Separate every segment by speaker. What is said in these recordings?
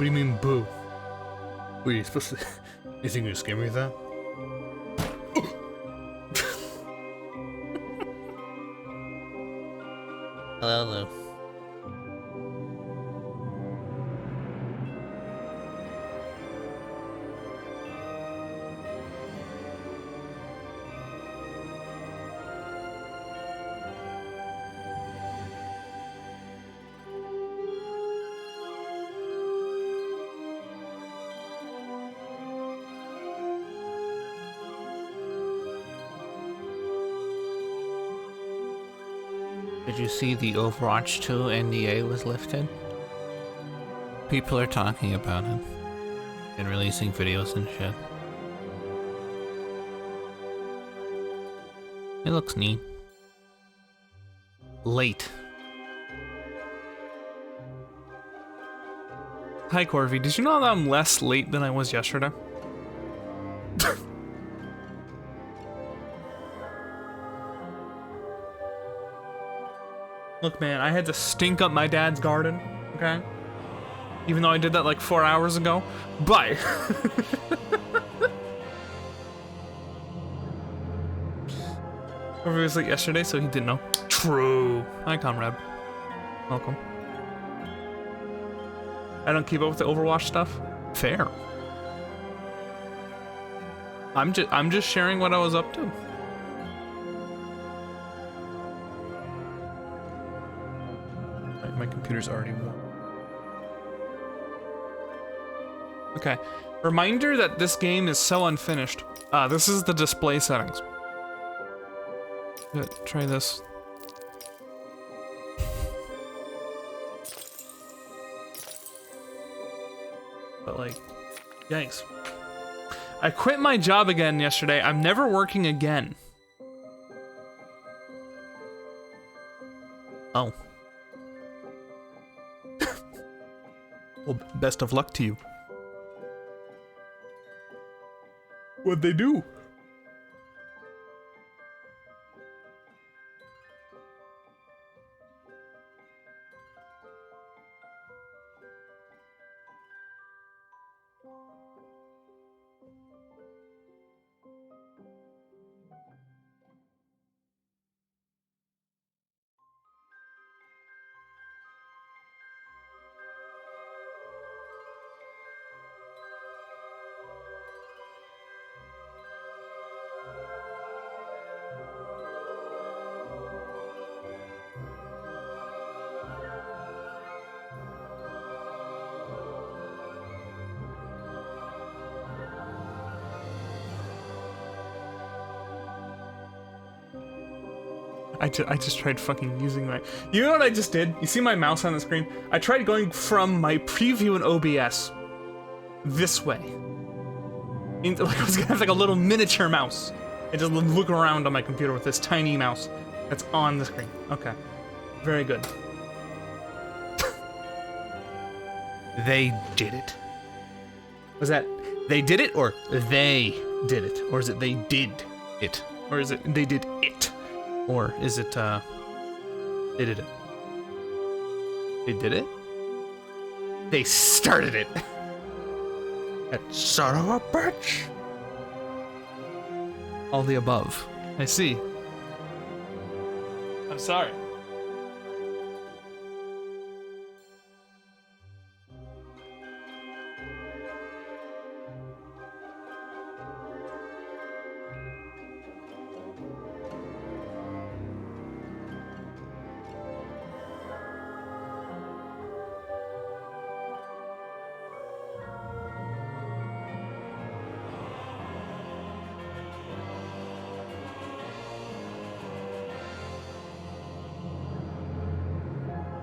Speaker 1: do you mean, boo? Were you supposed to... You think you're scare me with that? Hello. Did you see the Overwatch 2 NDA was lifted? People are talking about it and releasing videos and shit. It looks neat. Late. Hi Corvy, did you know that I'm less late than I was yesterday? Look, man, I had to stink up my dad's garden, okay? Even though I did that like 4 hours ago. But... Corvy was late yesterday, so he didn't know. True. Hi, comrade. Welcome. I don't keep up with the Overwatch stuff. Fair. I'm just sharing what I was up to. My computer's already warm. Okay. Reminder that this game is so unfinished. This is the display settings. Try this. But like, yikes. I quit my job again yesterday. I'm never working again. Oh. Well, best of luck to you. What'd they do? I just tried fucking using my... You know what I just did? You see my mouse on the screen? I tried going from my preview in OBS this way. Like I was gonna have like a little miniature mouse. And just look around on my computer with this tiny mouse that's on the screen. Okay. Very good. They did it. Was that they did it or they did it? Or is it they did it? Or is it they did it? Or is it, they did it? They did it? They started it! That son of a bitch! All the above. I see. I'm sorry.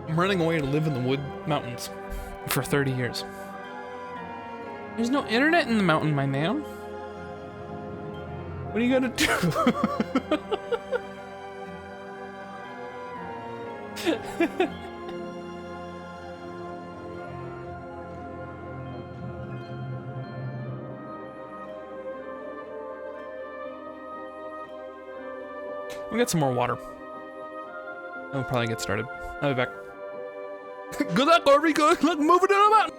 Speaker 1: I'm running away to live in the wood mountains for 30 years. There's no internet in the mountain, my man. What are you gonna do? We'll get some more water. And we'll probably get started. I'll be back. Good luck, Orby. Good luck moving to the mountain.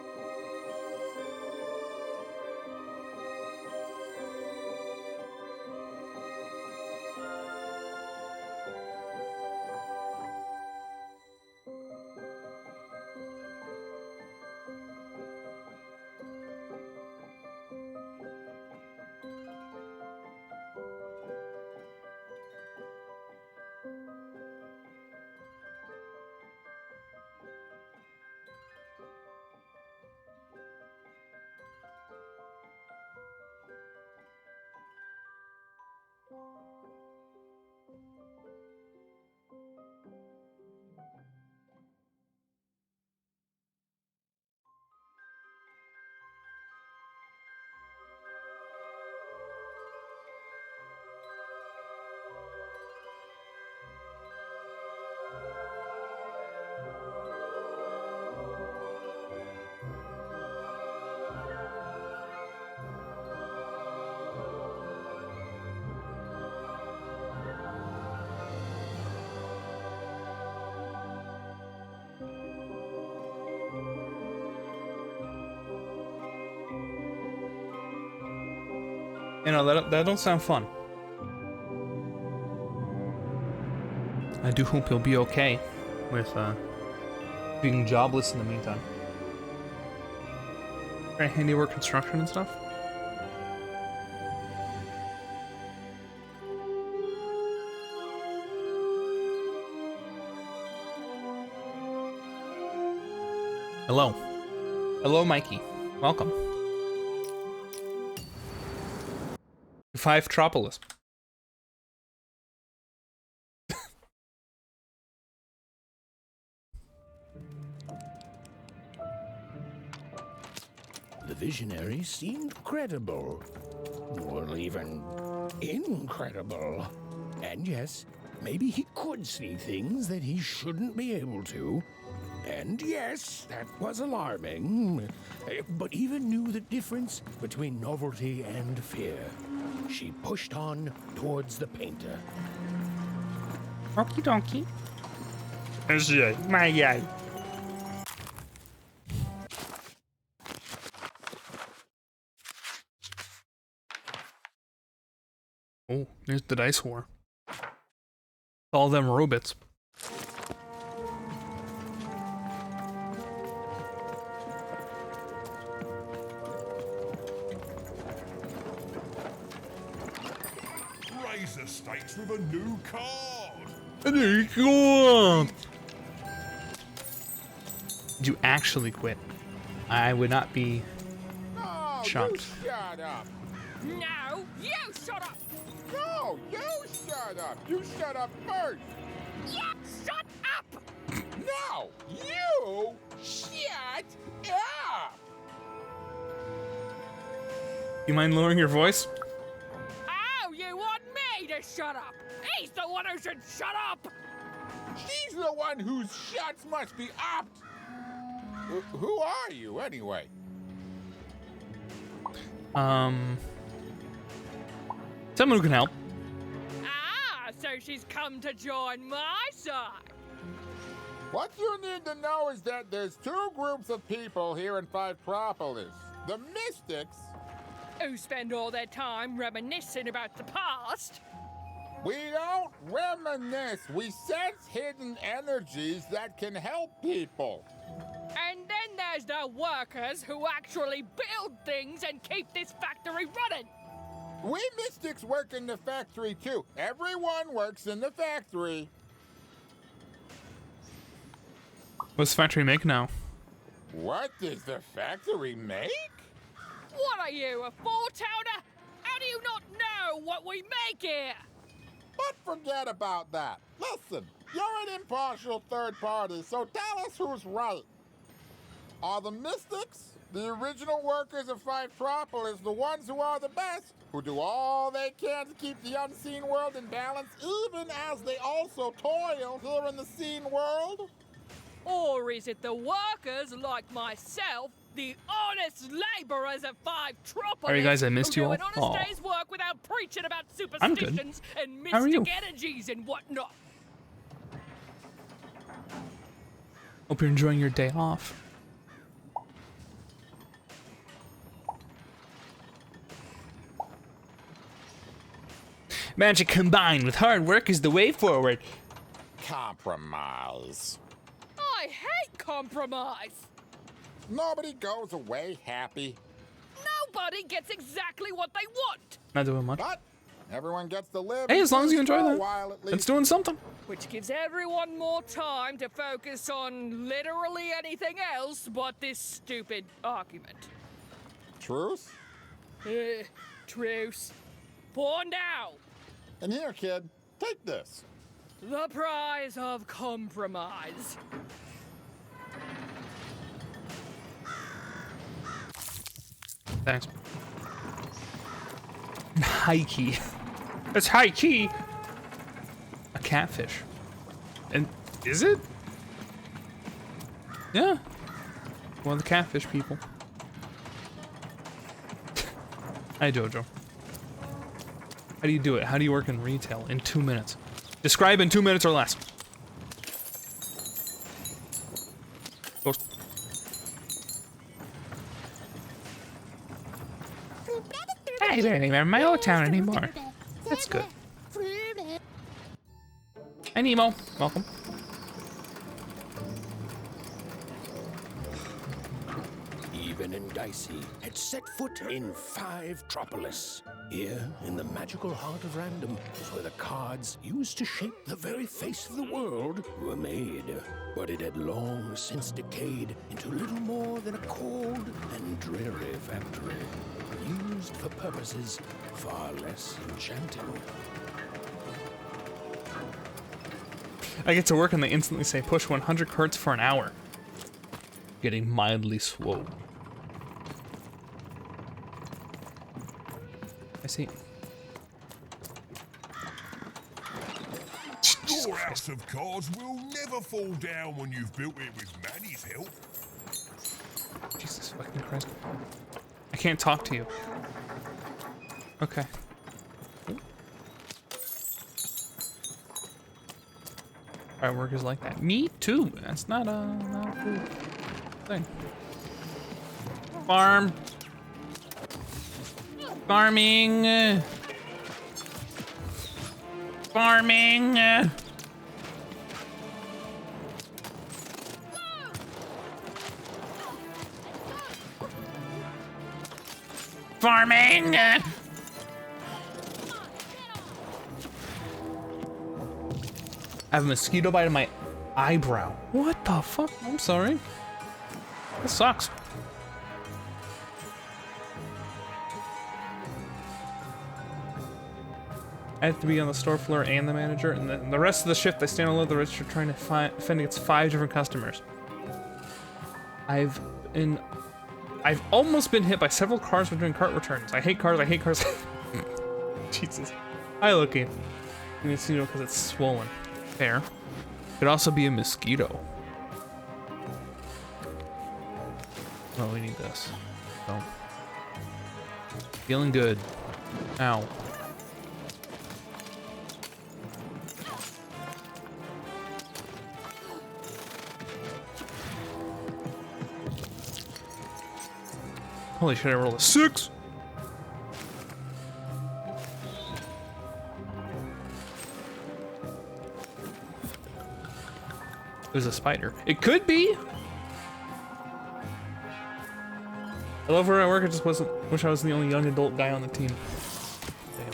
Speaker 1: You know, that don't sound fun. I do hope he'll be okay with being jobless in the meantime. Right, handiwork, construction and stuff. Hello. Hello, Mikey. Welcome. Five Tropolis.
Speaker 2: The visionary seemed credible, or even incredible. And yes, maybe he could see things that he shouldn't be able to. And yes, that was alarming, but even knew the difference between novelty and fear. She pushed on towards the painter.
Speaker 1: Okie dokie. My guy. Oh, there's the dice war. All them robots.
Speaker 3: Raise the stakes with a new card.
Speaker 1: Did you actually quit? I would not be
Speaker 4: Oh,
Speaker 1: shocked.
Speaker 4: You shut up.
Speaker 5: No, you shut up!
Speaker 4: No, you shut up. You shut up first.
Speaker 5: You shut up!
Speaker 4: No, you shut up.
Speaker 1: You mind lowering your voice?
Speaker 5: Oh, you want me to shut up? He's the one who should shut up!
Speaker 4: She's the one whose shuts must be upped. Who are you, anyway?
Speaker 1: Someone who can help.
Speaker 5: Ah, so she's come to join my side.
Speaker 4: What you need to know is that there's two groups of people here in Fivetropolis. The Mystics.
Speaker 5: Who spend all their time reminiscing about the past.
Speaker 4: We don't reminisce. We sense hidden energies that can help people.
Speaker 5: And then there's the workers who actually build things and keep this factory running.
Speaker 4: We Mystics work in the factory too. Everyone works in the factory.
Speaker 1: What's the factory make now?
Speaker 4: What does the factory make?
Speaker 5: What are you, a four-towner? How do you not know what we make here?
Speaker 4: But forget about that. Listen, you're an impartial third party, so tell us who's right. Are the Mystics, the original workers of Fivetropolis, the ones who are the best, who do all they can to keep the unseen world in balance, even as they also toil here in the seen world?
Speaker 5: Or is it the workers like myself, the honest laborers of Fivetropolis?
Speaker 1: Alright, guys, I missed
Speaker 5: who
Speaker 1: you
Speaker 5: do
Speaker 1: all.
Speaker 5: an honest
Speaker 1: Aw.
Speaker 5: day's work without preaching about
Speaker 1: I'm good.
Speaker 5: superstitions and
Speaker 1: How are you?
Speaker 5: mystic energies and whatnot?
Speaker 1: Hope you're enjoying your day off. Magic combined with hard work is the way forward.
Speaker 4: Compromise.
Speaker 5: I hate compromise.
Speaker 4: Nobody goes away happy,
Speaker 5: Nobody gets exactly what they want,
Speaker 1: Not doing much.
Speaker 4: but everyone gets to live.
Speaker 1: Hey, as long as you enjoy
Speaker 4: for a
Speaker 1: that,
Speaker 4: while at
Speaker 1: it's
Speaker 4: least.
Speaker 1: doing something.
Speaker 5: which gives everyone more time to focus on literally anything else but this stupid argument.
Speaker 4: Truce?
Speaker 5: Truce. For now,
Speaker 4: And here, kid, take this.
Speaker 5: the prize of compromise.
Speaker 1: Thanks. High key. That's high key. A catfish. And is it? Yeah. One of the catfish people. Hi, Jojo. How do you do it? How do you work in retail in 2 minutes? Describe in 2 minutes or less. Ghost.
Speaker 6: Hey,
Speaker 1: neighbor anymore, my old town anymore. That's good. Hi, Nemo. Welcome.
Speaker 2: Even and Dicey had set foot in 5-tropolis. Here, in the magical heart of random, was where the cards used to shape the very face of the world were made. But it had long since decayed into little more than a cold and dreary factory, used for purposes far less enchanting.
Speaker 1: I get to work and they instantly say push 100 carts for an hour. Getting mildly swole. I see.
Speaker 3: Your house of cards will never fall down when you've built it with Manny's help.
Speaker 1: Jesus fucking Christ. I can't talk to you. Okay. Alright, workers like that. Me too. That's not a cool thing. Farm. Farming. Farming. Farming. I have a mosquito bite in my eyebrow. What the fuck? I'm sorry. This sucks. I have to be on the store floor and the manager, and then the rest of the shift I stand alone at the register trying to fend against 5 different customers. I've almost been hit by several cars when doing cart returns. I hate cars, I hate cars. Jesus. Hi, Loki. It's, because it's swollen. Fair. Could also be a mosquito. Oh, we need this. Oh. Feeling good. Ow. Holy shit, I rolled a 6! There's a spider. It could be! I love where I work, I just wish I was the only young adult guy on the team. Damn.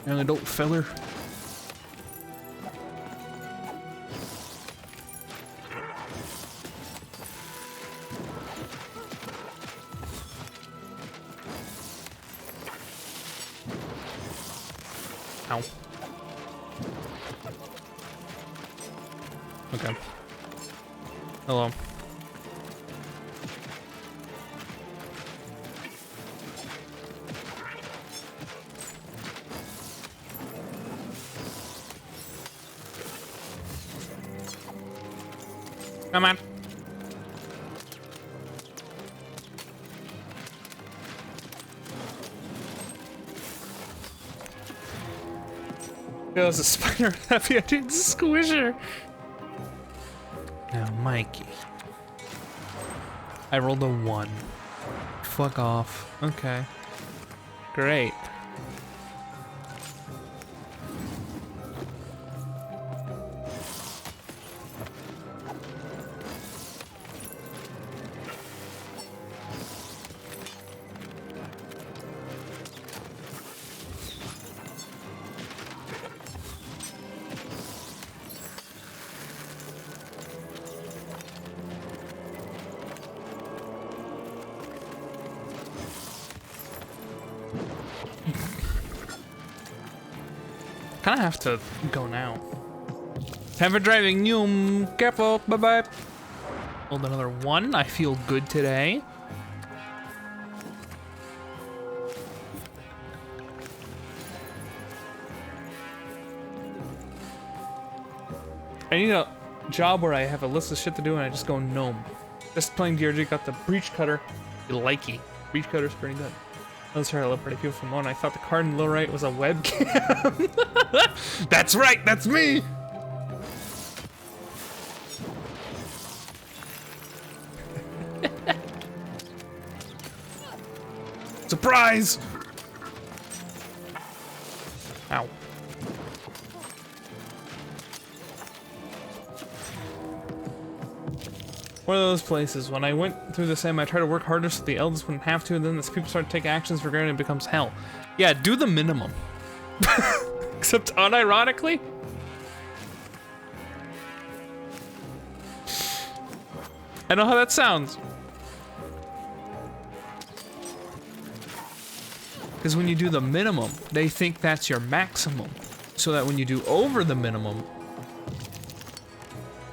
Speaker 1: Young adult feller. Ow. Okay. Hello. Come on. There's a spider happy I didn't squish her. Now, Mikey. I rolled a 1. Fuck off. Okay. Great. Kinda have to go now. Time for driving. Noom. Careful. Bye bye. Hold another 1. I feel good today. I need a job where I have a list of shit to do and I just go gnome. Just playing DRG got the breach cutter. Likey. Breach cutter's pretty good. Those are a little pretty people from one. I thought the card in the low right was a webcam. That's right, that's me! Surprise! Ow. One of those places. When I went through the same, I tried to work harder so the eldest wouldn't have to, and then as people start to take actions for granted, it becomes hell. Yeah, do the minimum. Except unironically. I know how that sounds. Because when you do the minimum, they think that's your maximum. So that when you do over the minimum,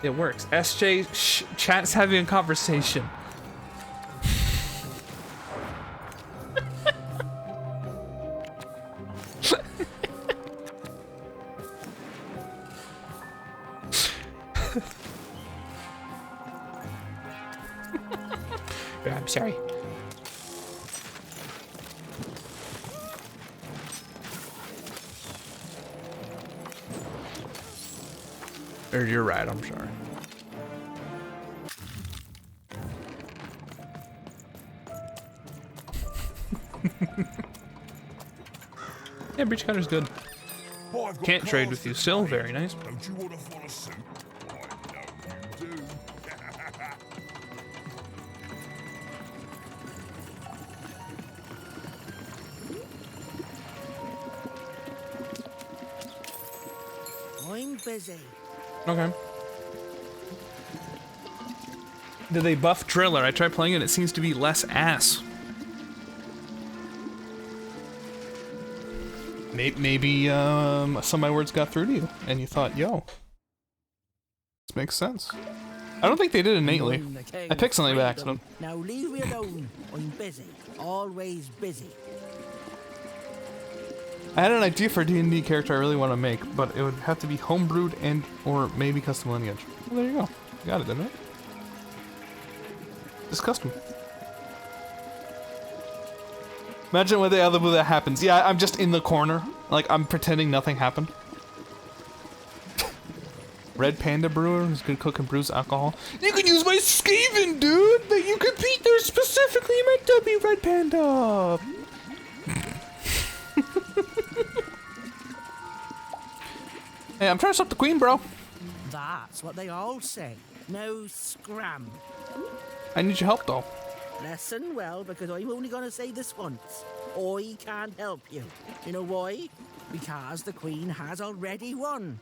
Speaker 1: it works. SJ, chat's having a conversation. Yeah, I'm sorry. Or you're right, I'm sorry. Yeah, breach cutter's good.
Speaker 3: Oh, I've got
Speaker 1: Can't trade
Speaker 3: cars
Speaker 1: with you
Speaker 3: to
Speaker 1: still,
Speaker 3: trade.
Speaker 1: very nice.
Speaker 3: Don't you want to follow suit? I know you do.
Speaker 6: I'm busy.
Speaker 1: Okay. Did they buff Driller? I tried playing it, it seems to be less ass. Maybe some of my words got through to you, and you thought, yo, this makes sense. I don't think they did innately.
Speaker 6: I'm the king
Speaker 1: I picked
Speaker 6: of
Speaker 1: something by
Speaker 6: freedom.
Speaker 1: accident.
Speaker 6: Now leave me alone. I'm busy. Always busy.
Speaker 1: I had an idea for a D&D character I really want to make, but it would have to be homebrewed and or maybe custom lineage. Well, there you go. You got it, didn't it? Just custom. Imagine what the other that happens. Yeah, I'm just in the corner. Like, I'm pretending nothing happened. Red Panda Brewer, who's gonna cook and brews alcohol. You can use my Skaven, dude! That you compete, they're specifically meant to be Red Panda! Hey, I'm trying to stop the queen, bro.
Speaker 6: That's what they all say. No scram.
Speaker 1: I need your help, though.
Speaker 6: Listen well, because I'm only going to say this once. I can't help you. You know why? Because the Queen has already won.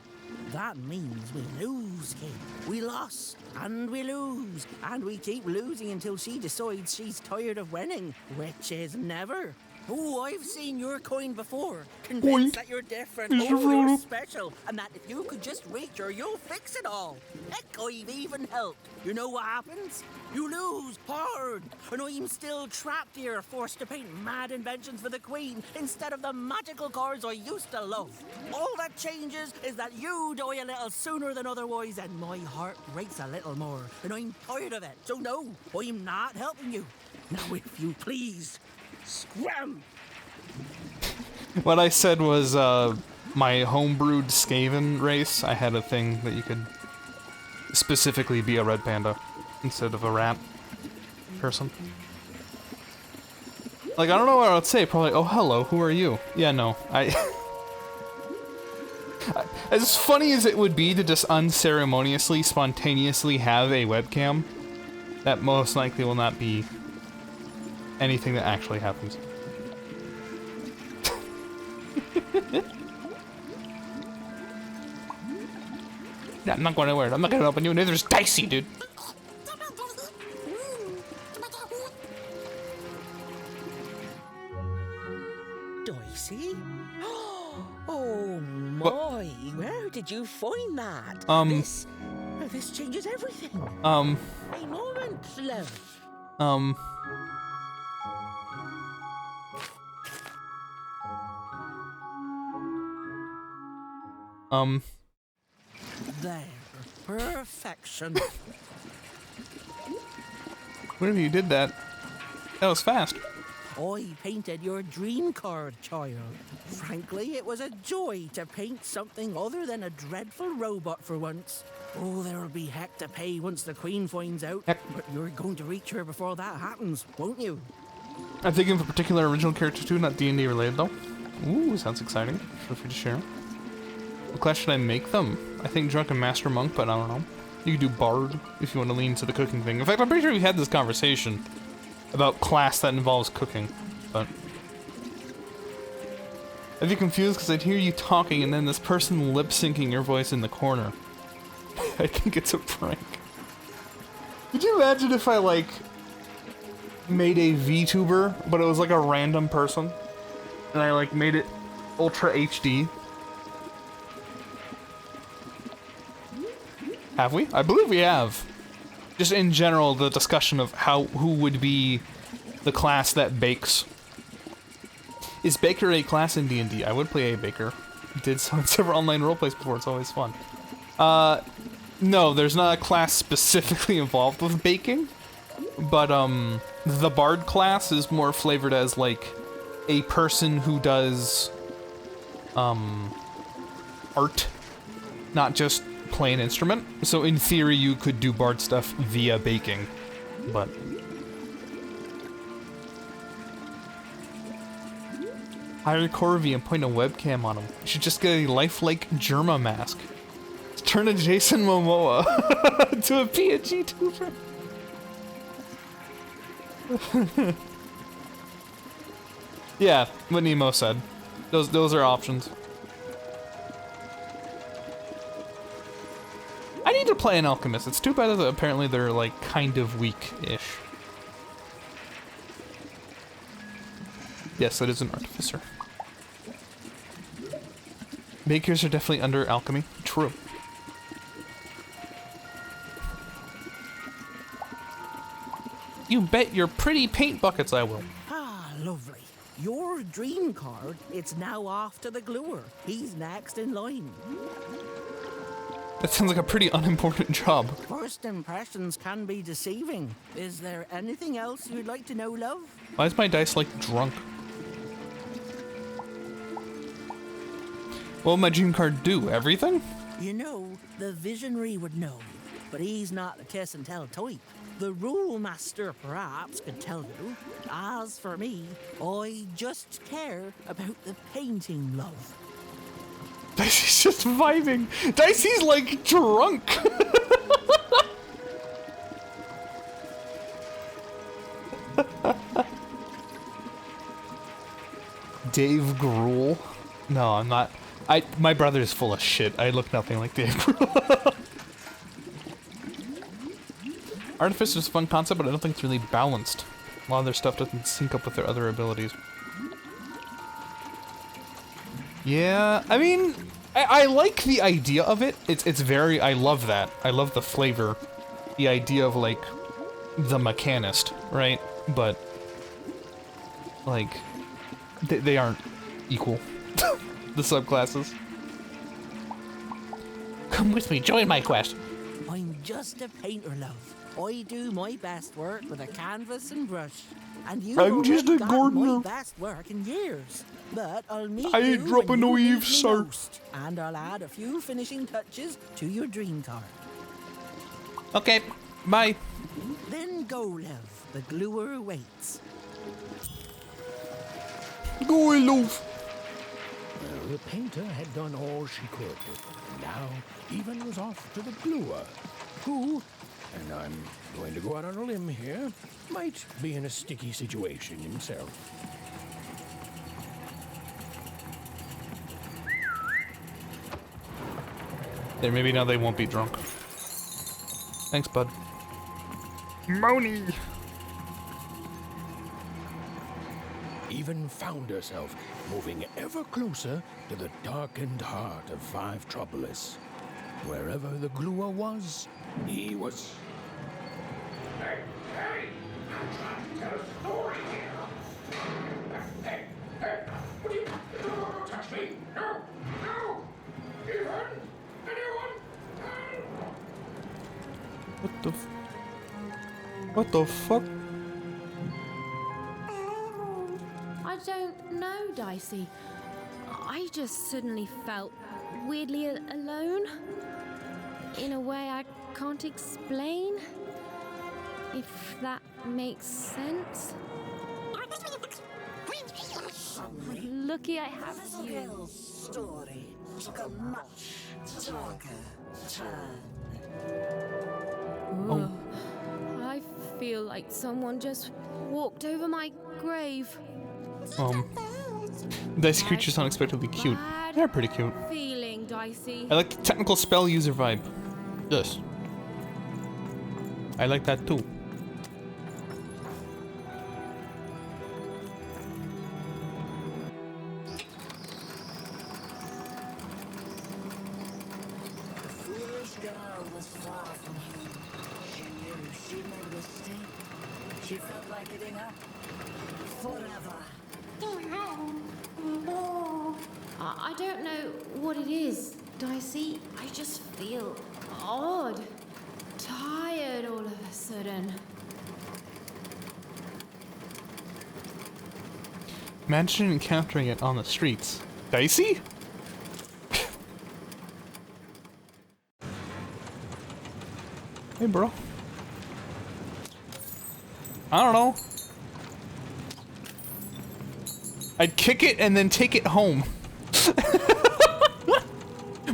Speaker 6: That means we lose, kid. We lost, and we lose, and we keep losing until she decides she's tired of winning, which is never. Oh, I've seen your coin before. Convinced that you're different, you're special, and that if you could just reach her, you'll fix it all. Heck, I've even helped. You know what happens? You lose hard, and I'm still trapped here, forced to paint mad inventions for the Queen instead of the magical cards I used to love. All that changes is that you die a little sooner than otherwise, and my heart breaks a little more, and I'm tired of it. So no, I'm not helping you. Now, if you please, scram!
Speaker 1: What I said was, my homebrewed Skaven race, I had a thing that you could specifically be a red panda instead of a rat person. Like, I don't know what I would say, probably, oh, hello, who are you? Yeah, no, as funny as it would be to just unceremoniously, spontaneously have a webcam, that most likely will not be anything that actually happens. Yeah, I'm not going anywhere. I'm not gonna open you. Neither is Dicey, dude.
Speaker 6: Dicey? Oh my! Where did you find that? This changes everything. A moment, love. There, perfection.
Speaker 1: Whenever you did that, that was fast.
Speaker 6: I painted your dream card, child. Frankly, it was a joy to paint something other than a dreadful robot for once. Oh, there'll be heck to pay once the Queen finds out.
Speaker 1: Heck.
Speaker 6: But you're going to reach her before that happens, won't you?
Speaker 1: I'm thinking of a particular original character too, not D&D related though. Ooh, sounds exciting. Feel free to share. What class should I make them? I think Drunken Master Monk, but I don't know. You could do Bard if you want to lean to the cooking thing. In fact, I'm pretty sure we had this conversation about class that involves cooking, but... I'd be confused because I'd hear you talking and then this person lip-syncing your voice in the corner. I think it's a prank. Could you imagine if I, like, made a VTuber, but it was like a random person? And I, like, made it Ultra HD? Have we? I believe we have. Just in general, the discussion of who would be the class that bakes. Is Baker a class in D&D? I would play a Baker. Did several online roleplays before, it's always fun. No, there's not a class specifically involved with baking. But, the Bard class is more flavored as, like, a person who does, art. Not just play an instrument. So in theory, you could do Bard stuff via baking. But... Hire Corvi and point a webcam on him. You should just get a lifelike Germa mask. Turn a Jason Momoa to a PNG tuber. Yeah, what Nemo said. Those are options. I need to play an alchemist. It's too bad that apparently they're like kind of weak-ish. Yes, that is an artificer. Bakers are definitely under alchemy. True. You bet your pretty paint buckets I will.
Speaker 6: Ah, lovely. Your dream card, it's now off to the gluer. He's next in line.
Speaker 1: That sounds like a pretty unimportant job.
Speaker 6: First impressions can be deceiving. Is there anything else you'd like to know, love?
Speaker 1: Why is my dice like drunk? What would my dream card do? Everything?
Speaker 6: You know, the visionary would know, but he's not the kiss and tell type. The rule master perhaps could tell you. As for me, I just care about the painting, love.
Speaker 1: Dicey's just vibing. Dicey's like drunk. Dave Grohl? No, I'm not. My brother's full of shit. I look nothing like Dave Grohl. Artificer is a fun concept, but I don't think it's really balanced. A lot of their stuff doesn't sync up with their other abilities. Yeah, I mean, I like the idea of it. It's very, I love that. I love the flavor. The idea of, like, the mechanist, right? But, like, they aren't equal. The subclasses. Come with me, join my quest.
Speaker 6: I'm just a painter, love. I do my best work with a canvas and brush. And you've
Speaker 1: I'm just a
Speaker 6: got
Speaker 1: gardener.
Speaker 6: my best work in years. But I'll meet
Speaker 1: I
Speaker 6: you
Speaker 1: ain't dropping
Speaker 6: when
Speaker 1: no
Speaker 6: you need
Speaker 1: eaves,
Speaker 6: me
Speaker 1: sir.
Speaker 6: most, and I'll add a few finishing touches to your dream card.
Speaker 1: Okay, bye.
Speaker 6: Then go, love. The gluer waits.
Speaker 1: Go, love.
Speaker 2: Well, the painter had done all she could. Now, Even was off to the gluer, who, and I'm going to go out on a limb here, might be in a sticky situation himself.
Speaker 1: There, maybe now they won't be drunk. Thanks, bud. Moni!
Speaker 2: Even found herself moving ever closer to the darkened heart of Five Troublous. Wherever the gluer was, he was.
Speaker 7: Hey, I'm trying to tell a story here. Hey, what do you... Don't touch me! No! Even? Anyone?
Speaker 1: What the fuck?
Speaker 8: I don't know, Dicey. I just suddenly felt weirdly alone. In a way I can't explain. If that makes sense.
Speaker 9: I
Speaker 8: lucky I have you.
Speaker 9: Girl's story took a much darker turn.
Speaker 8: Oh. I feel like someone just walked over my grave.
Speaker 1: These creatures unexpectedly cute.
Speaker 8: Bad
Speaker 1: They're pretty cute.
Speaker 8: feeling, Dicey.
Speaker 1: I like the technical spell user vibe. Yes. I like that too.
Speaker 9: Foolish girl was far from home. She knew she made a mistake. She felt like giving up forever.
Speaker 8: I don't know what it is, Dicey. I just feel odd. Tired all of a sudden.
Speaker 1: Imagine encountering it on the streets. Dicey? Hey, bro. I don't know. I'd kick it and then take it home.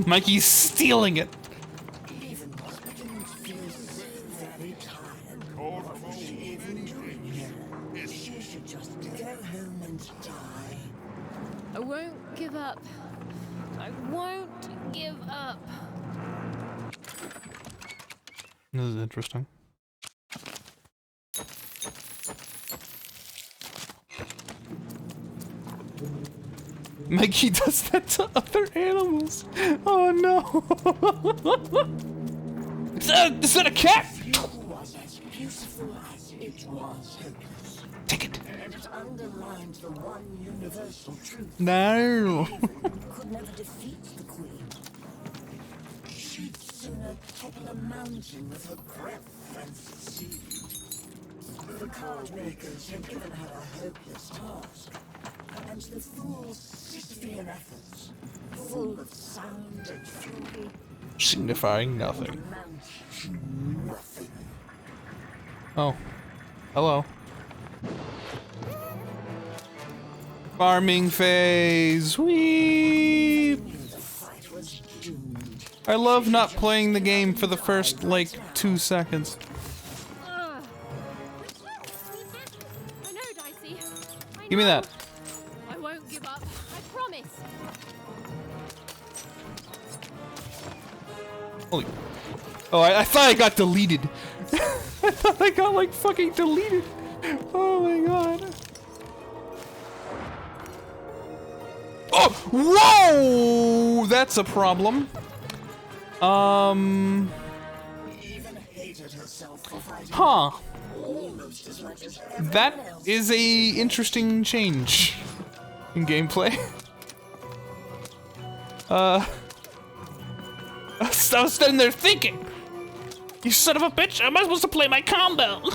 Speaker 1: Mikey's stealing it.
Speaker 9: Even didn't feel so very tired. What was she even doing here? She should just go home and die.
Speaker 8: I won't give up. I won't give up.
Speaker 1: This is interesting. Mikey does that to other animals. Oh no. Is that a cat?
Speaker 9: Was as beautiful as it was hopeless.
Speaker 1: Take it.
Speaker 9: And it underlined the one universal truth.
Speaker 1: No.
Speaker 9: Could never defeat the queen. She'd sooner topple a mountain with her breath and succeed. The card makers had given her a hopeless task, and the fool's Sisyphean efforts, full of sound and fury,
Speaker 1: Signifying nothing.
Speaker 9: amount to nothing.
Speaker 1: Oh. Hello. Farming phase. Whee!
Speaker 9: The fight was doomed.
Speaker 1: I love not playing the game for the first, like, 2 seconds.
Speaker 8: I know, Dicey. I
Speaker 1: Give me
Speaker 8: know.
Speaker 1: that.
Speaker 8: I won't give up. I promise.
Speaker 1: Holy. Oh, I thought I got deleted. I thought I got, like, fucking deleted. Oh my god. Oh! Whoa! That's a problem.
Speaker 9: Even hated herself for fighting
Speaker 1: Huh.
Speaker 9: almost as much as everyone
Speaker 1: That
Speaker 9: else.
Speaker 1: is a interesting change in gameplay. I was standing there thinking, you son of a bitch, am I supposed to play my combo?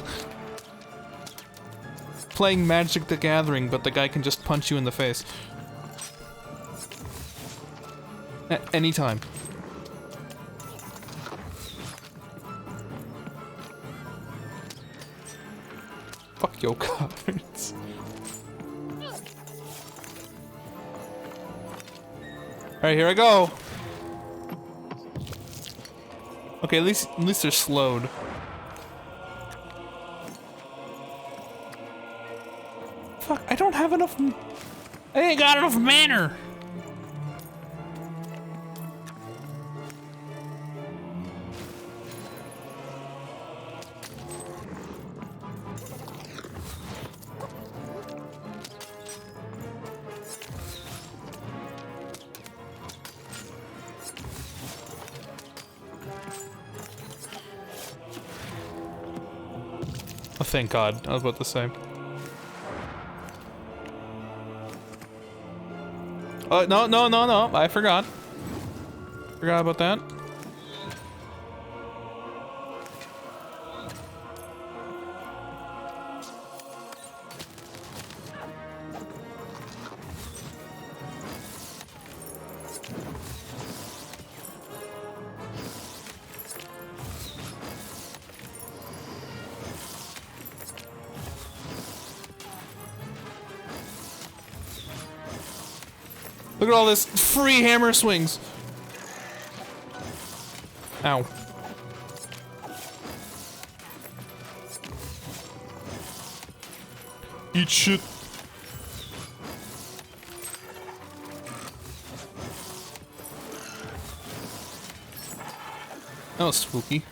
Speaker 1: Playing Magic the Gathering, but the guy can just punch you in the face. At any time. Fuck your cards. Alright, here I go. Okay, at least they're slowed. Fuck, I don't have enough. I ain't got enough mana. Oh, thank God. I was about to say. Oh, no. I forgot. Forgot about that. Look at all this free hammer swings. Ow. Eat shit. That was spooky.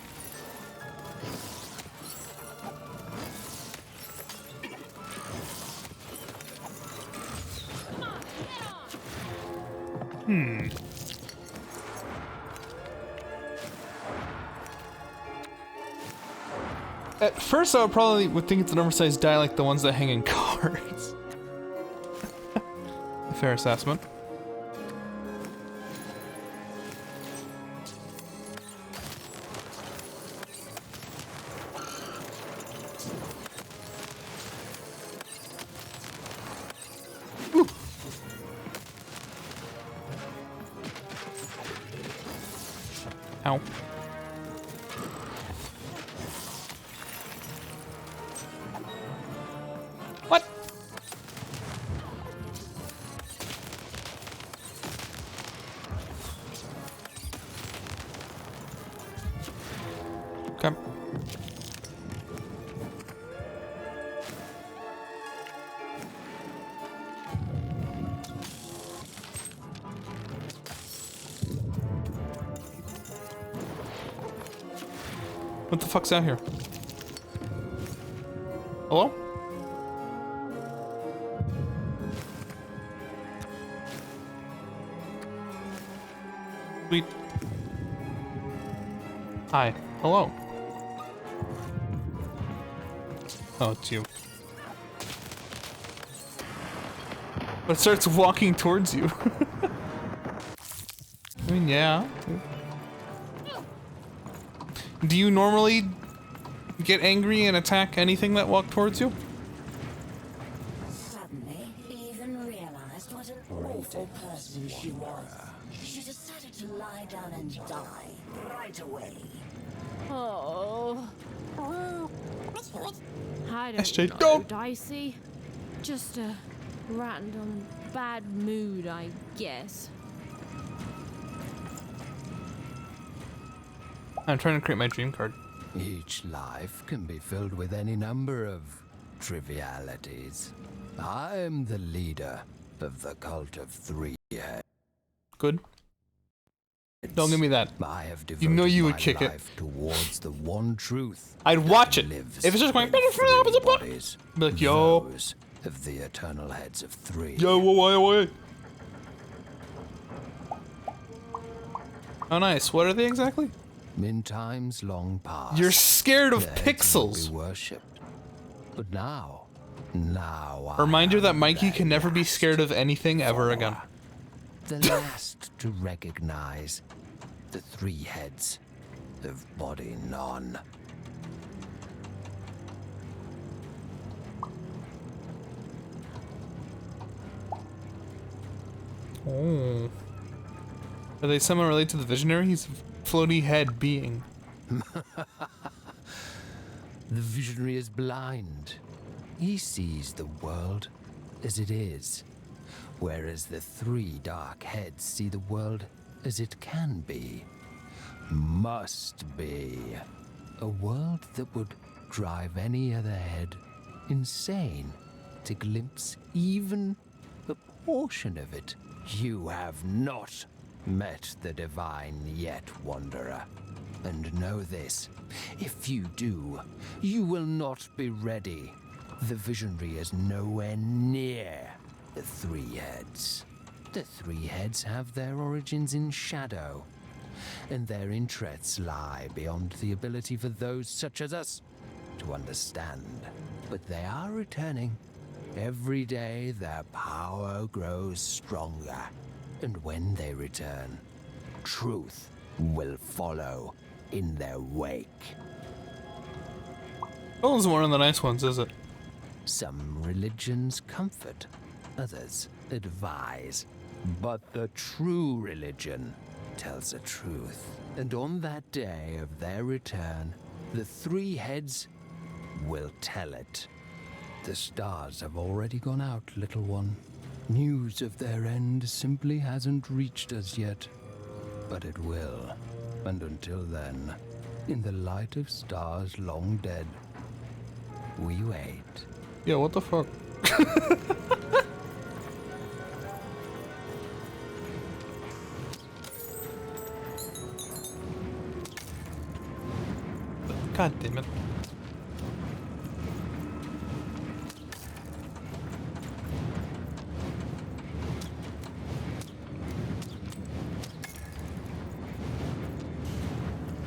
Speaker 1: At first, I would think it's an oversized die like the ones that hang in cars. A fair assessment. Ooh. Ow. What? Okay. What the fuck's out here? Hello? Sweet. Hi. Hello. Oh, it's you. But it starts walking towards you. I mean, yeah. Do you normally get angry and attack anything that walk towards you?
Speaker 9: Suddenly, Ethan realized what an awful person she was. She decided to lie down and die right away.
Speaker 8: Oh. I
Speaker 1: SJ,
Speaker 8: don't know,
Speaker 1: don't.
Speaker 8: Dicey. Just a random bad mood, I guess.
Speaker 1: I'm trying to create my dream card.
Speaker 2: Each life can be filled with any number of trivialities. I'm the leader of the cult of three heads.
Speaker 1: Good. Don't give me that.
Speaker 2: I have
Speaker 1: You know you would
Speaker 2: my
Speaker 1: kick it.
Speaker 2: life towards the one truth.
Speaker 1: I'd watch
Speaker 2: that
Speaker 1: it.
Speaker 2: lives
Speaker 1: If it's just going,
Speaker 2: in three bodies,
Speaker 1: be like, yo.
Speaker 2: those of the eternal heads of three.
Speaker 1: Yo, wait. Oh, nice. What are they exactly?
Speaker 2: In times long past,
Speaker 1: You're scared of
Speaker 2: their heads will
Speaker 1: pixels.
Speaker 2: be worshipped. But now
Speaker 1: Reminder that
Speaker 2: I am
Speaker 1: Mikey
Speaker 2: the
Speaker 1: can never be
Speaker 2: last
Speaker 1: scared of anything ever again.
Speaker 2: The last to recognize the three heads of body none.
Speaker 1: Oh. Are they somehow related to the visionary? He's a floaty head being.
Speaker 2: The visionary is blind. He sees the world as it is, whereas the three dark heads see the world as it can be, must be. A world that would drive any other head insane to glimpse even a portion of it. You have not met the divine yet, wanderer. And know this, if you do, you will not be ready. The visionary is nowhere near the three heads. The three heads have their origins in shadow, and their interests lie beyond the ability for those such as us to understand. But they are returning. Every day their power grows stronger, and when they return, truth will follow in their wake.
Speaker 1: That wasn't one of the nice ones, is it?
Speaker 2: Some religions comfort, others advise. But the true religion tells the truth. And on that day of their return, the three heads will tell it. The stars have already gone out, little one. News of their end simply hasn't reached us yet. But it will. And until then, in the light of stars long dead, we wait.
Speaker 1: Yeah, what the fuck? God damn it.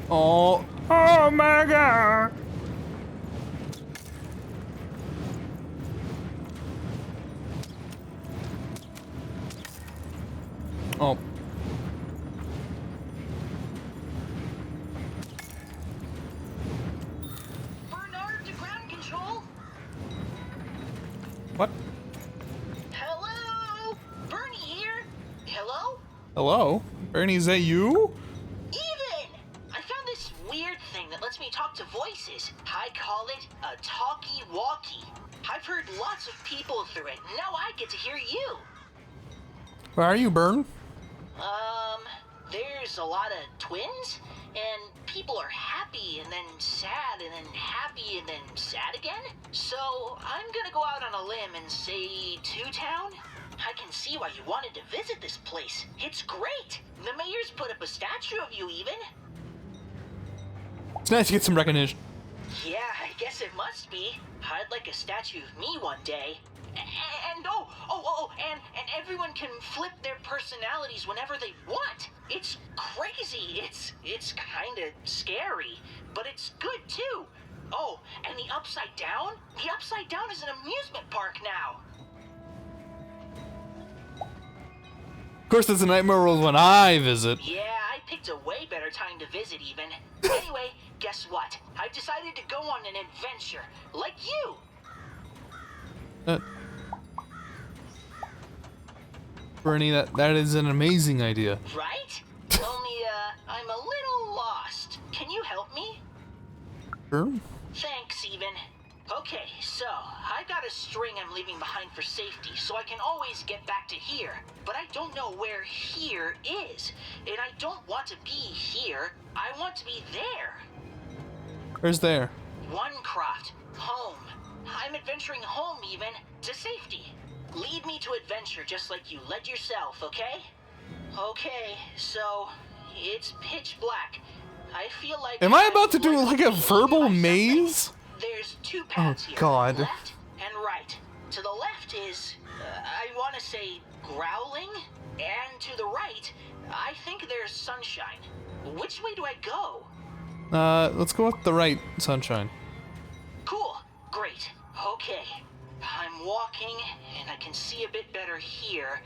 Speaker 1: Oh, oh my god. Oh.
Speaker 9: Bernard to ground control.
Speaker 1: What?
Speaker 9: Hello? Bernie here. Hello?
Speaker 1: Hello? Bernie, is that you?
Speaker 9: Even! I found this weird thing that lets me talk to voices. I call it a talkie-walkie. I've heard lots of people through it. Now I get to hear you.
Speaker 1: Where are you, Bern?
Speaker 9: There's a lot of twins, and people are happy and then sad and then happy and then sad again. So I'm gonna go out on a limb and say Two-Town. I can see why you wanted to visit this place. It's great. The mayor's put up a statue of you even.
Speaker 1: It's nice to get some recognition.
Speaker 9: Yeah, I guess it must be. I'd like a statue of me one day. And and everyone can flip their personalities whenever they want. It's crazy. It's kind of scary, but it's good too. Oh, and the Upside Down? The Upside Down is an amusement park now.
Speaker 1: Of course, it's a Nightmare World when I visit.
Speaker 9: Yeah, I picked a way better time to visit even. Anyway, guess what? I've decided to go on an adventure, like you.
Speaker 1: Bernie, that is an amazing idea.
Speaker 9: Right? Only, I'm a little lost. Can you help me?
Speaker 1: Sure.
Speaker 9: Thanks, even. Okay, so, I've got a string I'm leaving behind for safety, so I can always get back to here. But I don't know where here is. And I don't want to be here. I want to be there.
Speaker 1: Where's there?
Speaker 9: Onecroft. Home. I'm adventuring home, even. To safety. Lead me to adventure just like you led yourself, okay? Okay, so it's pitch black. I feel like...
Speaker 1: Am I about to do like a verbal maze?
Speaker 9: There's two paths here.
Speaker 1: God.
Speaker 9: Left and right. To the left is, I want to say growling, and to the right, I think there's sunshine. Which way do I go?
Speaker 1: Let's go with the right, sunshine.
Speaker 9: Cool. Great. Okay. I'm walking, and I can see a bit better here.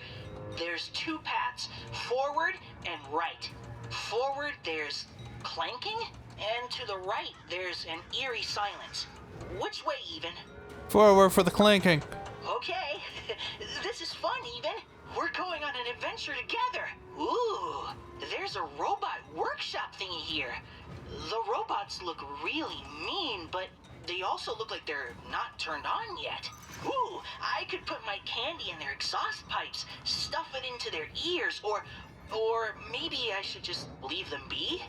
Speaker 9: There's two paths, forward and right. Forward, there's clanking, and to the right, there's an eerie silence. Which way, even?
Speaker 1: Forward for the clanking.
Speaker 9: Okay. This is fun, even. We're going on an adventure together. Ooh, there's a robot workshop thingy here. The robots look really mean, but they also look like they're not turned on yet. Ooh, I could put my candy in their exhaust pipes, stuff it into their ears, or maybe I should just leave them be?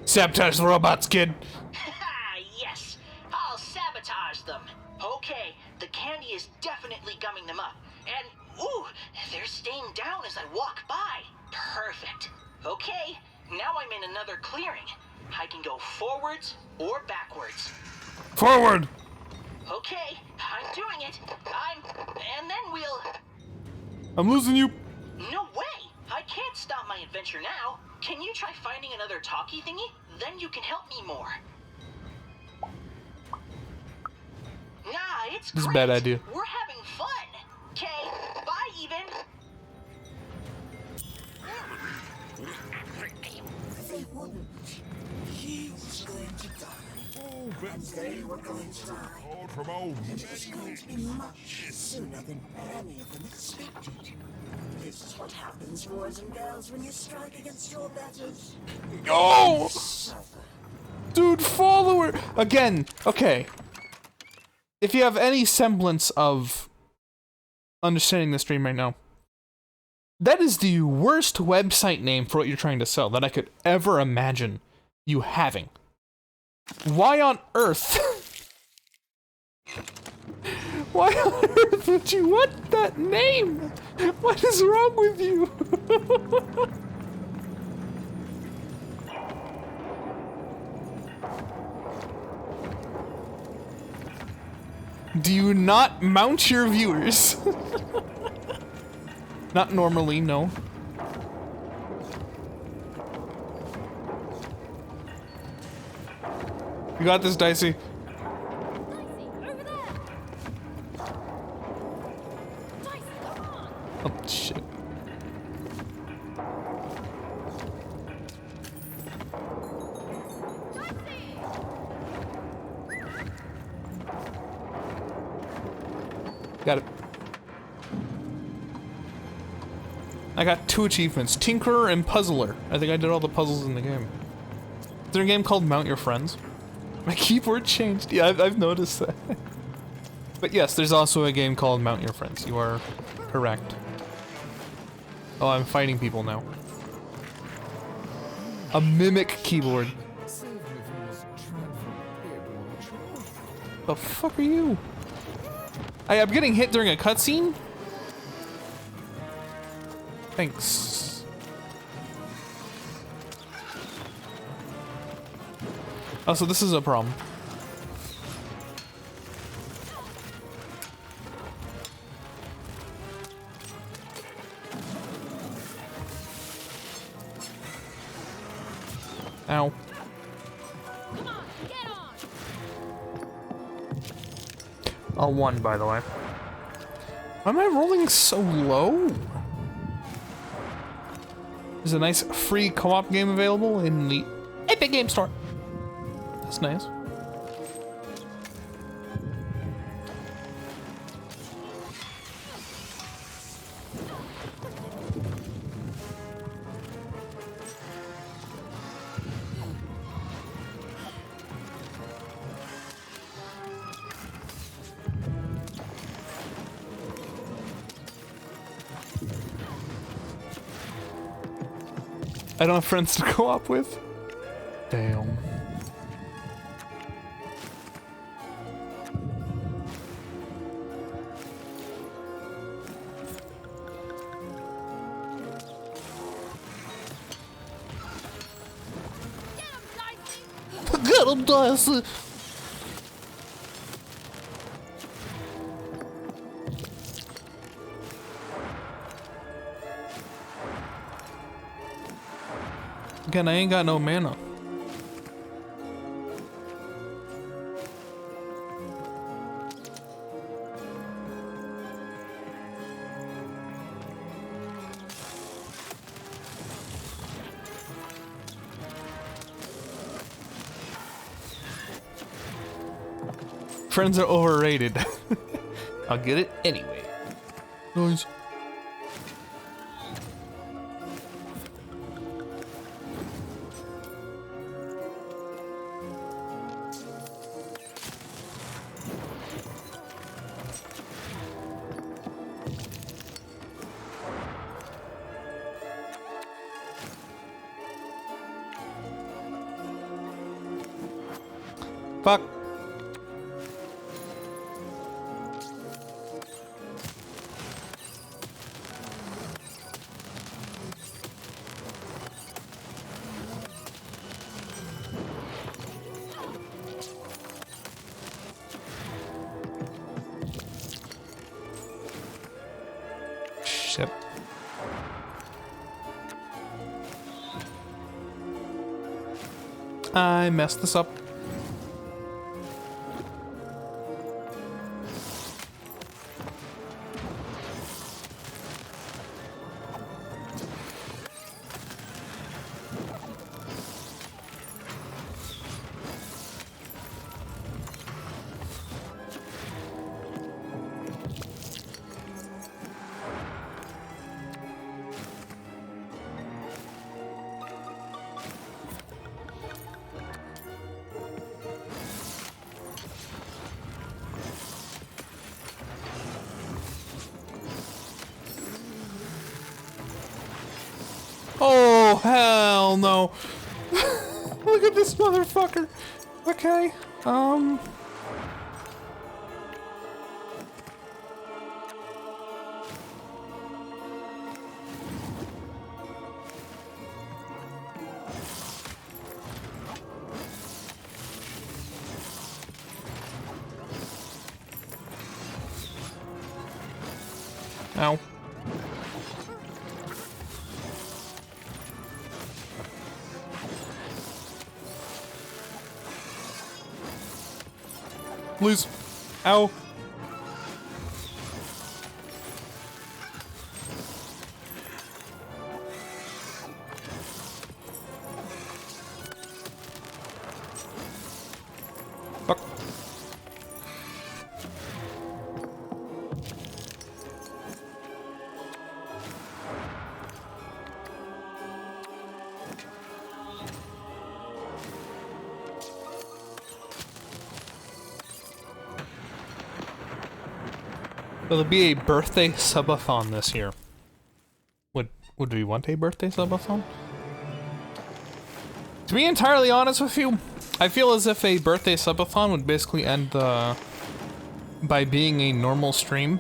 Speaker 1: Sabotage the robots, kid.
Speaker 9: Yes, I'll sabotage them. Okay, the candy is definitely gumming them up. And, ooh, they're staying down as I walk by. Perfect. Okay, now I'm in another clearing. I can go forwards or backwards.
Speaker 1: Forward.
Speaker 9: Okay, I'm doing it. And then we'll...
Speaker 1: I'm losing you.
Speaker 9: No way! I can't stop my adventure now. Can you try finding another talkie thingy? Then you can help me more. Nah, it's
Speaker 1: This is a
Speaker 9: great.
Speaker 1: bad idea.
Speaker 9: We're having fun. Okay, bye, even. They wouldn't.
Speaker 3: He was going to die. Oh, but
Speaker 9: They were going to die.
Speaker 3: old from old.
Speaker 9: And it was going to be much sooner than any of them expected. This is what happens, boys and girls, when you strike against your betters.
Speaker 1: Oh!
Speaker 9: Suffer.
Speaker 1: Dude, follower! Again, okay. If you have any semblance of understanding the stream right now. That is the worst website name for what you're trying to sell that I could ever imagine you having. Why on earth? Why on earth would you want that name? What is wrong with you? Do you not mount your viewers? Not normally, no. You got this, Dicey.
Speaker 8: Dicey, over there! Dicey, come on!
Speaker 1: Oh, shit.
Speaker 8: Dicey!
Speaker 1: Got it. I got 2 achievements, Tinkerer and Puzzler. I think I did all the puzzles in the game. Is there a game called Mount Your Friends? My keyboard changed. Yeah, I've noticed that. But yes, there's also a game called Mount Your Friends. You are correct. Oh, I'm fighting people now. A mimic keyboard. The fuck are you? I'm getting hit during a cutscene? Thanks. Oh, so this is a problem. Ow.
Speaker 8: Come on, get on!
Speaker 1: A 1, by the way. Why am I rolling so low? There's a nice free co-op game available in the Epic Game Store. That's nice. I don't have friends to co-op with. Damn. Get him, Dicey! Again, I ain't got no mana. Friends are overrated. I'll get it anyway. Noise. Fuck. Shit. I messed this up. Oh, hell no. Look at this motherfucker. Okay, Ow. Please. Ow. Fuck. Will there be a birthday subathon this year? Would we want a birthday subathon? To be entirely honest with you, I feel as if a birthday subathon would basically end by being a normal stream.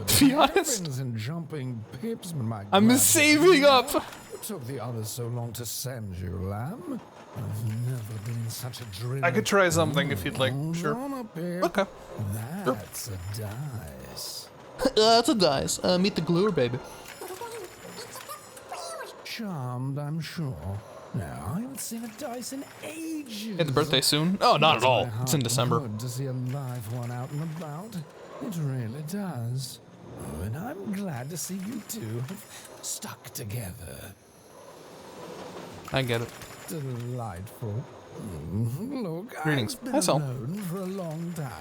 Speaker 1: To be honest,
Speaker 2: and jumping pips, my
Speaker 1: I'm
Speaker 2: glad
Speaker 1: saving up.
Speaker 2: What took the others so long to send you, lamb? I've never been in such a drill.
Speaker 1: I could try something if you'd like.
Speaker 2: Hold
Speaker 1: Sure.
Speaker 2: on a bit.
Speaker 1: Okay.
Speaker 2: That's a dice.
Speaker 1: That's a dice. Meet the gluer, baby.
Speaker 2: Charmed, I'm sure. Now, I haven't seen a dice in ages.
Speaker 1: Hit the birthday soon? Oh, not at all. It's in December.
Speaker 2: Good to see a live one out and about. It really does. Oh, and I'm glad to see you two have stuck together.
Speaker 1: I get it.
Speaker 2: Delightful. Look,
Speaker 1: Greetings.
Speaker 2: I've been
Speaker 1: Hi, Sol.
Speaker 2: alone for a long time.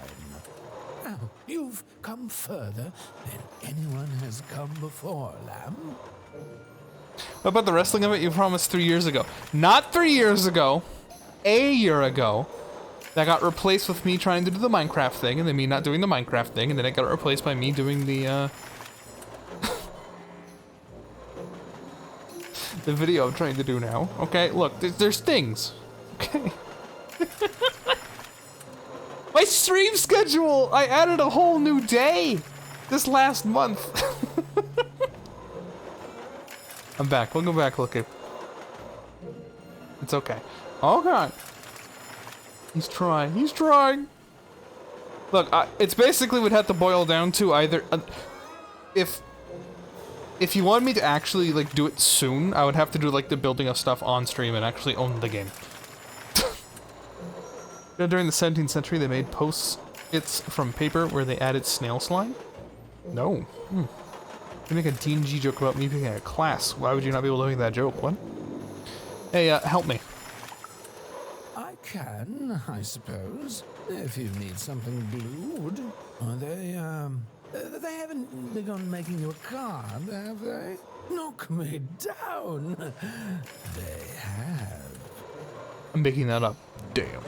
Speaker 2: Now, you've come further than anyone has come before, Lamb.
Speaker 1: What about the wrestling of it you promised 3 years ago? Not 3 years ago. A year ago. That got replaced with me trying to do the Minecraft thing, and then me not doing the Minecraft thing, and then it got replaced by me doing the, the video I'm trying to do now. Okay, look, there's things. Okay. My stream schedule! I added a whole new day this last month. I'm back. We'll go back looking. It's okay. Okay. He's trying. He's trying. Look, it's basically would have to boil down to either if you want me to actually like do it soon, I would have to do like the building of stuff on stream and actually own the game. You know, during the 17th century, they made post-its from paper where they added snail slime. No. They make a D&G joke about me being a class. Why would you not be able to make that joke? What? Hey, help me.
Speaker 2: I can, I suppose, if you need something glued. They haven't begun making you a card, have they? Knock me down. They have.
Speaker 1: I'm making that up. Damn.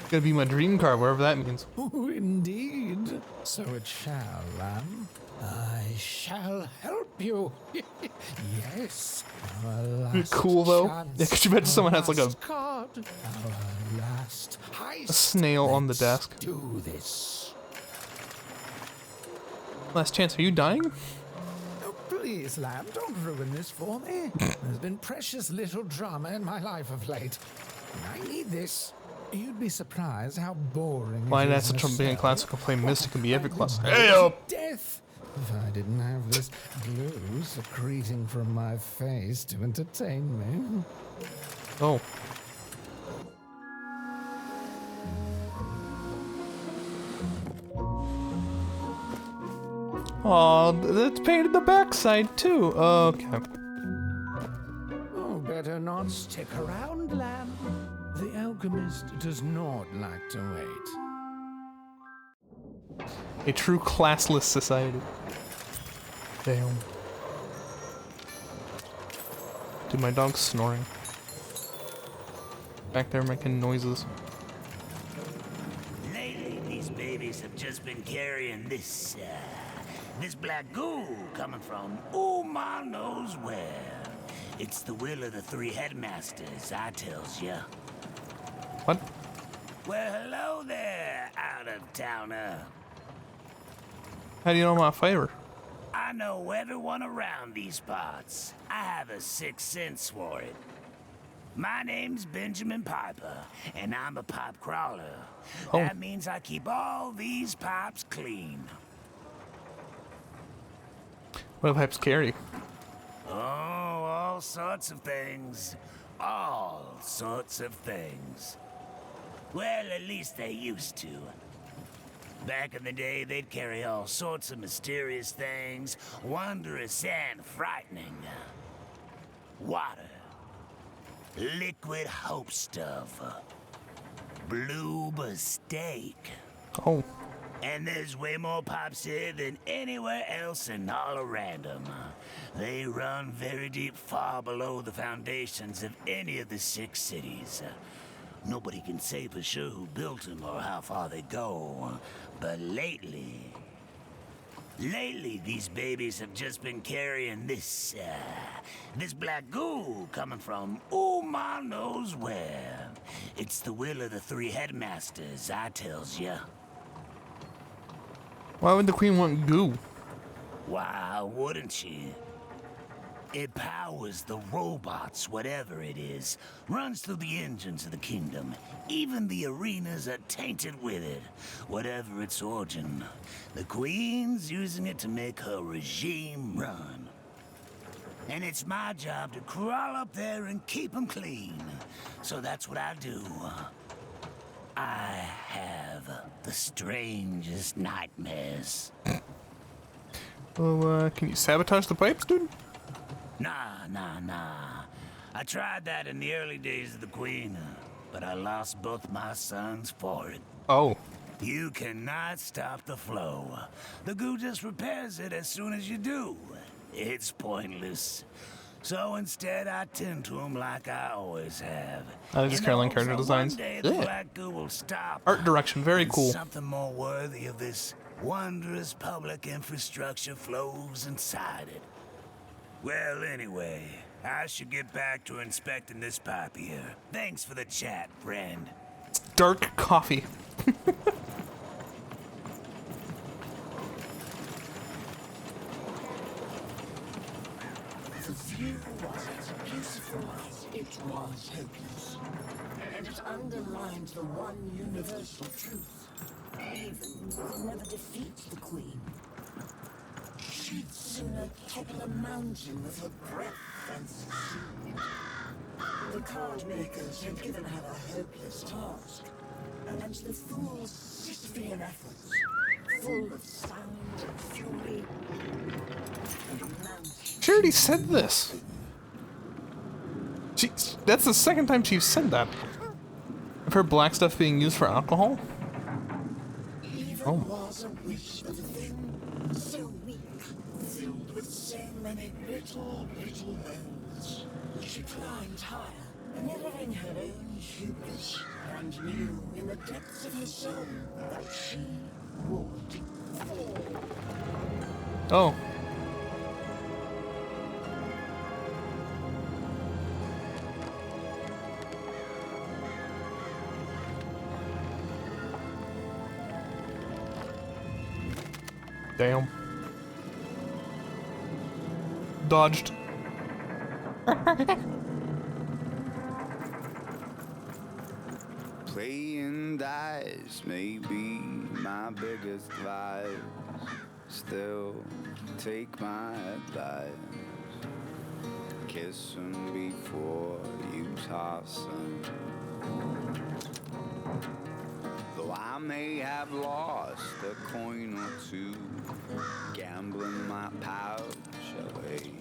Speaker 1: Gonna be my dream card, wherever that means.
Speaker 2: Oh, indeed. So it shall, Lamb. I shall help you. Yes. Our last
Speaker 1: Cool though.
Speaker 2: chance.
Speaker 1: Yeah, could you imagine someone has like a
Speaker 2: card. Our last
Speaker 1: snail on the desk?
Speaker 2: Do this.
Speaker 1: Last chance. Are you dying?
Speaker 2: Oh, please, Lamb, don't ruin this for me. There's been precious little drama in my life of late. And I need this. You'd be surprised how boring.
Speaker 1: Why
Speaker 2: it is
Speaker 1: that's
Speaker 2: in
Speaker 1: a
Speaker 2: a
Speaker 1: Trump being a
Speaker 2: cell.
Speaker 1: classical play Mystic can be every class.
Speaker 2: Death. If I didn't have this glue secreting from my face to entertain me.
Speaker 1: Oh. Aw, it's painted the backside too. Okay.
Speaker 2: Oh, better not stick around, Lamb. The alchemist does not like to wait.
Speaker 1: A true classless society. Damn. Dude, my dog's snoring. Back there making noises.
Speaker 10: Lately, these babies have just been carrying this This black goo coming from my knows where. It's the will of the three headmasters, I tells ya.
Speaker 1: What?
Speaker 10: Well, hello there, out-of-towner.
Speaker 1: How do you know my favor?
Speaker 10: I know everyone around these parts. I have a sixth sense for it. My name's Benjamin Piper, and I'm a pipe crawler.
Speaker 1: Oh.
Speaker 10: That means I keep all these pipes clean.
Speaker 1: What do pipes carry?
Speaker 10: Oh, all sorts of things. All sorts of things. Well, at least they used to. Back in the day, they'd carry all sorts of mysterious things, wondrous and frightening. Water. Liquid hope stuff. Blue mistake.
Speaker 1: Oh.
Speaker 10: And there's way more pipes here than anywhere else in all around 'em. They run very deep, far below the foundations of any of the 6 cities. Nobody can say for sure who built them or how far they go. But lately, these babies have just been carrying this black goo coming from my knows where. It's the will of the three headmasters, I tells ya.
Speaker 1: Why would the queen want goo?
Speaker 10: Why wouldn't she? It powers the robots, whatever it is. Runs through the engines of the kingdom. Even the arenas are tainted with it. Whatever its origin. The queen's using it to make her regime run. And it's my job to crawl up there and keep them clean. So that's what I do. I have the strangest nightmares.
Speaker 1: Well, can you sabotage the pipes, dude?
Speaker 10: Nah. I tried that in the early days of the Queen, but I lost both my sons for it.
Speaker 1: Oh.
Speaker 10: You cannot stop the flow. The goo just repairs it as soon as you do. It's pointless. So instead, I tend to them like I always have.
Speaker 1: I just Caroline
Speaker 10: so
Speaker 1: character designs.
Speaker 10: One day the
Speaker 1: Yeah.
Speaker 10: black goo will stop.
Speaker 1: Art direction, very
Speaker 10: and
Speaker 1: cool.
Speaker 10: Something more worthy of this wondrous public infrastructure flows inside it. Well, anyway, I should get back to inspecting this pipe here. Thanks for the chat, friend.
Speaker 1: Dark coffee.
Speaker 9: The view was as beautiful as it was hopeless, and it underlined the one universal truth. Even could never defeat the Queen. She'd sooner topple a mountain with her breath than succeed. The card makers had given her a hopeless task, and the fool's Sisyphean efforts, full of sound and fury, and mountain.
Speaker 1: She already said this. That's the second time she's said that. Of her black stuff being used for alcohol?
Speaker 9: Even was a wish of a thing so weak, filled with so many little bones. She climbed higher, mirroring her own hubris, and knew in the depths of her soul that she would fall.
Speaker 1: Oh. Damn. Dodged.
Speaker 11: Playing dice may be my biggest vice. Still, take my advice. Kiss 'em before you toss 'em. Though I may have lost a coin or two, gambling my pouch away.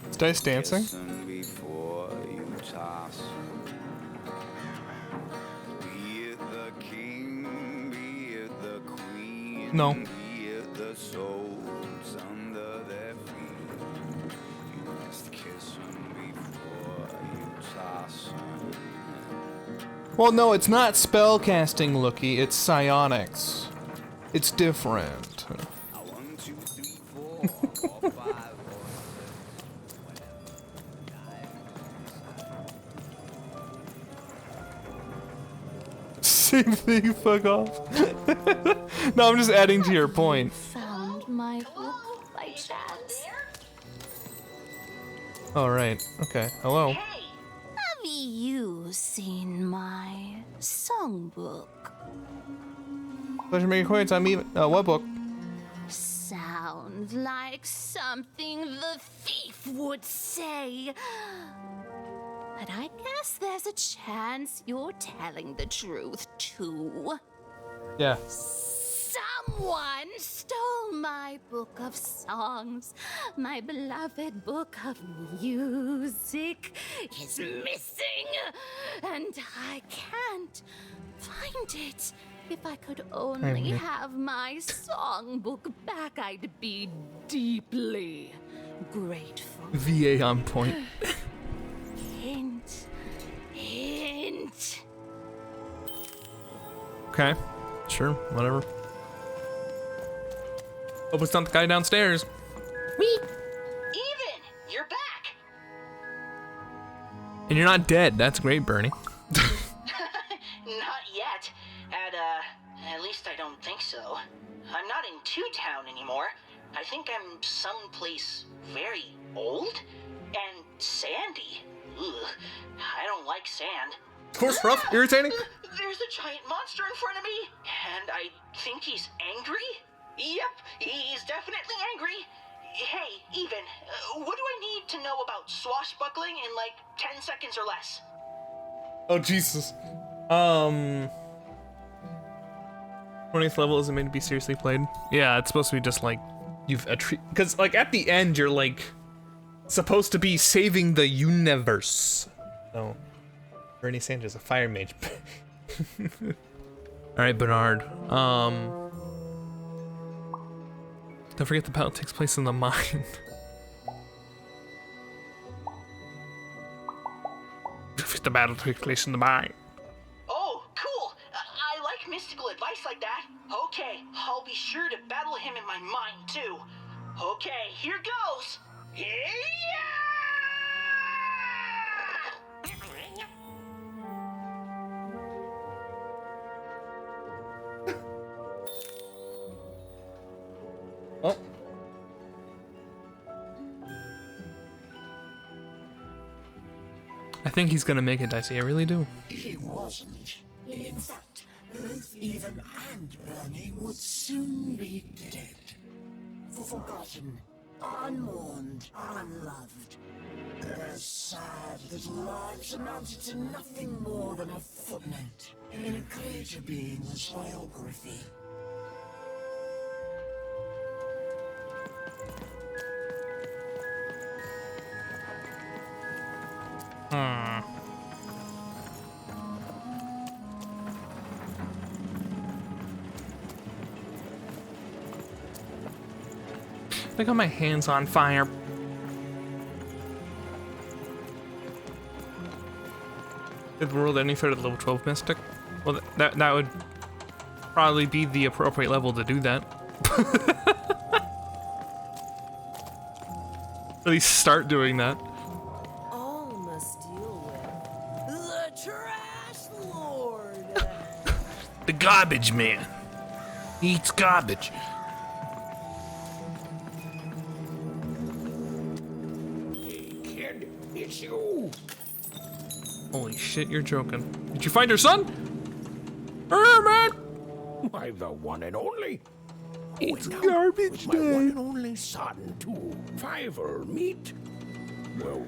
Speaker 1: Is Dice dancing?
Speaker 11: Kiss 'em before you toss 'em. Be it the king, be it the queen,
Speaker 1: No.
Speaker 11: be it the souls under their feet. You must kiss 'em before you toss 'em.
Speaker 1: Well, no, it's not spellcasting, Lookie. It's psionics. It's different.
Speaker 11: I want to
Speaker 1: Same thing, fuck off. No, I'm just adding to your point.
Speaker 8: Found my book by chance.
Speaker 1: All right. Okay. Hello.
Speaker 8: Have you seen my songbook?
Speaker 1: Pleasure making acquaintance. I'm even. What book?
Speaker 8: Sounds like something the thief would say. But I guess there's a chance you're telling the truth, too.
Speaker 1: Yeah.
Speaker 8: Someone stole my book of songs. My beloved book of music is missing. And I can't find it. If I could only have my songbook back, I'd be deeply grateful.
Speaker 1: VA on point.
Speaker 8: Hint. Hint.
Speaker 1: Okay. Sure. Whatever. Hope it's not the guy downstairs.
Speaker 8: Weep.
Speaker 12: Even, you're back.
Speaker 1: And you're not dead. That's great, Bernie.
Speaker 12: Not yet. At least I don't think so. I'm not in Two Town anymore. I think I'm someplace very old and sandy. Ugh, I don't like sand.
Speaker 1: Of course, rough, irritating.
Speaker 12: There's a giant monster in front of me, and I think he's angry. Yep, he's definitely angry. Hey, Even, what do I need to know about swashbuckling in like 10 seconds or less?
Speaker 1: Oh, Jesus. 20th level isn't meant to be seriously played. Yeah, it's supposed to be just like you've because like at the end you're like supposed to be saving the universe. So Bernie Sanders, a fire mage. All right, Bernard. Don't forget the battle takes place in the mine. Don't forget the battle takes place in the mine.
Speaker 12: Oh, cool! I like mystical advice like that. Okay, I'll be sure to battle him in my mind too. Okay, here goes. Yeah!
Speaker 1: Oh. I think he's gonna make it, Dicey. I really do.
Speaker 9: He wasn't. In fact, both Even and Bernie would soon be dead. Forgotten, unmourned, unloved. They're sad that lives amounted to nothing more than a footnote in a greater being's biography.
Speaker 1: I got my hands on fire. Did the world any sort of level 12 mystic? Well, that would probably be the appropriate level to do that. At least start doing that.
Speaker 13: All must deal with the Trash Lord.
Speaker 10: The garbage man. He eats garbage.
Speaker 2: Kid, it's you.
Speaker 1: Holy shit, you're joking. Did you find your son? Man!
Speaker 2: Why, the one and only.
Speaker 1: It's
Speaker 2: Went out
Speaker 1: garbage
Speaker 2: with my
Speaker 1: day.
Speaker 2: one and only son, too. Fiver, meet. Well,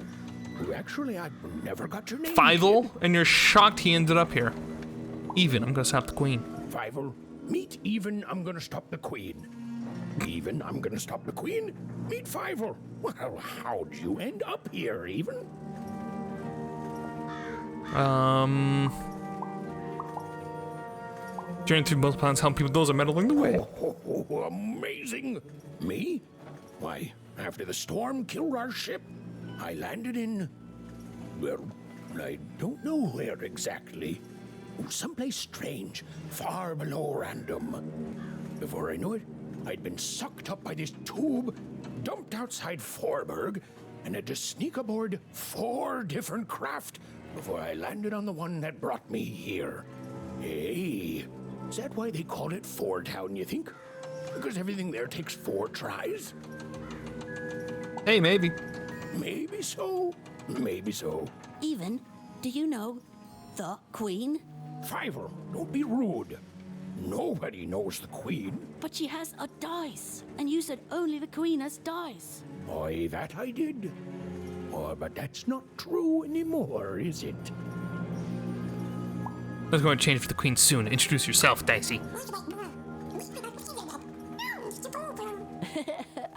Speaker 2: actually, I never got your name.
Speaker 1: Fievel, and you're shocked he ended up here. Even, I'm gonna stop the queen.
Speaker 2: Fiver, meet Even, I'm gonna stop the queen. Even, I'm gonna stop the queen. Meet Fiver. Well, how'd you end up here, Even?
Speaker 1: Journey through both planets, help people, those are meddling the way.
Speaker 2: Oh, amazing. Me? Why, after the storm killed our ship, I landed in... well, I don't know where exactly. Someplace strange, far below random. Before I knew it, I'd been sucked up by this tube, dumped outside Forberg, and had to sneak aboard 4 different craft before I landed on the one that brought me here. Hey, is that why they call it Four Town, you think? Because everything there takes 4 tries?
Speaker 1: Hey, maybe.
Speaker 2: Maybe so. Maybe so.
Speaker 9: Even, do you know the Queen?
Speaker 2: Fiver, don't be rude. Nobody knows the Queen.
Speaker 9: But she has a dice, and you said only the Queen has dice.
Speaker 2: Boy, that I did. Oh, but that's not true anymore, is it?
Speaker 1: I was going to change for the queen soon. Introduce yourself, Dicey.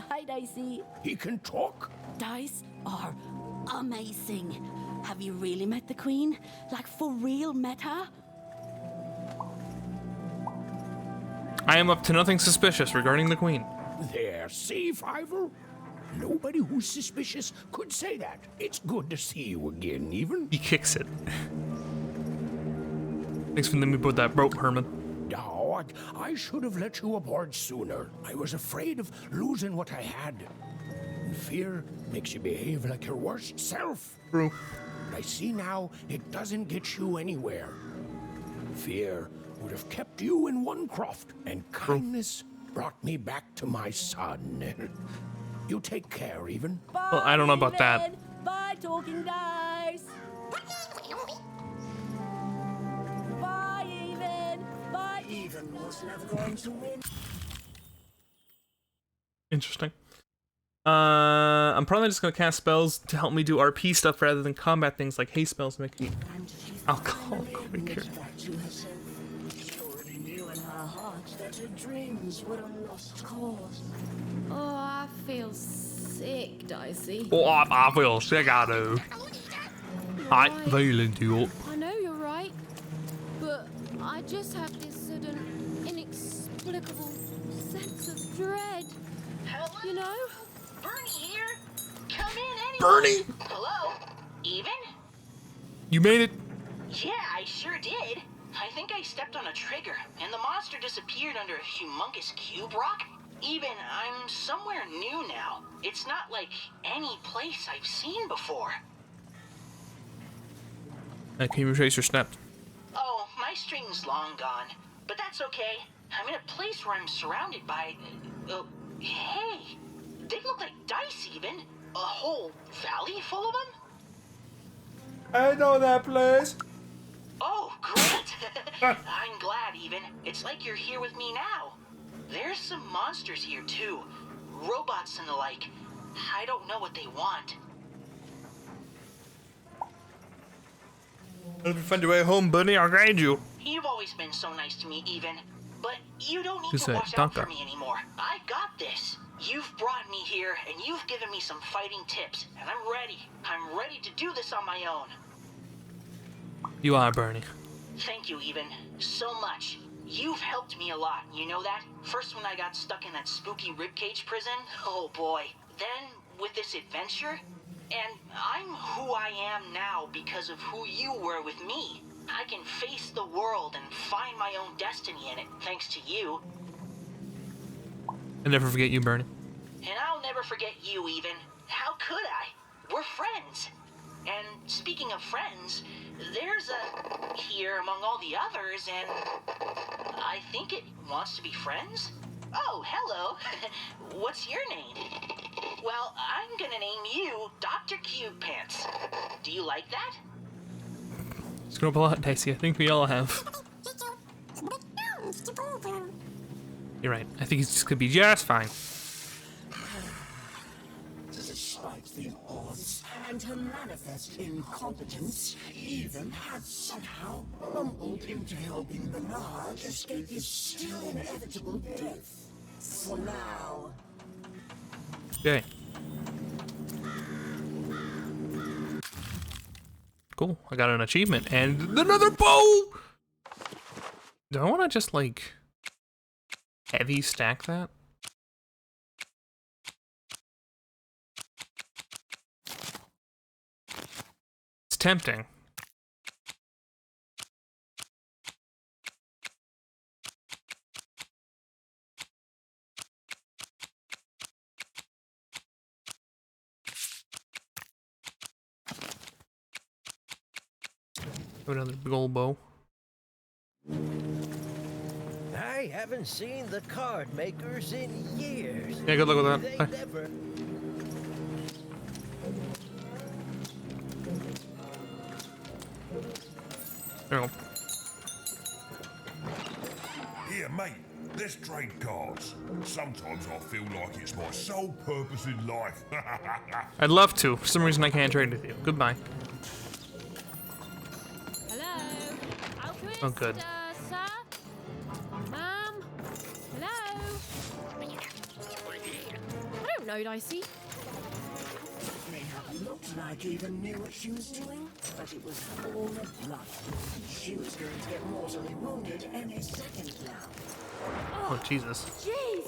Speaker 9: Hi, Dicey.
Speaker 2: He can talk?
Speaker 9: Dice are amazing. Have you really met the Queen? Like, for real met her?
Speaker 1: I am up to nothing suspicious regarding the queen.
Speaker 2: There, see, Fiver? Nobody who's suspicious could say that. It's good to see you again, even.
Speaker 1: He kicks it. Thanks for letting me put that rope, Herman.
Speaker 2: No, I should have let you aboard sooner. I was afraid of losing what I had. And fear makes you behave like your worst self.
Speaker 1: True.
Speaker 2: I see now it doesn't get you anywhere. Fear would have kept you in one croft, and kindness brought me back to my son. You take care, even.
Speaker 1: Well, I don't know about that.
Speaker 9: Bye, talking dice. Bye, Even. Bye.
Speaker 13: Even was never going to win.
Speaker 1: Interesting. I'm probably just gonna cast spells to help me do RP stuff rather than combat things like haste spells make me alcohol quicker.
Speaker 13: She already knew in her heart that her dreams were a lost cause.
Speaker 8: Oh, I feel sick, Dicey.
Speaker 1: Oh, I feel sick, I do. I'm feeling too.
Speaker 8: I know you're right, but I just have this sudden, inexplicable sense of dread.
Speaker 12: Hello?
Speaker 8: You know?
Speaker 12: Bernie here. Come in anyway.
Speaker 1: Bernie!
Speaker 12: Hello? Even?
Speaker 1: You made it.
Speaker 12: Yeah, I sure did. I think I stepped on a trigger, and the monster disappeared under a humongous cube rock. Even, I'm somewhere new now. It's not like any place I've seen before.
Speaker 1: Can you retrace your steps?
Speaker 12: Oh, my string's long gone. But that's okay. I'm in a place where I'm surrounded by... hey! They look like dice, even. A whole valley full of them?
Speaker 1: I know that place.
Speaker 12: Oh, great! I'm glad, even. It's like you're here with me now. There's some monsters here, too. Robots and the like. I don't know what they want.
Speaker 1: If you find your way home, buddy, I'll guide you.
Speaker 12: You've always been so nice to me, even. But you don't need
Speaker 1: Who's
Speaker 12: to
Speaker 1: that?
Speaker 12: watch out for
Speaker 1: Donka.
Speaker 12: me anymore. I got this. You've brought me here, and you've given me some fighting tips, and I'm ready. I'm ready to do this on my own.
Speaker 1: You are, Bernie.
Speaker 12: Thank you, even. So much. You've helped me a lot, you know that? First when I got stuck in that spooky ribcage prison, oh boy. Then with this adventure, and I'm who I am now because of who you were with me. I can face the world and find my own destiny in it, thanks to you.
Speaker 1: I'll never forget you, Bernie.
Speaker 12: And I'll never forget you, even. How could I? We're friends. And speaking of friends, there's a here among all the others, and I think it wants to be friends. Oh, hello. What's your name? Well, I'm gonna name you Dr. Cube Pants. Do you like that?
Speaker 1: It's grown up a lot, Dicey. I think we all have. You're right. I think he's just gonna be just fine.
Speaker 9: Despite the odds and her manifest incompetence, even had somehow mumbled into helping Bernard escape his still inevitable death. For now.
Speaker 1: Okay. Cool. I got an achievement and another bow! Do I want to just, like, heavy stack that? It's tempting. Have another big old bow.
Speaker 14: I haven't seen the card makers in years.
Speaker 1: Yeah, good luck with that.
Speaker 14: They
Speaker 1: Bye.
Speaker 14: never...
Speaker 1: There we go.
Speaker 3: Here, mate, let's trade cards. Sometimes I feel like it's my sole purpose in life.
Speaker 1: I'd love to. For some reason, I can't trade with you. Goodbye.
Speaker 8: Hello? Alchemist,
Speaker 1: Oh, good.
Speaker 8: sir? Ma'am? Hello? I don't know, Dicey.
Speaker 9: May have looked like Eva knew what she was doing, but it was all a bluff. She was going to get mortally wounded any second now.
Speaker 1: Oh, Jesus.
Speaker 8: Jeez!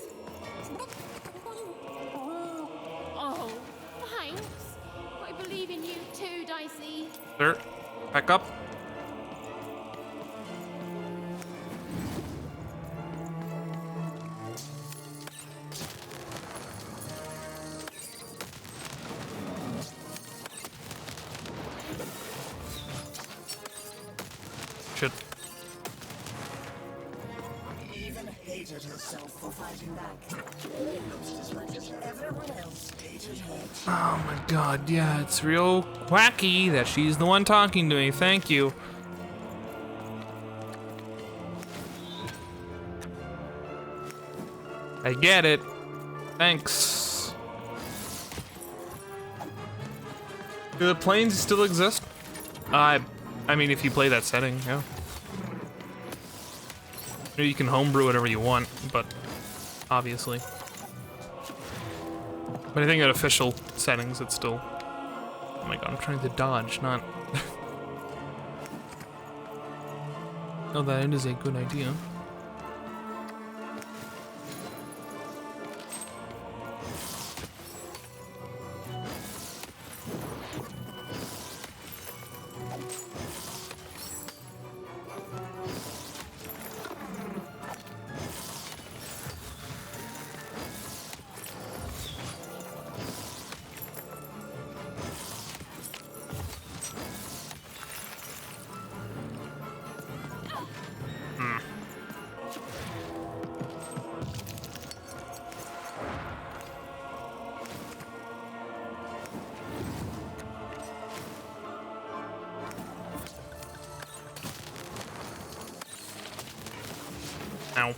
Speaker 8: Oh, thanks. I believe in you too, Dicey.
Speaker 1: Sir, back up. Shit.
Speaker 9: Even hated herself for fighting back. Almost as much as everyone else hated her.
Speaker 1: Oh my god, yeah, it's real wacky that she's the one talking to me. Thank you. I get it. Thanks. Do the planes still exist? I mean, if you play that setting, yeah. Maybe you can homebrew whatever you want, but obviously. But I think at official settings, it's still. Oh my god, I'm trying to dodge, not. Oh, that is a good idea. Ow.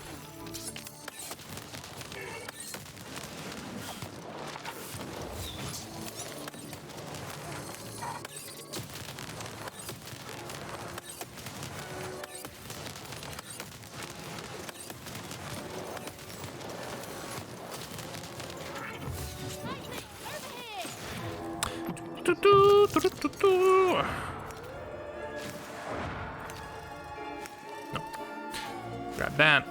Speaker 1: No. Grab that.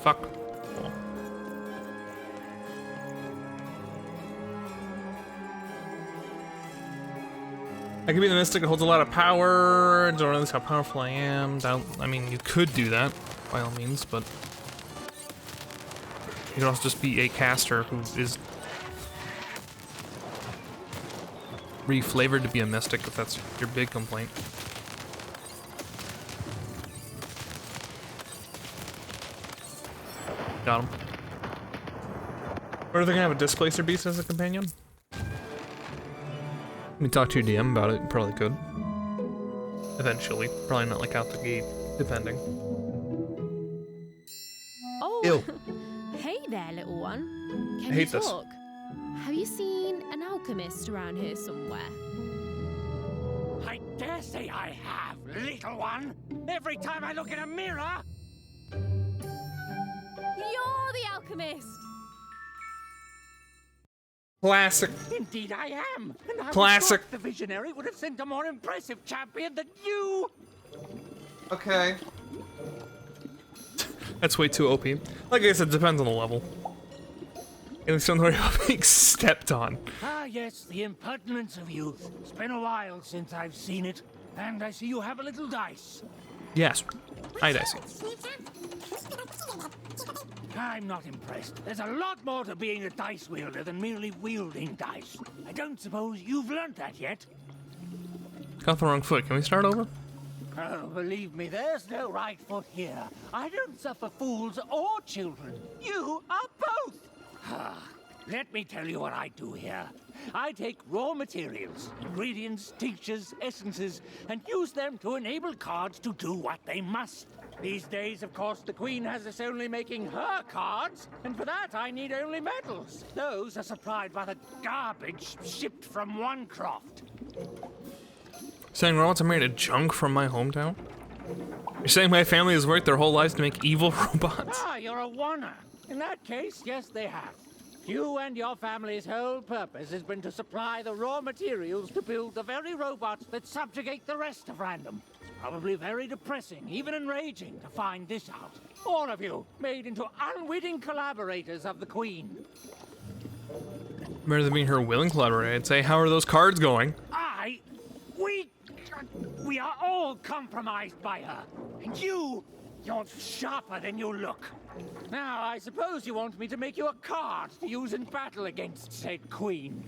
Speaker 1: Fuck. Oh. I could be the mystic that holds a lot of power. Don't realize how powerful I am. I mean, you could do that, by all means, but you could also just be a caster who is reflavored to be a mystic if that's your big complaint. Got him. Or are they gonna have a displacer beast as a companion? Let me talk to your DM about it. You probably could. Eventually. Probably not like out the gate, depending.
Speaker 8: Oh,
Speaker 1: Ew.
Speaker 8: Hey there, little one. Can
Speaker 1: I hate
Speaker 8: you
Speaker 1: this.
Speaker 8: talk? Have you seen an alchemist around here somewhere?
Speaker 10: I dare say I have, little one. Every time I look in a mirror.
Speaker 8: You're the alchemist!
Speaker 1: Classic.
Speaker 10: Indeed I am. And I
Speaker 1: Classic.
Speaker 10: would thought the visionary would have sent a more impressive champion than you.
Speaker 1: Okay. That's way too OP. Like I said, it depends on the level. And it's don't worry about being stepped on.
Speaker 10: Ah, yes, the impertinence of youth. It's been a while since I've seen it. And I see you have a little dice.
Speaker 1: Yes. Hi, Dicey.
Speaker 10: I'm not impressed. There's a lot more to being a dice wielder than merely wielding dice. I don't suppose you've learned that yet.
Speaker 1: Got the wrong foot. Can we start over?
Speaker 10: Oh, believe me, there's no right foot here. I don't suffer fools or children. You are both. Let me tell you what I do here. I take raw materials, ingredients, tinctures, essences, and use them to enable cards to do what they must. These days, of course, the Queen has us only making her cards, and for that I need only metals. Those are supplied by the garbage shipped from Onecroft.
Speaker 1: Saying robots are made of junk from my hometown? You're saying my family has worked their whole lives to make evil robots?
Speaker 10: Ah, you're a oner. In that case, yes, they have. You and your family's whole purpose has been to supply the raw materials to build the very robots that subjugate the rest of Random. It's probably very depressing, even enraging, to find this out. All of you, made into unwitting collaborators of the Queen.
Speaker 1: Better than being her willing collaborator, I'd say. How are those cards going?
Speaker 10: We are all compromised by her. And you're sharper than you look. Now, I suppose you want me to make you a card to use in battle against said Queen.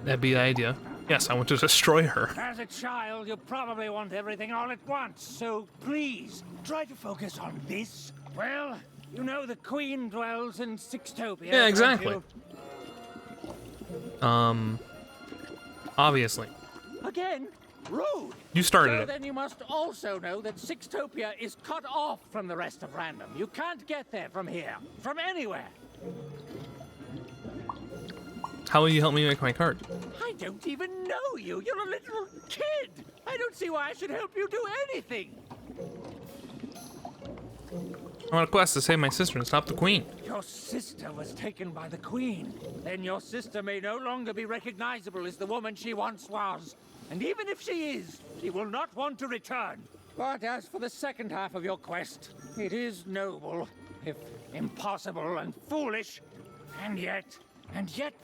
Speaker 1: That'd be the idea. Yes, I want to destroy her.
Speaker 10: As a child, you probably want everything all at once, so please, try to focus on this. Well, you know the Queen dwells in Sixtopia.
Speaker 1: Yeah, exactly. Obviously.
Speaker 10: Again? Rude.
Speaker 1: You started
Speaker 10: so
Speaker 1: it.
Speaker 10: Then you must also know that Sixtopia is cut off from the rest of Random. You can't get there from here, from anywhere.
Speaker 1: How will you help me make my card?
Speaker 10: I don't even know you. You're a little kid. I don't see why I should help you do anything.
Speaker 1: I'm on a quest to save my sister and stop the Queen.
Speaker 10: Your sister was taken by the Queen. Then your sister may no longer be recognizable as the woman she once was. And even if she is, she will not want to return. But as for the second half of your quest, it is noble, if impossible and foolish. And yet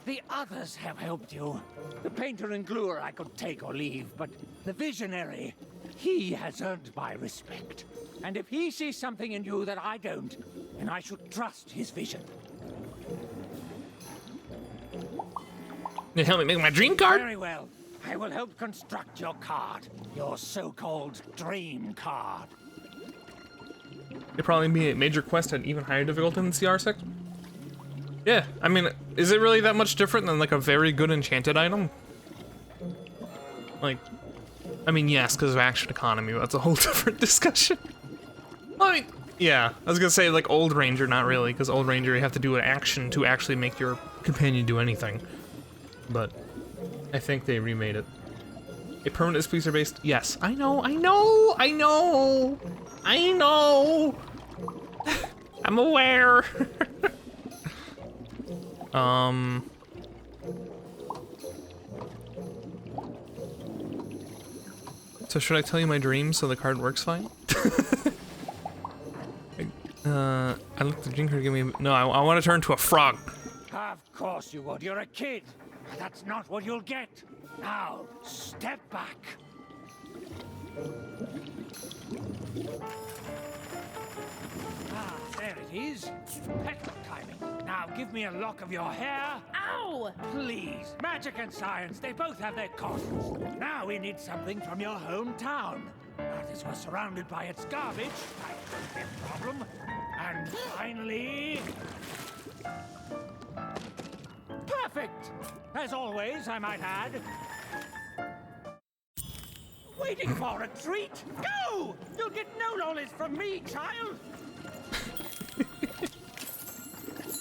Speaker 10: the others have helped you. The painter and gluer I could take or leave, but the visionary, he has earned my respect. And if he sees something in you that I don't, then I should trust his vision.
Speaker 1: You help me make my dream card?
Speaker 10: Very well. I will help construct your card. Your so-called dream card.
Speaker 1: It'd probably be a major quest at even higher difficulty than CR6? Yeah, I mean, is it really that much different than like a very good enchanted item? Like, I mean, yes, because of action economy, but that's a whole different discussion. Well, I mean, yeah, I was gonna say like Old Ranger, not really, because Old Ranger you have to do an action to actually make your companion do anything. But I think they remade it. A permanent speaker based, yes, I know. I'm aware. So should I tell you my dream so the card works fine? I look the dream card give me, no, I want to turn into a frog.
Speaker 10: Of course you would, you're a kid. That's not what you'll get. Now, step back. Ah, there it is. Perfect timing. Now give me a lock of your hair.
Speaker 8: Ow!
Speaker 10: Please. Magic and science, they both have their costs. Now we need something from your hometown. But as we're surrounded by its garbage, that could be a problem. And finally... perfect! As always, I might add. Waiting for a treat? Go! You'll get no knowledge from me, child!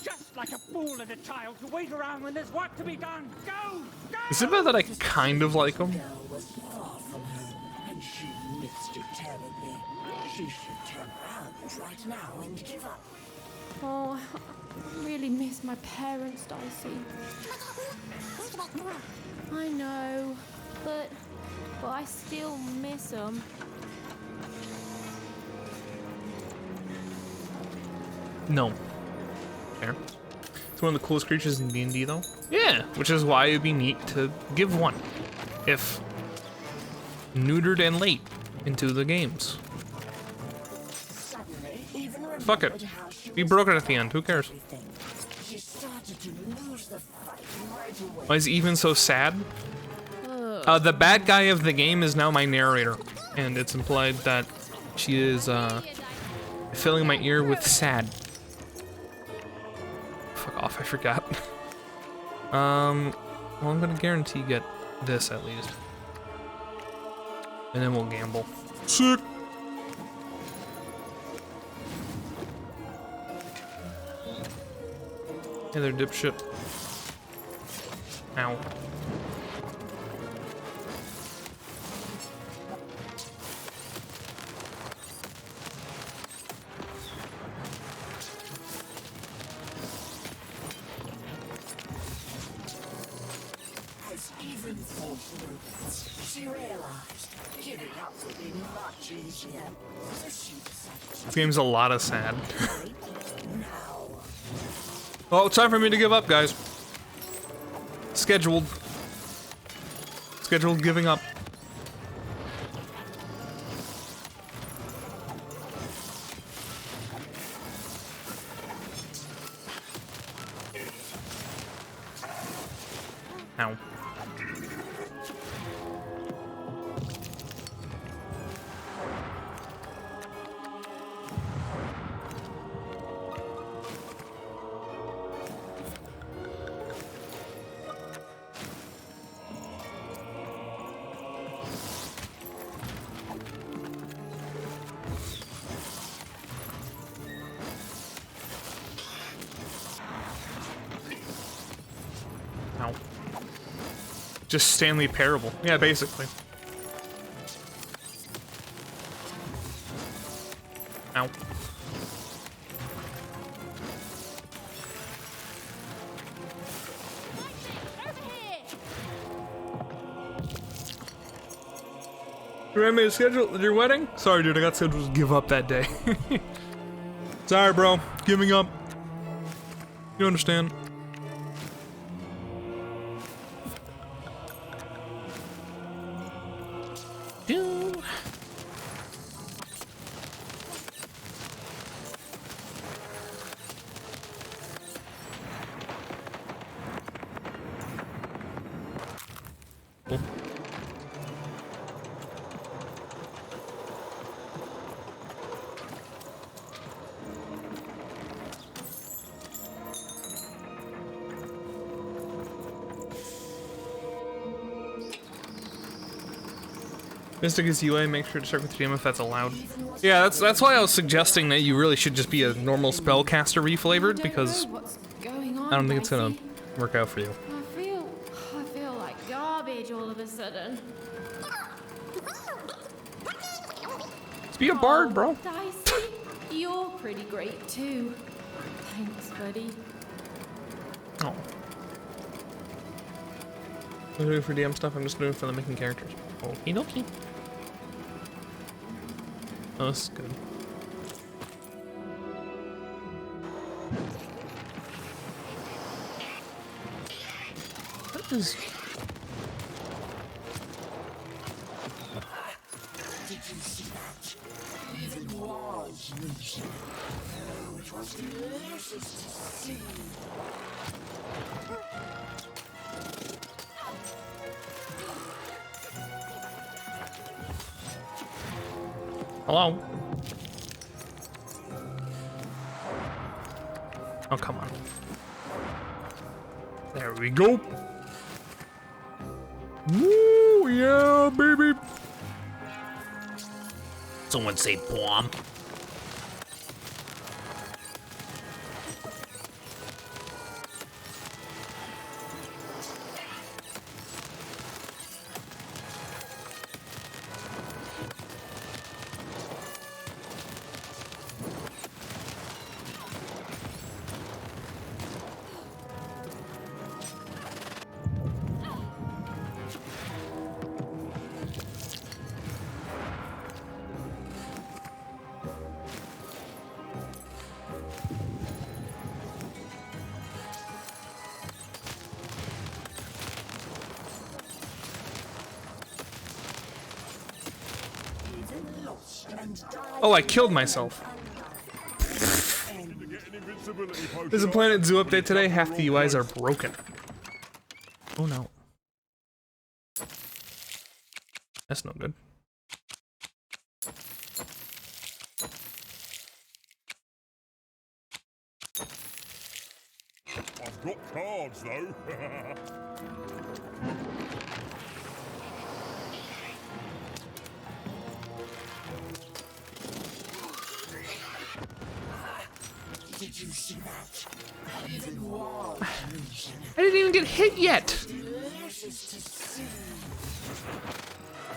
Speaker 10: Just like a fool and a child to wait around when there's work to be done. Go! Go!
Speaker 1: Is it bad that I kind of like him?
Speaker 9: Was far from home, and she missed you terribly. She should turn around right now and give up.
Speaker 8: Oh, I really miss my parents, Dicey. I know, but I still miss them.
Speaker 1: No. Fair. It's one of the coolest creatures in D&D, though. Yeah, which is why it'd be neat to give one, if neutered and late into the games.
Speaker 9: Suddenly, even
Speaker 1: Fuck it.
Speaker 9: remembered how she
Speaker 1: Be
Speaker 9: was
Speaker 1: broken at the end. Who cares?
Speaker 9: everything. She started to lose the fight right away.
Speaker 1: Why is Even so sad? The bad guy of the game is now my narrator, and it's implied that she is filling my ear with sad. Fuck off, I forgot. Well, I'm gonna guarantee get this at least. And then we'll gamble. Sick! Hey there, dipshit. Ow.
Speaker 9: As even thought through, she realized giving up would be much easier. So she decided
Speaker 1: This game's a lot of sad.
Speaker 9: now.
Speaker 1: Well, it's time for me to give up, guys. Scheduled. Scheduled giving up. Ow. Ow. Just Stanley Parable. Yeah, basically. Ow. You made a schedule your wedding? Sorry, dude, I got scheduled to give up that day. Sorry, bro. Giving up. You understand? Mystic is UA, make sure to check with GM if that's allowed. Yeah, that's why I was suggesting that you really should just be a normal spellcaster reflavored, because I don't think it's gonna work out for you.
Speaker 8: I feel like garbage all of a sudden.
Speaker 1: Let's be a bard, bro.
Speaker 8: Dicey, you're pretty great too. Thanks, buddy.
Speaker 1: Oh. I'm doing for DM stuff, I'm just doing it for the making characters. Okie dokie. Oh, this is good. What is...
Speaker 9: Did you see that? Even was losing. Oh, it was delicious to see.
Speaker 1: Hello? Oh, come on. There we go. Woo, yeah, baby. Someone say bomb. Oh, I killed myself. There's a Planet Zoo update today. Half the UIs are broken. Oh no. That's no good.
Speaker 3: I've got cards though.
Speaker 9: Did you see that? Even war.
Speaker 1: I didn't even get hit yet.
Speaker 9: Delicious to see.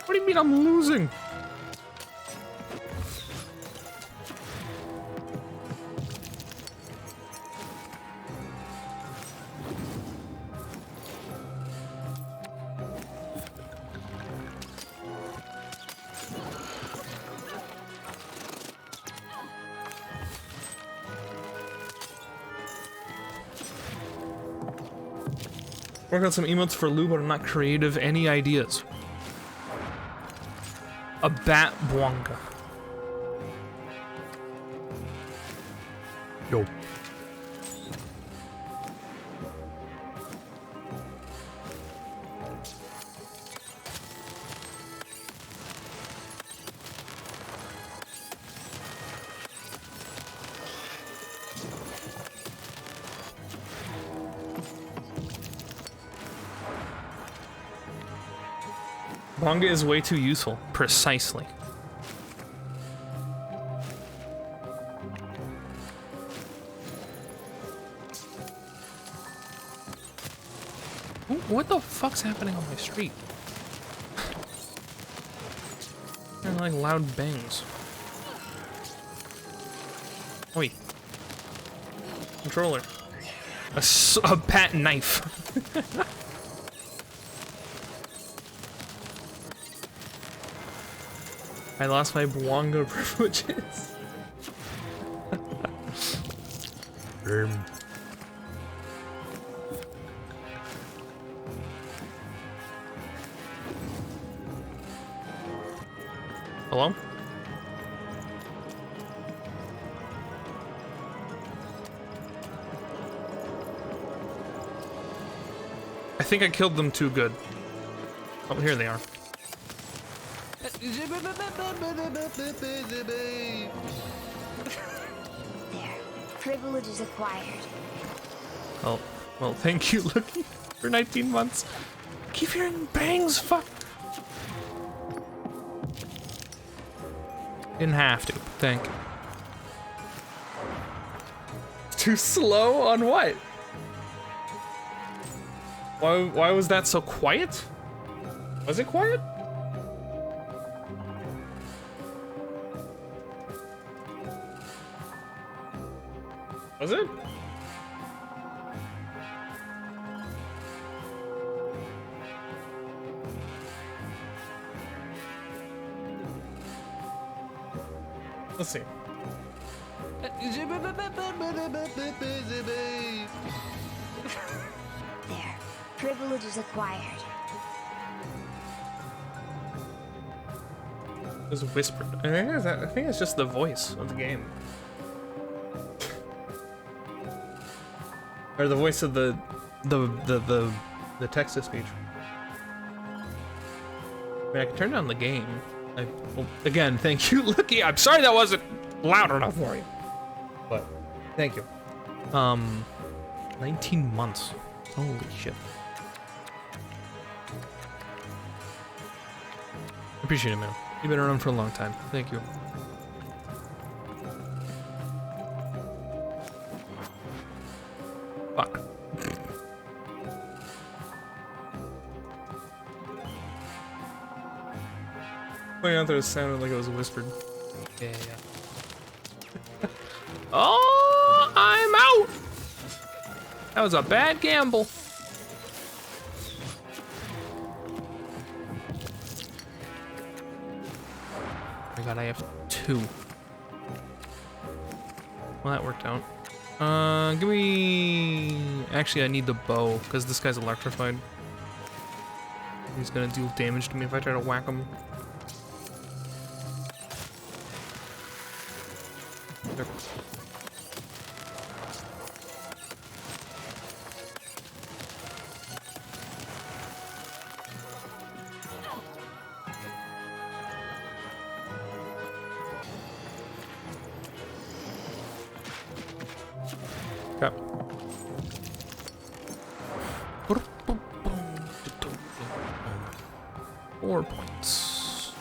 Speaker 1: What do you mean I'm losing? Work on some emotes for Lou, but I'm not creative. Any ideas? A bat bwanga. Yo. Bonga is way too useful. Precisely. What the fuck's happening on my street? They're like loud bangs. Oi. Controller. A pat knife. I lost my Bwanga privileges. Hello? I think I killed them too good. Oh, here they are.
Speaker 15: There. Privileges acquired.
Speaker 1: Oh, well, thank you, Lucky, for 19 months. Keep hearing bangs, fuck. Didn't have to, thank you. Too slow on what? Why was that so quiet? Was it quiet? Was it? Let's see.
Speaker 15: There. Privileges acquired.
Speaker 1: It was whispered. I think it's just the voice of the game. Or the voice of the text to speech. I mean, I can turn down the game. Well, again, thank you, Lucky. I'm sorry that wasn't loud enough for you. But, thank you. 19 months. Holy shit. Appreciate it, man. You've been around for a long time. Thank you. Fuck. Pointing out there, it sounded like it was whispered. Yeah. Oh, I'm out! That was a bad gamble. Oh my god, I have 2. Well, that worked out. Give me... Actually, I need the bow, because this guy's electrified. He's gonna deal damage to me if I try to whack him. There. Okay. 4 points.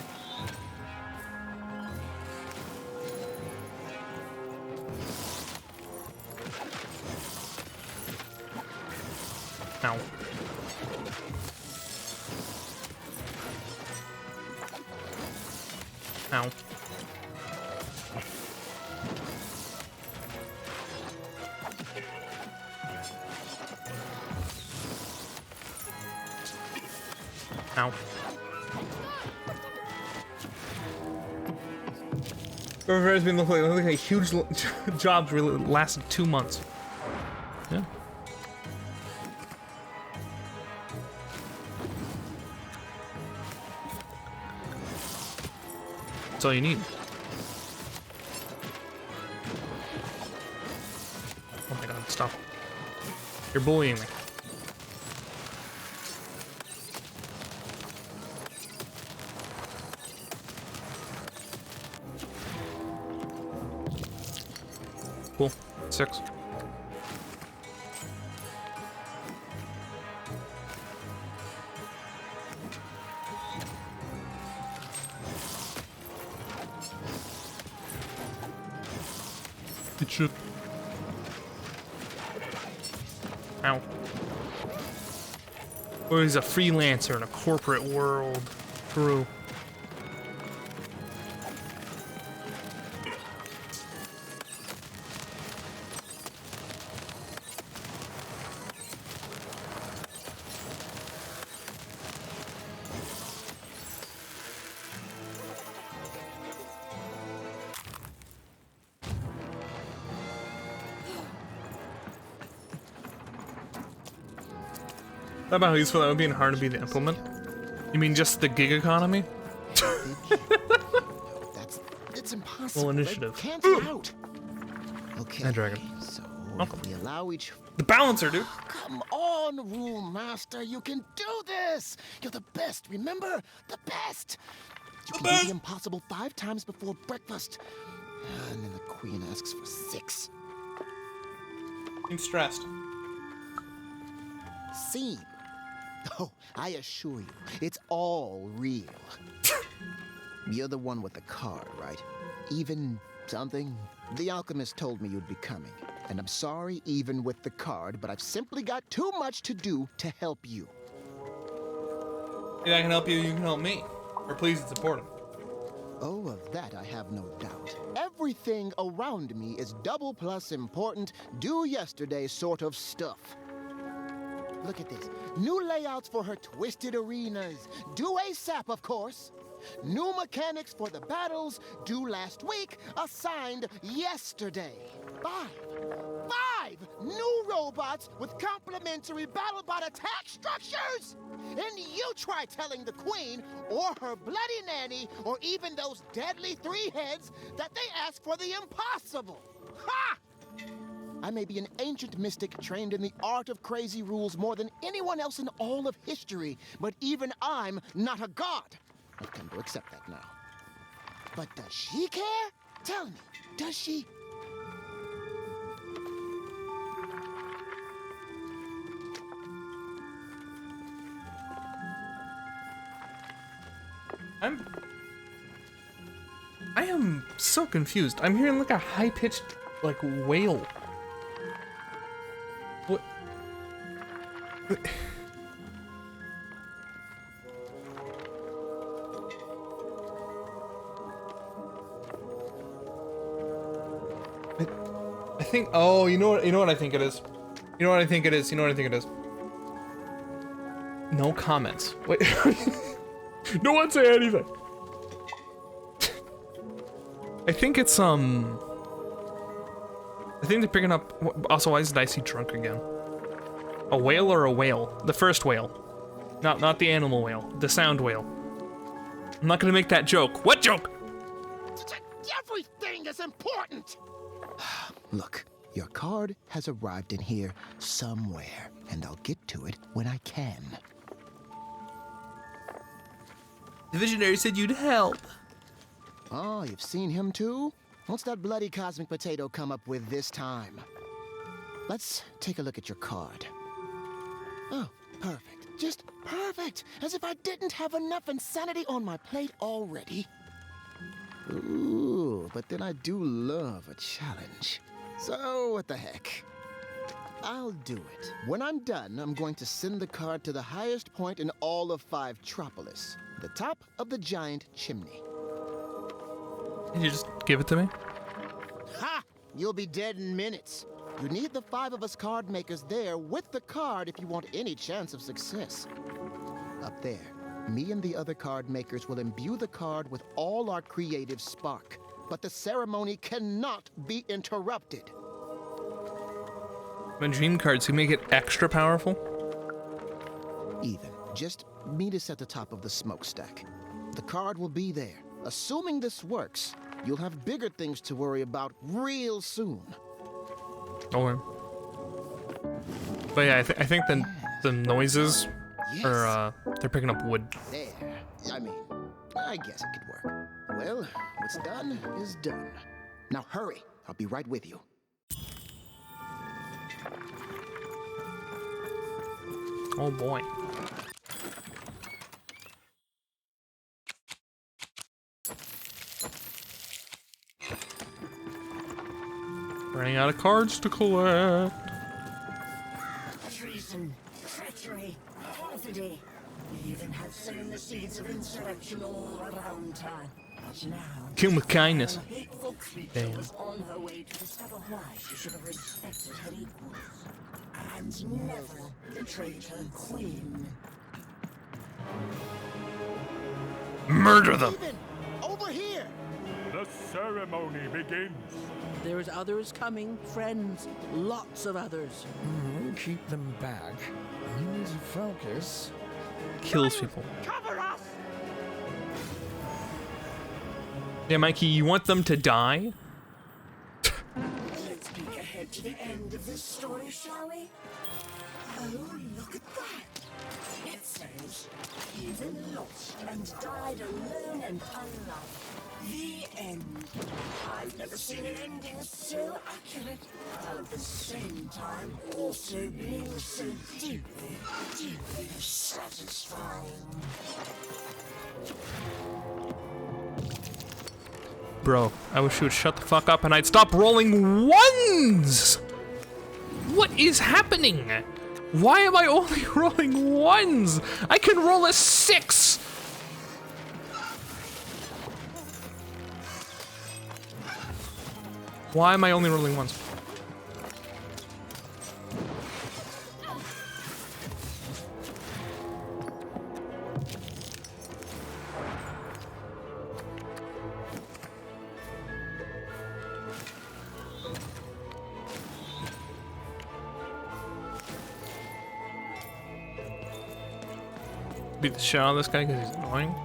Speaker 1: Ow. Ow. Ow. Reminds me look like a huge jobs really lasted 2 months. Yeah. That's all you need. Oh my god, stop. You're bullying me. Cool. 6. It should. Ow. Or he's a freelancer in a corporate world. True. How about how useful that would be and hard to be to implement? You mean just the gig economy?
Speaker 16: It's impossible.
Speaker 1: Well, initiative.
Speaker 16: Cancel out. Okay.
Speaker 1: And dragon.
Speaker 16: So
Speaker 1: Welcome.
Speaker 16: we allow each.
Speaker 1: The balancer, dude.
Speaker 16: Come on, Rule Master. You can do this. You're the best. Remember, the best. You can do the impossible 5 times before breakfast, and then the Queen asks for 6.
Speaker 1: I'm stressed.
Speaker 16: See. Oh, I assure you, it's all real. You're the one with the card, right? Even something? The alchemist told me you'd be coming. And I'm sorry even with the card, but I've simply got too much to do to help you.
Speaker 1: If I can help you, you can help me. Or please and support him.
Speaker 16: Oh, of that I have no doubt. Everything around me is double plus important, do yesterday sort of stuff. Look at this. New layouts for her twisted arenas. Due ASAP, of course. New mechanics for the battles, due last week, assigned yesterday. 5 new robots with complementary BattleBot attack structures? And you try telling the Queen, or her bloody nanny, or even those deadly 3 heads, that they ask for the impossible. Ha! I may be an ancient mystic trained in the art of crazy rules more than anyone else in all of history, but even I'm not a god. I've come to accept that now. But does she care? Tell me, does she?
Speaker 1: I am so confused. I'm hearing like a high-pitched, like, wail. What? I think. Oh, you know what? You know what I think it is. You know what I think it is. You know what I think it is. No comments. Wait. No one say anything. I think it's I think they're picking up. Also, why is Dicey drunk again? A whale or a whale? The first whale, not the animal whale. The sound whale. I'm not gonna make that joke. What joke?
Speaker 16: Everything is important. Look, your card has arrived in here somewhere, and I'll get to it when I can.
Speaker 1: The visionary said you'd help.
Speaker 16: Oh, you've seen him too? What's that bloody cosmic potato come up with this time? Let's take a look at your card. Oh, perfect. Just perfect. As if I didn't have enough insanity on my plate already. Ooh, but then I do love a challenge. So, what the heck? I'll do it. When I'm done, I'm going to send the card to the highest point in all of Five Tropolis, the top of the giant chimney.
Speaker 1: Can you just give it to me?
Speaker 16: Ha! You'll be dead in minutes. You need the 5 of us card makers there with the card if you want any chance of success. Up there, me and the other card makers will imbue the card with all our creative spark, but the ceremony cannot be interrupted.
Speaker 1: My dream cards can make it extra powerful.
Speaker 16: Even. Just meet us at the top of the smokestack. The card will be there. Assuming this works, you'll have bigger things to worry about real soon.
Speaker 1: Okay. But yeah, I think the noises are they're picking up wood.
Speaker 16: There. I mean, I guess it could work. Well, what's done is done. Now hurry. I'll be right with you.
Speaker 1: Oh boy. Running out of cards to collect.
Speaker 9: Treason, treachery, perfidy. We even had sown the seeds of insurrection all around town. But now,
Speaker 1: Kill with kindness.
Speaker 9: a hateful creature
Speaker 1: Damn.
Speaker 9: was on her way to discover why she should have respected her equals. And never betrayed her queen.
Speaker 1: Murder them.
Speaker 16: Over here!
Speaker 2: The ceremony begins.
Speaker 6: There's others coming, friends. Lots of others.
Speaker 2: Keep them back. We need to focus.
Speaker 1: Kills people.
Speaker 9: Cover us!
Speaker 1: Yeah, Mikey, you want them to die?
Speaker 9: Let's peek ahead to the end of this story, shall we? Oh, look at that! It says, even lost and died alone and unloved. The end. I've never seen an ending so accurate, while at the same time also being so deeply, deeply satisfying.
Speaker 1: Bro, I wish you would shut the fuck up and I'd stop rolling ones! What is happening? Why am I only rolling ones? I can roll a 6! Why am I only rolling ones? Beat the shit out of this guy because he's annoying.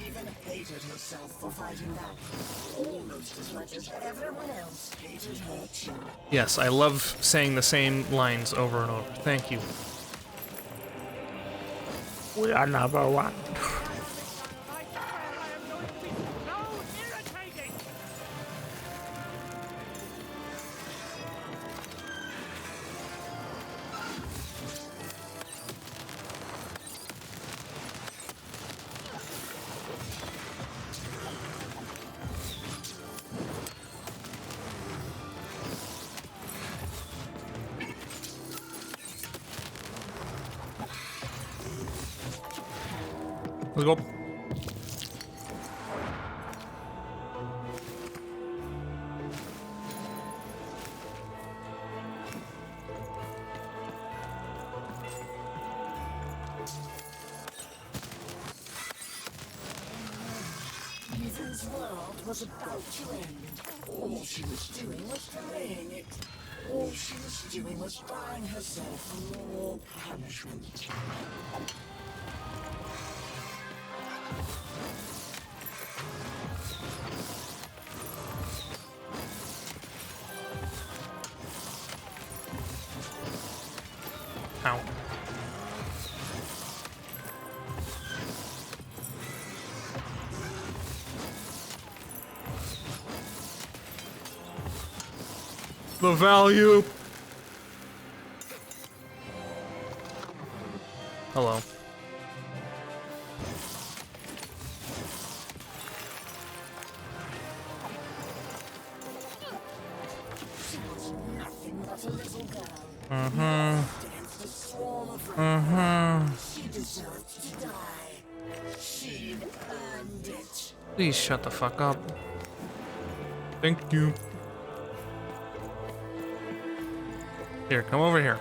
Speaker 9: Even hated herself for fighting back, almost as much as everyone else hated her too.
Speaker 1: Yes, I love saying the same lines over and over. Thank you. We are number one. Let's go.
Speaker 9: Ethan's world was about to end. All she was doing was delaying it. All she was doing was buying herself more punishment.
Speaker 1: Ow. The value. Hello.
Speaker 9: She deserved to die. She'd earned it.
Speaker 1: Please shut the fuck up. Thank you. Here, come over here.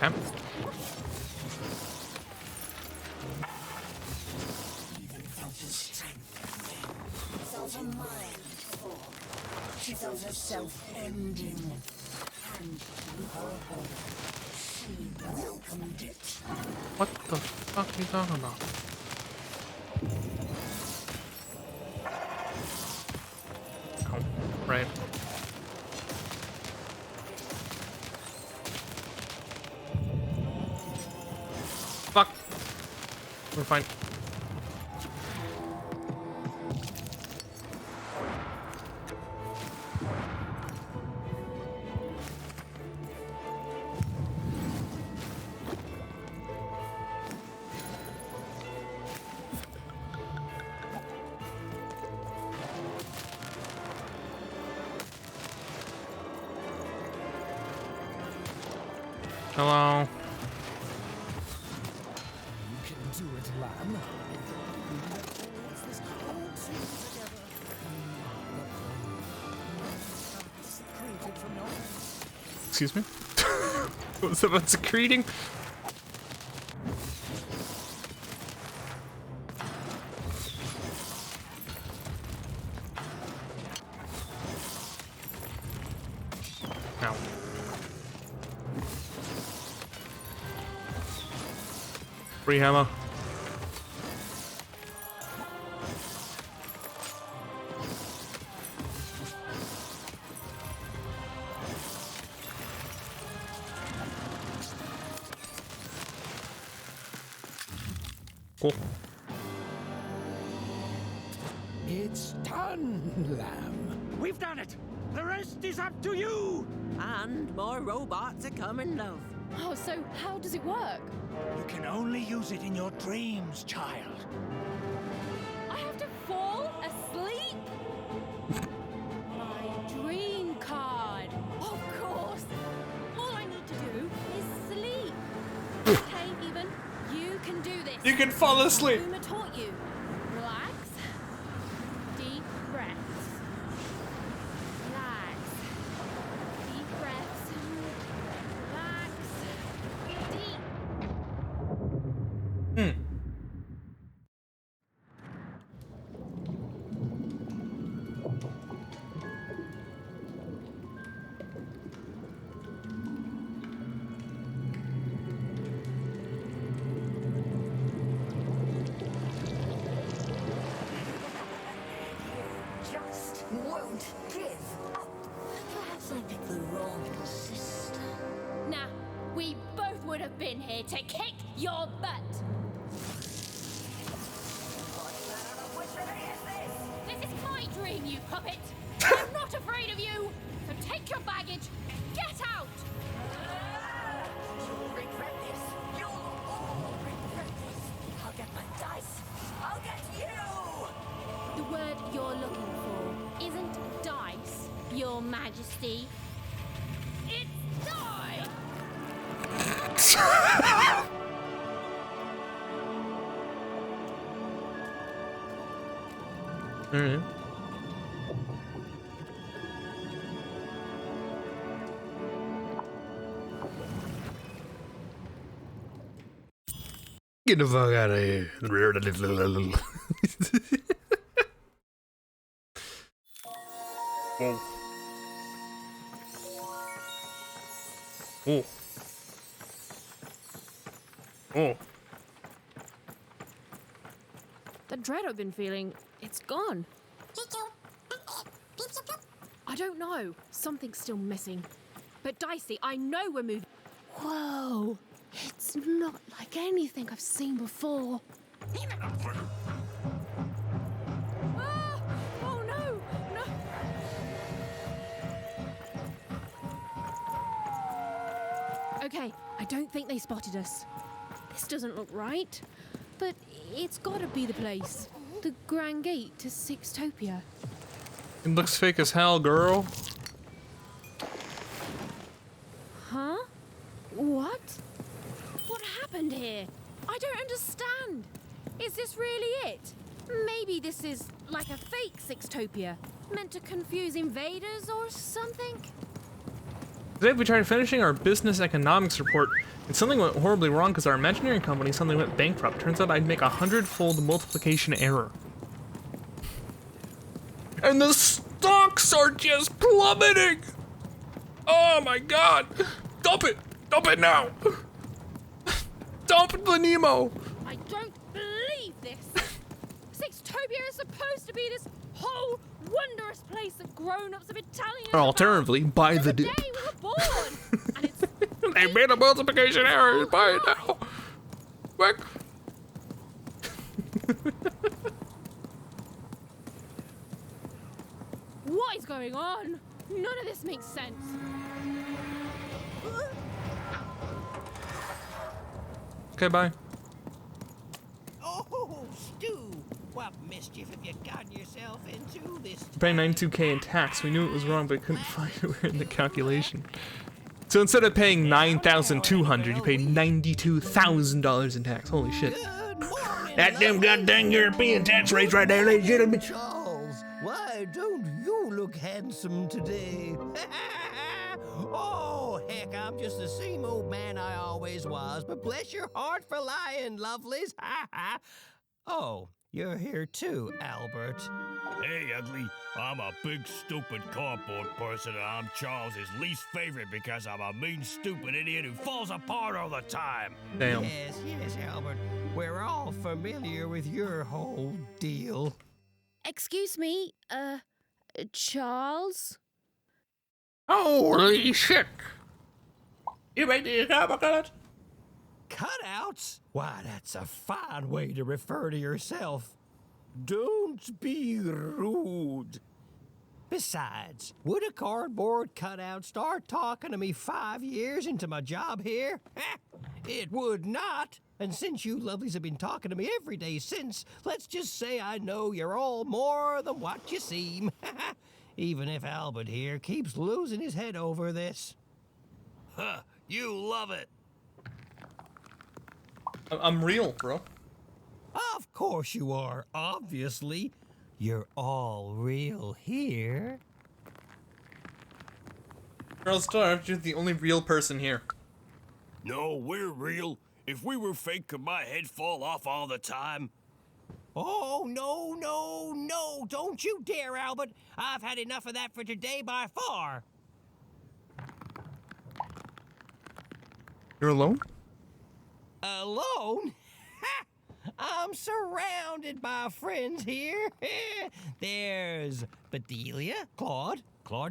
Speaker 1: Okay.
Speaker 9: Even felt his strength. Felt her mind fall. She felt herself ending. And in her home, she welcomed it.
Speaker 1: What the fuck are you talking about? Oh, right. Fuck. We're fine. Hello.
Speaker 2: You can do it, lamb. What's this cold scene together? Secreted from your hands.
Speaker 1: Excuse me? What was that secreting? Ow. Free hammer. Cool.
Speaker 2: It's done, lamb.
Speaker 6: We've done it! The rest is up to you! And more robots are coming, love.
Speaker 17: Oh, so how does it work?
Speaker 10: You can only use it in your dreams, child.
Speaker 17: I have to fall asleep? My dream card. Of course. All I need to do is sleep. Okay, even. You can do this.
Speaker 1: You can fall asleep.
Speaker 17: Uma taught you. Relax. Deep breaths. Relax. Deep breaths. Relax. Deep.
Speaker 9: Just won't give up. Perhaps I picked the wrong sister.
Speaker 17: Nah, we both would have been here to kick your butt. This is my dream, you puppet. I'm not afraid of you. So take your baggage. Get out.
Speaker 9: You'll regret this. You'll all regret this. I'll get my dice. I'll get you.
Speaker 17: The word you're looking for isn't dice, Your Majesty. It's die.
Speaker 1: Alright. Get the fuck out of here. Whoa. Oh. Oh.
Speaker 8: The dread I've been feeling, it's gone. I don't know. Something's still missing. But Dicey, I know we're moving. Whoa. It's not like anything I've seen before. Ah! Oh no! No! Okay, I don't think they spotted us. This doesn't look right. But it's gotta be the place. The Grand Gate to Sixtopia.
Speaker 1: It looks fake as hell, girl.
Speaker 8: Huh? What? What happened here? I don't understand. Is this really it? Maybe this is like a fake Sixtopia, meant to confuse invaders or something?
Speaker 1: Today we tried finishing our business economics report, and something went horribly wrong because our Imagineering company suddenly went bankrupt. Turns out I'd make 100-fold multiplication error. And the stocks are just plummeting! Oh my god! Dump it! Dump it now! Dump the Nemo!
Speaker 8: I don't believe this! Sixtopia is supposed to be this whole wondrous place that grown-ups of Italian.
Speaker 1: Or alternatively, buy the
Speaker 8: day we were born! And it's
Speaker 1: they made a multiplication error. Buy it now. Quick.
Speaker 8: What is going on? None of this makes sense.
Speaker 1: Okay, bye.
Speaker 14: Oh, Stu! What mischief have you gotten yourself into this time?
Speaker 1: Paying 92K in tax. We knew it was wrong, but couldn't find it in the calculation. So instead of paying $9,200, you paid $92,000 in tax. Holy shit! That damn goddamn European tax rates right there, ladies and gentlemen.
Speaker 14: Charles, why don't you look handsome today? Oh, heck, I'm just the same old man I always was, but bless your heart for lying, lovelies. Oh, you're here too, Albert.
Speaker 18: Hey, ugly. I'm a big, stupid cardboard person, and I'm Charles's least favorite because I'm a mean, stupid idiot who falls apart all the time.
Speaker 1: Damn.
Speaker 14: Yes, Albert. We're all familiar with your whole deal.
Speaker 8: Excuse me, Charles?
Speaker 1: Holy shit! You made these cutouts?
Speaker 14: Cutouts? Why, that's a fine way to refer to yourself. Don't be rude. Besides, would a cardboard cutout start talking to me 5 years into my job here? It would not. And since you lovelies have been talking to me every day since, let's just say I know you're all more than what you seem. Even if Albert here keeps losing his head over this.
Speaker 18: Huh, you love it.
Speaker 1: I'm real, bro.
Speaker 14: Of course you are, obviously. You're all real here.
Speaker 1: Charles Starr, you're the only real person here.
Speaker 18: No, we're real. If we were fake, could my head fall off all the time?
Speaker 14: Oh, no, don't you dare, Albert. I've had enough of that for today by far.
Speaker 1: You're alone?
Speaker 14: Alone? Ha! I'm surrounded by friends here. There's Bedelia, Claude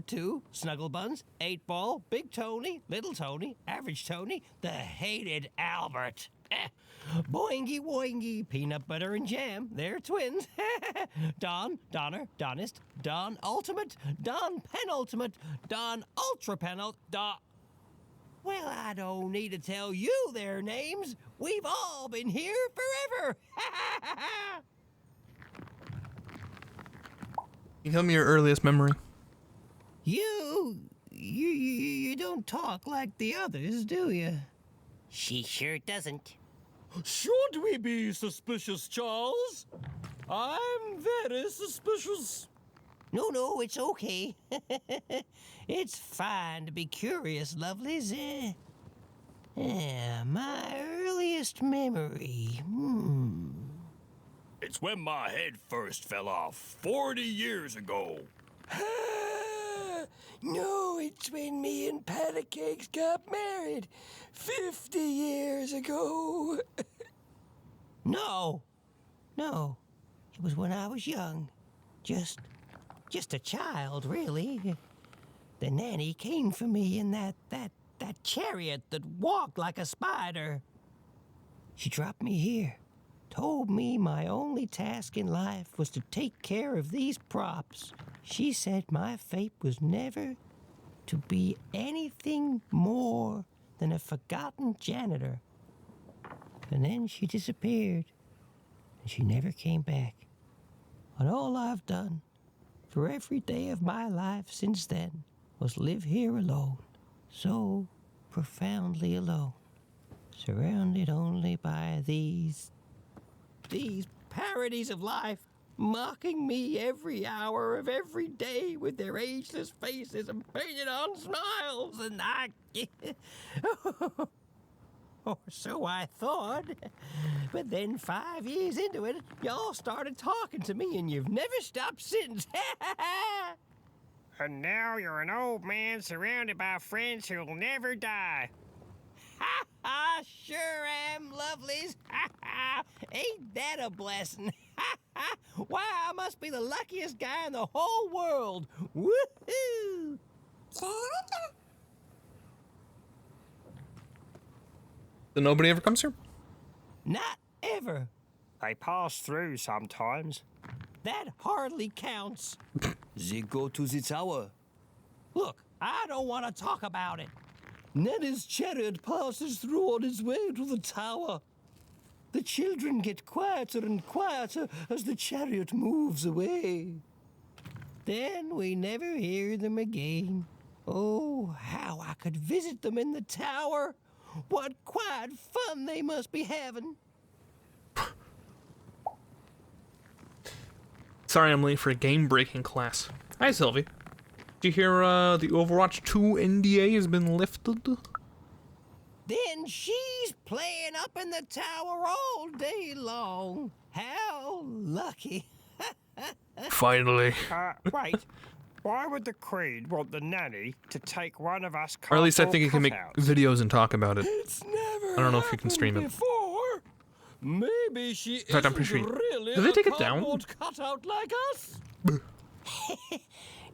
Speaker 14: 2, Snugglebuns, 8-Ball, Big Tony, Little Tony, Average Tony, the hated Albert. Boingy Woingy, Peanut Butter and Jam, they're twins. Don, Donner, Donist, Don Ultimate, Don Penultimate, Don Ultra Penult, Don... Well, I don't need to tell you their names. We've all been here forever.
Speaker 1: Can you tell me your earliest memory?
Speaker 14: You don't talk like the others, do you?
Speaker 10: She sure doesn't.
Speaker 19: Should we be suspicious, Charles? I'm very suspicious.
Speaker 14: No, it's okay. It's fine to be curious, lovelies. My earliest memory.
Speaker 18: It's when my head first fell off 40 years ago.
Speaker 19: No, it's when me and Patacakes got married 50 years ago.
Speaker 14: No. It was when I was young. Just a child, really. The nanny came for me in that chariot that walked like a spider. She dropped me here, told me my only task in life was to take care of these props. She said my fate was never to be anything more than a forgotten janitor. And then she disappeared, and she never came back. And all I've done for every day of my life since then was live here alone, so profoundly alone, surrounded only by these parodies of life, mocking me every hour of every day with their ageless faces and painted on smiles, and or so I thought. But then 5 years into it, y'all started talking to me, and you've never stopped since. And now you're an old man surrounded by friends who'll never die. Ha ha! Sure am, lovelies. Ha ha! Ain't that a blessing? Ha ha! Why, I must be the luckiest guy in the whole world. Woohoo!
Speaker 1: So nobody ever comes here?
Speaker 14: Not ever. I pass through sometimes. That hardly counts.
Speaker 19: They go to the tower.
Speaker 14: Look, I don't want to talk about it.
Speaker 19: Nanny's chariot passes through on its way to the tower. The children get quieter and quieter as the chariot moves away.
Speaker 14: Then we never hear them again. Oh, how I could visit them in the tower. What quiet fun they must be having.
Speaker 1: Sorry, I'm late for a game-breaking class. Hi, Sylvie. Did you hear the Overwatch 2 NDA has been lifted?
Speaker 14: Then she's playing up in the tower all day long. How lucky.
Speaker 1: Finally.
Speaker 14: Wait. Why would the Queen want the nanny to take one of us
Speaker 1: Or at least I
Speaker 14: cardboard
Speaker 1: think you can make
Speaker 14: cutouts?
Speaker 1: videos and talk about it.
Speaker 19: It's never
Speaker 1: I don't know if you can stream it.
Speaker 19: before. Maybe she
Speaker 1: In fact, I'm pretty sure.
Speaker 19: really
Speaker 1: Did they take
Speaker 19: a
Speaker 1: it down?
Speaker 19: cardboard cutout like us.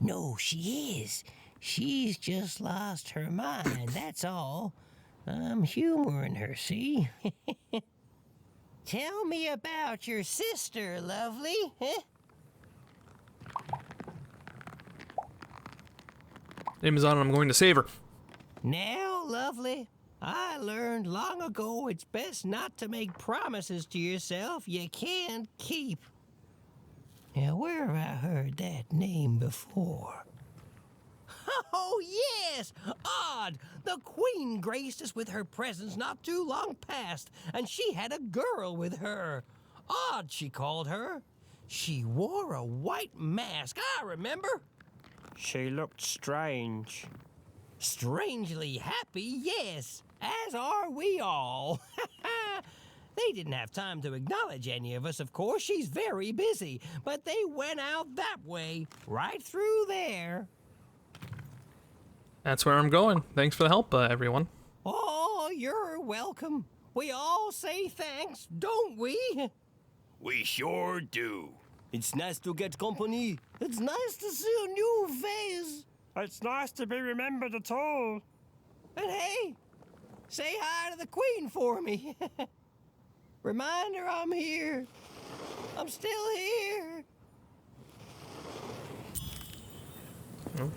Speaker 14: No, she is. She's just lost her mind, that's all. I'm humoring her, see? Tell me about your sister, lovely.
Speaker 1: Name is on, and I'm going to save her.
Speaker 14: Now, lovely, I learned long ago it's best not to make promises to yourself you can't keep. Now, where have I heard that name before? Oh, yes! Odd! The Queen graced us with her presence not too long past, and she had a girl with her. Odd, she called her. She wore a white mask, I remember. She looked strange. Strangely happy, yes, as are we all. They didn't have time to acknowledge any of us, of course. She's very busy, but they went out that way, right through there.
Speaker 1: That's where I'm going. Thanks for the help, everyone.
Speaker 14: Oh, you're welcome. We all say thanks, don't we?
Speaker 18: We sure do.
Speaker 19: It's nice to get company.
Speaker 14: It's nice to see a new face.
Speaker 20: It's nice to be remembered at all.
Speaker 14: And hey, say hi to the Queen for me. Remind her I'm here. I'm still here.
Speaker 1: Oh.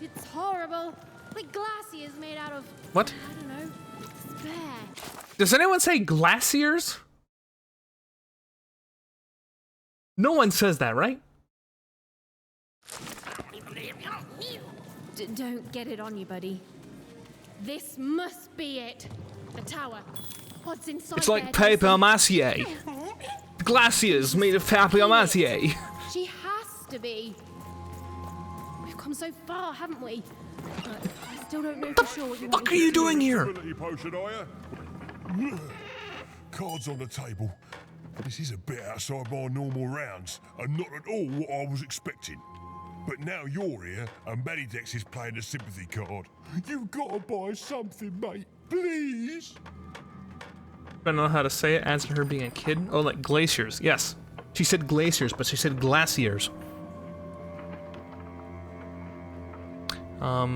Speaker 8: It's horrible. Like glaciers made out of...
Speaker 1: What?
Speaker 8: I don't know. Despair.
Speaker 1: Does anyone say glaciers? No one says that, right?
Speaker 8: Don't get it on you, buddy. This must be it. The tower. What's inside
Speaker 1: It's
Speaker 8: there,
Speaker 1: like paper mache. Glaciers made of paper mache.
Speaker 8: She has to be. We've come so far, haven't we? But I still don't know for sure what you want.
Speaker 1: What are you doing here?
Speaker 3: Ability potion, are you? Cards on the table. This is a bit outside my normal rounds, and not at all what I was expecting. But now you're here, and Medidex is playing a sympathy card. You've got to buy something, mate. Please.
Speaker 1: I don't know how to say it. Adds to her being a kid. Oh, like glaciers. Yes. She said glaciers, but she said glaciers. I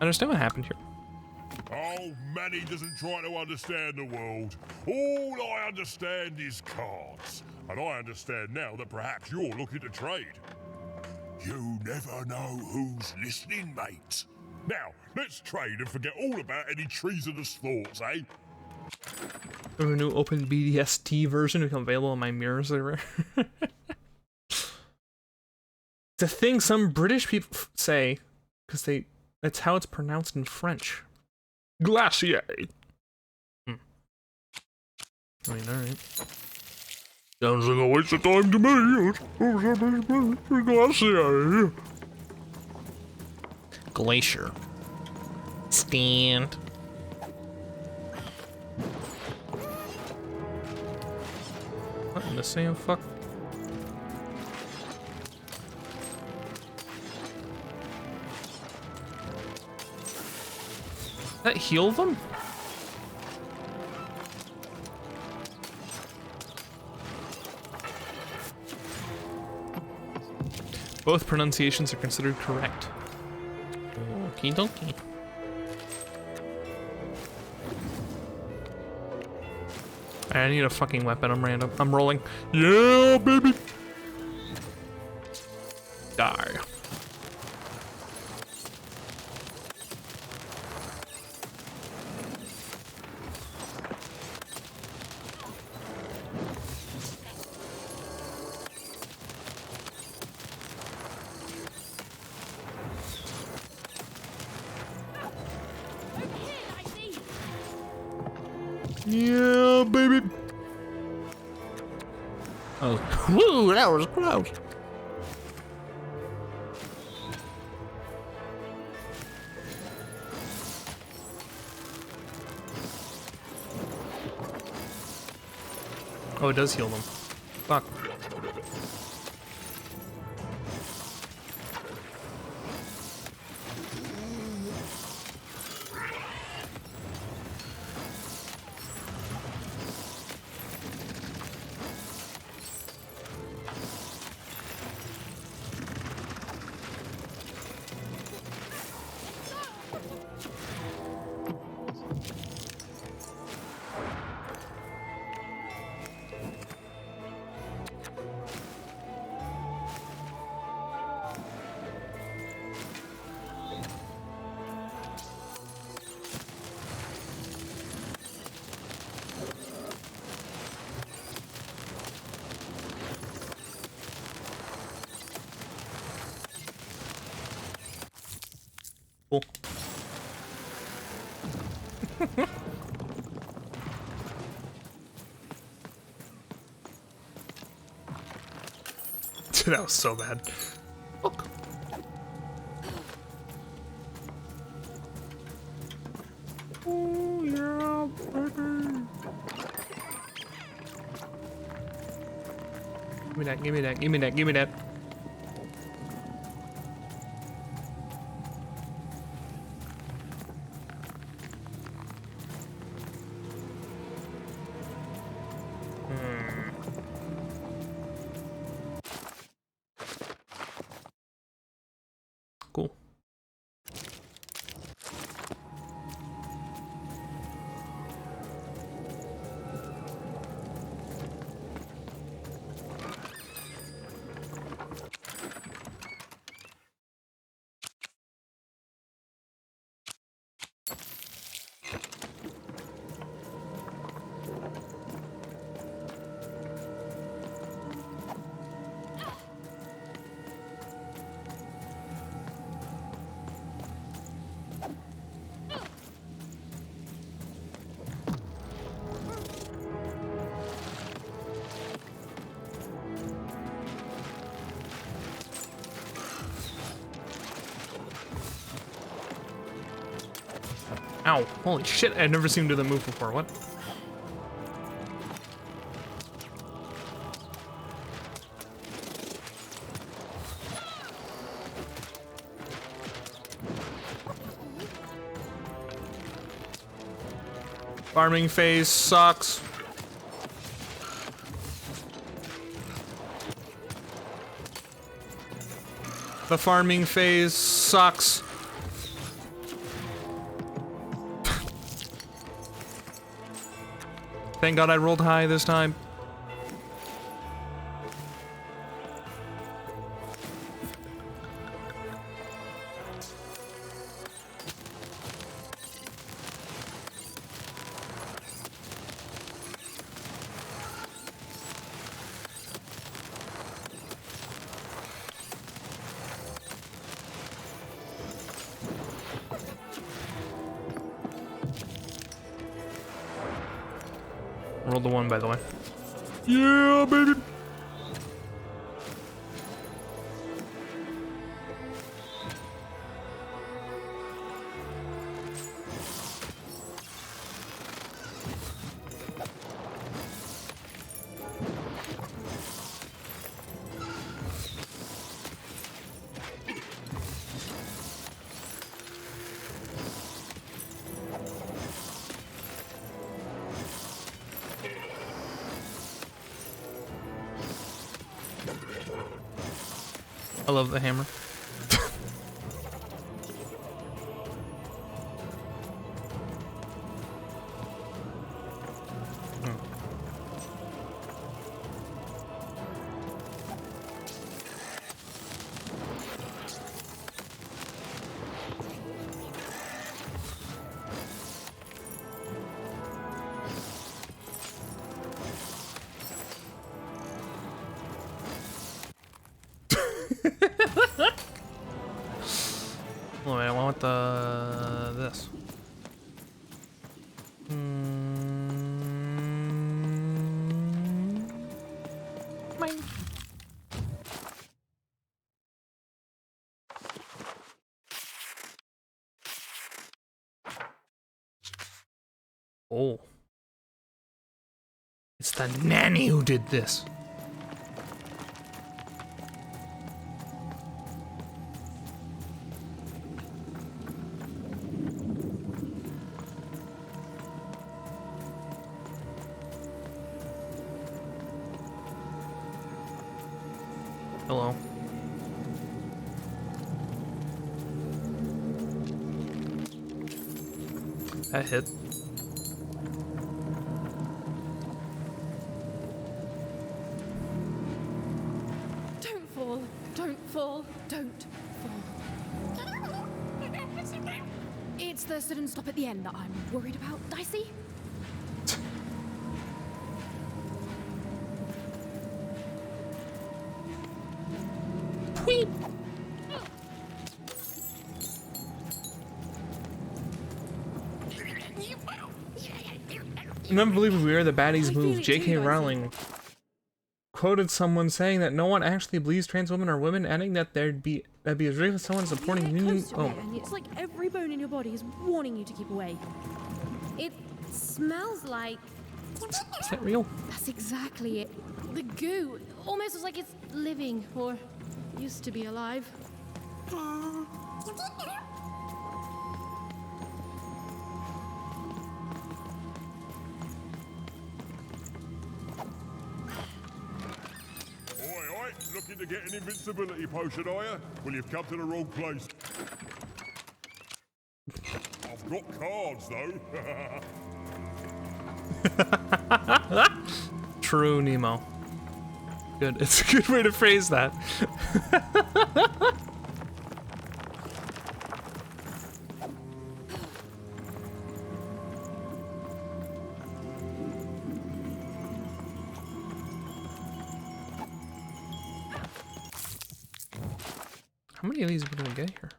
Speaker 1: understand what happened here.
Speaker 3: Oh, Manny doesn't try to understand the world. All I understand is cards. And I understand now that perhaps you're looking to trade. You never know who's listening, mate. Now, let's trade and forget all about any treasonous thoughts, eh?
Speaker 1: A new open BDST version become available on my mirror server. It's a thing some British people say, because that's how it's pronounced in French. Glacier. I mean, alright. Sounds like a waste of time to me. Glacier. Glacier. Stand. What in the same fuck? That heal them? Both pronunciations are considered correct. Okie dokie. I need a fucking weapon. I'm random. I'm rolling. Yeah, baby. Die. Yeah, baby. Oh, whoo, that was close. Oh, it does heal them. Fuck. Cool. That was so bad. Look. Oh, yeah, baby. Give me that, give me that, give me that, give me that. Cool. Ow. Holy shit, I've never seen him do the move before. What? Farming phase sucks. The farming phase sucks. Thank God I rolled high this time. Rolled the 1, by the way. Yeah, baby! I love the hammer. Oh, wait, I want this. Mine. Oh. It's the nanny who did this. Hello. That hit.
Speaker 8: Don't fall. Don't fall. Don't fall. It's the sudden stop at the end that I'm worried about, Dicey.
Speaker 1: Whee! Unbelievably weird, the baddies move. J.K. Rowling quoted someone saying that no one actually believes trans women are women, adding that that'd be as ridiculous as someone supporting union. Oh,
Speaker 8: And it's like every bone in your body is warning you to keep away. It smells like.
Speaker 1: is that real?
Speaker 8: That's exactly it. The goo almost looks like it's living or used to be alive.
Speaker 3: Oi, looking to get an invincibility potion, are you? Well, you've come to the wrong place. I've got cards, though.
Speaker 1: True, Nemo. Good. It's a good way to phrase that. How many of these are we gonna get here?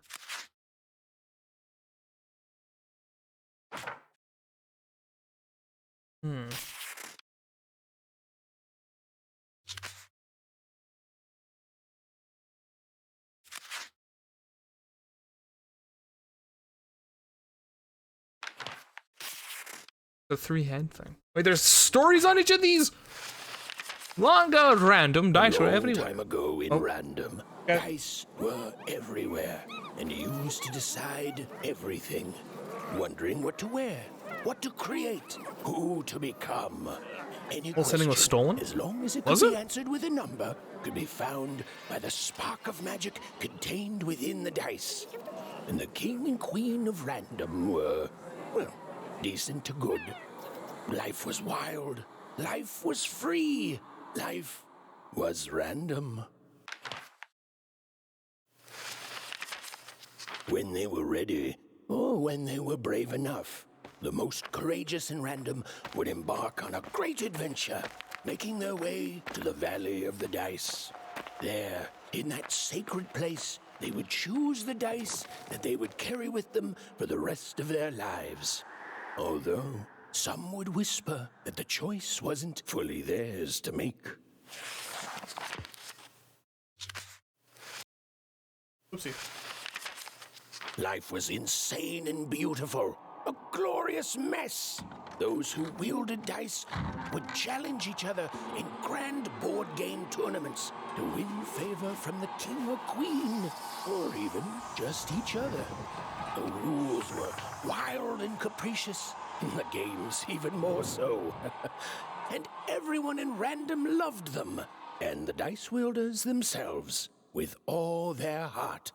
Speaker 1: The 3-head thing. Wait, there's stories on each of these? Long ago, random dice were everywhere.
Speaker 2: Time ago in random, dice were everywhere and used to decide everything. Wondering what to wear, what to create, who to become. Any
Speaker 1: Whole setting was stolen?
Speaker 2: as long as it
Speaker 1: Was
Speaker 2: could be
Speaker 1: it?
Speaker 2: answered with a number, could be found by the spark of magic contained within the dice. And the king and queen of random were, well, decent to good. Life was wild. Life was free. Life was random. When they were ready, or when they were brave enough, the most courageous in random would embark on a great adventure, making their way to the Valley of the Dice. There, in that sacred place, they would choose the dice that they would carry with them for the rest of their lives. Although some would whisper that the choice wasn't fully theirs to make.
Speaker 1: Oopsie.
Speaker 2: Life was insane and beautiful, a glorious mess. Those who wielded dice would challenge each other in grand board game tournaments to win favor from the king or queen, or even just each other. The rules were wild and capricious, and the games even more so. And everyone in random loved them, and the dice wielders themselves, with all their heart.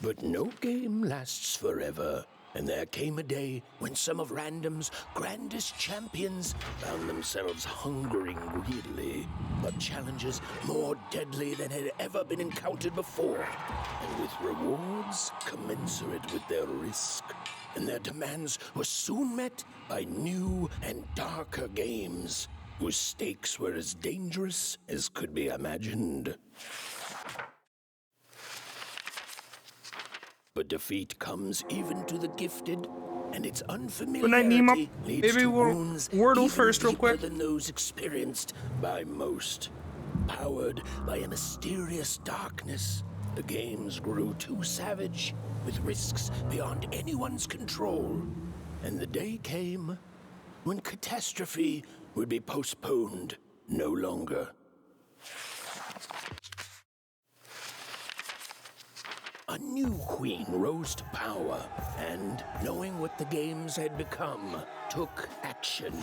Speaker 2: But no game lasts forever, and there came a day when some of Random's grandest champions found themselves hungering greedily for challenges more deadly than had ever been encountered before, and with rewards commensurate with their risk. And their demands were soon met by new and darker games, whose stakes were as dangerous as could be imagined. But defeat comes even to the gifted, and its unfamiliarity leads
Speaker 1: Maybe
Speaker 2: to
Speaker 1: we'll
Speaker 2: wounds
Speaker 1: Wordle
Speaker 2: even
Speaker 1: first real
Speaker 2: deeper
Speaker 1: quick.
Speaker 2: than those experienced by most. Powered by a mysterious darkness, the games grew too savage, with risks beyond anyone's control. And the day came when catastrophe would be postponed no longer. A new queen rose to power, and, knowing what the games had become, took action.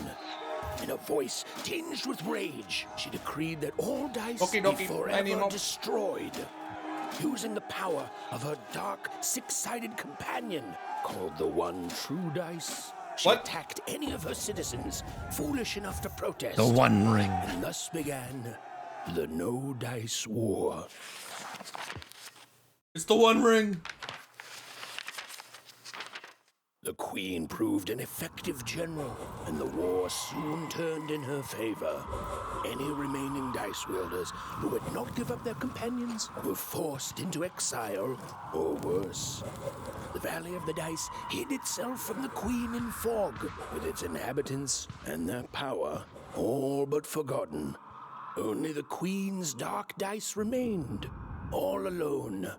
Speaker 2: In a voice tinged with rage, she decreed that all dice be forever destroyed. Using the power of her dark, six-sided companion, called the One True Dice, she attacked any of her citizens foolish enough to protest.
Speaker 1: The One Ring.
Speaker 2: And thus began the No Dice War.
Speaker 1: It's the One Ring.
Speaker 2: The queen proved an effective general, and the war soon turned in her favor. Any remaining dice wielders who would not give up their companions were forced into exile, or worse. The Valley of the Dice hid itself from the queen in fog, with its inhabitants and their power all but forgotten. Only the queen's dark dice remained, all alone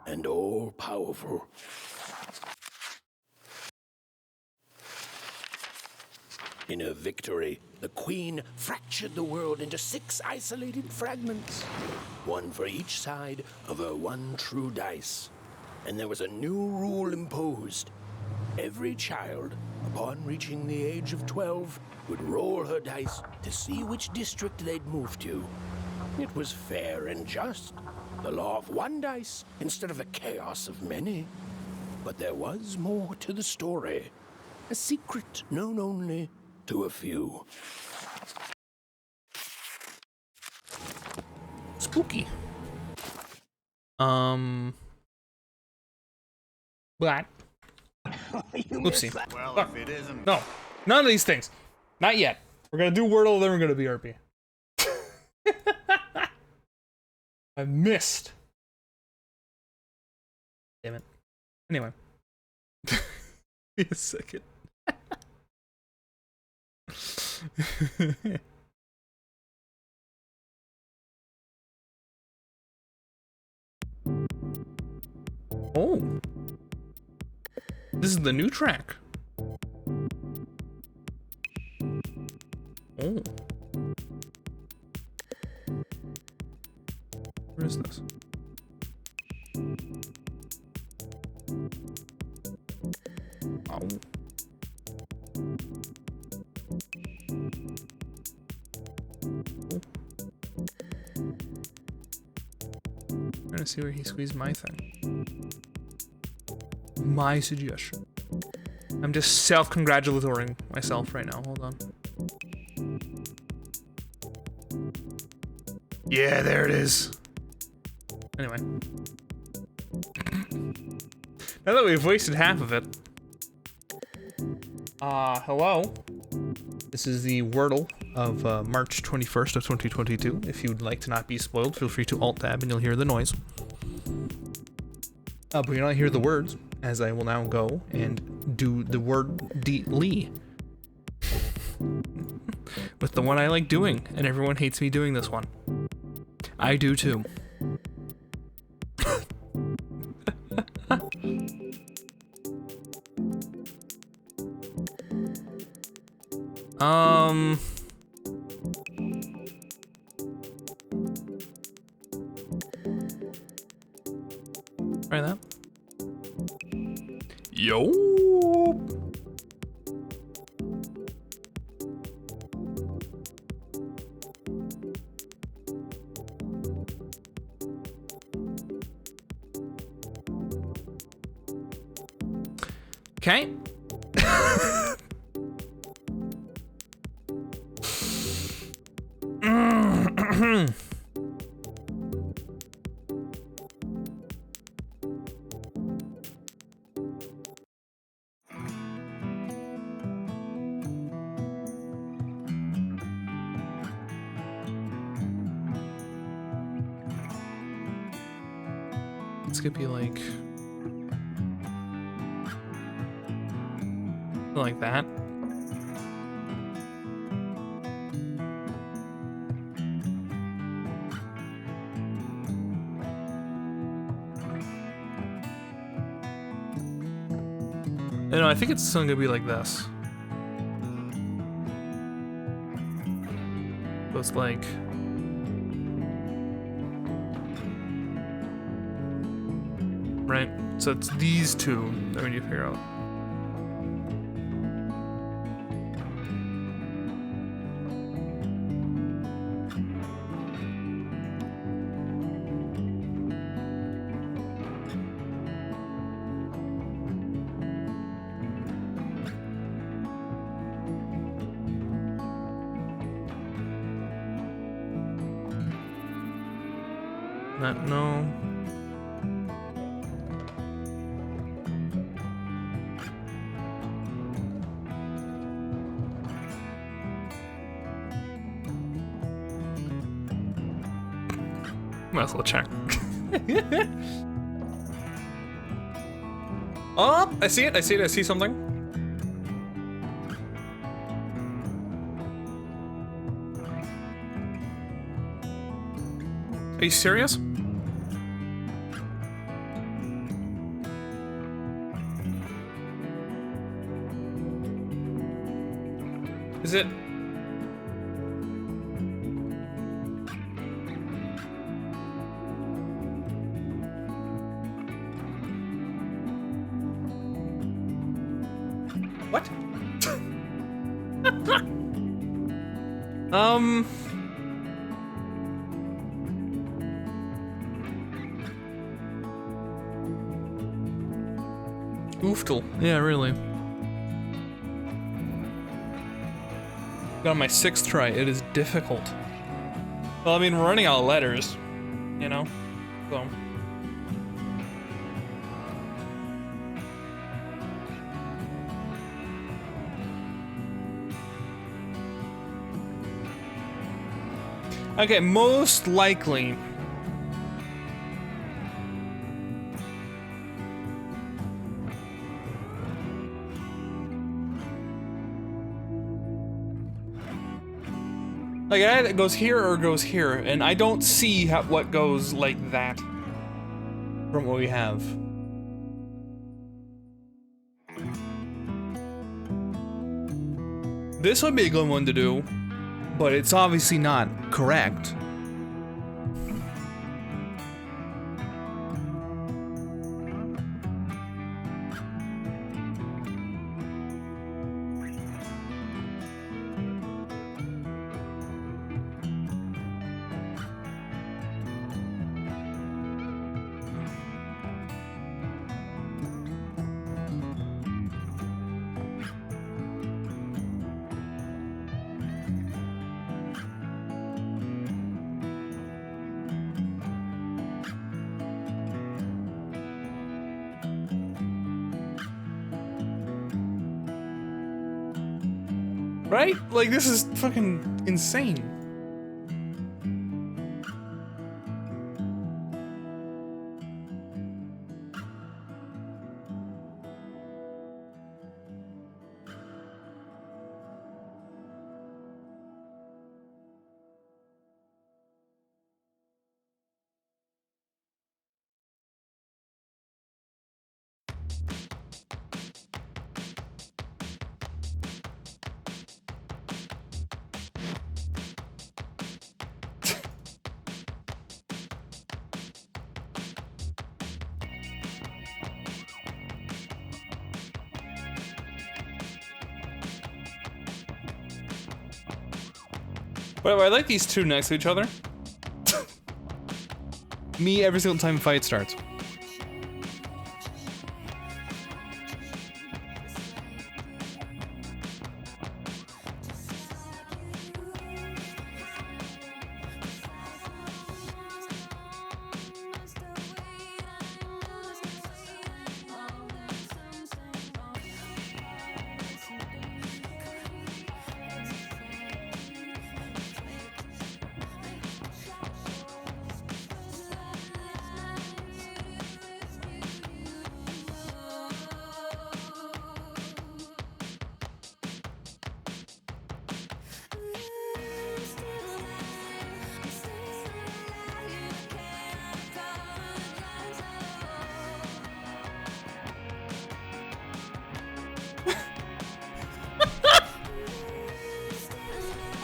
Speaker 2: and all powerful. In her victory, the queen fractured the world into 6 isolated fragments, one for each side of her one true dice. And there was a new rule imposed. Every child, upon reaching the age of 12, would roll her dice to see which district they'd move to. It was fair and just, the law of one dice instead of the chaos of many. But there was more to the story, a secret known only to a few.
Speaker 1: Spooky. Black. Oopsie.
Speaker 11: Well, if it isn't.
Speaker 1: No, none of these things. Not yet. We're gonna do Wordle, then we're gonna be RP. I missed. Damn it. Anyway. Wait a second. Oh. This is the new track. Oh. Where is this? Oh. Trying to see where he squeezed my thing. My suggestion. I'm just self-congratulatoring myself right now. Hold on. Yeah, there it is. Anyway. Now that we've wasted half of it. Hello. This is the Wordle of March 21st of 2022. If you would like to not be spoiled, feel free to Alt-Tab and you'll hear the noise. But you'll not hear the words, as I will now go and do the word Lee. With the one I like doing, and everyone hates me doing this one. I do too. Try that. Yo. Okay. This could be like that. No, I think it's still gonna be like this. So it's like right. So it's these two that we need to figure out. No. Might as well check. Oh, I see it. I see something. Are you serious? Is it? What? Ooftle. Yeah, really. On my 6th try, it is difficult. Well, I mean, we're running out of letters, you know? So. Okay, most likely. Like, it either goes here or goes here, and I don't see what goes like that from what we have. This would be a good one to do, but it's obviously not correct. Right? Like, this is fucking insane. Wait, I like these two next to each other. Me every single time a fight starts.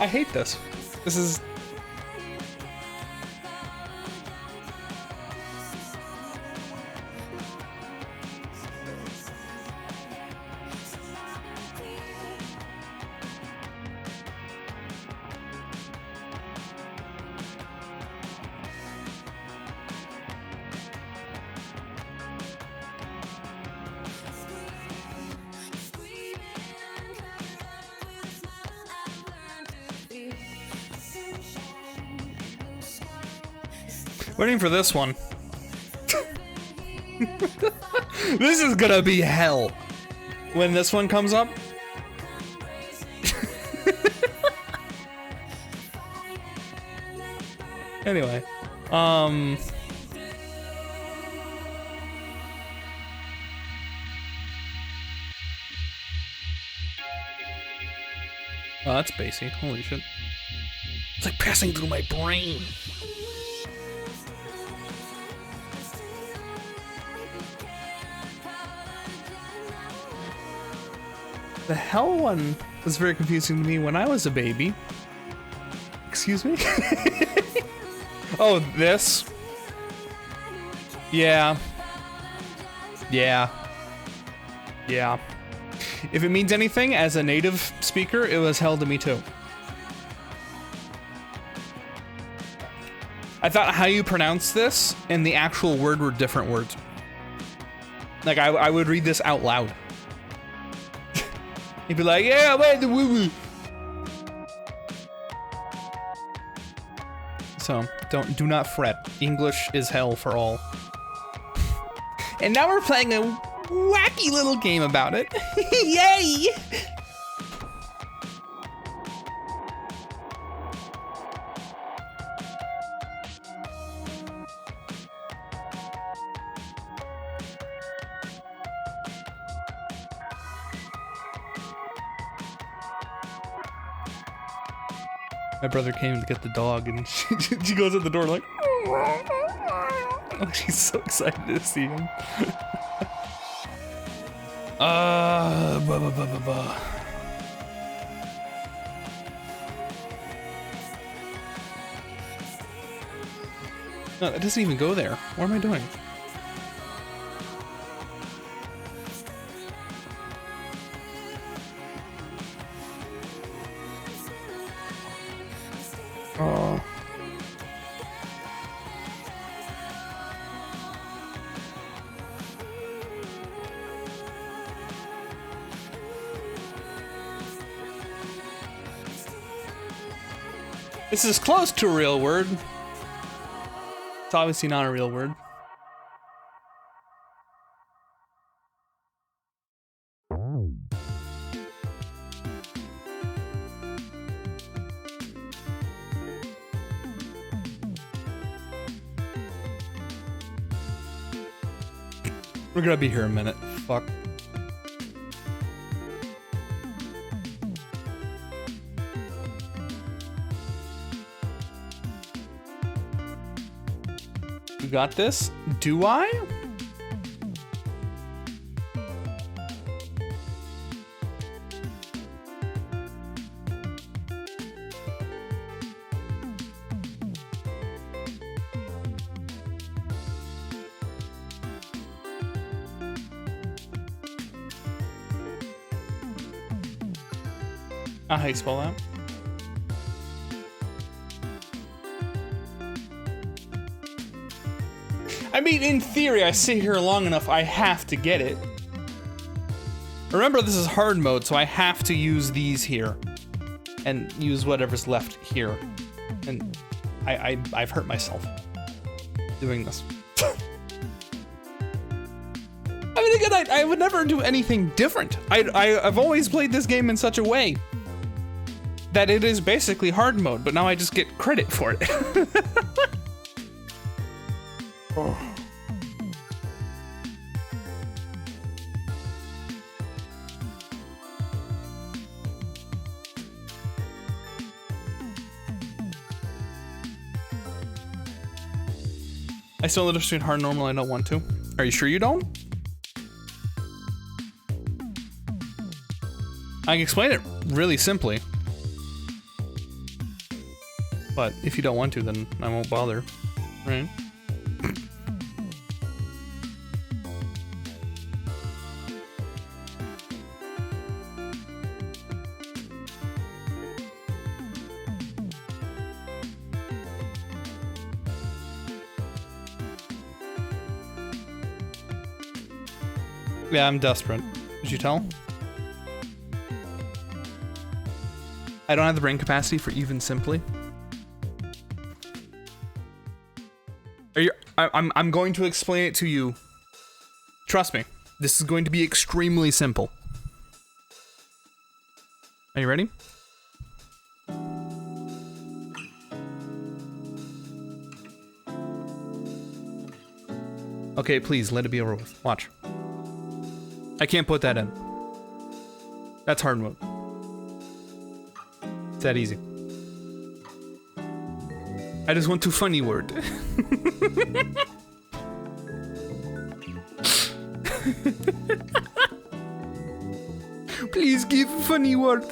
Speaker 1: I hate this. This is... Waiting for this one. This is gonna be hell when this one comes up. Anyway, oh, that's bassy. Holy shit. It's like passing through my brain. The hell one was very confusing to me when I was a baby. Excuse me? Oh, this? Yeah. Yeah. Yeah. If it means anything, as a native speaker, it was hell to me too. I thought how you pronounce this and the actual word were different words. Like, I would read this out loud. He'd be like, yeah, wait, the woo-woo. So, do not fret. English is hell for all. And now we're playing a wacky little game about it. Yay! My brother came to get the dog, and she goes at the door like, oh, she's so excited to see him. No, it doesn't even go there. What am I doing? Oh. This is close to a real word. It's obviously not a real word. We're gonna be here a minute. Fuck. You got this? Do I? How you spell that? I mean, in theory, I sit here long enough, I have to get it. Remember, this is hard mode, so I have to use these here. And use whatever's left here. And I've hurt myself doing this. I mean, again, I would never do anything different. I've always played this game in such a way that it is basically hard mode, but now I just get credit for it. Oh. I still understand hard normal, I don't want to. Are you sure you don't? I can explain it really simply. But if you don't want to, then I won't bother, right? Yeah, I'm desperate. Did you tell? I don't have the brain capacity for even simply. Are you? I'm going to explain it to you. Trust me, this is going to be extremely simple. Are you ready? Okay, please let it be over with. Watch. I can't put that in. That's hard mode. It's that easy. I just want to funny word. Please give funny word.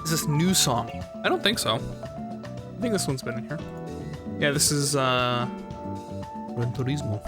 Speaker 1: Is this new song? I don't think so. I think this one's been in here. Yeah, this is Gran Turismo.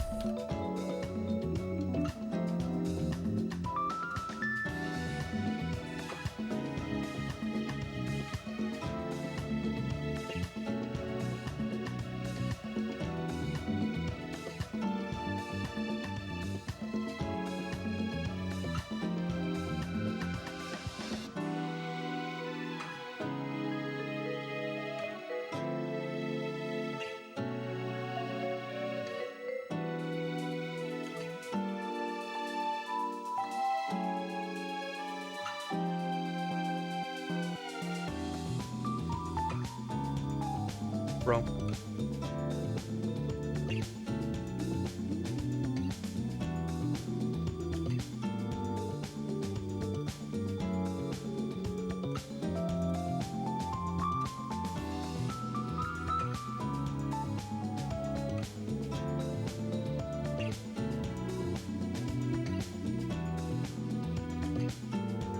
Speaker 1: Bro.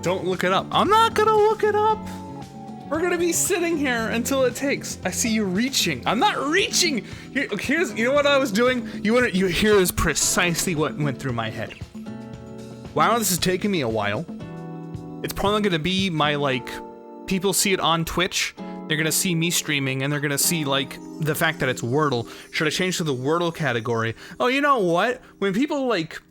Speaker 1: Don't look it up. I'm not gonna look it up. We're gonna be sitting here until it takes. I see you reaching. I'm not reaching. Here's, you know what I was doing? Here's precisely what went through my head. Wow, this is taking me a while. It's probably gonna be my, like, people see it on Twitch. They're gonna see me streaming, and they're gonna see, like, the fact that it's Wordle. Should I change to the Wordle category? Oh, you know what? When people, like,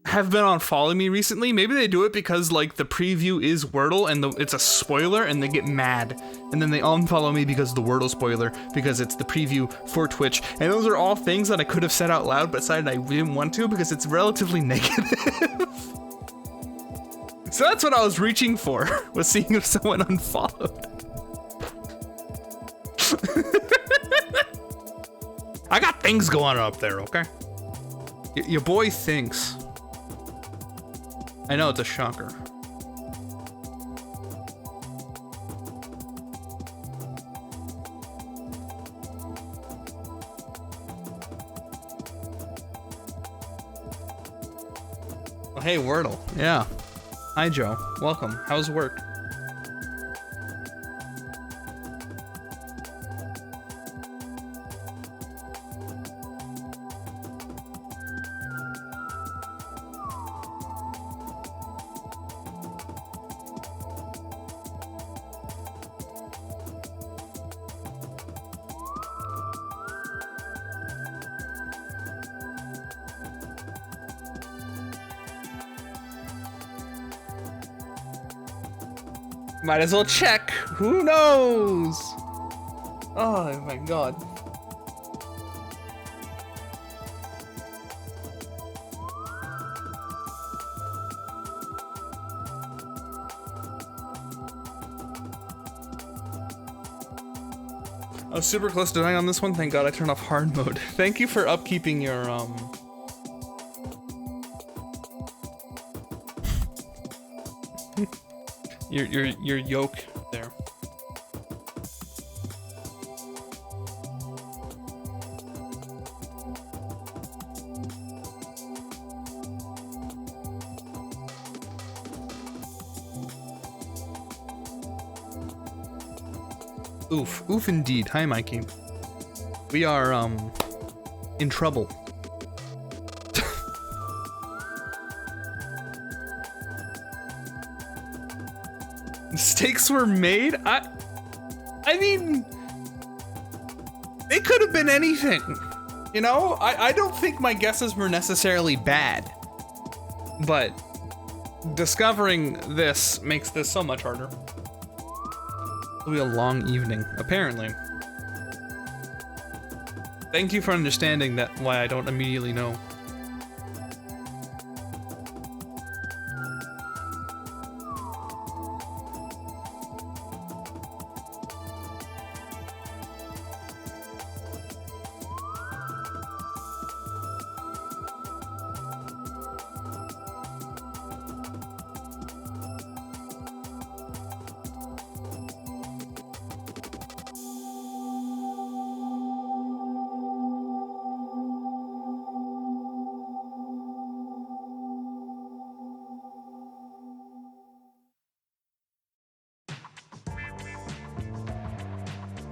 Speaker 1: have been unfollowing me recently, maybe they do it because, like, the preview is Wordle, and it's a spoiler, and they get mad. And then they unfollow me because of the Wordle spoiler, because it's the preview for Twitch. And those are all things that I could have said out loud, but decided I didn't want to because it's relatively negative. So that's what I was reaching for, was seeing if someone unfollowed. I got things going on up there, okay? Your boy thinks. I know, it's a shocker. Well, hey, Wordle. Yeah. Hi, Joe. Welcome. How's work? Might as well check. Who knows? Oh my god. I was super close to dying on this one. Thank God I turned off hard mode. Thank you for upkeeping your your yoke there. Oof. Oof indeed. Hi, Mikey. We are, in trouble. Mistakes were made? I mean, it could have been anything. You know? I don't think my guesses were necessarily bad. But discovering this makes this so much harder. It'll be a long evening, apparently. Thank you for understanding that why I don't immediately know.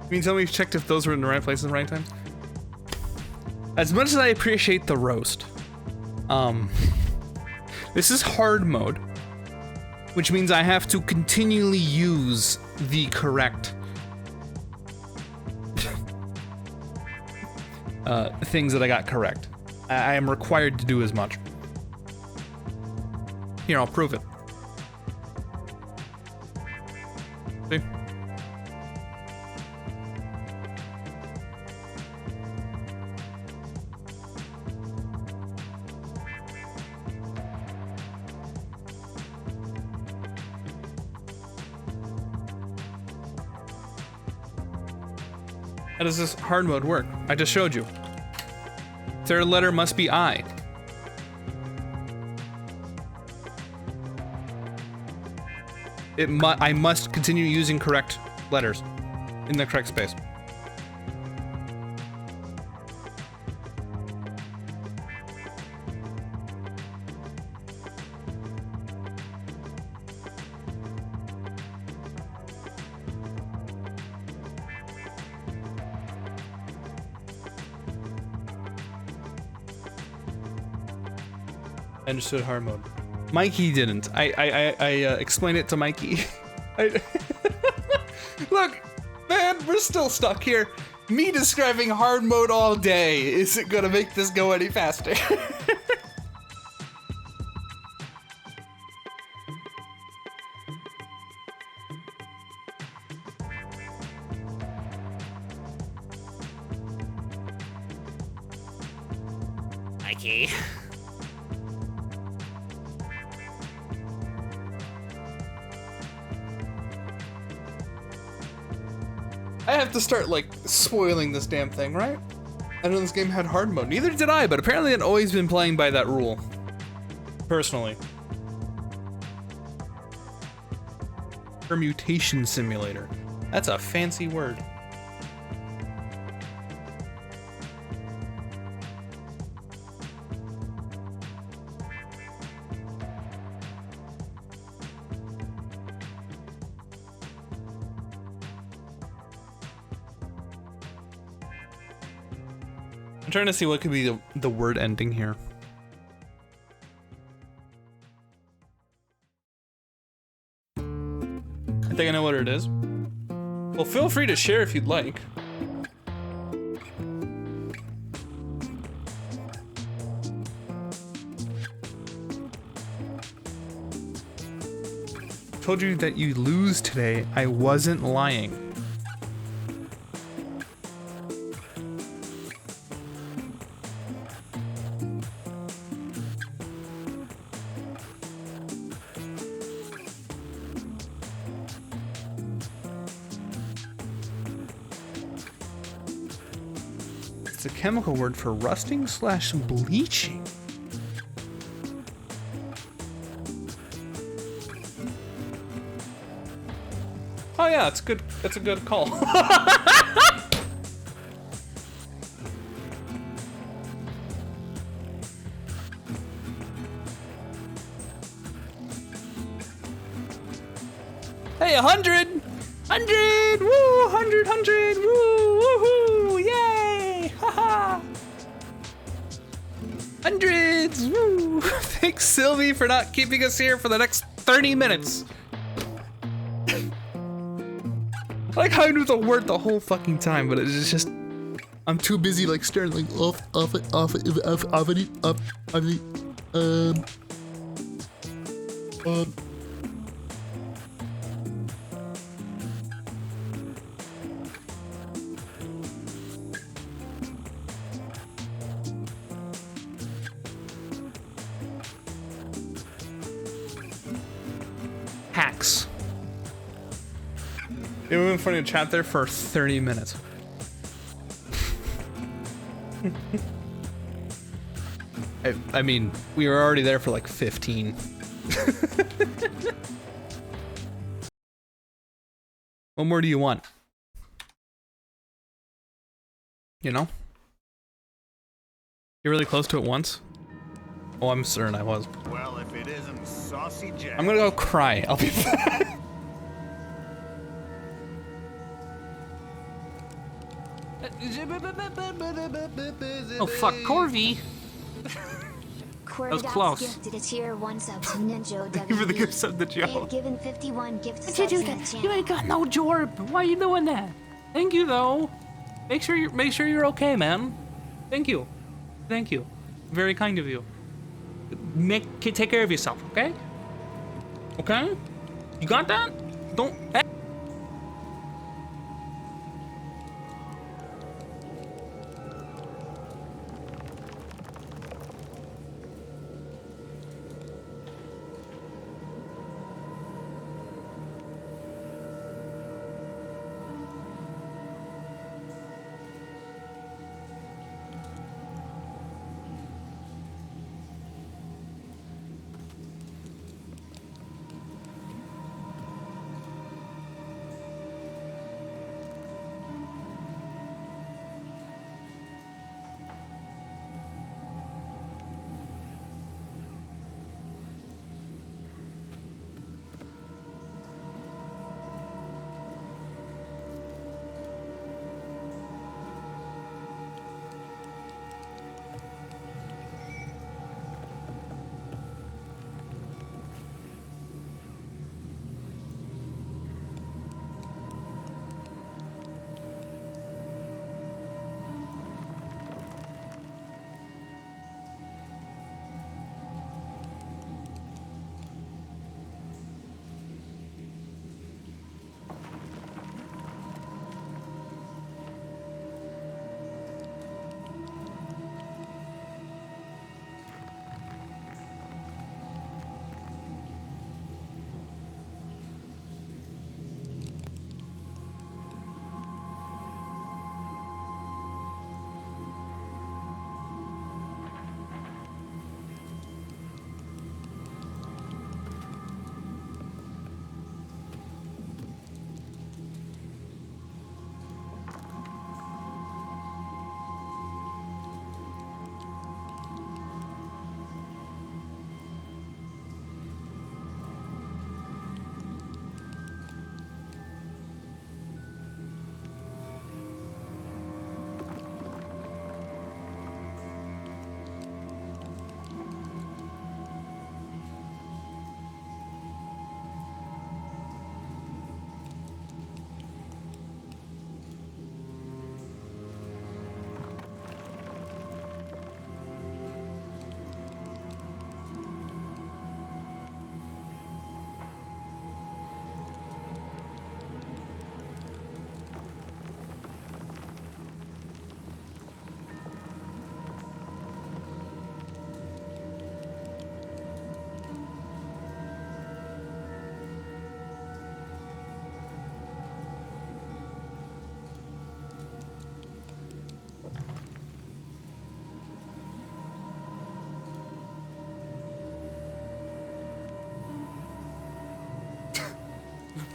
Speaker 1: Can you tell me you've checked if those were in the right places in the right time? As much as I appreciate the roast, this is hard mode, which means I have to continually use the correct things that I got correct. I am required to do as much. Here, I'll prove it. See? How does this hard mode work? I just showed you. Third letter must be I. I must continue using correct letters in the correct space. I understood hard mode. Mikey didn't. I explained it to Mikey. Look, man, we're still stuck here. Me describing hard mode all day isn't gonna make this go any faster.
Speaker 14: Mikey.
Speaker 1: I have to start, like, spoiling this damn thing, right? I know this game had hard mode. Neither did I, but apparently I'd always been playing by that rule. Personally. Permutation simulator. That's a fancy word. I'm trying to see what could be the word ending here. I think I know what it is. Well, feel free to share if you'd like. Told you that you lose today. I wasn't lying. It's a chemical word for rusting / bleaching. Oh yeah, it's good. It's a good call. Hey, 100! 100! Woo! 100! 100! Woo! Woohoo! Yay! Haha! Hundreds! Woo! Thanks, Sylvie, for not keeping us here for the next 30 minutes. Like how I knew the word the whole fucking time, but it's just I'm too busy like staring like off it. Hacks. It would have been funny to chat there for 30 minutes. I mean, we were already there for like 15. What more do you want? You know? You're really close to it once? Oh, I'm certain I was.
Speaker 21: Well, if it isn't Saucy Jack.
Speaker 1: I'm gonna go cry. I'll be back. Oh fuck, Corvi! That was close.
Speaker 15: Gifted a tier 1 sub to Ninja
Speaker 1: Thank you for the gift sub to
Speaker 15: They
Speaker 1: Joe.
Speaker 15: have given 51 gift subs
Speaker 1: Did you
Speaker 15: to the
Speaker 1: You ain't got no jorb. Why are you doing that? Thank you though. Make sure you're okay, man. Thank you. Thank you. Very kind of you. Take care of yourself, okay? Okay? You got that? Don't.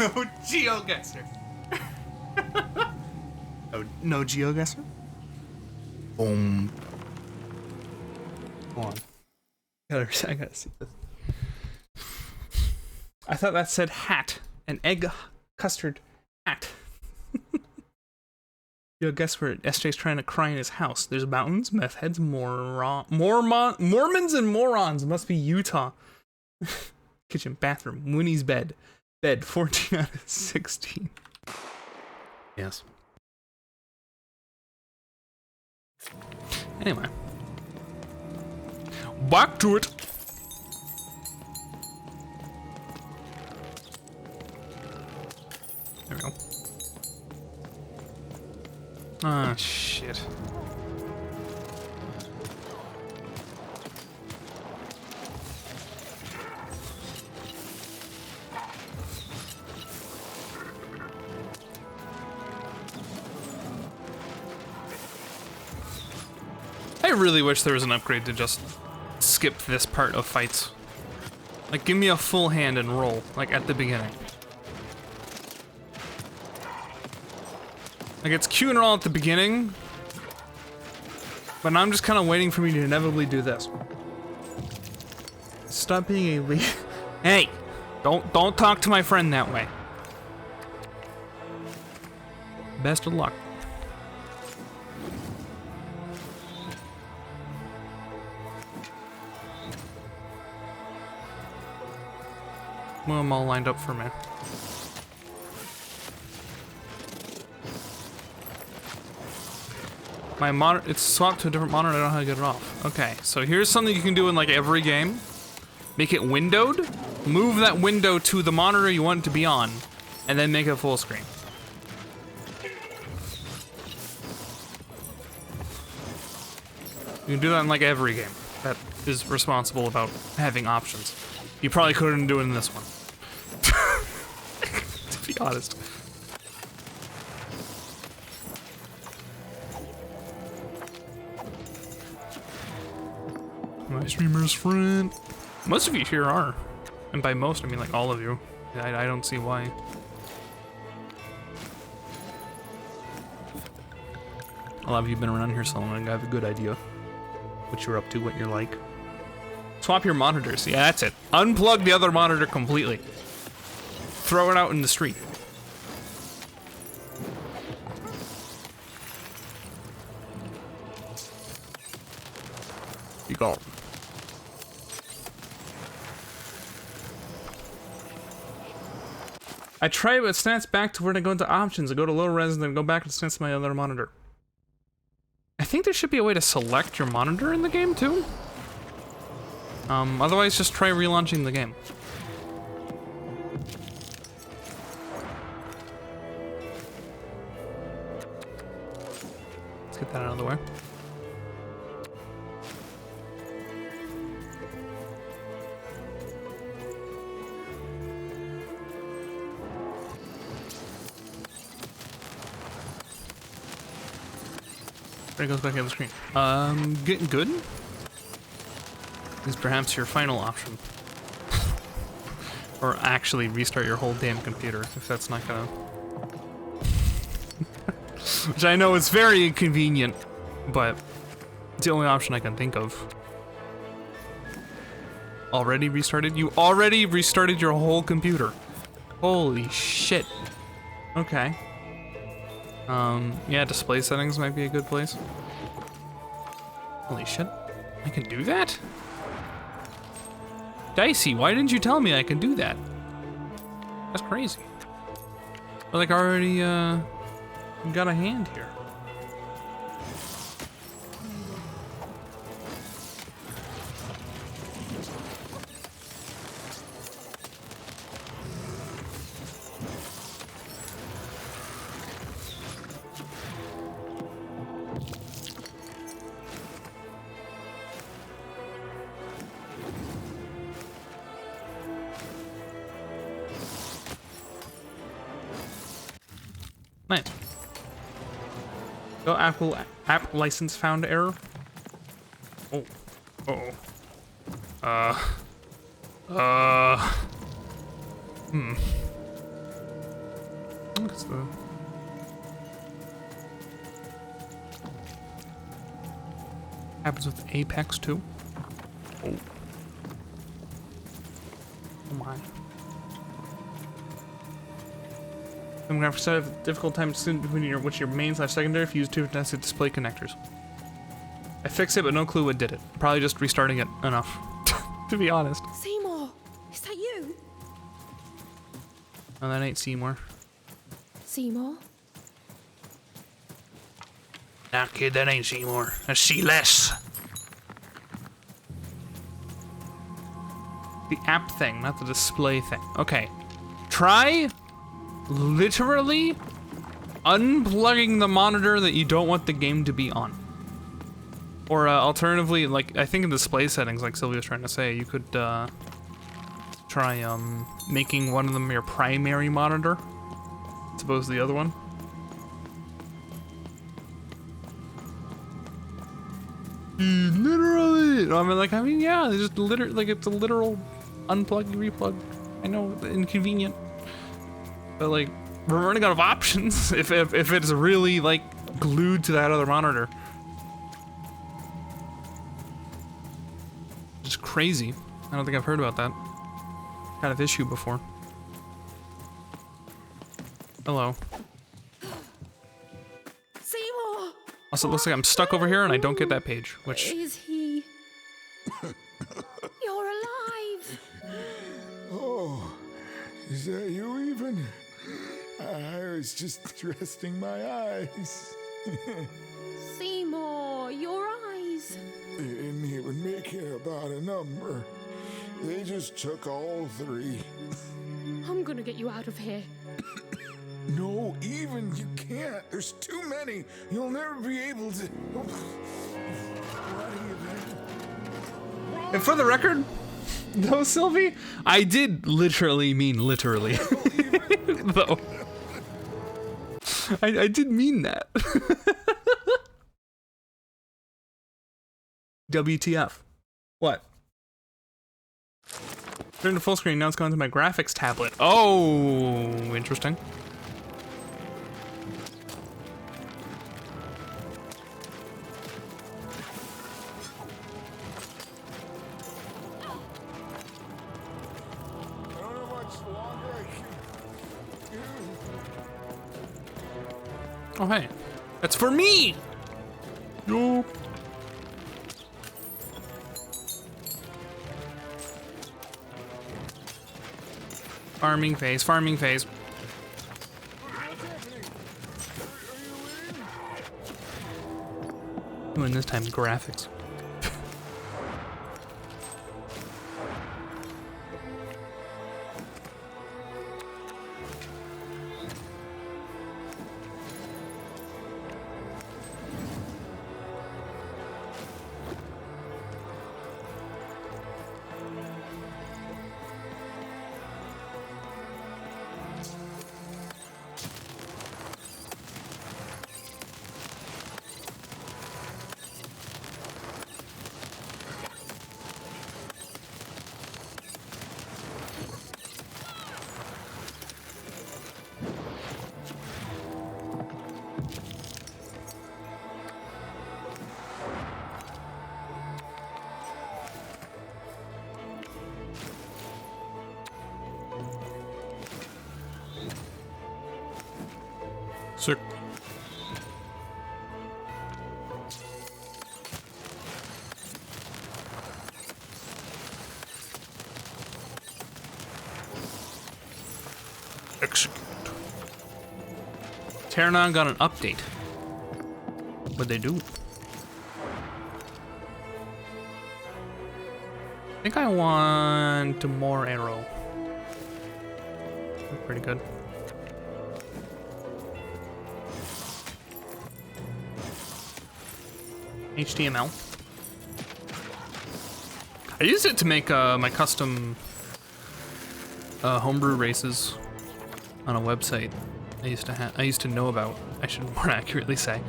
Speaker 1: No GeoGuessr. No GeoGuessr? Boom. Hold on. I gotta see this. I thought that said hat. An egg custard hat. Yo, guess where SJ's trying to cry in his house. There's mountains, meth heads, Mormons and morons. Must be Utah. Kitchen, bathroom, Winnie's bed. Bed, 14 out of 16. Yes. Anyway. Back to it. There we go. Ah, shit. I really wish there was an upgrade to just skip this part of fights. Like, give me a full hand and roll, like at the beginning. Like, it's cute and all at the beginning, but I'm just kind of waiting for me to inevitably do this. Stop being a lead. Hey, don't talk to my friend that way. Best of luck. Well, I'm all lined up for me. My monitor, it's swapped to a different monitor, I don't know how to get it off. Okay, so here's something you can do in like every game. Make it windowed, move that window to the monitor you want it to be on, and then make it full screen. You can do that in like every game that is responsible about having options. You probably couldn't do it in this one. To be honest. My streamer's friend. Most of you here are. And by most, I mean like all of you. I don't see why. A lot of you have been around here so long, I have a good idea what you're up to, what you're like. Swap your monitors. Yeah, that's it. Unplug the other monitor completely. Throw it out in the street. You go. I try it with stats back to where I go into options. I go to low res and then go back to stats to my other monitor. I think there should be a way to select your monitor in the game too. Otherwise just try relaunching the game. Let's get that out of the way. There it goes back on the screen. Getting good? Is perhaps your final option. Or actually restart your whole damn computer, if that's not gonna... Which I know is very inconvenient, but it's the only option I can think of. Already restarted? You already restarted your whole computer. Holy shit. Okay. Yeah, display settings might be a good place. Holy shit. I can do that? Dicey, why didn't you tell me I can do that? That's crazy. I like already, got a hand here. Nice. Go Apple app license found error. Oh. Uh-oh. 'cause the... Happens with Apex too. Oh. Oh my. Demographic set of difficult time between your main/secondary if you use two nested display connectors. I fixed it, but no clue what did it. Probably just restarting it enough, to be honest.
Speaker 8: Seymour, is that you?
Speaker 1: Oh, that ain't Seymour.
Speaker 8: Seymour?
Speaker 1: Nah, kid, that ain't Seymour. That's C-less. The app thing, not the display thing. Okay. Try literally unplugging the monitor that you don't want the game to be on. Or alternatively, like, I think in display settings, like Sylvia was trying to say, you could try making one of them your primary monitor, as opposed to the other one. Literally, yeah, it's just literally, like, it's a literal unplug, replug. I know, inconvenient, but like, we're running out of options if it's really like glued to that other monitor. Just crazy. I don't think I've heard about that kind of issue before. Hello.
Speaker 8: Seymour!
Speaker 1: Also, it looks like I'm stuck over here and I don't get that page, which...
Speaker 8: Is he... You're alive!
Speaker 4: Oh, is that you even? I was just resting my eyes.
Speaker 8: Seymour, your eyes.
Speaker 4: They didn't even make it about a number. They just took all three.
Speaker 8: I'm gonna get you out of here.
Speaker 4: No, even you can't. There's too many. You'll never be able to.
Speaker 1: And for the record, though, Sylvie, I did literally mean literally. Though. I did mean that. WTF. What? Turn to full screen, now it's going to my graphics tablet. Oh, interesting. Oh, hey. That's for me! Yo. Farming phase, farming phase. Doing this time graphics. Sick. Execute. Terranon got an update. What'd they do? I think I want more arrow. That's pretty good. HTML. I used it to make my custom homebrew races on a website I used to know about. I should more accurately say.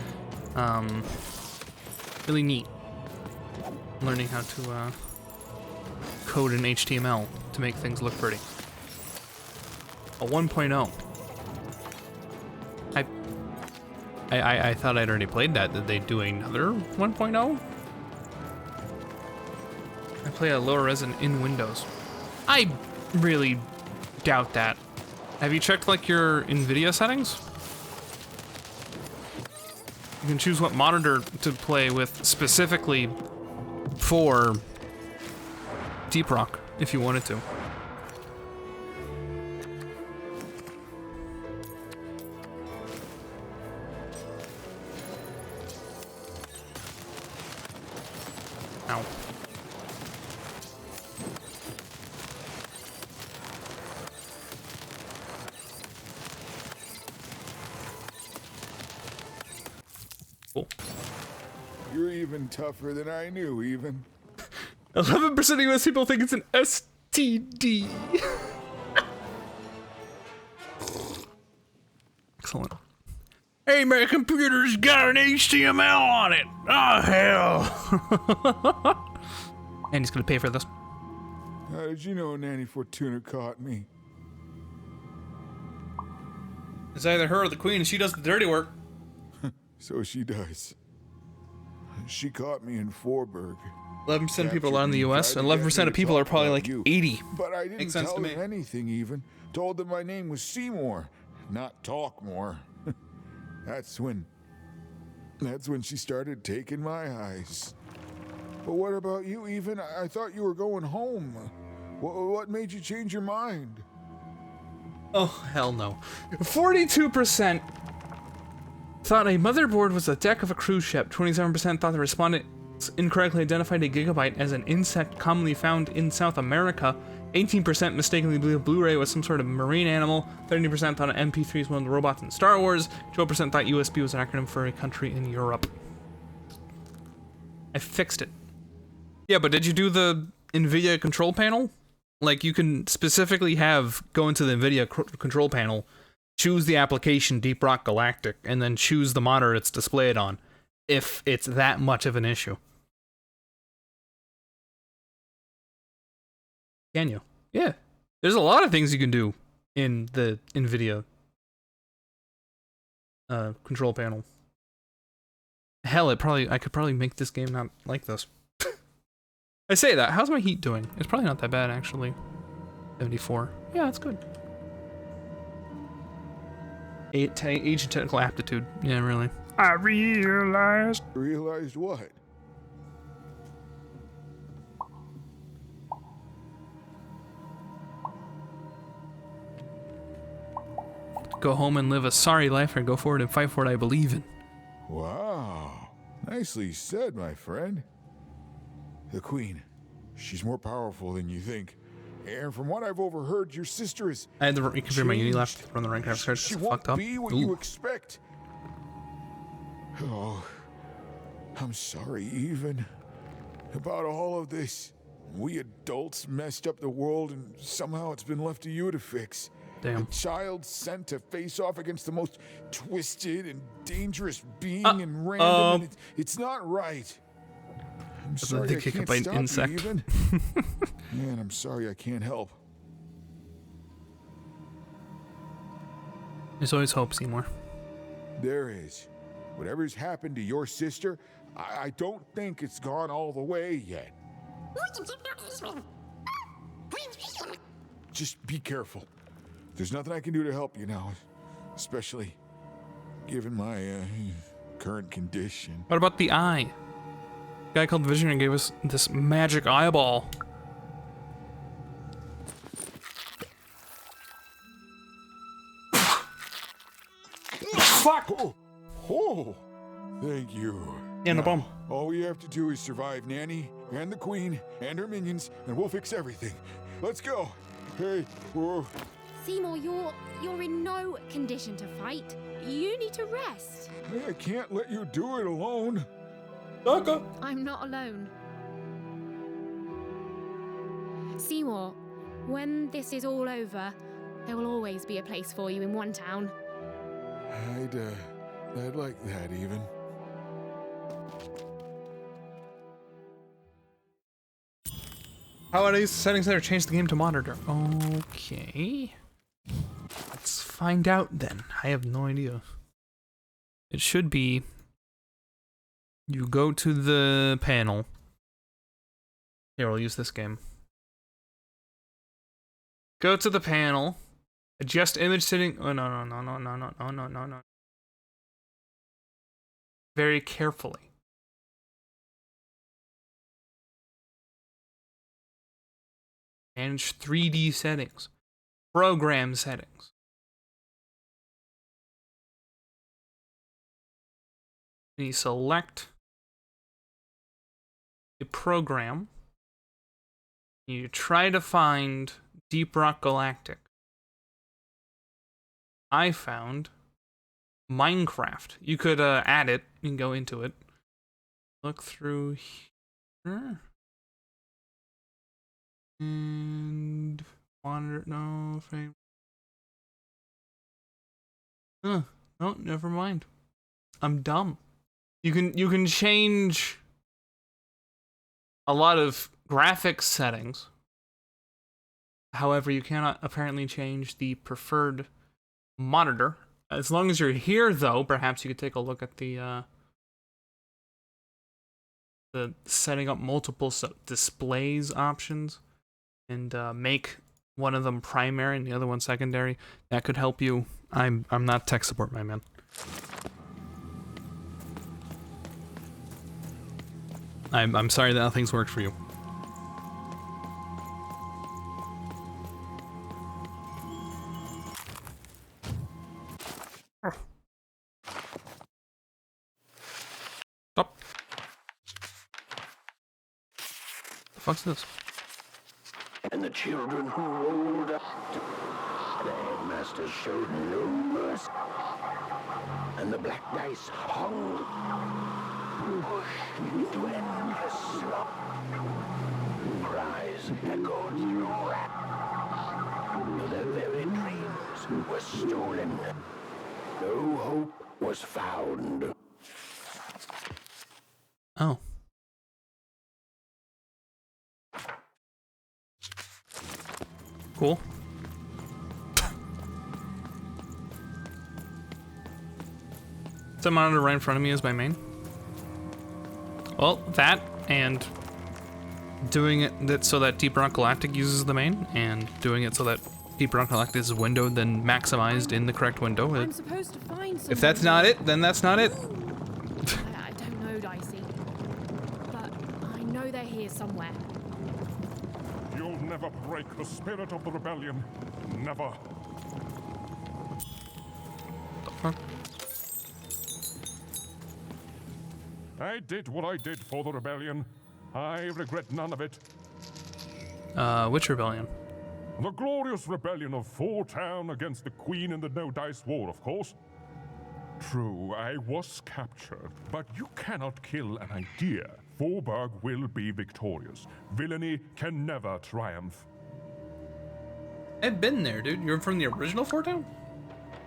Speaker 1: Really neat. Learning how to code in HTML to make things look pretty. A 1.0. I thought I'd already played that. Did they do another 1.0? I play a lower resolution in Windows. I really doubt that. Have you checked like your NVIDIA settings? You can choose what monitor to play with specifically for Deep Rock if you wanted to. Ow. Cool.
Speaker 4: You're even tougher than I knew, even.
Speaker 1: 11% of US people think it's an STD. Excellent. Hey, my computer's got an HTML on it. Oh, hell. And he's gonna pay for this.
Speaker 4: How did you know Nanny Fortuna caught me?
Speaker 1: It's either her or the queen, and she does the dirty work.
Speaker 4: So she does. She caught me in Forberg.
Speaker 1: 11% of people are in the US, and 11% of people are probably like 80.
Speaker 4: But I didn't
Speaker 1: Makes sense
Speaker 4: tell
Speaker 1: to me.
Speaker 4: them anything even. Told them my name was Seymour, not Talkmore. That's when she started taking my eyes. But what about you, even? I thought you were going home. What made you change your mind?
Speaker 1: Oh, hell no. 42% thought a motherboard was the deck of a cruise ship. 27% thought the respondents incorrectly identified a gigabyte as an insect commonly found in South America. 18% mistakenly believed Blu-ray was some sort of marine animal. 30% thought an MP3 was one of the robots in Star Wars. 12% thought USB was an acronym for a country in Europe. I fixed it. Yeah, but did you do the NVIDIA control panel? Like, you can specifically go into the NVIDIA control panel, choose the application Deep Rock Galactic, and then choose the monitor it's displayed on, if it's that much of an issue. Can you? Yeah. There's a lot of things you can do in the NVIDIA control panel. Hell, I could probably make this game not like this. I say that. How's my heat doing? It's probably not that bad, actually. 74. Yeah, that's good. Age and technical aptitude. Yeah, really. I realized.
Speaker 4: Realized what?
Speaker 1: Go home and live a sorry life, or go forward and fight for what I believe in.
Speaker 4: Wow. Nicely said, my friend. The Queen. She's more powerful than you think. And from what I've overheard, your sister is...
Speaker 1: I had to reconfigure my Uni left run the rank graphics card.
Speaker 4: She
Speaker 1: It's
Speaker 4: won't
Speaker 1: fucked up.
Speaker 4: be what you expect. Oh, I'm sorry, even. About all of this. We adults messed up the world, and somehow it's been left to you to fix.
Speaker 1: Damn.
Speaker 4: A child sent to face off against the most twisted and dangerous being and random. And it's not right. I'm sorry I can't stop you, even. Man, I'm sorry I can't help.
Speaker 1: There's always hope, Seymour.
Speaker 4: There is. Whatever's happened to your sister, I don't think it's gone all the way yet. Just be careful. There's nothing I can do to help you now, especially given my current condition.
Speaker 1: What about the eye? Guy called Visionary gave us this magic eyeball.
Speaker 4: Fuck! Oh, thank you.
Speaker 1: Yeah, no problem.
Speaker 4: All we have to do is survive Nanny and the Queen and her minions, and we'll fix everything. Let's go. Hey, whoa.
Speaker 8: Seymour, you're in no condition to fight. You need to rest.
Speaker 4: Hey, I can't let you do it alone.
Speaker 1: Okay.
Speaker 8: I'm not alone. Seymour, when this is all over, there will always be a place for you in one town.
Speaker 4: I'd like that, even.
Speaker 1: How are these settings there? Change the game to monitor. Okay. Let's find out then. I have no idea. It should be, you go to the panel. Here, we'll use this game. Go to the panel. Adjust image setting. Oh, no. Very carefully. Manage 3D settings. Program settings. And you select a program. You try to find Deep Rock Galactic. I found Minecraft. You could add it and go into it. Look through here. And monitor, no frame. No, never mind. I'm dumb. You can change a lot of graphics settings. However, you cannot apparently change the preferred monitor. As long as you're here, though, perhaps you could take a look at the setting up multiple displays options and make one of them primary and the other one secondary. That could help you. I'm not tech support, my man. I'm sorry that nothing's worked for you. Stop. The fuck's this?
Speaker 2: And the children who rolled up, the headmaster showed no mercy, and the black dice hung, pushed into endless slump. Cries echoed through rap. Their very dreams were stolen. No hope was found.
Speaker 1: Oh. Cool. Is the monitor right in front of me as my main? Well, that and doing it so that Deep Rock Galactic uses the main, and doing it so that Deep Rock Galactic is windowed, then maximized in the correct window.
Speaker 8: I'm supposed to find someone.
Speaker 1: If that's not it, then that's not it.
Speaker 8: I don't know, Dicey. But I know they're here somewhere.
Speaker 3: You'll never break the spirit of the rebellion. Never. I did what I did for the rebellion. I regret none of it.
Speaker 1: Which rebellion?
Speaker 3: The glorious rebellion of Four Town against the Queen in the No Dice War, of course. True, I was captured, but you cannot kill an idea. Forburg will be victorious. Villainy can never triumph.
Speaker 1: I've been there, dude. You're from the original Four Town?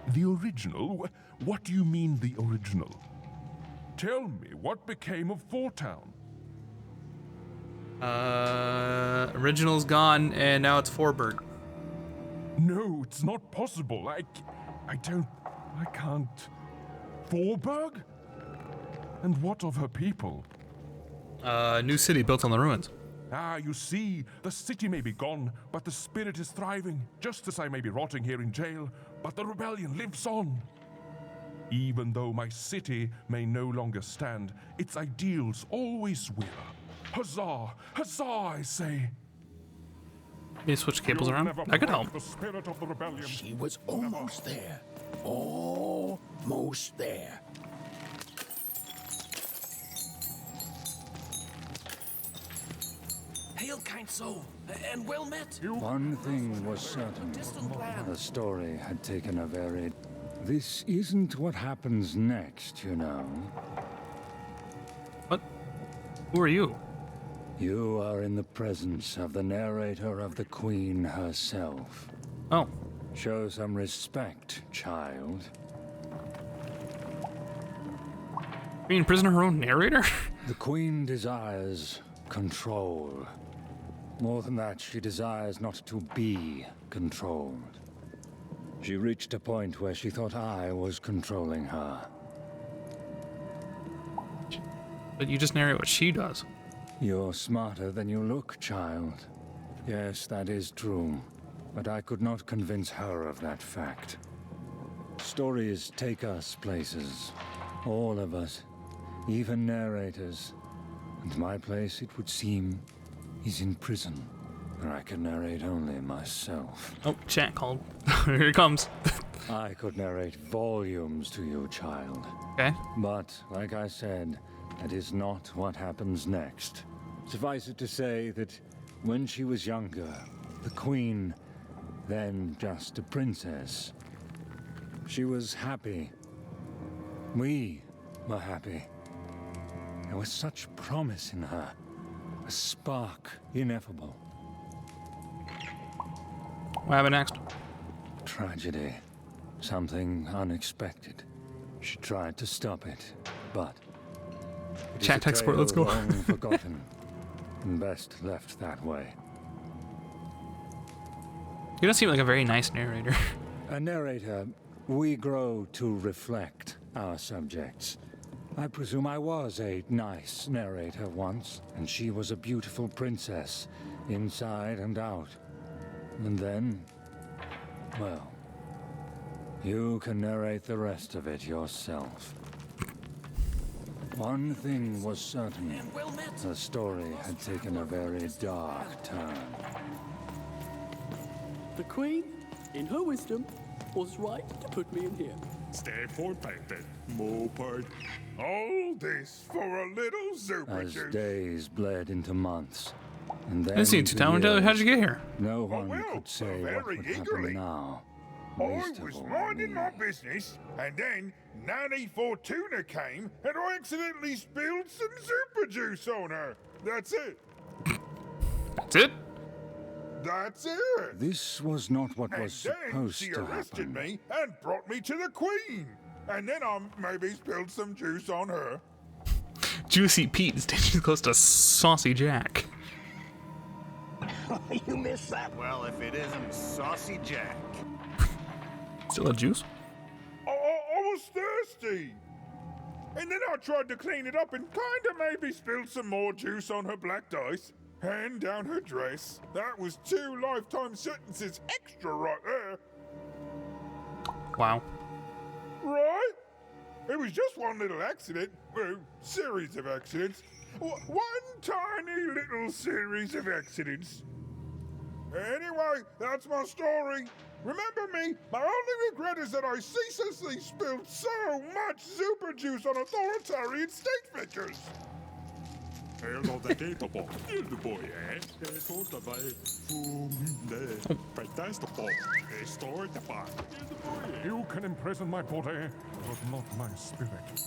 Speaker 3: The original? What do you mean, the original? Tell me, what became of Four Town?
Speaker 1: Original's gone, and now it's Forburg.
Speaker 3: No, it's not possible. I can't. Forburg? And what of her people?
Speaker 1: New city built on the ruins.
Speaker 3: Ah, you see, the city may be gone, but the spirit is thriving, just as I may be rotting here in jail, but the rebellion lives on. Even though my city may no longer stand, its ideals always will. Huzzah! Huzzah, I say!
Speaker 1: Can you switch cables around? That could help.
Speaker 3: The spirit of the rebellion.
Speaker 2: She was almost there. Almost there.
Speaker 5: Hail, kind soul, and well met.
Speaker 22: One thing was certain. The story had taken a very... This isn't what happens next, you know.
Speaker 1: What? Who are you?
Speaker 22: You are in the presence of the narrator of the Queen herself.
Speaker 1: Oh.
Speaker 22: Show some respect, child.
Speaker 1: Being prisoner her own narrator?
Speaker 22: The Queen desires control. More than that, she desires not to be controlled. She reached a point where she thought I was controlling her.
Speaker 1: But you just narrate what she does.
Speaker 22: You're smarter than you look, child. Yes, that is true. But I could not convince her of that fact. Stories take us places. All of us. Even narrators. And my place, it would seem, is in prison. Where I can narrate only myself.
Speaker 1: Oh, chat called. Here it comes.
Speaker 22: I could narrate volumes to you, child.
Speaker 1: Okay.
Speaker 22: But, like I said, that is not what happens next. Suffice it to say that when she was younger, the queen, then just a princess, she was happy. We were happy. There was such promise in her. A spark ineffable.
Speaker 1: What happened next?
Speaker 22: Tragedy. Something unexpected. She tried to stop it, but it is
Speaker 1: Chat
Speaker 22: a
Speaker 1: tech support, let's go.
Speaker 22: tale long forgotten, and best left that way.
Speaker 1: You don't seem like a very nice narrator.
Speaker 22: A narrator, we grow to reflect our subjects. I presume I was a nice narrator once, and she was a beautiful princess, inside and out. And then, well, you can narrate the rest of it yourself. One thing was certain. The story had taken a very dark turn.
Speaker 7: The Queen, in her wisdom, was right to put me in here.
Speaker 3: Stand for paper, moped. All this for a little super
Speaker 22: As
Speaker 3: juice.
Speaker 22: days bled into months, and then
Speaker 1: I didn't see you
Speaker 22: into
Speaker 1: town.
Speaker 22: years,
Speaker 1: How'd you get here?
Speaker 22: No one could say what would happen now.
Speaker 3: I
Speaker 22: least of
Speaker 3: was
Speaker 22: all
Speaker 3: minding
Speaker 22: me.
Speaker 3: my business, and then Nanny Fortuna came, and I accidentally spilled some super juice on her. That's it.
Speaker 1: That's it?
Speaker 3: That's it.
Speaker 22: This was not what
Speaker 3: And
Speaker 22: was
Speaker 3: then
Speaker 22: supposed
Speaker 3: she
Speaker 22: to
Speaker 3: arrested
Speaker 22: happen.
Speaker 3: me and brought me to the Queen. And then I maybe spilled some juice on her.
Speaker 1: Juicy Pete is dangerously close to Saucy Jack.
Speaker 21: You missed that. Well, if it isn't Saucy Jack.
Speaker 1: Still a juice?
Speaker 3: I was thirsty. And then I tried to clean it up and kinda maybe spilled some more juice on her black dice and down her dress. That was 2 lifetime sentences extra right there.
Speaker 1: Wow.
Speaker 3: Right? It was just one little accident. Well, series of accidents. One tiny little series of accidents. Anyway, that's my story. Remember me, my only regret is that I ceaselessly spilled so much super juice on authoritarian state figures.
Speaker 13: You can imprison my body, but not my spirit.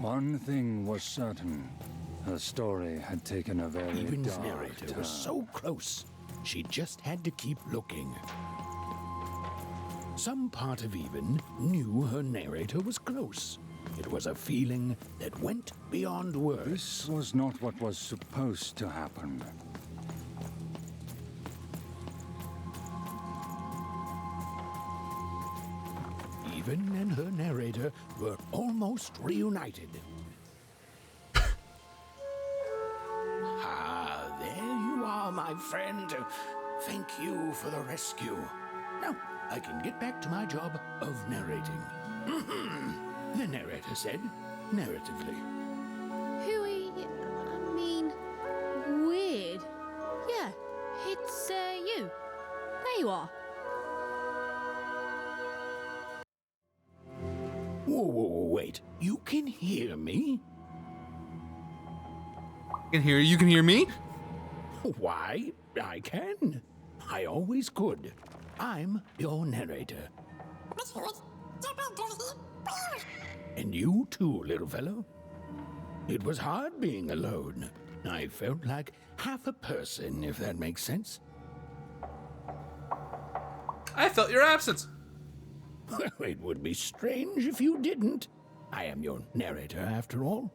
Speaker 22: One thing was certain. Her story had taken a very
Speaker 2: Even's
Speaker 22: dark
Speaker 2: narrator
Speaker 22: turn.
Speaker 2: was so close, she just had to keep looking. Some part of Even knew her narrator was close. It was a feeling that went beyond words.
Speaker 22: This was not what was supposed to happen.
Speaker 2: Even and her narrator were almost reunited. Ah, there you are, my friend. Thank you for the rescue. Now, I can get back to my job of narrating. The narrator said, narratively.
Speaker 8: Hooey, I mean, weird. Yeah, it's you. There you are.
Speaker 2: Whoa, wait. You can hear me?
Speaker 1: You can hear me?
Speaker 2: Why, I can. I always could. I'm your narrator. And you too, little fellow. It was hard being alone. I felt like half a person, if that makes sense.
Speaker 1: I felt your absence.
Speaker 2: Well, it would be strange if you didn't. I am your narrator, after all.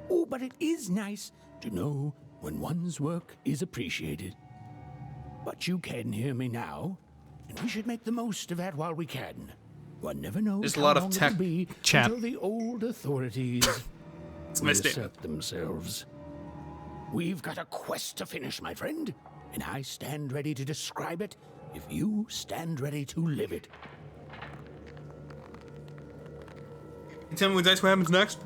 Speaker 2: Oh, but it is nice to know when one's work is appreciated. But you can hear me now, and we should make the most of that while we can. One never knows
Speaker 1: There's a
Speaker 2: how
Speaker 1: lot of
Speaker 2: long
Speaker 1: tech
Speaker 2: it'll be
Speaker 1: chat.
Speaker 2: until the old authorities reassert themselves. We've got a quest to finish, my friend, and I stand ready to describe it if you stand ready to live it.
Speaker 1: Can you tell me what happens next?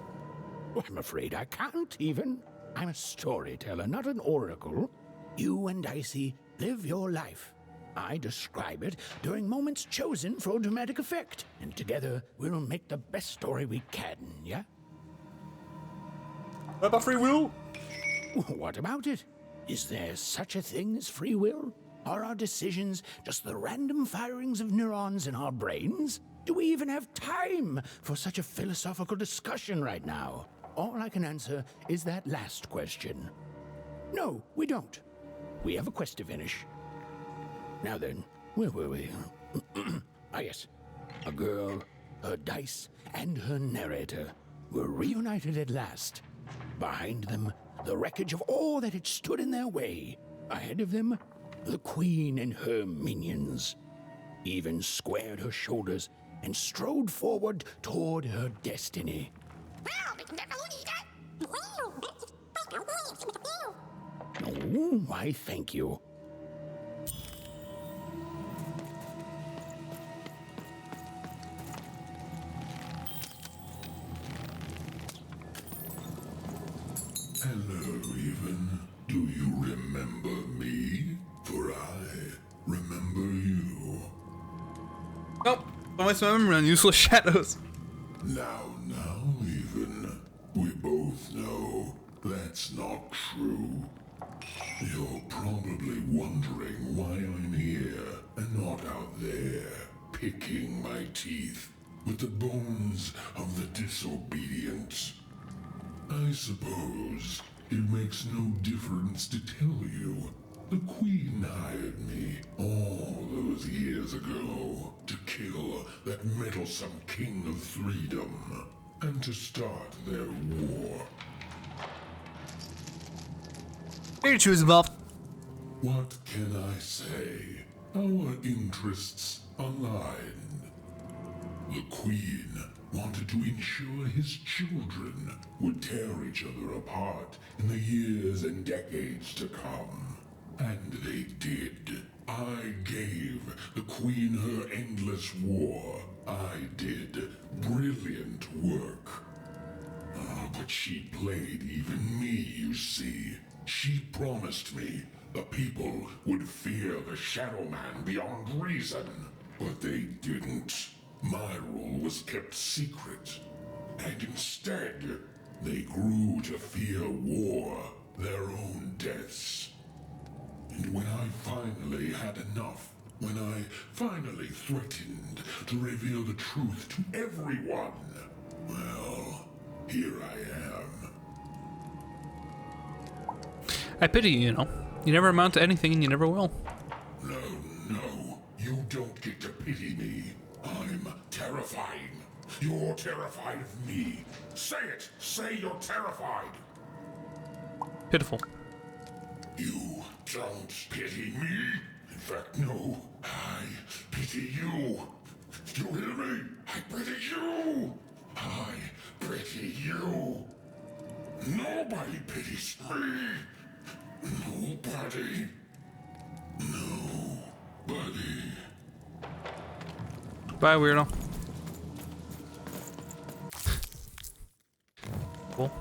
Speaker 2: Well, I'm afraid I can't even. I'm a storyteller, not an oracle. You and Dicey live your life. I describe it during moments chosen for dramatic effect, and together we'll make the best story we can, yeah?
Speaker 1: What about free will?
Speaker 2: What about it? Is there such a thing as free will? Are our decisions just the random firings of neurons in our brains? Do we even have time for such a philosophical discussion right now? All I can answer is that last question. No, we don't. We have a quest to finish. Now then, where were we? Yes. A girl, her dice, and her narrator were reunited at last. Behind them, the wreckage of all that had stood in their way. Ahead of them, the queen and her minions. Even squared her shoulders and strode forward toward her destiny. Oh, why, thank you.
Speaker 3: Hello, Even. Do you remember me? For I remember you.
Speaker 1: Nope. Don't waste my memory on useless shadows.
Speaker 3: Now, Even. We both know that's not true. You're probably wondering why I'm here and not out there, picking my teeth with the bones of the disobedient. I suppose it makes no difference to tell you. The Queen hired me all those years ago to kill that meddlesome King of Freedom and to start their war.
Speaker 1: She was involved.
Speaker 3: What can I say? Our interests aligned. The Queen wanted to ensure his children would tear each other apart in the years and decades to come. And they did. I gave the Queen her endless war. I did brilliant work. But she played even me, you see. She promised me the people would fear the Shadow Man beyond reason. But they didn't. My rule was kept secret. And instead, they grew to fear war, their own deaths. And when I finally had enough, when I finally threatened to reveal the truth to everyone, well, here I am.
Speaker 1: I pity you, you know. You never amount to anything and you never will.
Speaker 3: No, you don't get to pity me. I'm terrifying. You're terrified of me. Say it! Say you're terrified!
Speaker 1: Pitiful.
Speaker 3: You don't pity me? In fact, no. I pity you. You hear me? I pity you! I pity you! Nobody pities me! Nobody. Nobody.
Speaker 1: Bye, weirdo. Cool.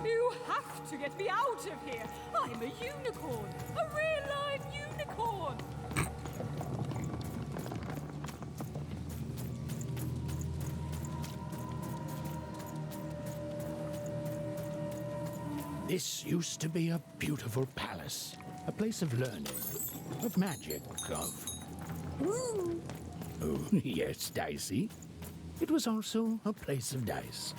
Speaker 12: You have to get me out of here. I'm a unicorn. A real live unicorn.
Speaker 2: This used to be a beautiful palace, a place of learning, of magic, of... Oh, yes, Dicey. It was also a place of dice.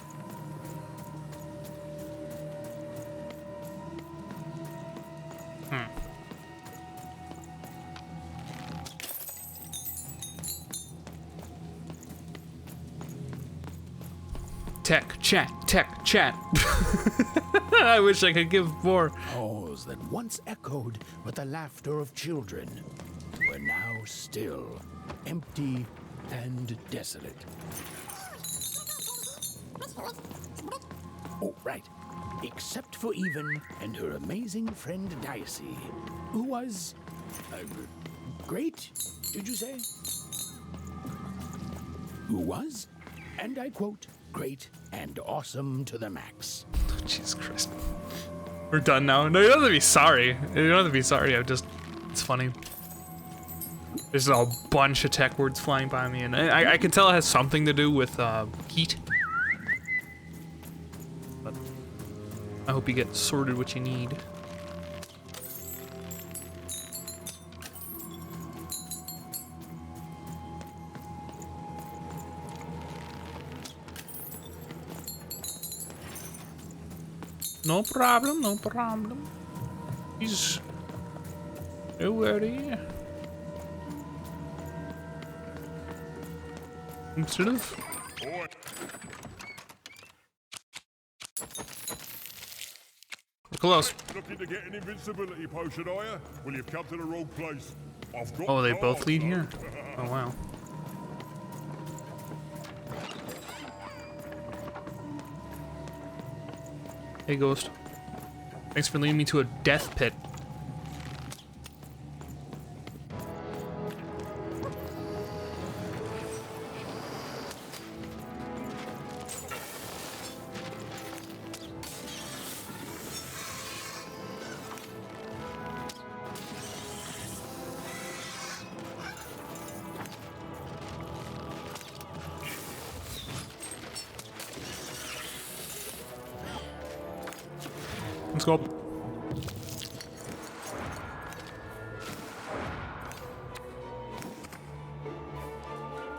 Speaker 1: Tech chat. I wish I could give more.
Speaker 2: Halls that once echoed with the laughter of children were now still, empty and desolate. Oh, right. Except for Even and her amazing friend Dicey, who was great, did you say? Who was, and I quote, great and awesome to the max.
Speaker 1: Jesus Christ. We're done now. No, you don't have to be sorry. You don't have to be sorry. It's funny. There's a bunch of tech words flying by me, and I can tell it has something to do with heat. But I hope you get sorted what you need. No problem, no problem. He's no worry. Instead of we're close.
Speaker 3: Looking to get an invincibility potion, are you? Well, you've come to the wrong place. I've got
Speaker 1: Oh, they both
Speaker 3: cards,
Speaker 1: lead
Speaker 3: though.
Speaker 1: here. Oh wow. Hey, Ghost. Thanks for leading me to a death pit. Let's go.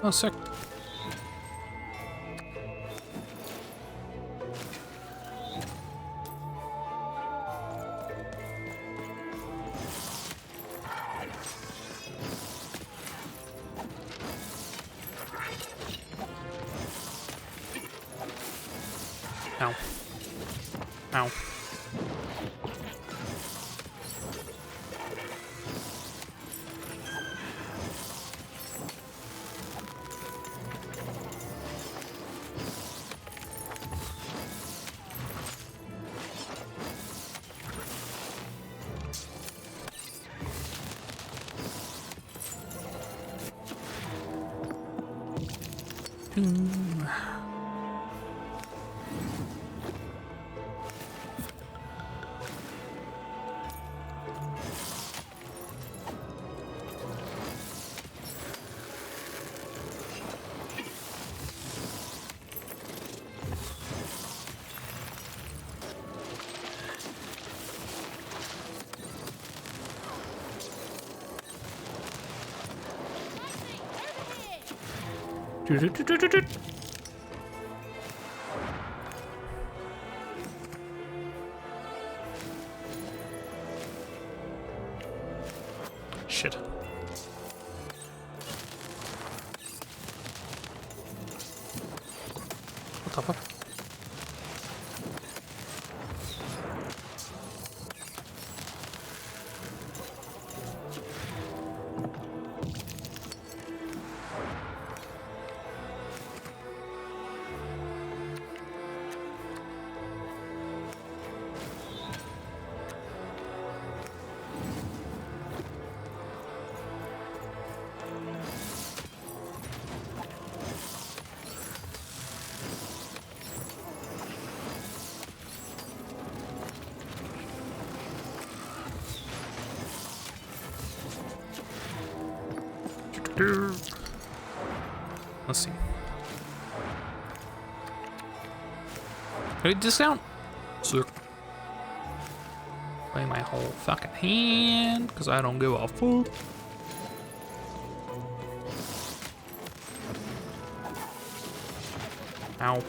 Speaker 1: Oh, sick. Ow. Ow. Shit. What the fuck? Let's see. Wait, discount? Sick. Play my whole fucking hand, because I don't give a fuck. Ow.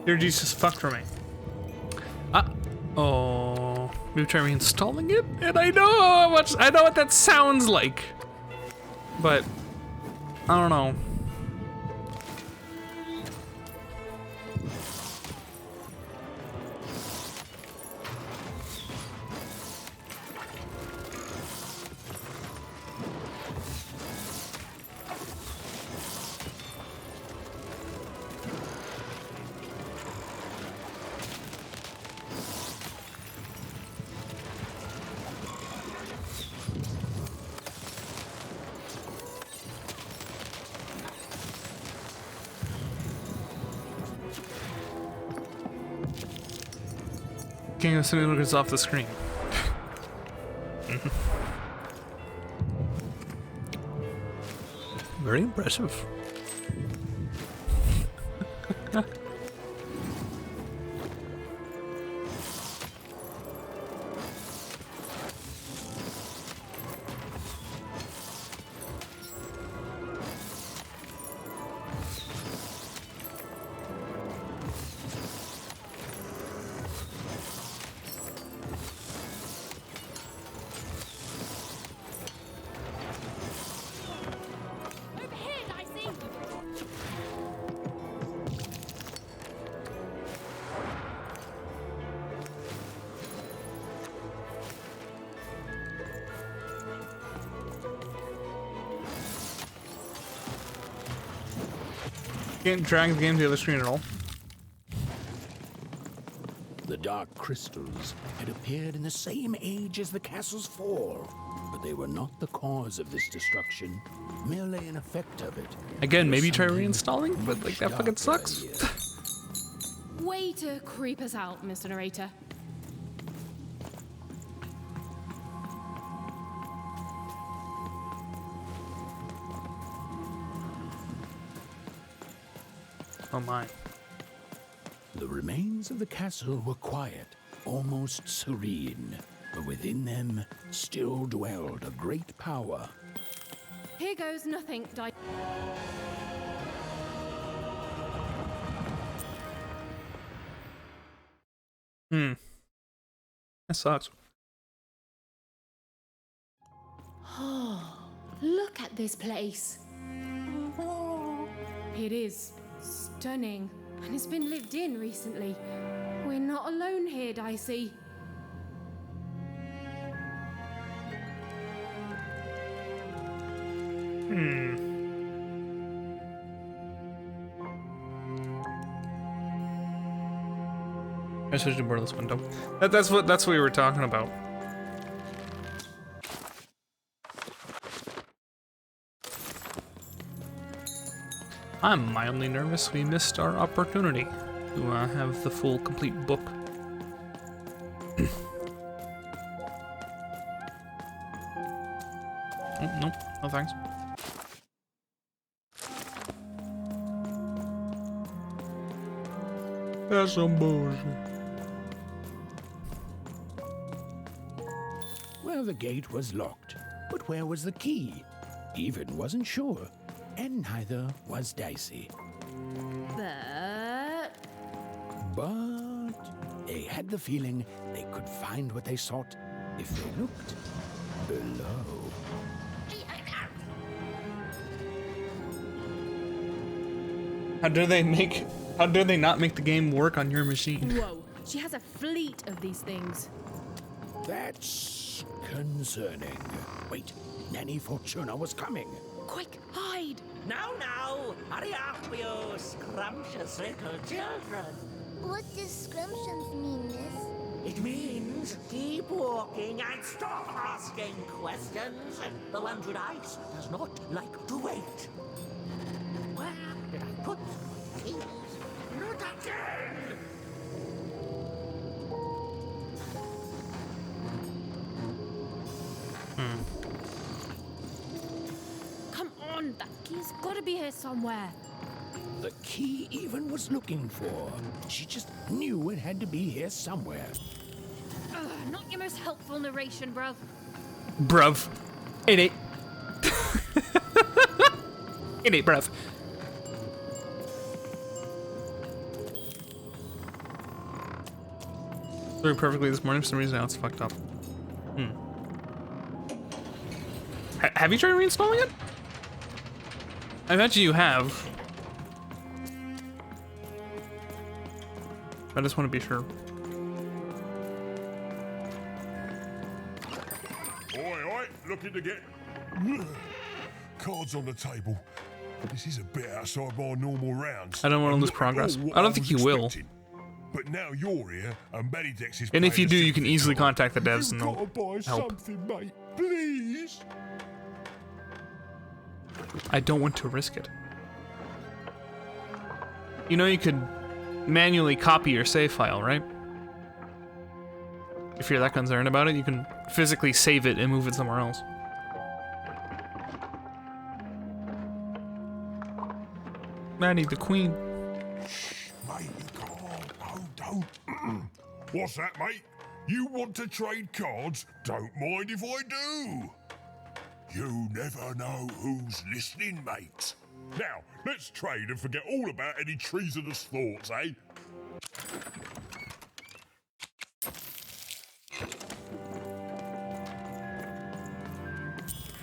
Speaker 1: Dear Jesus, fuck for me. Oh. Maybe try reinstalling it, and I know what that sounds like, but I don't know. King of Simulator is off the screen. Very impressive. Can't drag the game to the other screen at all.
Speaker 2: The dark crystals had appeared in the same age as the castle's fall, but they were not the cause of this destruction, merely an effect of it.
Speaker 1: Again, maybe try reinstalling, but like that fucking sucks.
Speaker 8: Way to creep us out, Mr. Narrator.
Speaker 1: Oh my.
Speaker 2: The remains of the castle were quiet, almost serene, but within them still dwelled a great power.
Speaker 8: Here goes nothing,
Speaker 1: That sucks.
Speaker 8: Oh, look at this place. It is stunning, and it's been lived in recently. We're not alone here, Dicey.
Speaker 1: I switched to borderless window. That's what we were talking about. I'm mildly nervous we missed our opportunity to have the full, complete book. Oh, nope, no thanks. That's some bullshit.
Speaker 2: Well, the gate was locked, but where was the key? Even wasn't sure, and neither was Dicey. But they had the feeling they could find what they sought if they looked below.
Speaker 1: How dare they not make the game work on your machine?
Speaker 8: Whoa, she has a fleet of these things.
Speaker 2: That's concerning. Wait, Nanny Fortuna was coming.
Speaker 8: Quick, hide!
Speaker 6: Now, hurry up, you scrumptious little children.
Speaker 15: What does scrumptions mean, miss?
Speaker 6: It means keep walking and stop asking questions. The one with ice does not like to wait. Where did I put my keys? Not again!
Speaker 8: Come on, that key's gotta be here somewhere.
Speaker 2: The key even was looking for. She just knew it had to be here somewhere.
Speaker 8: Ugh, not your most helpful narration, bruv.
Speaker 1: Bruv. It ain't. It ain't, bruv. Worked perfectly this morning. For some reason now it's fucked up. Have you tried reinstalling it? I imagine you have. I just want to be sure.
Speaker 3: Oi, looking to get cards on the table. This is a bit outside my normal rounds.
Speaker 1: I don't want to lose progress. I don't think you will.
Speaker 3: But now you're here, and Benedix is.
Speaker 1: And if you do, you can easily contact the devs and they'll
Speaker 3: buy
Speaker 1: help.
Speaker 3: something, mate, please.
Speaker 1: I don't want to risk it. You know you could manually copy your save file, right? If you're that concerned about it, you can physically save it and move it somewhere else. Maddie, the queen.
Speaker 3: Mate, you can't. No, don't. What's that, mate? You want to trade cards? Don't mind if I do. You never know who's listening, mate. Now, let's trade and forget all about any treasonous thoughts, eh?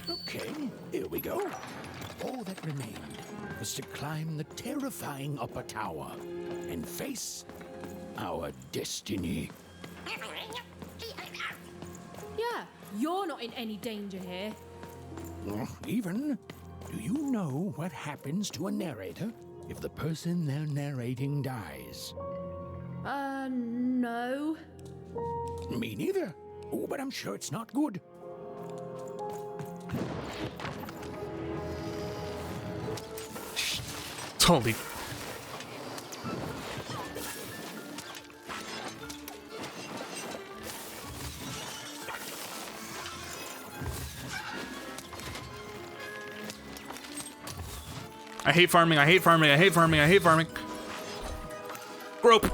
Speaker 2: Okay, here we go. All that remained was to climb the terrifying upper tower and face our destiny.
Speaker 8: Yeah, you're not in any danger here.
Speaker 2: Even, do you know what happens to a narrator if the person they're narrating dies?
Speaker 8: No.
Speaker 2: Me neither. Oh, but I'm sure it's not good.
Speaker 1: Totally. I hate farming, I hate farming, I hate farming, I hate farming. Grope.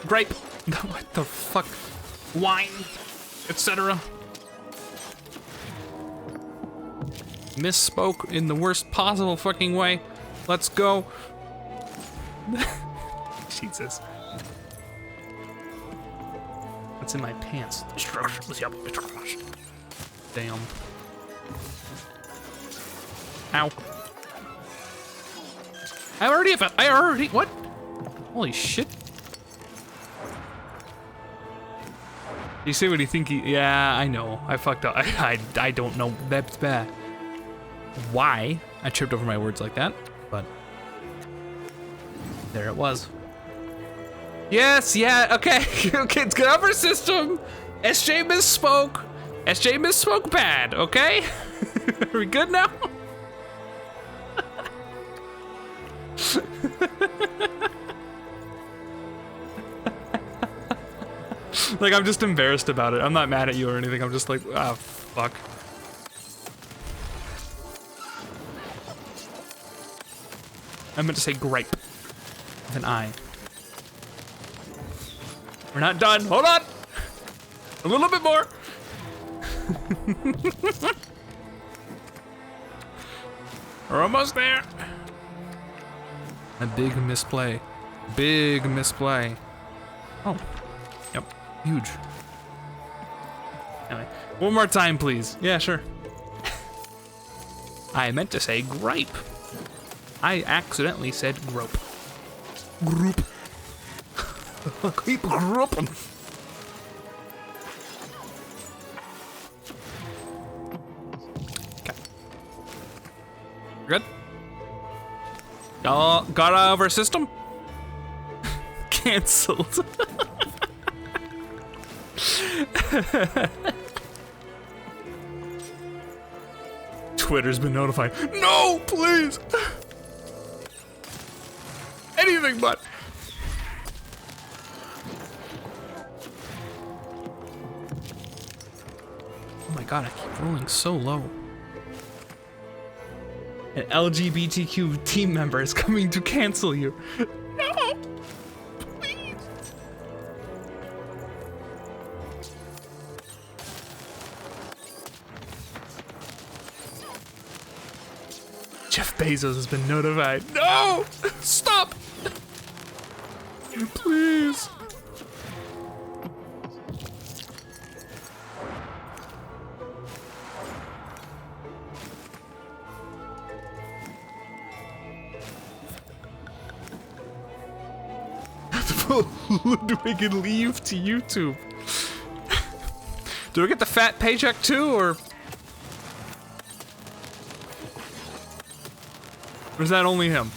Speaker 1: Grape. What the fuck? Wine. Etc. Misspoke in the worst possible fucking way. Let's go. Jesus. What's in my pants? Damn. Ow. I already, what? Holy shit. You say what you think yeah, I know. I fucked up. I don't know. That's bad. Why I tripped over my words like that, but there it was. Yes, yeah, okay. Okay, it's good upper system. SJ misspoke. SJ misspoke bad, okay? Are we good now? Like, I'm just embarrassed about it. I'm not mad at you or anything. I'm just like, ah, fuck. I meant to say grape with an I. We're not done. Hold on. A little bit more. We're almost there. A big misplay. Big misplay. Oh. Yep. Huge. Anyway, one more time, please. Yeah, sure. I meant to say gripe. I accidentally said grope. Group. Keep groping. Okay. Good? Y'all got out of our system? Cancelled. Twitter's been notified. No, please. Anything but. Oh my god, I keep rolling so low. An LGBTQ team member is coming to cancel you. No! Please! Jeff Bezos has been notified. No! Stop! Please. Ludwig and leave to YouTube. Do I get the fat paycheck too, or is that only him?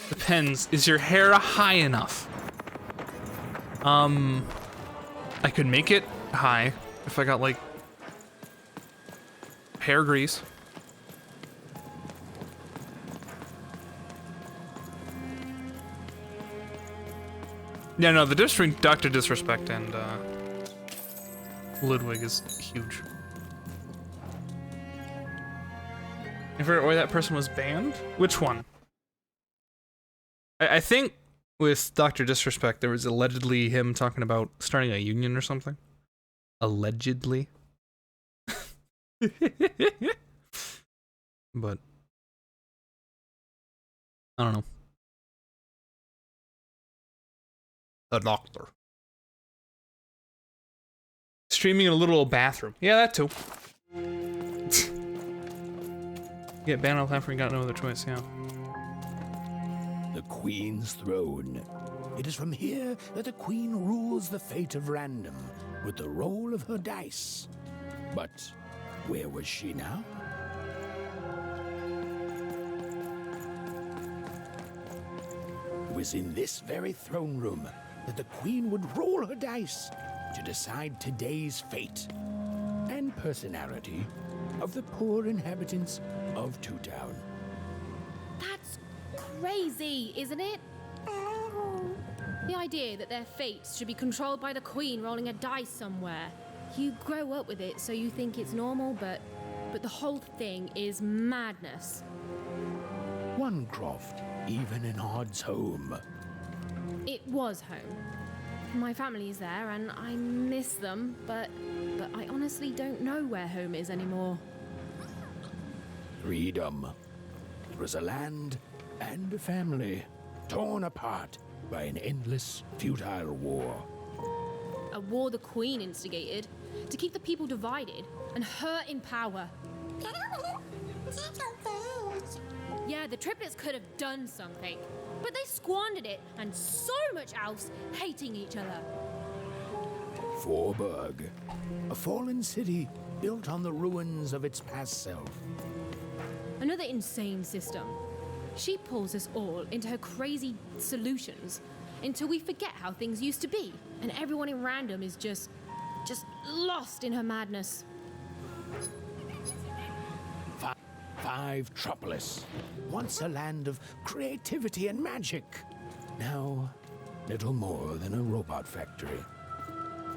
Speaker 1: Depends. Is your hair high enough? I could make it high if I got like hair grease. Yeah, no, the difference between Dr. Disrespect and Ludwig is huge. You forgot why that person was banned? Which one? I think with Dr. Disrespect, there was allegedly him talking about starting a union or something. Allegedly. But I don't know. The doctor. Streaming in a little bathroom. Yeah, that too. Get banned all the time for you got no other choice, yeah.
Speaker 2: The Queen's throne. It is from here that the Queen rules the fate of random with the roll of her dice. But where was she now? It was in this very throne room that the Queen would roll her dice to decide today's fate and personality of the poor inhabitants of Two Town.
Speaker 8: That's crazy, isn't it? The idea that their fates should be controlled by the Queen rolling a dice somewhere. You grow up with it, so you think it's normal, but the whole thing is madness.
Speaker 2: One croft, even in Odd's home.
Speaker 8: It was home. My family's there, and I miss them, but I honestly don't know where home is anymore.
Speaker 2: Freedom. It was a land and a family torn apart by an endless, futile war.
Speaker 8: A war the Queen instigated to keep the people divided and her in power. Yeah, the triplets could have done something, but they squandered it and so much else, hating each other.
Speaker 2: Forburg, a fallen city built on the ruins of its past self.
Speaker 8: Another insane system. She pulls us all into her crazy solutions until we forget how things used to be, and everyone in random is just lost in her madness.
Speaker 2: Five Tropolis, once a land of creativity and magic. Now, little more than a robot factory.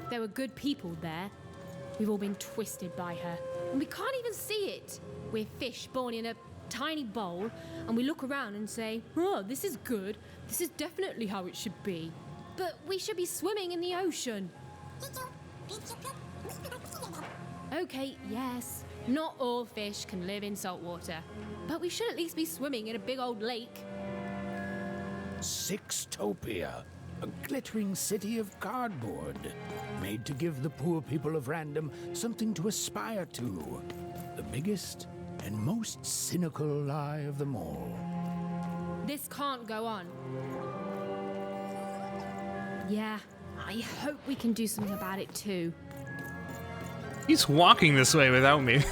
Speaker 8: There were good people there. We've all been twisted by her, and we can't even see it. We're fish born in a tiny bowl, and we look around and say, oh, this is good. This is definitely how it should be. But we should be swimming in the ocean. Okay, yes, not all fish can live in salt water, but we should at least be swimming in a big old lake.
Speaker 2: Sixtopia, a glittering city of cardboard, made to give the poor people of Random something to aspire to. The biggest and most cynical lie of them all.
Speaker 8: This can't go on. Yeah, I hope we can do something about it too.
Speaker 1: He's walking this way without me.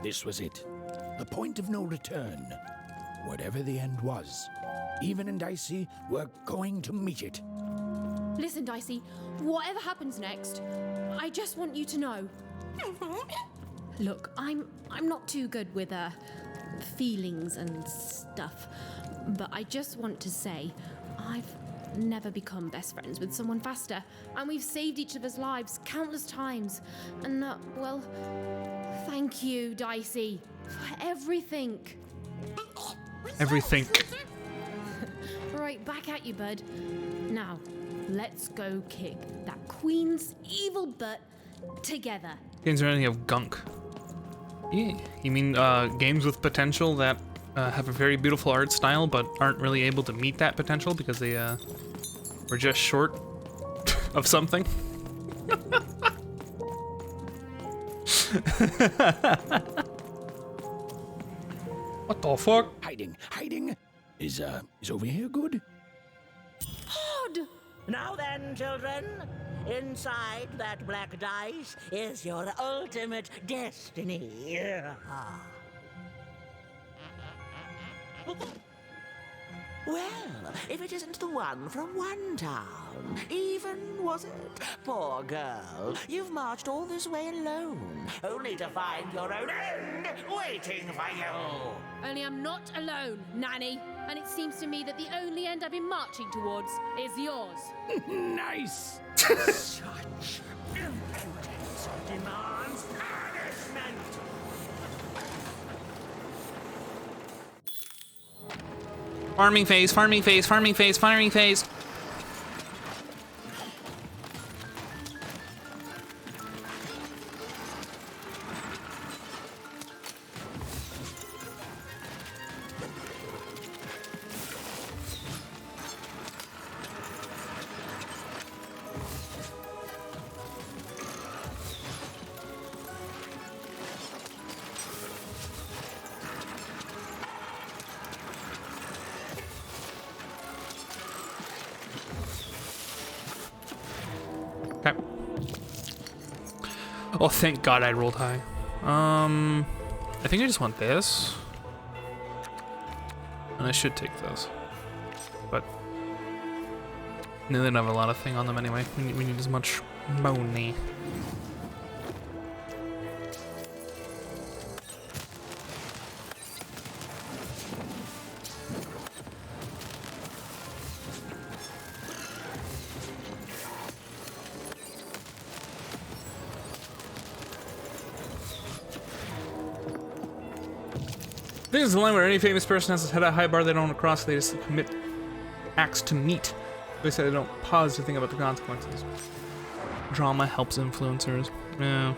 Speaker 2: This was it. The point of no return. Whatever the end was, Even and Dicey were going to meet it.
Speaker 8: Listen, Dicey, whatever happens next, I just want you to know. Look, I'm not too good with feelings and stuff, but I just want to say I've never become best friends with someone faster, and we've saved each other's lives countless times. And well, thank you, Dicey, for everything.
Speaker 1: Everything.
Speaker 8: Right, back at you, bud. Now, let's go kick that Queen's evil butt together.
Speaker 1: Games are anything of gunk. Yeah, you mean games with potential that have a very beautiful art style but aren't really able to meet that potential because they were just short of something? What the fuck?
Speaker 2: Hiding. Is over here good?
Speaker 8: Odd!
Speaker 6: Now then, children, inside that black dice is your ultimate destiny. Well, if it isn't the one from one town, even, was it? Poor girl, you've marched all this way alone, only to find your own end waiting for you.
Speaker 8: Only I'm not alone, Nanny. And it seems to me that the only end I've been marching towards is yours.
Speaker 2: Nice.
Speaker 6: Such impudence demands punishment.
Speaker 1: Farming phase, farming phase, farming phase, farming phase. Okay. Oh, thank God I rolled high. I think I just want this. And I should take this. But they don't have a lot of thing on them anyway. We need as much money. This is the line where any famous person has had a high bar they don't want to cross, they just commit acts to meet. They say they don't pause to think about the consequences. Drama helps influencers. Yeah.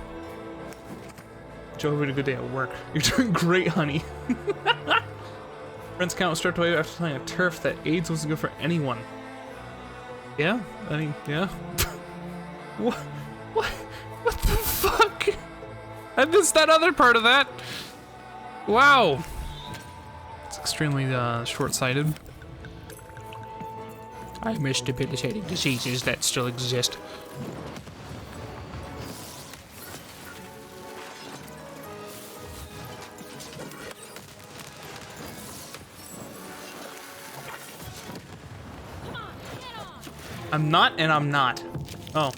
Speaker 1: Joe had a good day at work. You're doing great, honey. Friends count start away after telling a turf that AIDS wasn't good for anyone. Yeah? I mean, yeah. What the fuck? I missed that other part of that. Wow. It's extremely short-sighted. I miss debilitating diseases that still exist. I'm not, and I'm not. Oh.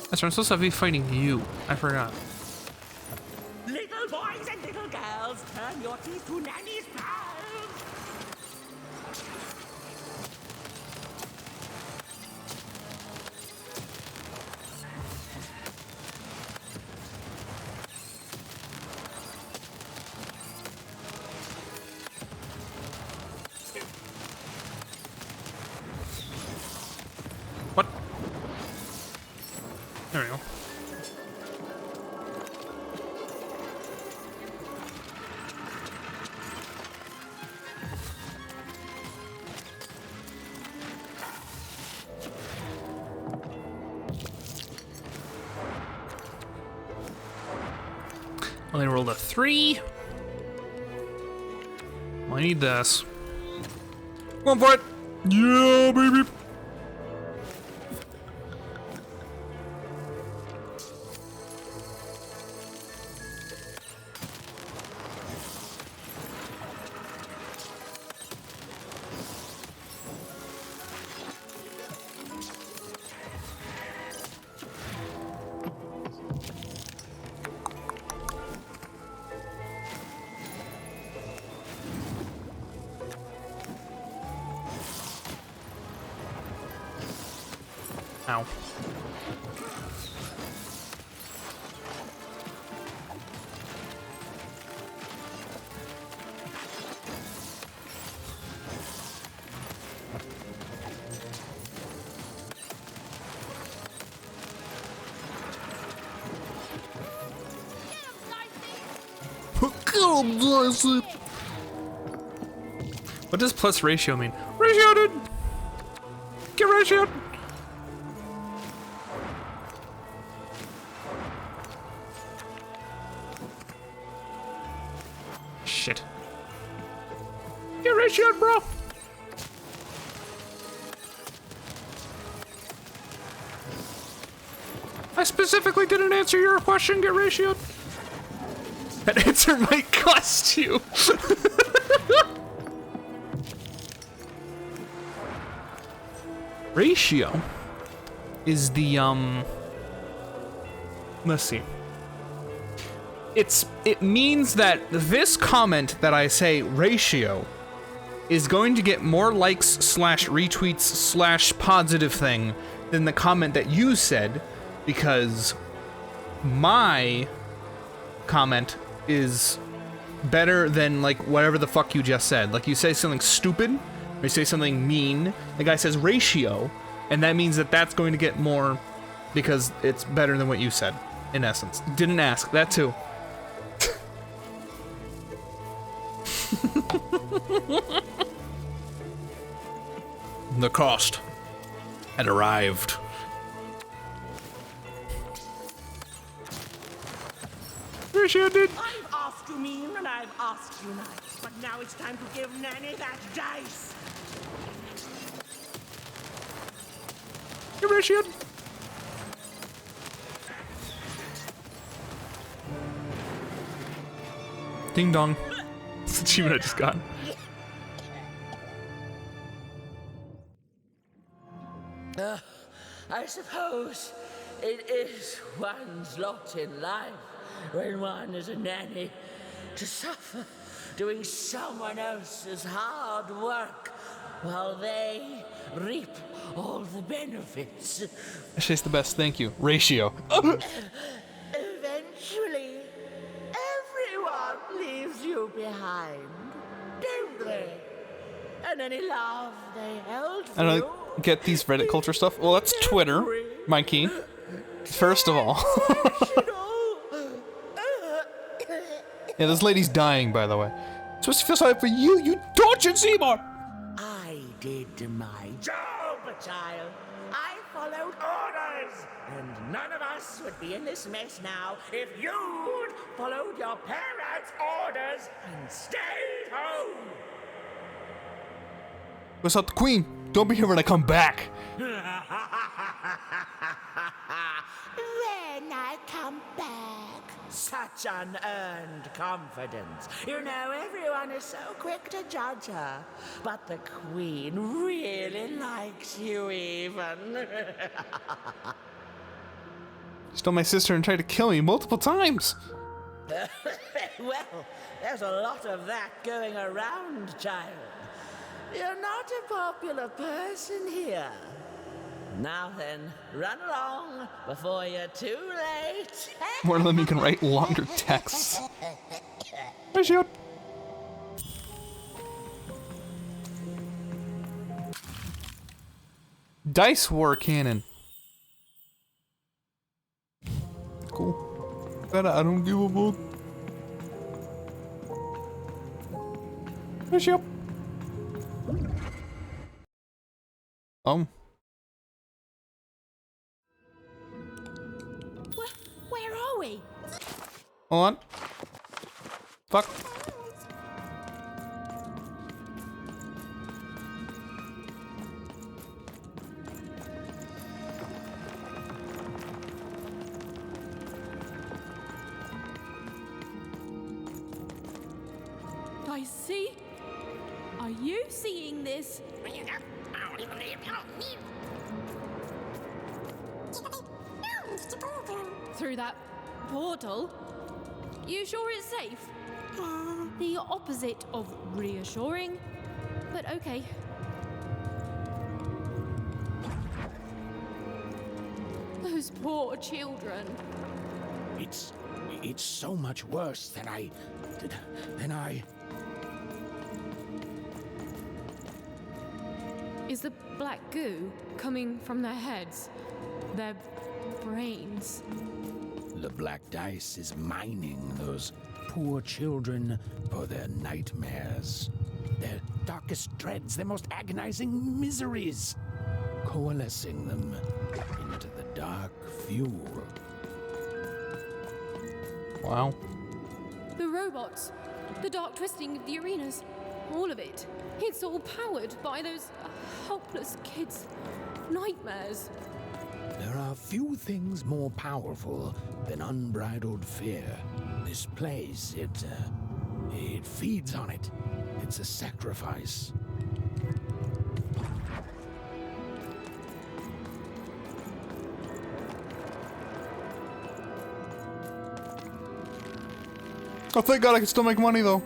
Speaker 1: That's right, I'm supposed to be fighting you. I forgot.
Speaker 6: Little boys and little girls, turn your teeth to Nanny's mouth.
Speaker 1: What? There we go. Only rolled a 3. I need this. Going for it. Yeah, baby. Ow. What does plus ratio mean? Ratio, dude! Get ratio! Shit. Get ratio, bro! I specifically didn't answer your question, get ratioed. That answer might cost you. Ratio is the, let's see. It means that this comment that I say ratio is going to get more likes slash retweets slash positive thing than the comment that you said, because my comment is better than like whatever the fuck you just said. Like you say something stupid, or you say something mean, the guy says ratio, and that means that that's going to get more because it's better than what you said, in essence. Didn't ask, that too. The cost had arrived. Ratio did.
Speaker 6: I've asked you mean and I've asked you nice, but now it's time to give Nanny that dice.
Speaker 1: You're ratio. Ding dong. That's the achievement I just got.
Speaker 6: I suppose it is one's lot in life when one is a nanny to suffer doing someone else's hard work while they reap all the benefits.
Speaker 1: Actually, it's the best. Thank you. Ratio.
Speaker 6: Eventually, everyone leaves you behind, don't they? And any love they held for
Speaker 1: I
Speaker 6: you.
Speaker 1: don't get these Reddit culture stuff. Well, that's Twitter, Mikey. First of all. Yeah, this lady's dying, by the way. Supposed to feel sorry for you, you tortured Seymour!
Speaker 6: I did my job, child. I followed orders. And none of us would be in this mess now if you'd followed your parents' orders and stayed home.
Speaker 1: What's up, the Queen? Don't be here when I come back.
Speaker 6: When I come back. Such unearned confidence. You know, everyone is so quick to judge her. But the Queen really likes you even.
Speaker 1: Stole my sister and tried to kill me multiple times.
Speaker 6: Well, there's a lot of that going around, child. You're not a popular person here. Now then, run along before you're too late.
Speaker 1: More than you can write longer texts. Ratio. Dice War Cannon. Cool. But I don't give a fuck. Ratio.
Speaker 8: Where are we?
Speaker 1: Hold on. Fuck.
Speaker 8: Dicey? Are you seeing this? Through that portal? You sure it's safe? The opposite of reassuring, but okay. poor children.
Speaker 2: It's so much worse than I.
Speaker 8: Is the black goo coming from their heads? Their brains?
Speaker 2: The black dice is mining those poor children for their nightmares, their darkest dreads, their most agonizing miseries, coalescing them into the dark fuel.
Speaker 1: Wow.
Speaker 8: The robots, the dark twisting of the arenas, all of it. It's all powered by those helpless kids' nightmares.
Speaker 2: There are few things more powerful than unbridled fear. This place, it feeds on it. It's a sacrifice.
Speaker 1: Oh, thank God I can still make money though.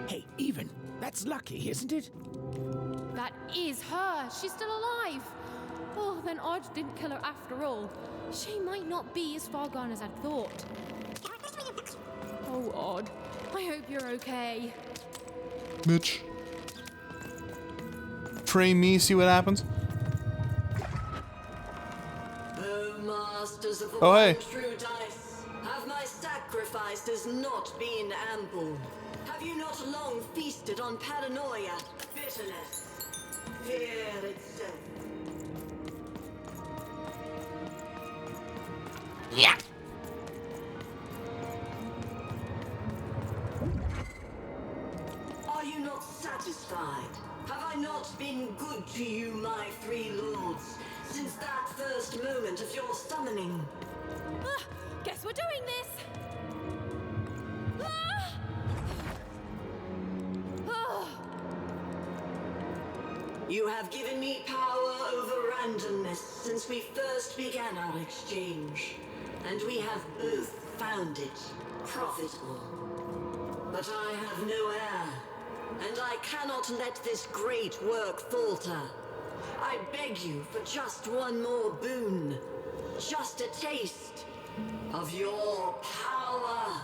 Speaker 2: Hey, Even, that's lucky, isn't it?
Speaker 8: That is her. She's still alive. Oh, then Odd didn't kill her after all. She might not be as far gone as I'd thought. Oh, Odd. I hope you're okay.
Speaker 1: Bitch. Tray me, see what happens.
Speaker 9: Masters of the
Speaker 1: Oh, hey.
Speaker 9: true dice, have my sacrifices not been ample? Have you not long feasted on paranoia, bitterness, fear itself?
Speaker 1: Yeah.
Speaker 9: Are you not satisfied? Have I not been good to you, my three lords, since that first moment of your summoning?
Speaker 8: Guess we're doing this.
Speaker 9: You have given me power over randomness since we first began our exchange, and we have both found it profitable. But I have no heir, and I cannot let this great work falter. I beg you for just one more boon, just a taste of your power.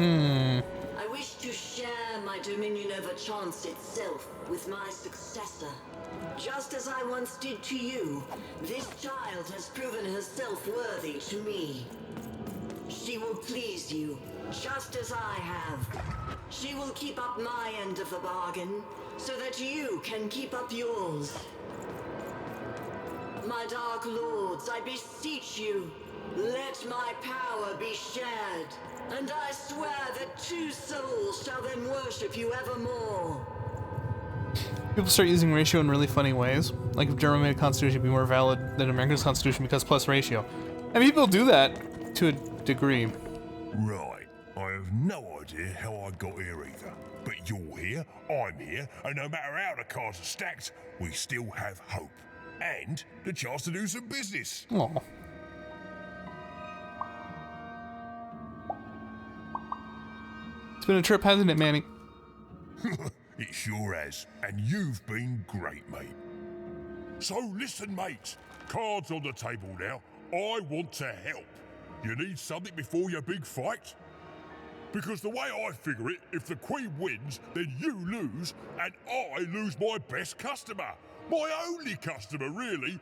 Speaker 9: I wish to share my dominion over chance itself with my successor. Just as I once did to you, this child has proven herself worthy to me. She will please you, just as I have. She will keep up my end of the bargain, so that you can keep up yours. My dark lords, I beseech you, let my power be shared, and I swear that two souls shall then worship you evermore.
Speaker 1: People start using ratio in really funny ways. Like if German made a constitution, it'd be more valid than America's constitution because plus ratio. I mean, people do that to a degree.
Speaker 3: Right. I have no idea how I got here either. But you're here, I'm here, and no matter how the cards are stacked, we still have hope. And the chance to do some business.
Speaker 1: Aw. It's been a trip, hasn't it, Manny?
Speaker 3: It sure has. And you've been great, mate. So listen, mates. Cards on the table now. I want to help. You need something before your big fight? Because the way I figure it, if the Queen wins, then you lose, and I lose my best customer. My only customer, really.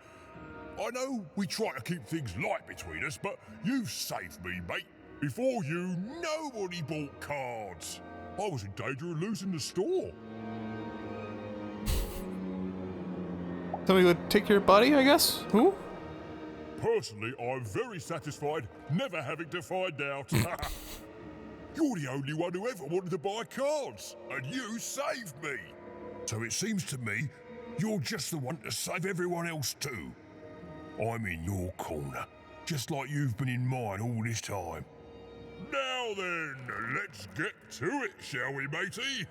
Speaker 3: I know we try to keep things light between us, but you've saved me, mate. Before you, nobody bought cards. I was in danger of losing the store.
Speaker 1: Somebody would take your body, I guess? Who?
Speaker 3: Personally, I'm very satisfied never having to find out. You're the only one who ever wanted to buy cards, and you saved me. So it seems to me you're just the one to save everyone else too. I'm in your corner, just like you've been in mine all this time. Now then, let's get to it, shall we, matey?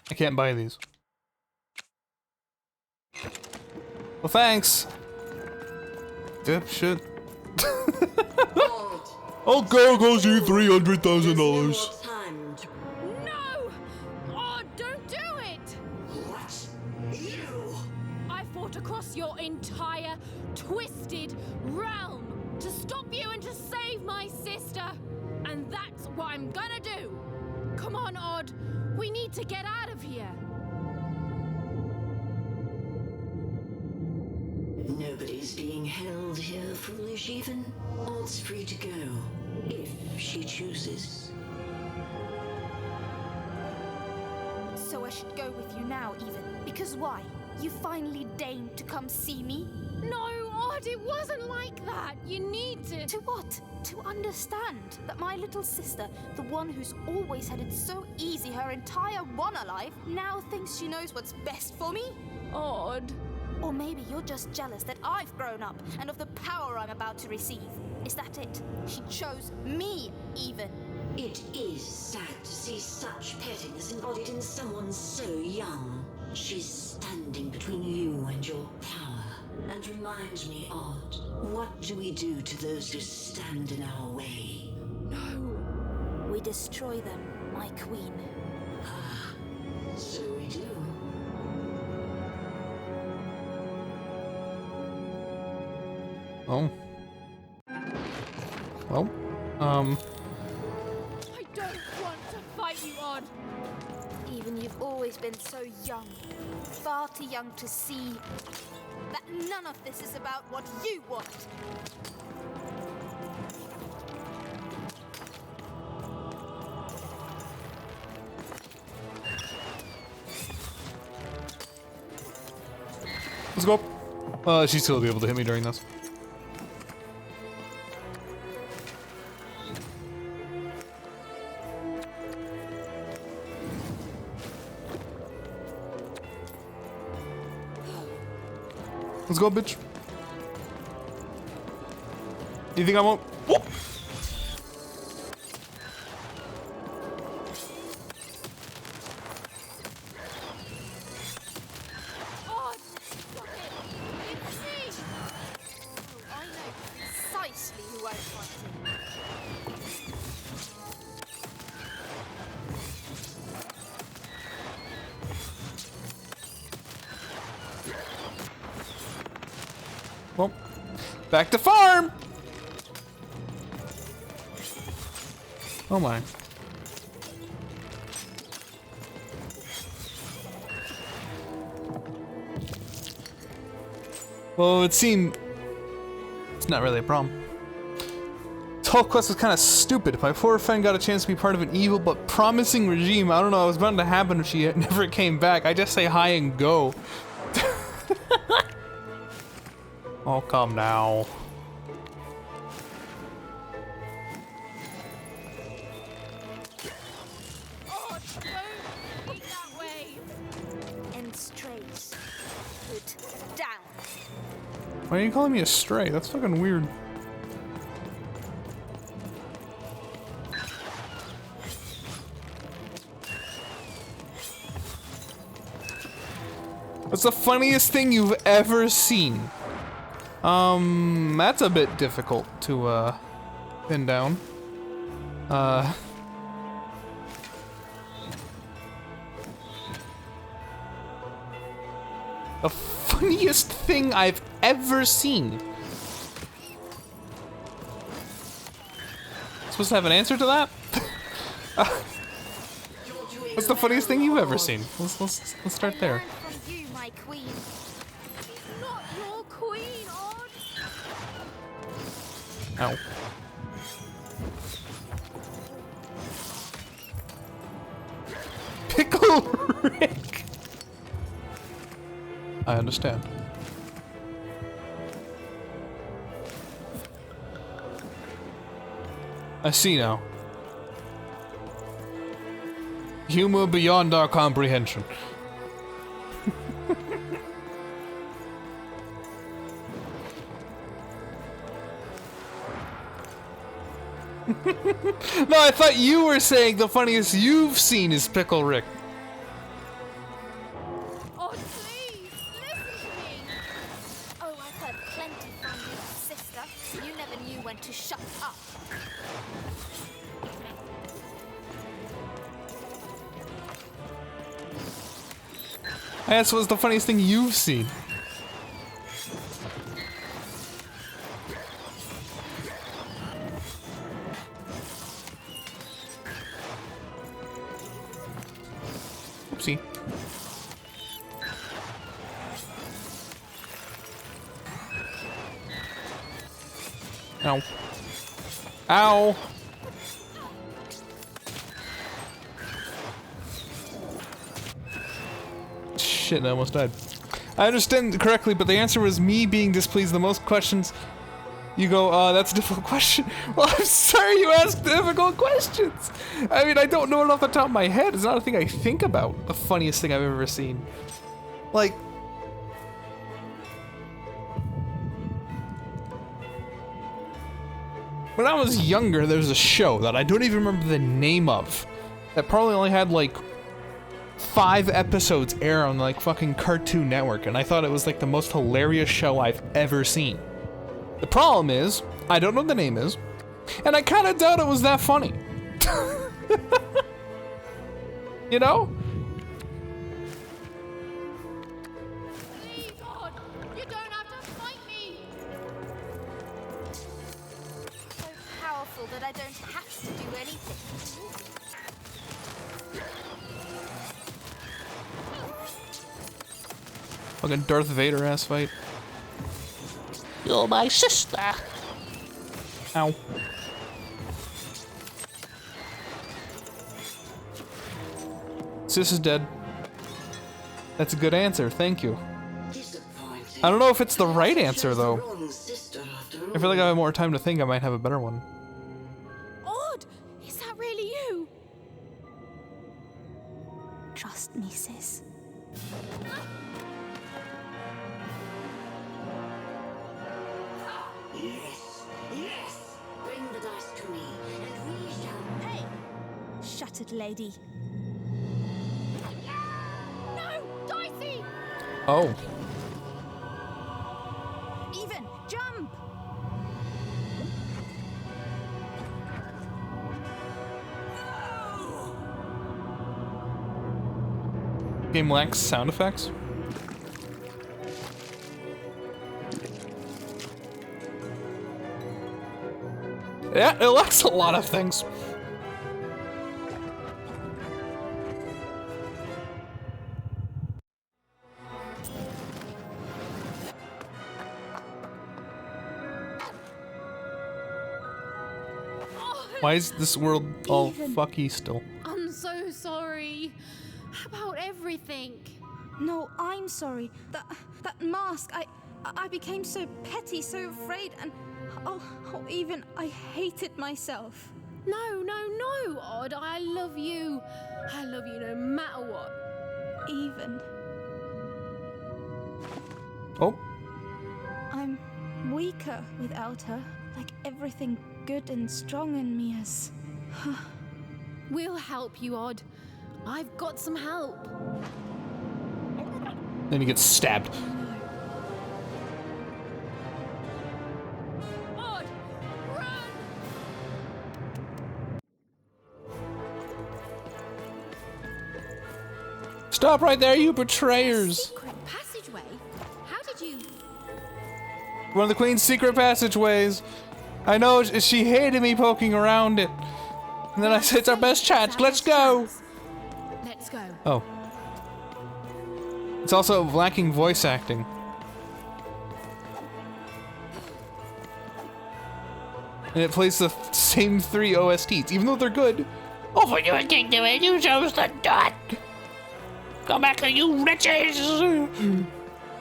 Speaker 1: I can't buy these. Well, thanks. Dipshit. I'll go cost you $300,000.
Speaker 8: No! Oh, don't do it!
Speaker 9: What? You?
Speaker 8: I fought across your entire twisted realm to stop you and to save my sister. And that's what I'm gonna do. Come on, Odd. We need to get out of here.
Speaker 9: Nobody's being held here, foolish even. Odd's free to go, if she chooses.
Speaker 15: So I should go with you now, even. Because why? You finally deigned to come see me?
Speaker 8: No, Odd, it wasn't like that. You need to...
Speaker 15: To what? To understand that my little sister, the one who's always had it so easy her entire one alive, now thinks she knows what's best for me?
Speaker 8: Odd.
Speaker 15: Or maybe you're just jealous that I've grown up and of the power I'm about to receive. Is that it? She chose me, even.
Speaker 9: It is sad to see such pettiness embodied in someone so young. She's standing between you and your power, and reminds me, Odd, what do we do to those who stand in our way?
Speaker 15: No. We destroy them, my queen.
Speaker 9: Ah, so we do.
Speaker 1: Oh. Well,
Speaker 8: I don't want to fight you, Odd.
Speaker 15: Even you've always been so young. Far too young to see that none of this is about what you want.
Speaker 1: let's go. She'd still be able to hit me during this. Let's go, bitch. Do you think I won't? Whoop.
Speaker 8: Odd, stop it. It's me.
Speaker 15: Oh, I know precisely who I'm fighting.
Speaker 1: Well, back to farm. Oh my. Well, it seemed it's not really a problem. This whole quest was kind of stupid. My poor friend got a chance to be part of an evil but promising regime. I don't know, it was bound to happen if she never came back. I just say hi and go. Oh, come now.
Speaker 8: Odd, don't eat that way.
Speaker 15: And straight. Put down.
Speaker 1: Why are you calling me a stray? That's fucking weird. What's the funniest thing you've ever seen? That's a bit difficult to, pin down. The funniest thing I've ever seen. Supposed to have an answer to that? What's the funniest thing you've ever seen? Let's start there.
Speaker 15: From you, my queen.
Speaker 8: She's not your queen, Odd.
Speaker 1: Ow. Pickle Rick! I understand. I see now. Humor beyond our comprehension. No, I thought you were saying the funniest you've seen is Pickle Rick.
Speaker 8: Odd, please, listen to me.
Speaker 15: when to shut up.
Speaker 1: That was the funniest thing you've seen. Oopsie. Ow. Ow! Shit, I almost died. I understand correctly, but the answer was me being displeased. The most questions you go, that's a difficult question. Well, I'm sorry you asked difficult questions. I mean, I don't know it off the top of my head. It's not a thing I think about. The funniest thing I've ever seen. Like, when I was younger, there was a show that I don't even remember the name of that probably only had like 5 episodes air on like fucking Cartoon Network, and I thought it was like the most hilarious show I've ever seen. The problem is, I don't know what the name is, and I kind of doubt it was that funny. You know?
Speaker 8: Please, God, you don't have to fight me.
Speaker 15: So powerful that I don't have to do anything.
Speaker 1: Fucking Darth Vader ass fight.
Speaker 6: You're my sister.
Speaker 1: Ow. Sis is dead. That's a good answer, thank you. I don't know if it's the right answer though. I feel like I have more time to think, I might have a better one.
Speaker 8: Odd! Is that really you?
Speaker 15: Trust me, sis.
Speaker 9: Yes, yes. Bring the dice to me, and we shall.
Speaker 15: Hey! Shattered lady.
Speaker 8: No! Dicey!
Speaker 1: Oh.
Speaker 15: Even, jump!
Speaker 1: Game lacks sound effects. Yeah, it lacks a lot of things. Why is this world all fucky still?
Speaker 8: I'm so sorry about everything.
Speaker 15: No, I'm sorry. That mask, I became so petty, so afraid, and even I hated myself.
Speaker 8: No, no, no, Odd. I love you. I love you no matter what.
Speaker 15: Even.
Speaker 1: Oh.
Speaker 15: I'm weaker without her. Like everything good and strong in me is.
Speaker 8: We'll help you, Odd. I've got some help.
Speaker 1: Then he gets stabbed.
Speaker 8: Odd, run!
Speaker 1: Stop right there, you betrayers!
Speaker 8: Secret passageway? How did you...
Speaker 1: One of the Queen's secret passageways. I know she hated me poking around it. And then I said, it's our best chance, let's go!
Speaker 8: Let's go.
Speaker 1: Oh. It's also lacking voice acting. And it plays the same 3 OSTs, even though they're good.
Speaker 6: Oh, for your kingdom, you chose the dot. Go back to you riches.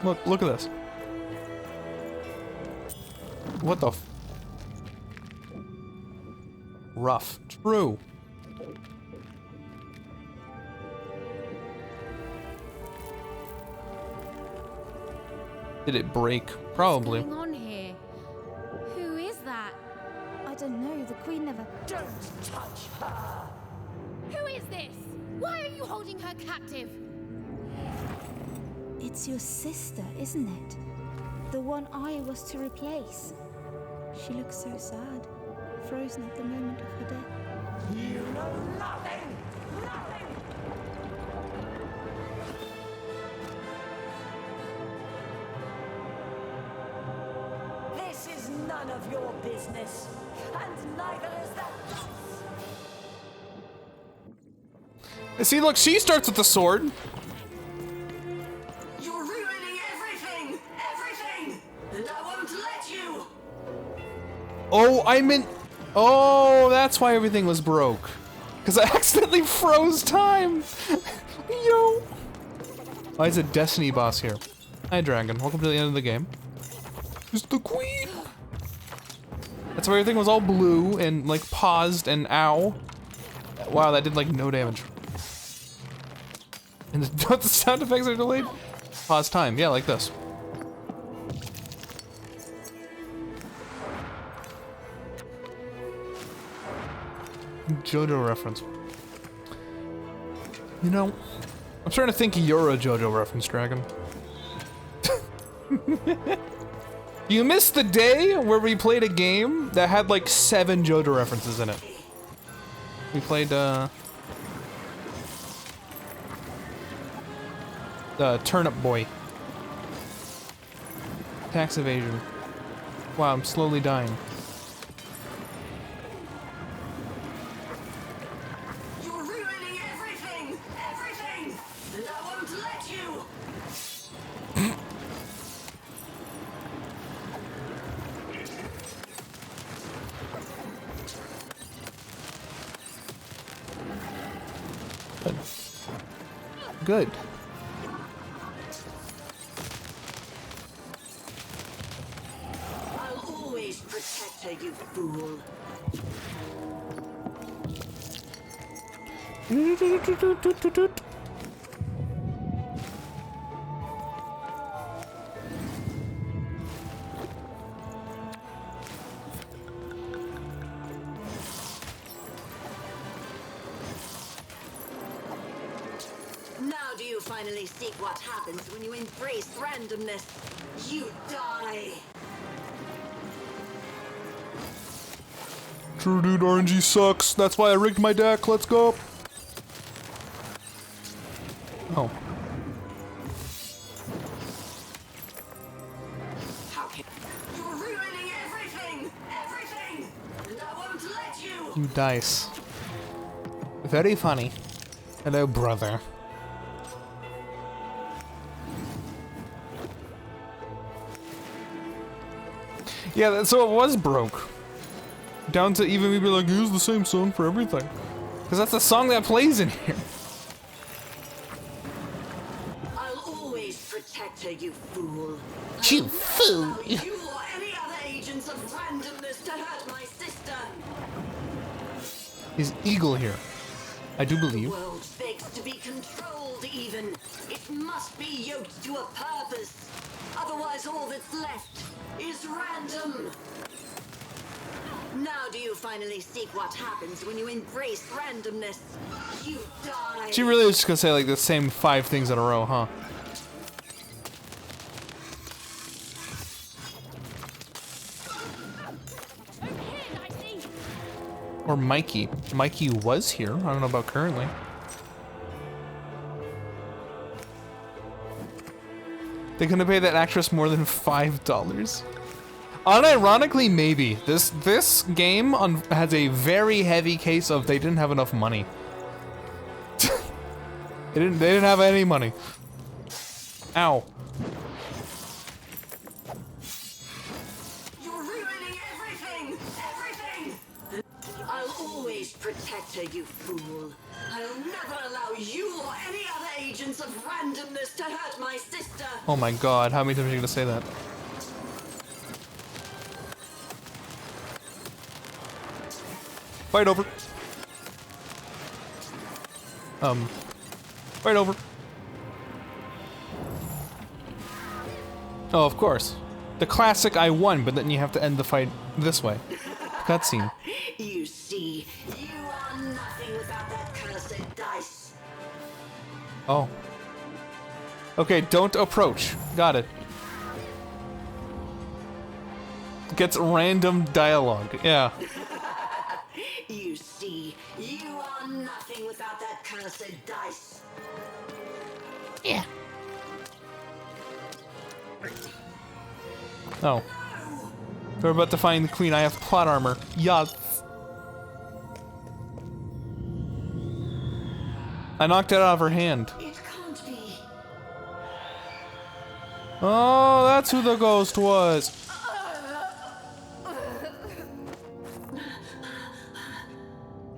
Speaker 1: Look at this. What the f- Rough. True. Did it break? Probably.
Speaker 8: What's going on here? Who is that?
Speaker 15: I don't know. The Queen never.
Speaker 6: Don't touch her.
Speaker 8: Who is this? Why are you holding her captive?
Speaker 15: It's your sister, isn't it? The one I was to replace. She looks so sad, frozen at the moment of her death.
Speaker 6: You know nothing! Nothing! This is none of your business, and neither is that dice.
Speaker 1: See, look, she starts with the sword.
Speaker 9: You're ruining everything! Everything! And I won't let you!
Speaker 1: Oh, I meant... Oh, that's why everything was broke. Because I accidentally froze time. Yo. Why is a Destiny boss here? Hi, Dragon. Welcome to the end of the game. It's the queen. That's why everything was all blue and, like, paused and ow. Wow, that did, like, no damage. And the sound effects are delayed? Pause time. Yeah, like this. JoJo reference. You know, I'm starting to think you're a JoJo reference, Dragon. You missed the day where we played a game that had like 7 JoJo references in it. We played the Turnip Boy. Tax evasion. Wow, I'm slowly dying.
Speaker 9: You're ruining everything! Everything! And I won't let you!
Speaker 1: Good.
Speaker 9: I'll always protect her, you fool. Now do you finally see what happens when you embrace randomness? You die.
Speaker 1: True, dude, RNG sucks. That's why I rigged my deck. Let's go. Oh.
Speaker 9: You're ruining everything! Everything! And I won't let you!
Speaker 1: You dice. Very funny. Hello, brother. Yeah, so it was broke. Down to even me be like, use the same song for everything. Because that's the song that plays in here.
Speaker 9: I'll always protect her, you fool.
Speaker 1: You fool!
Speaker 9: Allow you or any other agents of randomness to hurt my sister.
Speaker 1: Is Eagle here? I do believe.
Speaker 9: The world begs to be controlled even. It must be yoked to a purpose. Otherwise all that's left is random. Now do you finally see what happens when you embrace randomness? You die.
Speaker 1: She really was just gonna say like the same 5 things in a row, huh? Or Mikey. Mikey was here. I don't know about currently. They're gonna pay that actress more than $5. Unironically, maybe. This game has a very heavy case of they didn't have enough money. They didn't have any money. Ow.
Speaker 9: You're ruining everything! Everything! I'll always protect her, you fool. I'll never allow you or any other agents of randomness to hurt my sister.
Speaker 1: Oh my god, how many times are you gonna say that? Fight over. Fight over. Oh, of course. The classic I won, but then you have to end the fight this way. Cutscene.
Speaker 9: You see, you are nothing without that cursed dice.
Speaker 1: Oh. Okay, don't approach. Got it. Gets random dialogue. Yeah.
Speaker 9: You see, you are nothing without that cursed dice.
Speaker 1: Yeah. Oh. We're about to find the queen. I have plot armor. Yes. I knocked it out of her hand.
Speaker 9: It can't be.
Speaker 1: Oh, that's who the ghost was.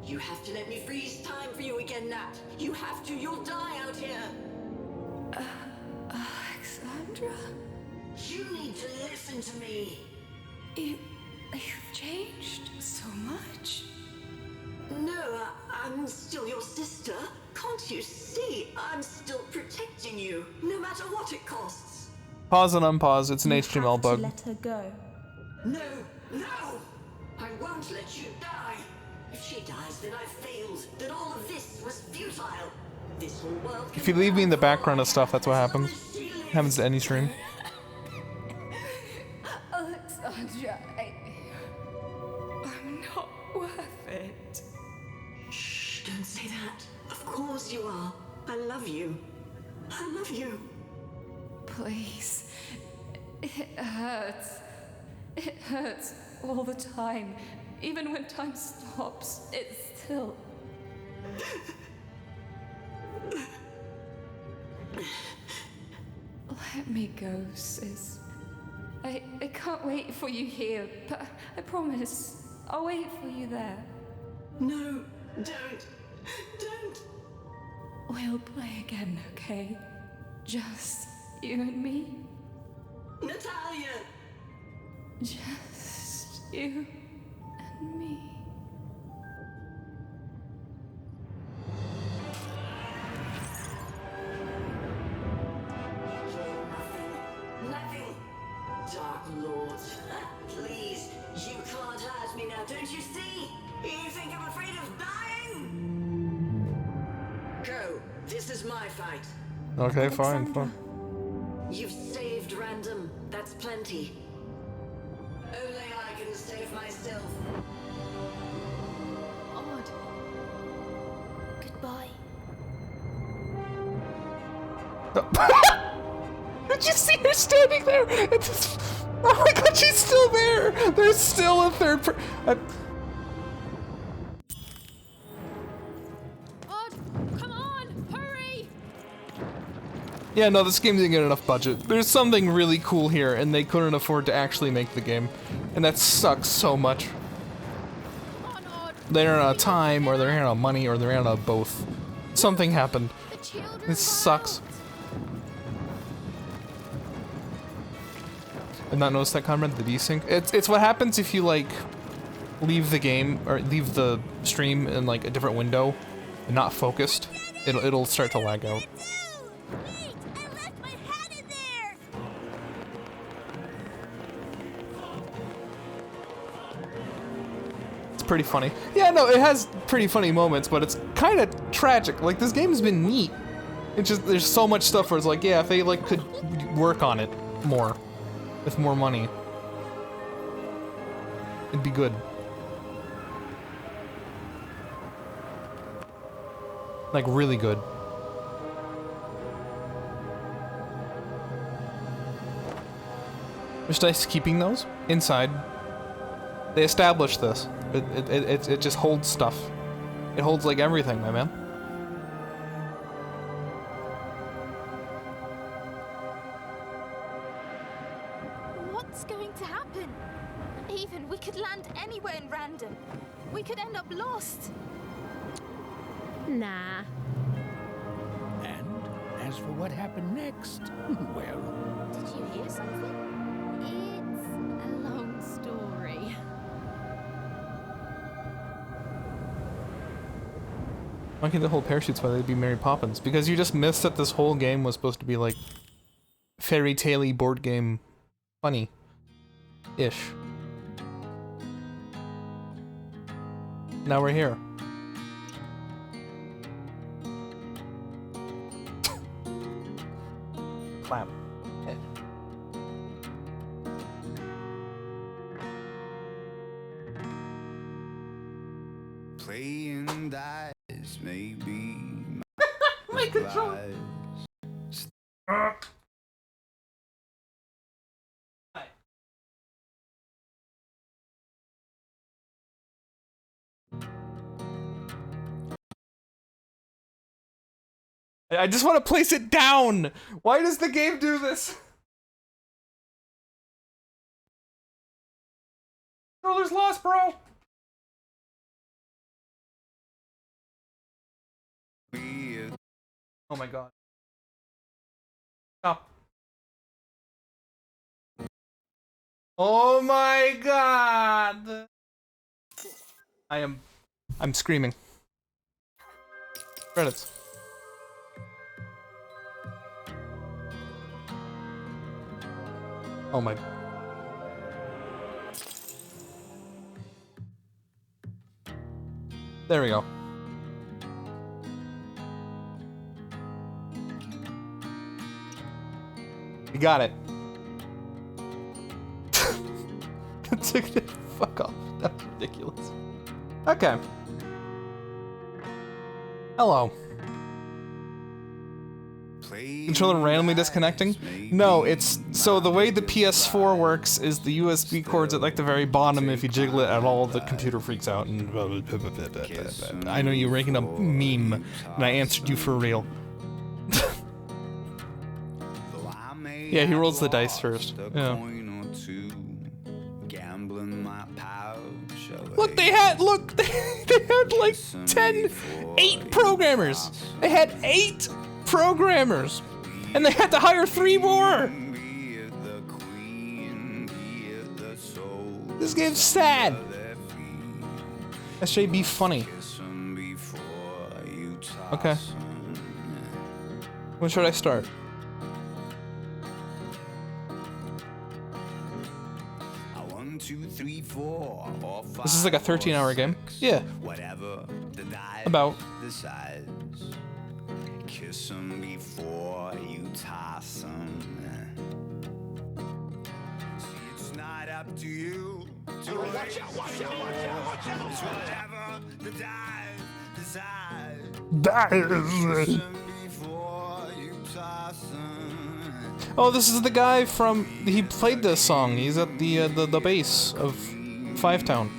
Speaker 9: You have to let me freeze time for you again, Nat. You have to. You'll die out here.
Speaker 12: Alexandra?
Speaker 9: You need to listen to me.
Speaker 12: You've changed so much.
Speaker 9: No, I'm still your sister. Can't you see? I'm still protecting you, no matter what it costs.
Speaker 1: Pause and unpause. It's an HTML bug.
Speaker 15: Let her go.
Speaker 9: No, no! I won't let you die. If she dies, then I've failed. Then all of this was futile. This whole world.
Speaker 1: If you leave me in the background of stuff, that's what happens. Happens to any stream.
Speaker 12: Alexandra, I'm not worth it.
Speaker 9: Shh, don't say that. Of course you are. I love you. I love you.
Speaker 12: Please. It hurts. It hurts all the time. Even when time stops, it's still... Let me go, sis. I can't wait for you here, but I promise I'll wait for you there.
Speaker 9: No, don't. Don't.
Speaker 12: We'll play again, okay? Just you and me.
Speaker 9: Natalia!
Speaker 12: Just you and me.
Speaker 9: Nothing. Dark Lord. Please, you can't hurt me now, don't you see? You think I'm afraid of dying? Go. This is my fight.
Speaker 1: Okay, fine, fine.
Speaker 9: You've saved Random. That's plenty. Only I can save myself.
Speaker 15: Odd. Goodbye.
Speaker 1: Did you see her standing there? Oh my god, she's still there! There's still a third
Speaker 8: Odd, come on, hurry!
Speaker 1: Yeah, no, this game didn't get enough budget. There's something really cool here, and they couldn't afford to actually make the game. And that sucks so much. They ran out of time, or they ran out of money, or they ran out of both. Something happened. This sucks. I've not noticed that, Conrad, the desync. It's what happens if you, like, leave the game, or leave the stream in, like, a different window, and not focused. It'll start to lag out. It's pretty funny. Yeah, no, it has pretty funny moments, but it's kind of tragic. Like, this game's been neat. It's just, there's so much stuff where it's like, yeah, if they, like, could work on it more. With more money. It'd be good. Like, really good. Just nice keeping those inside. They established this. It just holds stuff. It holds, like, everything, my man.
Speaker 15: What's going to happen? Even we could land anywhere in Random. We could end up lost.
Speaker 8: Nah.
Speaker 2: And as for what happened next, well...
Speaker 15: Did you hear something?
Speaker 8: It's a long story.
Speaker 1: Why can't the whole parachutes? Why they'd be Mary Poppins? Because you just missed that this whole game was supposed to be like fairy tale-y board game funny-ish. Now we're here. Clap.
Speaker 11: lies.
Speaker 1: I just want to place it down. Why does the game do this? Controller's lost, bro. Oh my god. Stop. Oh my god. I'm screaming. Credits. Oh my. There we go. You got it. Fuck off. That's ridiculous. Okay. Hello. Controller randomly disconnecting? No, it's so the way the PS4 works is the USB cord's at like the very bottom. If you jiggle it at all, the computer freaks out and blah, blah, blah, blah, blah, blah. I know you're making a meme, and I answered you for real. Yeah, he rolls the dice first. Yeah. Look, they had like 8 programmers. They had 8 programmers, and they had to hire 3 more. This game's sad. SJB funny. Okay. When should I start? This is like a 13-hour game. Yeah. About.
Speaker 11: Kiss 'em before you toss 'em. See, it's not up to you to watch out. It's whatever the dive decides. Kiss 'em before you toss 'em.
Speaker 1: Oh, this is the guy from. He played this song. He's at the base of Fivetown.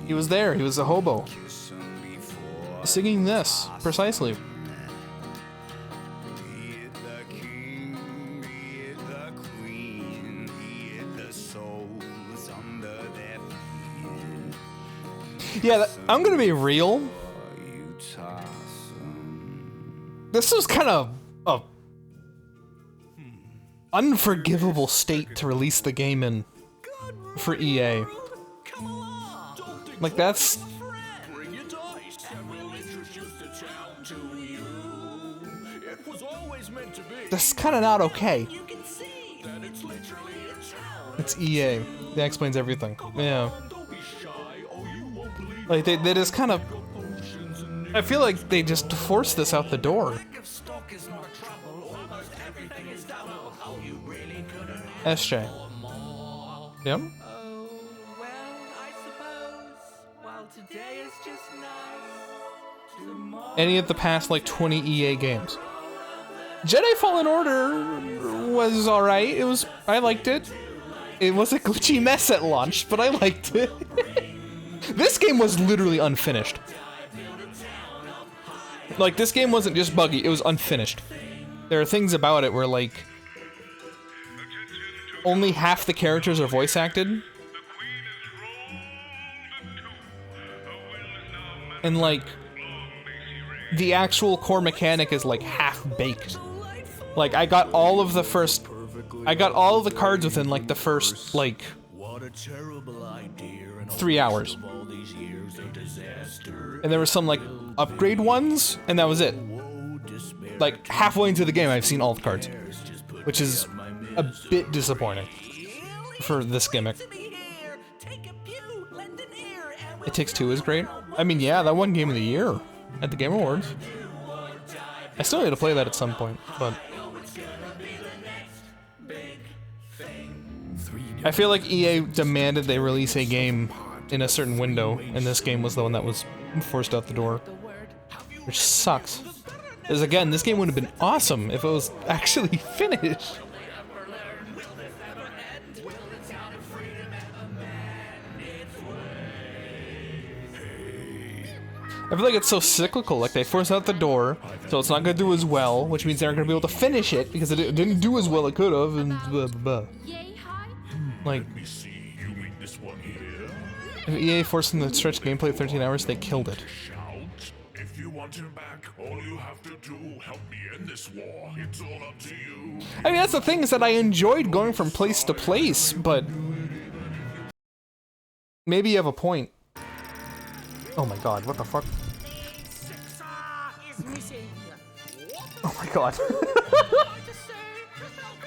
Speaker 1: He was there. He was a hobo. Singing this, precisely. Yeah, I'm gonna be real. This was kind of a unforgivable state to release the game in for EA. Like that's. That's kind of not okay. It's EA. That explains everything. Yeah. Like they just kind of. I feel like they just forced this out the door. SJ. Yep. Any of the past like 20 EA games. Jedi Fallen Order was alright. It was. I liked it. It was a glitchy mess at launch, but I liked it. This game was literally unfinished. Like, this game wasn't just buggy, it was unfinished. There are things about it where, like, only half the characters are voice acted. And, like, the actual core mechanic is, like, half-baked. Like, I got all of the cards within, like, the first, like, 3 hours. And there were some, like, upgrade ones, and that was it. Like, halfway into the game, I've seen all the cards. Which is a bit disappointing for this gimmick. It Takes Two is great. I mean, yeah, that won Game of the Year at the Game Awards. I still need to play that at some point, but... I feel like EA demanded they release a game in a certain window, and this game was the one that was forced out the door. which sucks. Because again, this game would have been awesome if it was actually finished. I feel like it's so cyclical, like they force out the door, so it's not gonna do as well, which means they're not gonna be able to finish it because it didn't do as well it could have, and blah blah blah. Like, if EA forced them to stretch gameplay 13 hours, they killed it.
Speaker 3: If you want him back, all you have to do, help me end this war. It's all up to you.
Speaker 1: I mean, that's the thing, is that I enjoyed going from place to place, but maybe you have a point. Oh my god, what the fuck? Oh my god.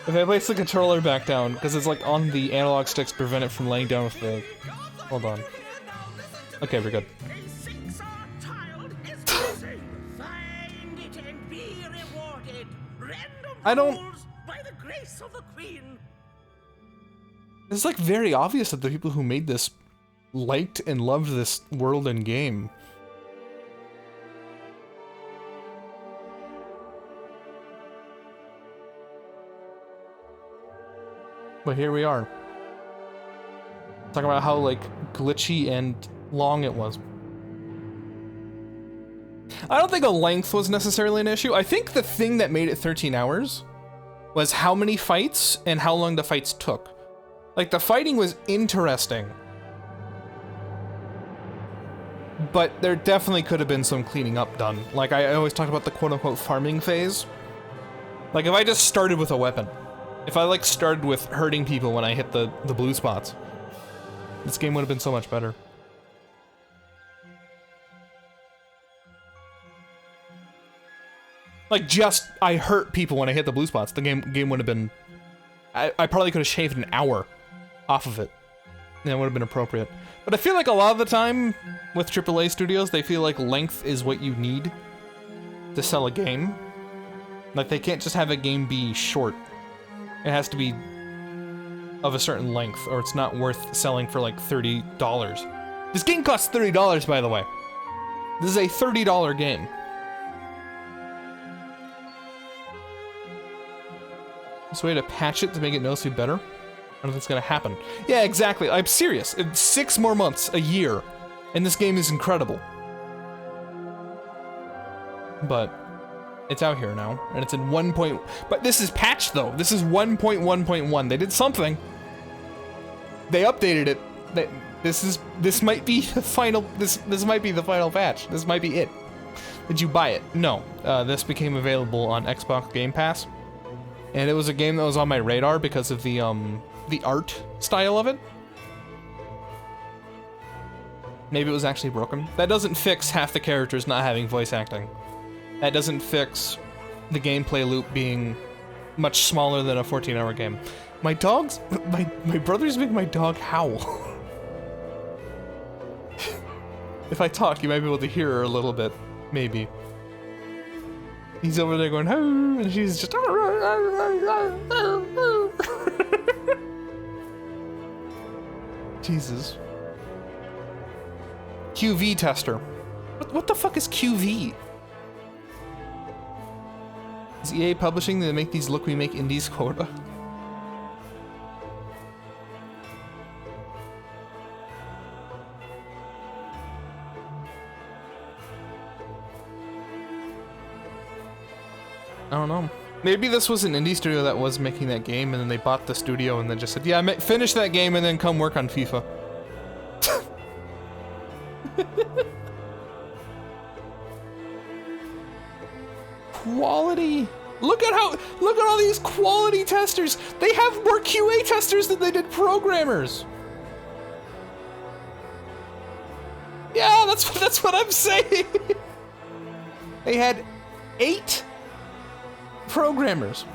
Speaker 1: If I place the controller back down, because it's like on the analog sticks to prevent it from laying down with the... Hold on. Okay, we're good. I don't... It's like very obvious that the people who made this liked and loved this world and game. But here we are. Talking about how, like, glitchy and long it was. I don't think the length was necessarily an issue. I think the thing that made it 13 hours was how many fights and how long the fights took. Like, the fighting was interesting. But there definitely could have been some cleaning up done. Like, I always talk about the quote-unquote farming phase. Like, if I just started with a weapon. If I, like, started with hurting people when I hit the blue spots. This game would have been so much better. Like, just, I hurt people when I hit the blue spots. The game would have been... I probably could have shaved an hour off of it. And it would have been appropriate. But I feel like a lot of the time, with AAA studios, they feel like length is what you need to sell a game. Like, they can't just have a game be short. It has to be of a certain length, or it's not worth selling for like $30. This game costs $30, by the way. This is a $30 game. This way to patch it to make it noticeably better? I don't think it's gonna happen. Yeah, exactly. I'm serious. It's 6 more months, a year, and this game is incredible. But it's out here now, and it's in 1. But this is patched though. This is 1.1.1. They did something. They updated it. This might be the final. This might be the final patch. This might be it. Did you buy it? No. This became available on Xbox Game Pass, and it was a game that was on my radar because of the art style of it. Maybe it was actually broken. That doesn't fix half the characters not having voice acting. That doesn't fix the gameplay loop being much smaller than a 14-hour game. My dog's... My brother's making my dog howl. If I talk, you might be able to hear her a little bit. Maybe. He's over there going, "Hoo," and she's just... Jesus. QV tester. What the fuck is QV? Is EA publishing to make these look we make indies quota? I don't know. Maybe this was an indie studio that was making that game, and then they bought the studio and then just said, yeah, finish that game and then come work on FIFA. Quality. Look at all these quality testers. They have more QA testers than they did programmers. Yeah, that's what I'm saying. They had 8 programmers.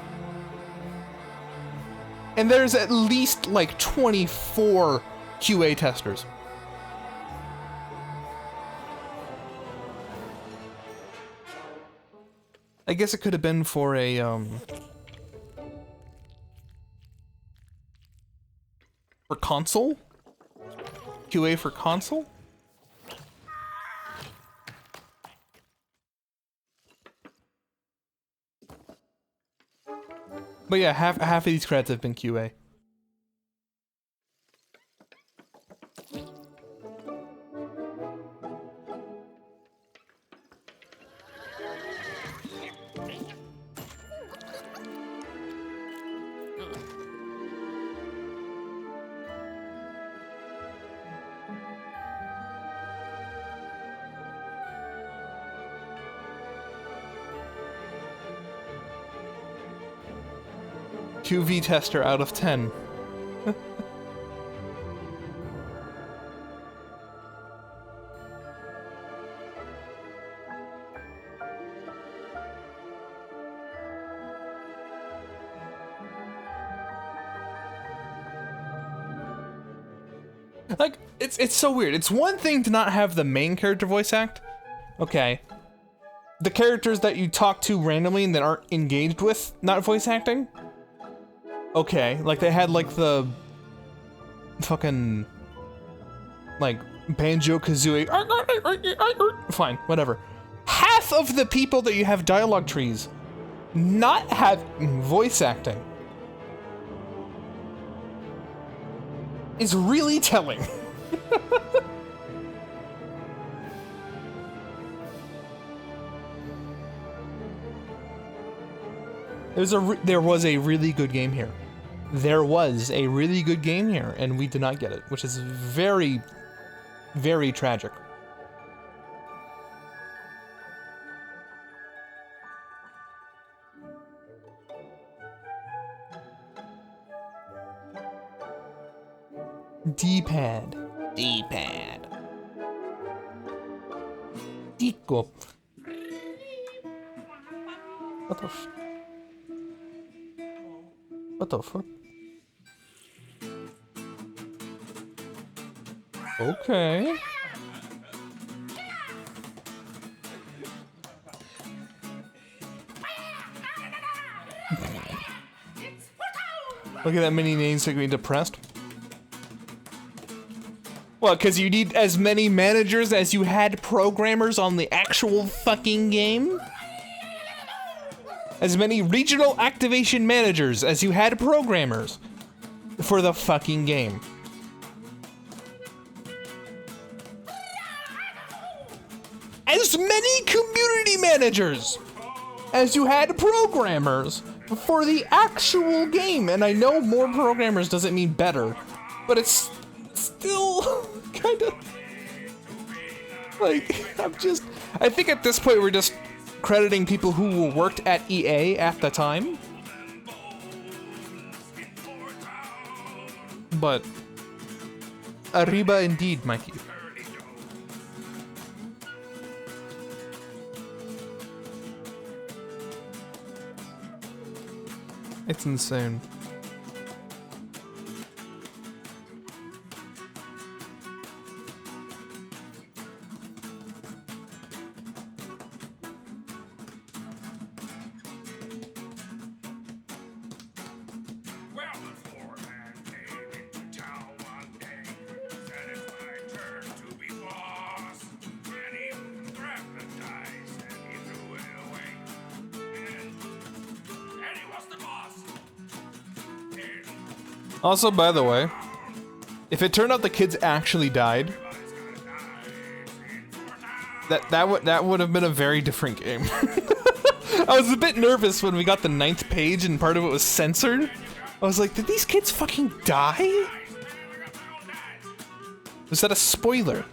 Speaker 1: And there's at least like 24 QA testers. I guess it could have been for a, for console? QA for console? But yeah, half of these credits have been QA. QV tester out of 10. Like, it's so weird. It's one thing to not have the main character voice act. Okay. The characters that you talk to randomly and that aren't engaged with not voice acting. Okay, like they had like the fucking like Banjo-Kazooie. Fine, whatever. Half of the people that you have dialogue trees not have voice acting is really telling. There was a really good game here. There was a really good game here, and we did not get it, which is very, very tragic. D-pad. D-pad. D-go. What the f... What the fuck? Okay. Look at that many names making me depressed. Well, because you need as many managers as you had programmers on the actual fucking game? As many regional activation managers as you had programmers for the fucking game. As many community managers as you had programmers for the actual game. And I know more programmers doesn't mean better, but it's still kind of like, I think at this point we're just crediting people who worked at EA at the time. But arriba indeed, Mikey. It's insane. Also, by the way, if it turned out the kids actually died, that would have been a very different game. I was a bit nervous when we got the 9th page and part of it was censored. I was like, did these kids fucking die? Was that a spoiler?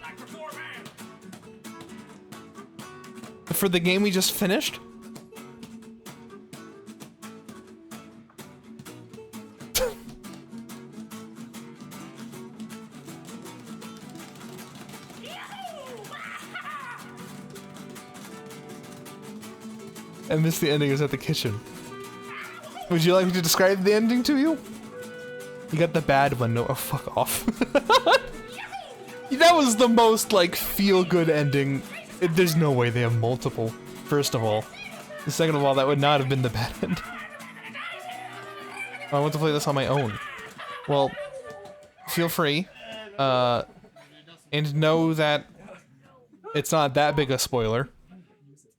Speaker 1: For the game we just finished? I missed the ending. It was at the kitchen. Would you like me to describe the ending to you? You got the bad one. No, oh, fuck off. That was the most, like, feel-good ending. There's no way they have multiple, first of all. And second of all, that would not have been the bad end. I want to play this on my own. Well, feel free. And know that it's not that big a spoiler.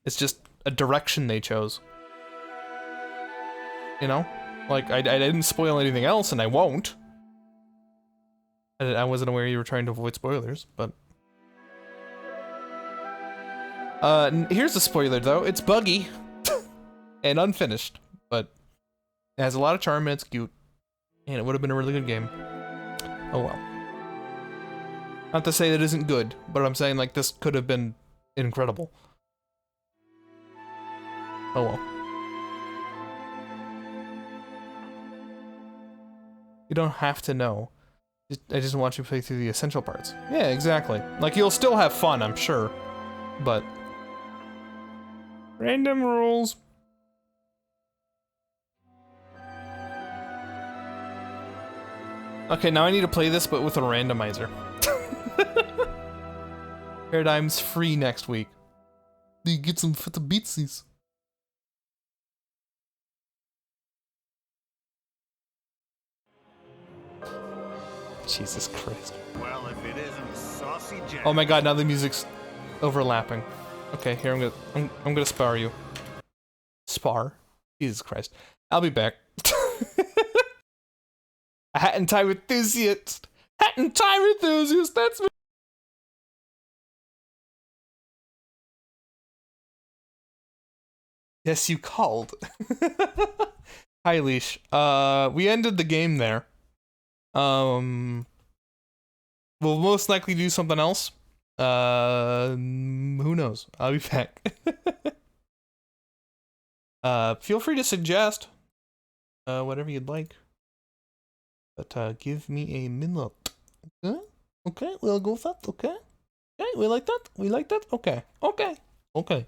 Speaker 1: It's just a direction they chose. You know? Like, I didn't spoil anything else, and I won't. I wasn't aware you were trying to avoid spoilers, but... here's the spoiler, though. It's buggy. And unfinished, but it has a lot of charm and it's cute. And it would have been a really good game. Oh well. Not to say that isn't good, but I'm saying, like, this could have been incredible. Oh well. You don't have to know. I just want you to play through the essential parts. Yeah, exactly. Like, you'll still have fun, I'm sure. But... random rules. Okay, now I need to play this, but with a randomizer. Paradigm's free next week. You get some for the beatsies. Jesus Christ.
Speaker 21: Well, if it isn't Saucy Jack.
Speaker 1: Oh my god, now the music's overlapping. Okay, here I'm gonna spar you. Spar? Jesus Christ. I'll be back. A hat and tie enthusiast! Hat and tie enthusiast, that's me! Yes, you called. Hi, Leash. We ended the game there. We'll most likely do something else. Who knows? I'll be back. Feel free to suggest whatever you'd like. But give me a minute. Okay? Okay, we'll go with that. Okay? Okay, we like that? We like that? Okay. Okay. Okay.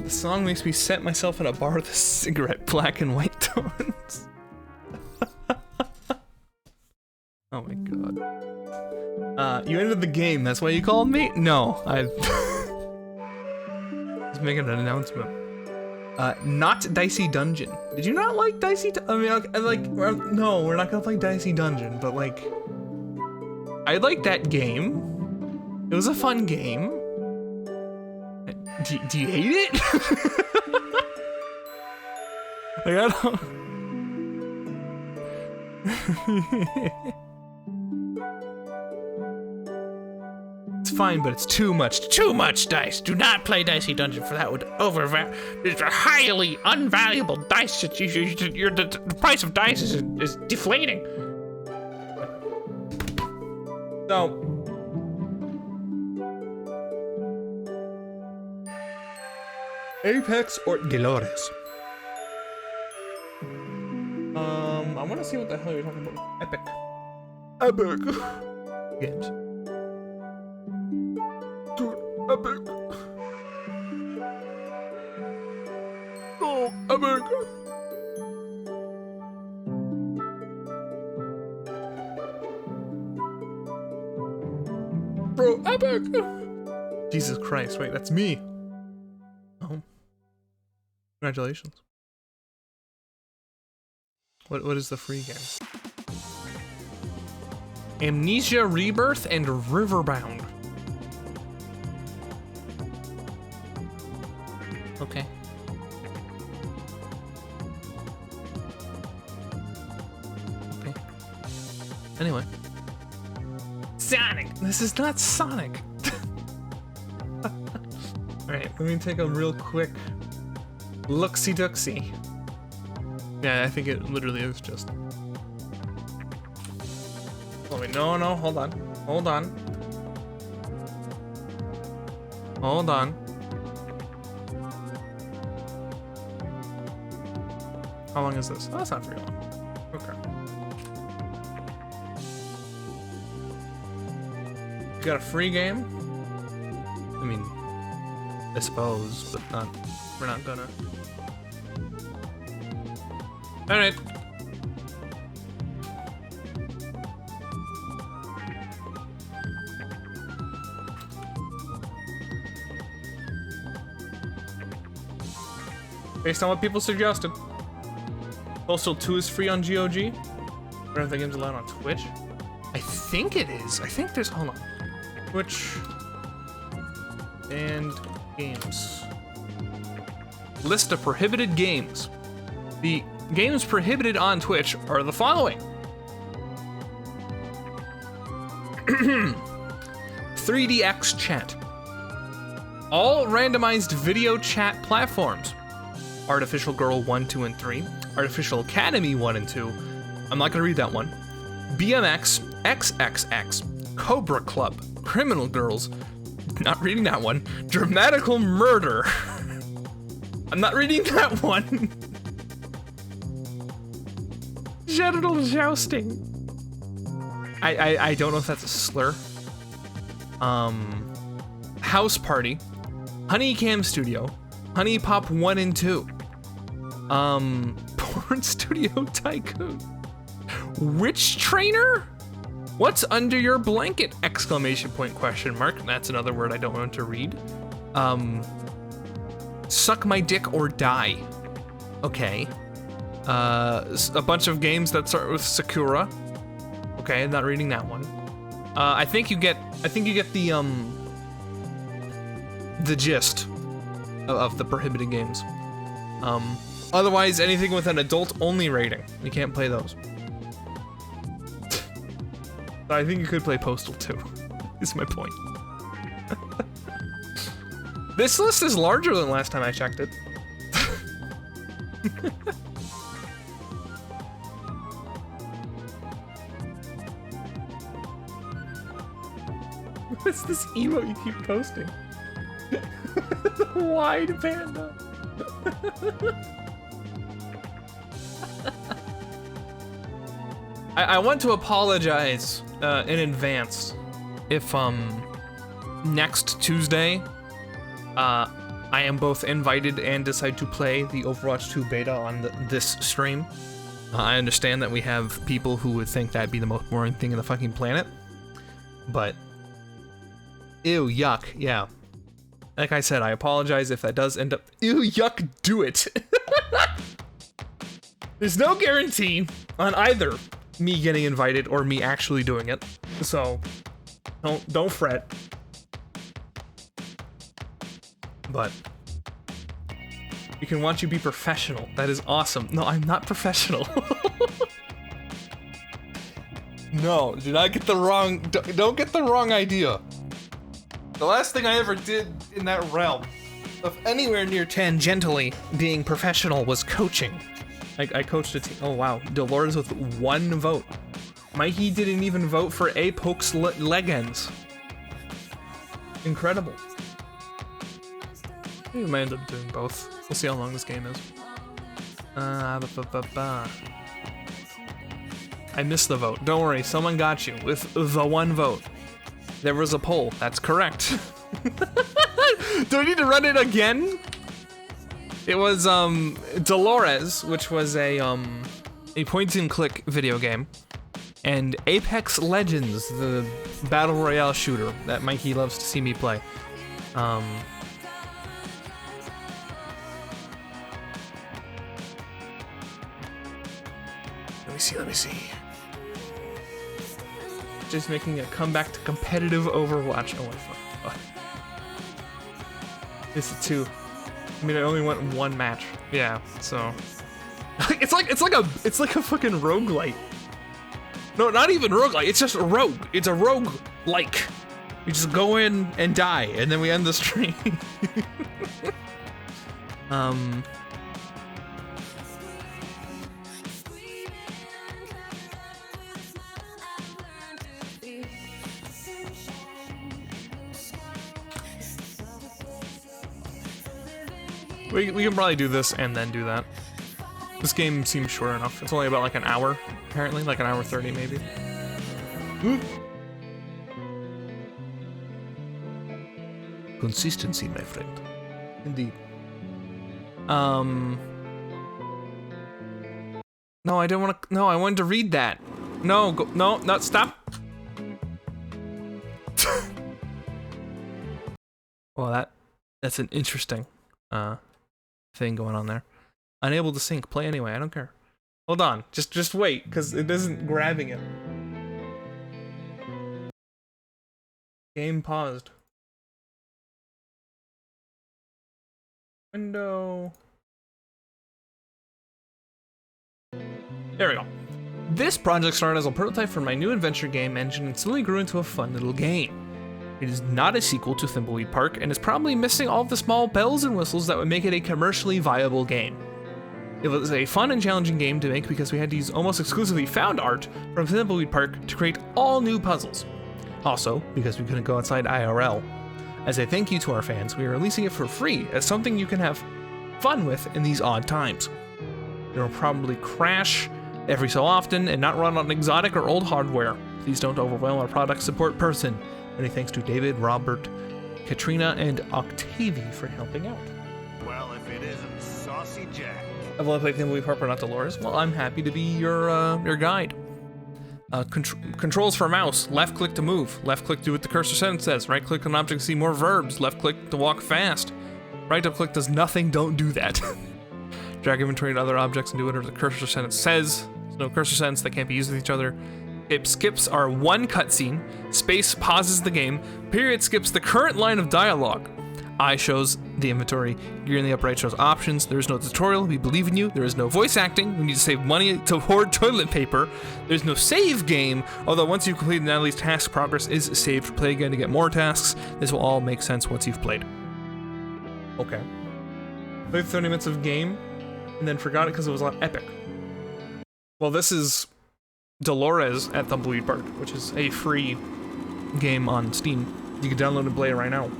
Speaker 1: The song makes me set myself in a bar with a cigarette, black and white tones. Oh my god. You ended the game, that's why you called me? No, I was making an announcement. Not Dicey Dungeon. Did you not like Dicey? I mean, no, we're not gonna play Dicey Dungeon, but like, I liked that game. It was a fun game. Do you hate it? Like, I don't... It's fine, but it's too much. Too much dice. Do not play Dicey Dungeon, for that would it's a highly unvaluable dice. The price of dice is deflating. So... Apex or Dolores? I want to see what the hell you're talking about. Epic. Games. Epic. Oh, epic. Bro, epic. Jesus Christ, wait, that's me. Oh. Congratulations. What is the free game? Amnesia Rebirth and Riverbound. Okay. Okay. Anyway. Sonic! This is not Sonic! Alright, let me take a real quick look-see-duck-see. Yeah, I think it literally is just... Oh wait, no, hold on. Hold on. Hold on. How long is this? Oh, that's not very long. Okay. You got a free game? I mean, I suppose, but not. We're not gonna. All right. Based on what people suggested. Postal 2 is free on GOG. I don't know if the game's allowed on Twitch. I think it is. I think there's, hold on. Twitch and games. List of prohibited games. The games prohibited on Twitch are the following. 3DX chat. All randomized video chat platforms. Artificial Girl 1, 2, and 3. Artificial Academy 1 and 2. I'm not gonna read that one. BMX, XXX, Cobra Club, Criminal Girls. Not reading that one. Dramatical Murder. I'm not reading that one. Genital Jousting. I don't know if that's a slur. House Party. Honeycam Studio. Honey Pop 1 and 2. Porn Studio Tycoon. Witch Trainer? What's under your blanket? Exclamation point, question mark. That's another word I don't want to read. Suck My Dick or Die. Okay. A bunch of games that start with Sakura. Okay, not reading that one. I think you get the gist of the prohibited games. Otherwise, anything with an adult-only rating, you can't play those. I think you could play Postal 2, is my point. This list is larger than last time I checked it. What's this emote you keep posting? Wide panda. I want to apologize in advance if next Tuesday I am both invited and decide to play the Overwatch 2 beta on this stream. I understand that we have people who would think that'd be the most boring thing in the fucking planet, but ew, yuck, yeah. Like I said, I apologize if that does end up, ew, yuck, do it. There's no guarantee on either me getting invited or me actually doing it, so don't fret. But we can watch you be professional. That is awesome. No, I'm not professional. No, do not get the wrong. Don't get the wrong idea. The last thing I ever did in that realm of anywhere near tangentially being professional was coaching. I coached a team. Oh wow, Dolores with 1 vote. Mikey didn't even vote for Apoke's Legends. Incredible. We might end up doing both. We'll see how long this game is. I missed the vote. Don't worry, someone got you with the 1 vote. There was a poll. That's correct. Do I need to run it again? It was Dolores, which was a point and click video game, and Apex Legends, the battle royale shooter that Mikey loves to see me play. Let me see. Just making a comeback to competitive Overwatch. Oh my fuck. This is 2. I mean, I only went 1 match. Yeah, so it's like a fucking roguelite. No, not even roguelite. It's just a rogue. It's a rogue-like. We just go in and die, and then we end the stream. We can probably do this and then do that. This game seems short enough. It's only about like an hour, apparently, like an hour 30 maybe. Consistency, my friend. Indeed. No, I don't want to. No, I wanted to read that. No, go, no, stop. Well, that's an interesting thing going on there. Unable to sync. Play anyway. I don't care. Hold on. Just wait, because it isn't grabbing it. Game paused. Window. There we go. This project started as a prototype for my new adventure game engine and slowly grew into a fun little game. It is not a sequel to Thimbleweed Park and is probably missing all of the small bells and whistles that would make it a commercially viable game. It was a fun and challenging game to make because we had to use almost exclusively found art from Thimbleweed Park to create all new puzzles. Also, because we couldn't go outside IRL. As a thank you to our fans, we are releasing it for free as something you can have fun with in these odd times. It will probably crash every so often and not run on exotic or old hardware. Please don't overwhelm our product support person. Many thanks to David, Robert, Katrina, and Octavie for helping out.
Speaker 21: Well, if it isn't Saucy Jack.
Speaker 1: I've only played Thimbleweed Park, but not Dolores. Well, I'm happy to be your guide. Controls for mouse. Left click to move. Left click to do what the cursor sentence says. Right click on object to see more verbs. Left click to walk fast. Right up click does nothing. Don't do that. Drag inventory to other objects and do whatever the cursor sentence says. There's no cursor sentence. They can't be used with each other. Skips are one cutscene. Space pauses the game. Period skips the current line of dialogue. I shows the inventory. Gear in the upright shows options. There is no tutorial. We believe in you. There is no voice acting. We need to save money to hoard toilet paper. There's no save game, although once you've completed Natalie's task, progress is saved. Play again to get more tasks. This will all make sense once you've played. Okay. Played 30 minutes of game and then forgot it because it was epic. Well, this is Dolores at Thimbleweed Park, which is a free game on Steam. You can download and play it right now.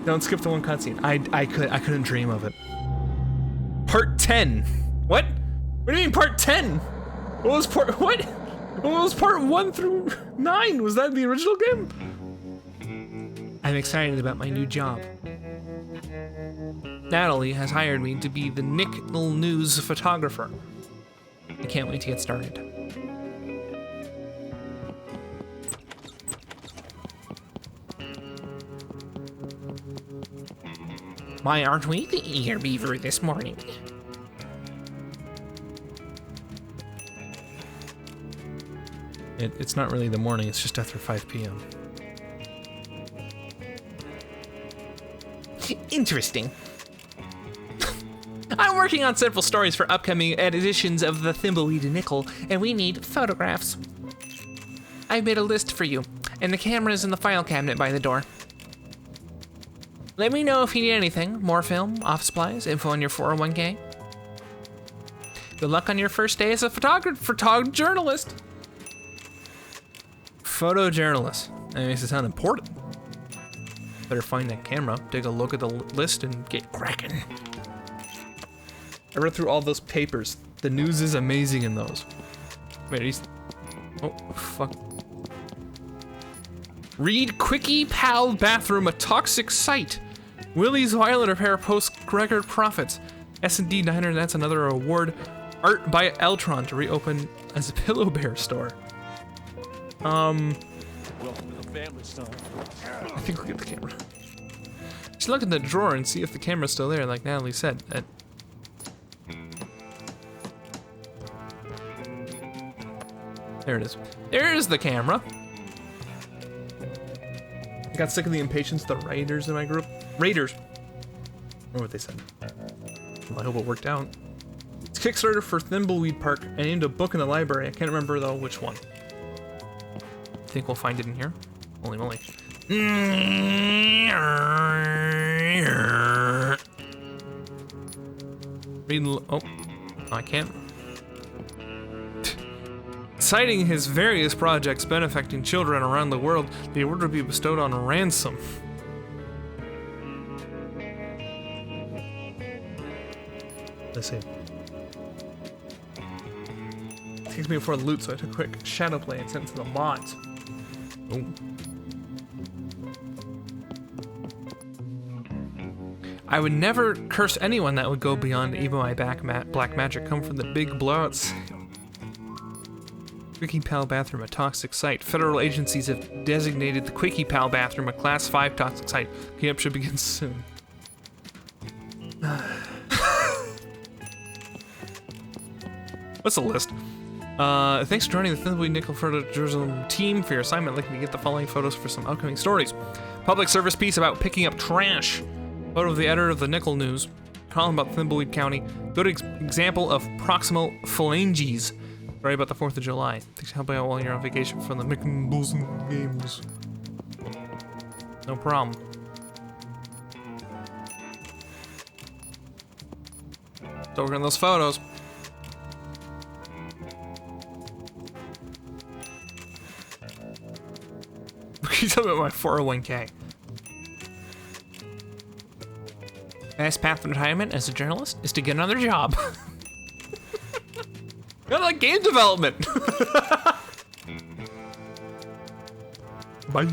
Speaker 1: Don't skip the one cutscene. I couldn't dream of it. Part 10. What? What do you mean part 10? What was part 1 through 9? Was that the original game? I'm excited about my new job. Natalie has hired me to be the Nickel News photographer. I can't wait to get started. Why aren't we the eager beaver this morning? It's not really the morning, it's just after 5 p.m. Interesting. I'm working on several stories for upcoming editions of the Thimbleweed Nickel, and we need photographs. I've made a list for you, and the camera's in the file cabinet by the door. Let me know if you need anything. More film, office supplies, info on your 401k. Good luck on your first day as a photojournalist. Photojournalist. That makes it sound important. Better find that camera, take a look at the list, and get cracking. I read through all those papers. The news is amazing in those. Wait, oh, fuck. Read Quickie Pal Bathroom, a toxic site. Willie's Violent Repair posts record profits. S&D Diner, that's another award. Art by Eltron to reopen as a Pillow Bear store.
Speaker 16: Welcome to the family, son.
Speaker 1: I think we'll get the camera. Just look in the drawer and see if the camera's still there, like Natalie said. There it is. There's the camera. I got sick of the impatience of the raiders in my group. Raiders. Or what they said. Well, I hope it worked out. It's Kickstarter for Thimbleweed Park. I named a book in the library. I can't remember though which one. I think we'll find it in here. Holy moly. Read. Oh, I can't. Citing his various projects benefiting children around the world, the award will be bestowed on Ransom. Let's see. It takes me before the loot, so I took a quick shadow play and sent it to the mods. Oh. I would never curse anyone that would go beyond even my black magic. Come from the big blowouts. Quickie Pal Bathroom, a toxic site. Federal agencies have designated the Quickie Pal Bathroom a Class 5 toxic site. Cleanup should begin soon. What's the list? Thanks for joining the Thimbleweed Nickel Journalism team for your assignment. Looking to get the following photos for some upcoming stories. Public service piece about picking up trash. Photo of the editor of the Nickel News. Column about Thimbleweed County. Good example of proximal phalanges. Story about the 4th of July. Thanks for helping out while you're on vacation from the Mickey Bulls games. No problem. So we're on those photos. What are you talking about my 401k? Best path to retirement as a journalist is to get another job. I like game development. Bye.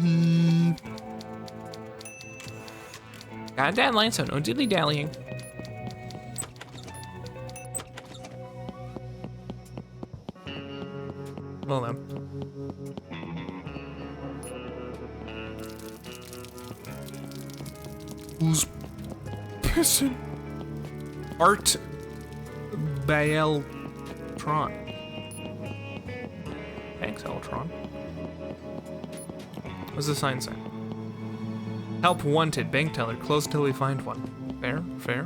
Speaker 1: Got a deadline, so no dilly-dallying. Well then. Who's pissing? Art by Tron. Thanks, Eltron. What's the sign say? Help wanted, bank teller, close until we find one. Fair, fair.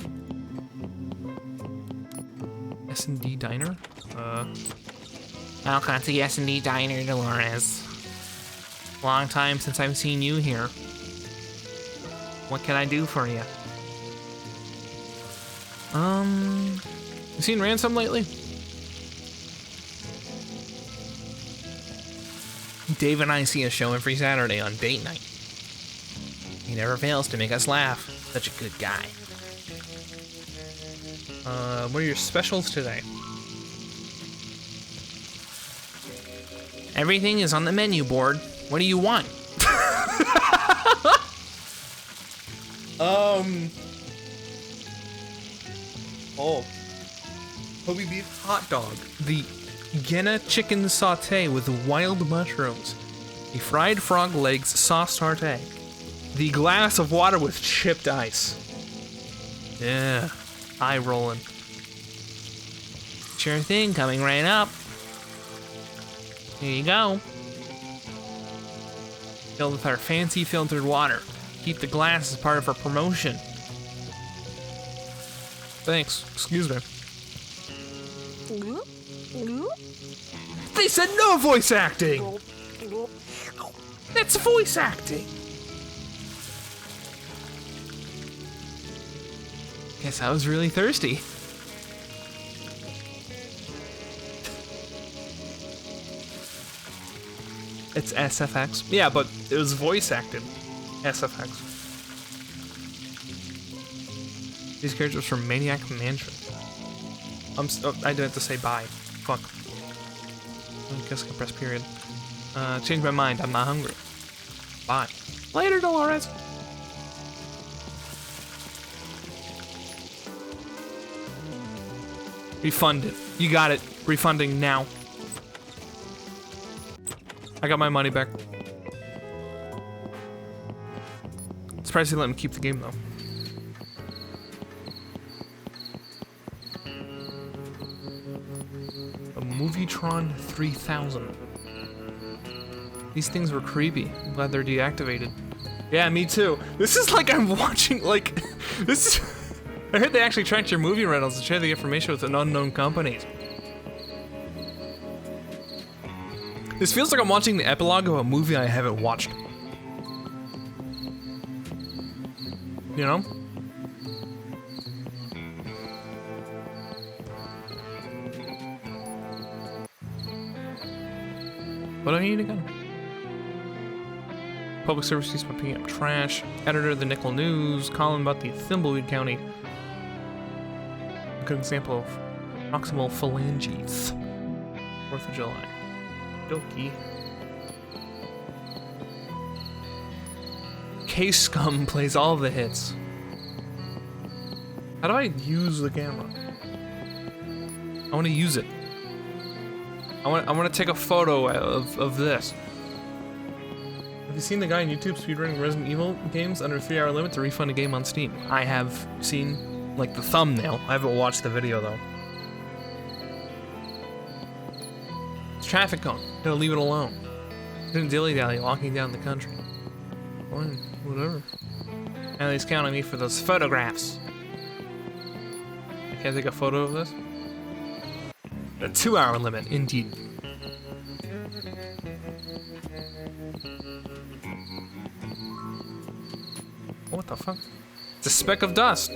Speaker 1: S&D Diner? Welcome to the S&D Diner, Dolores. Long time since I've seen you here. What can I do for you? You seen Ransom lately? Dave and I see a show every Saturday on date night. He never fails to make us laugh. Such a good guy. What are your specials today? Everything is on the menu board. What do you want? Oh. Kobe beef hot dog. The Genna chicken sauté with wild mushrooms. The fried frog legs sauce tartare. The glass of water with chipped ice. Yeah, eye rolling. Sure thing, coming right up. Here you go. Filled with our fancy filtered water. Keep the glass as part of our promotion. Thanks, excuse me. They said no voice acting! That's voice acting! Guess I was really thirsty. It's SFX. Yeah, but it was voice acted. SFX. These characters from Maniac Mansion. I didn't have to say bye. Fuck. I guess I can press period. Change my mind. I'm not hungry. Bye. Later, Dolores. Refund it. You got it. Refunding now. I got my money back. Surprised they let me keep the game though. A Movietron 3000. These things were creepy. I'm glad they're deactivated. Yeah, me too. This is like I'm watching, like, this is... I heard they actually tracked your movie rentals and share the information with an unknown companies. This feels like I'm watching the epilogue of a movie I haven't watched. You know? What do I need again? Public services by picking up trash. Editor of the Nickel News. Column about the Thimbleweed County. A good example of proximal phalanges. 4th of July. Dokie. K-Scum plays all the hits. How do I use the camera? I want to use it. I want to take a photo of this. Have you seen the guy on YouTube speedrunning Resident Evil games under a 3-hour limit to refund a game on Steam? I have seen, like, the thumbnail. I haven't watched the video, though. It's traffic cone. Gotta leave it alone. Didn't dilly-dally walking down the country. Fine, whatever. Now he's counting me for those photographs. I can't take a photo of this? A 2-hour limit, indeed. What the fuck? It's a speck of dust.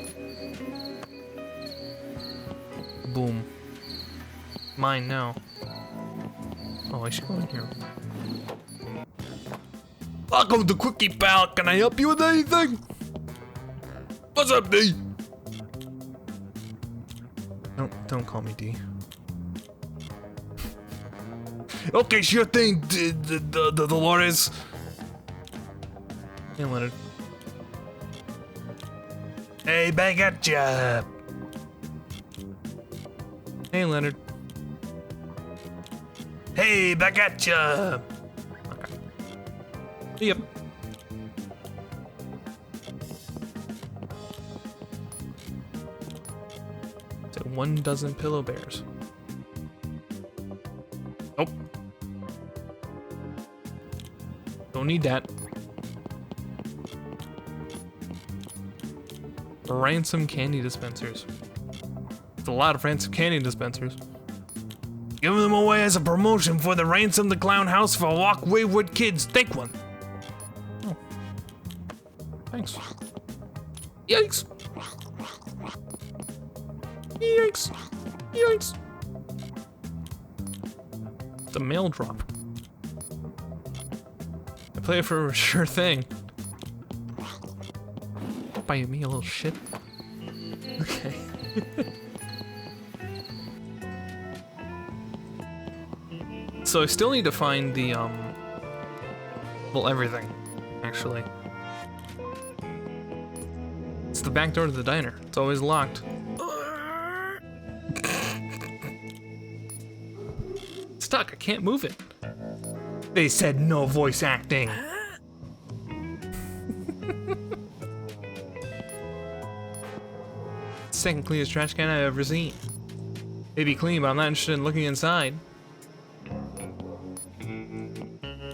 Speaker 1: Boom. Mine now. Oh, I should go in here. Welcome to Quickie Pal. Can I help you with anything? What's up, D? Don't call me D. Okay, sure thing, the Dolores. Hey, Leonard. Hey, back at ya. Hey, Leonard. Hey, back at ya. Okay. Yep. So 1 dozen pillow bears. Nope. Don't need that. Ransom candy dispensers. It's a lot of ransom candy dispensers. Give them away as a promotion for the Ransom the Clown House for Walk Wayward Kids. Take one. Oh. Thanks. Yikes. Yikes. Yikes. It's a mail drop. I play it for a sure thing. Buy me a little shit. Okay. So I still need to find the, well, everything, actually. It's the back door to the diner. It's always locked. Stuck, I can't move it. They said no voice acting. Second cleanest trash can I've ever seen. Maybe clean, but I'm not interested in looking inside.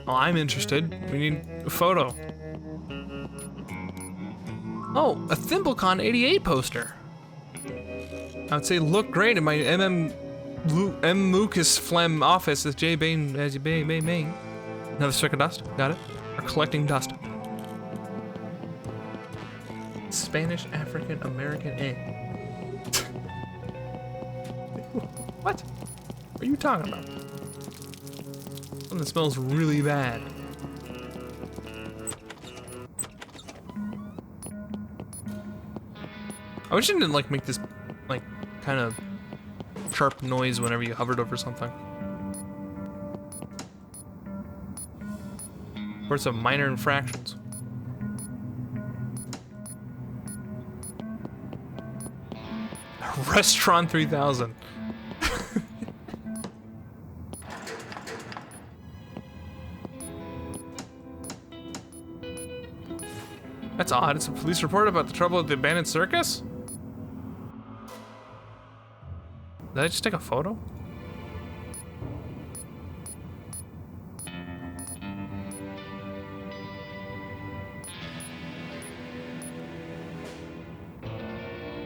Speaker 1: Well, I'm interested. We need a photo. Oh, a ThimbleCon 88 poster. I would say look great in my M. Lucas Phlegm office as J. Bain as you Bain. Another speck of dust. Got it? We're collecting dust. Spanish, African, American, What? What are you talking about? Something that smells really bad. I wish it didn't like make this like kind of sharp noise whenever you hovered over something. Reports of minor infractions. Restaurant 3000. That's odd. It's a police report about the trouble at the abandoned circus? Did I just take a photo?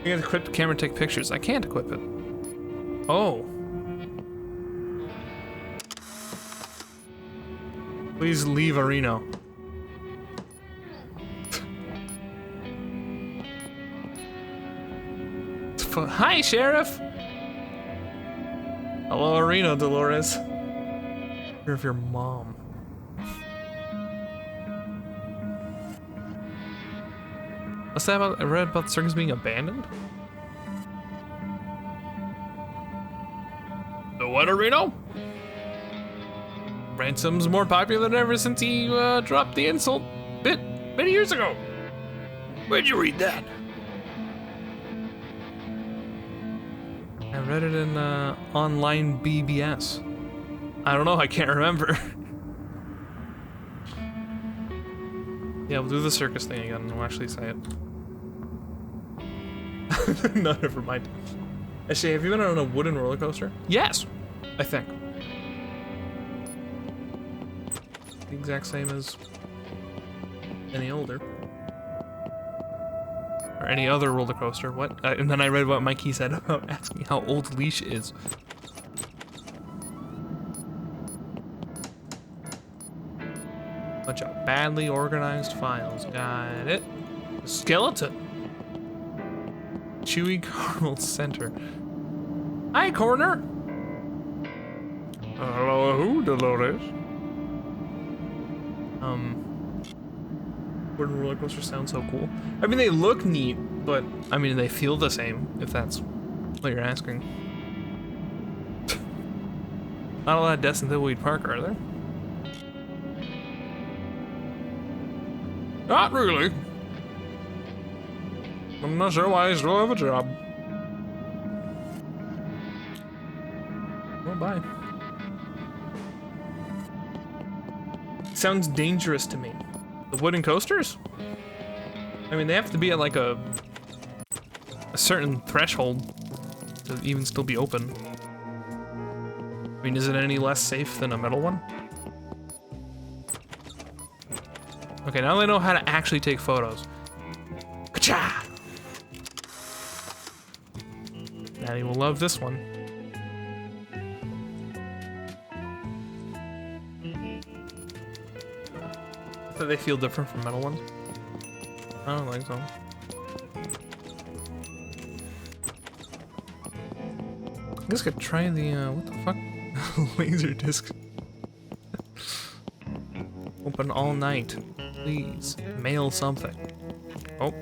Speaker 1: You can equip the camera to take pictures. I can't equip it. Oh. Please leave Areno. Hi, Sheriff! Hello, Areno, Dolores. You're of your mom. What's that about? I read about the circus being abandoned? The what, Areno? Ransom's more popular than ever since he dropped the insult bit many years ago. Where'd you read that? I read it in online BBS. I don't know, I can't remember. Yeah, we'll do the circus thing again and we'll actually say it. No, never mind. Actually, have you been on a wooden roller coaster? Yes, I think. The exact same as any older. Or any other roller coaster. What? And then I read what Mikey said about asking how old Leash is. Bunch of badly organized files. Got it. Skeleton. Chewy Caramel Center. Hi, Corner.
Speaker 13: Hello, who, Dolores?
Speaker 1: Wooden roller coaster sounds so cool. I mean, they look neat, but I mean, they feel the same, if that's what you're asking. Not a lot of deaths in Thimbleweed Park, are there?
Speaker 13: Not really. I'm not sure why I still have a job.
Speaker 1: Oh, bye. Sounds dangerous to me. The wooden coasters? I mean, they have to be at like a certain threshold to even still be open. I mean, is it any less safe than a metal one? Okay, now they know how to actually take photos. Ka-cha! Maddie will love this one. Do they feel different from metal ones? I don't think so. I guess I could try the, what the fuck? Laser disc. Open all night. Please. Mail something. Oh.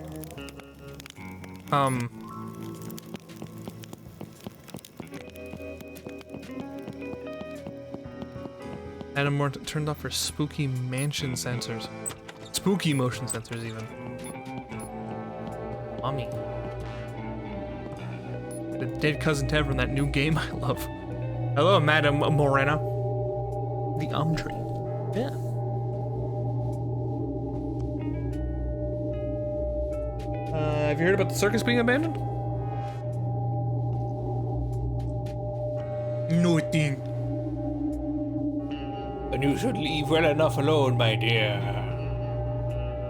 Speaker 1: Adam Moore turned off her spooky mansion sensors. Spooky motion sensors, even. Mommy. The dead cousin Ted from that new game I love. Hello, Madam Morena. The tree. Yeah. Have you heard about the circus being abandoned? Nothing.
Speaker 10: And you should leave well enough alone, my dear.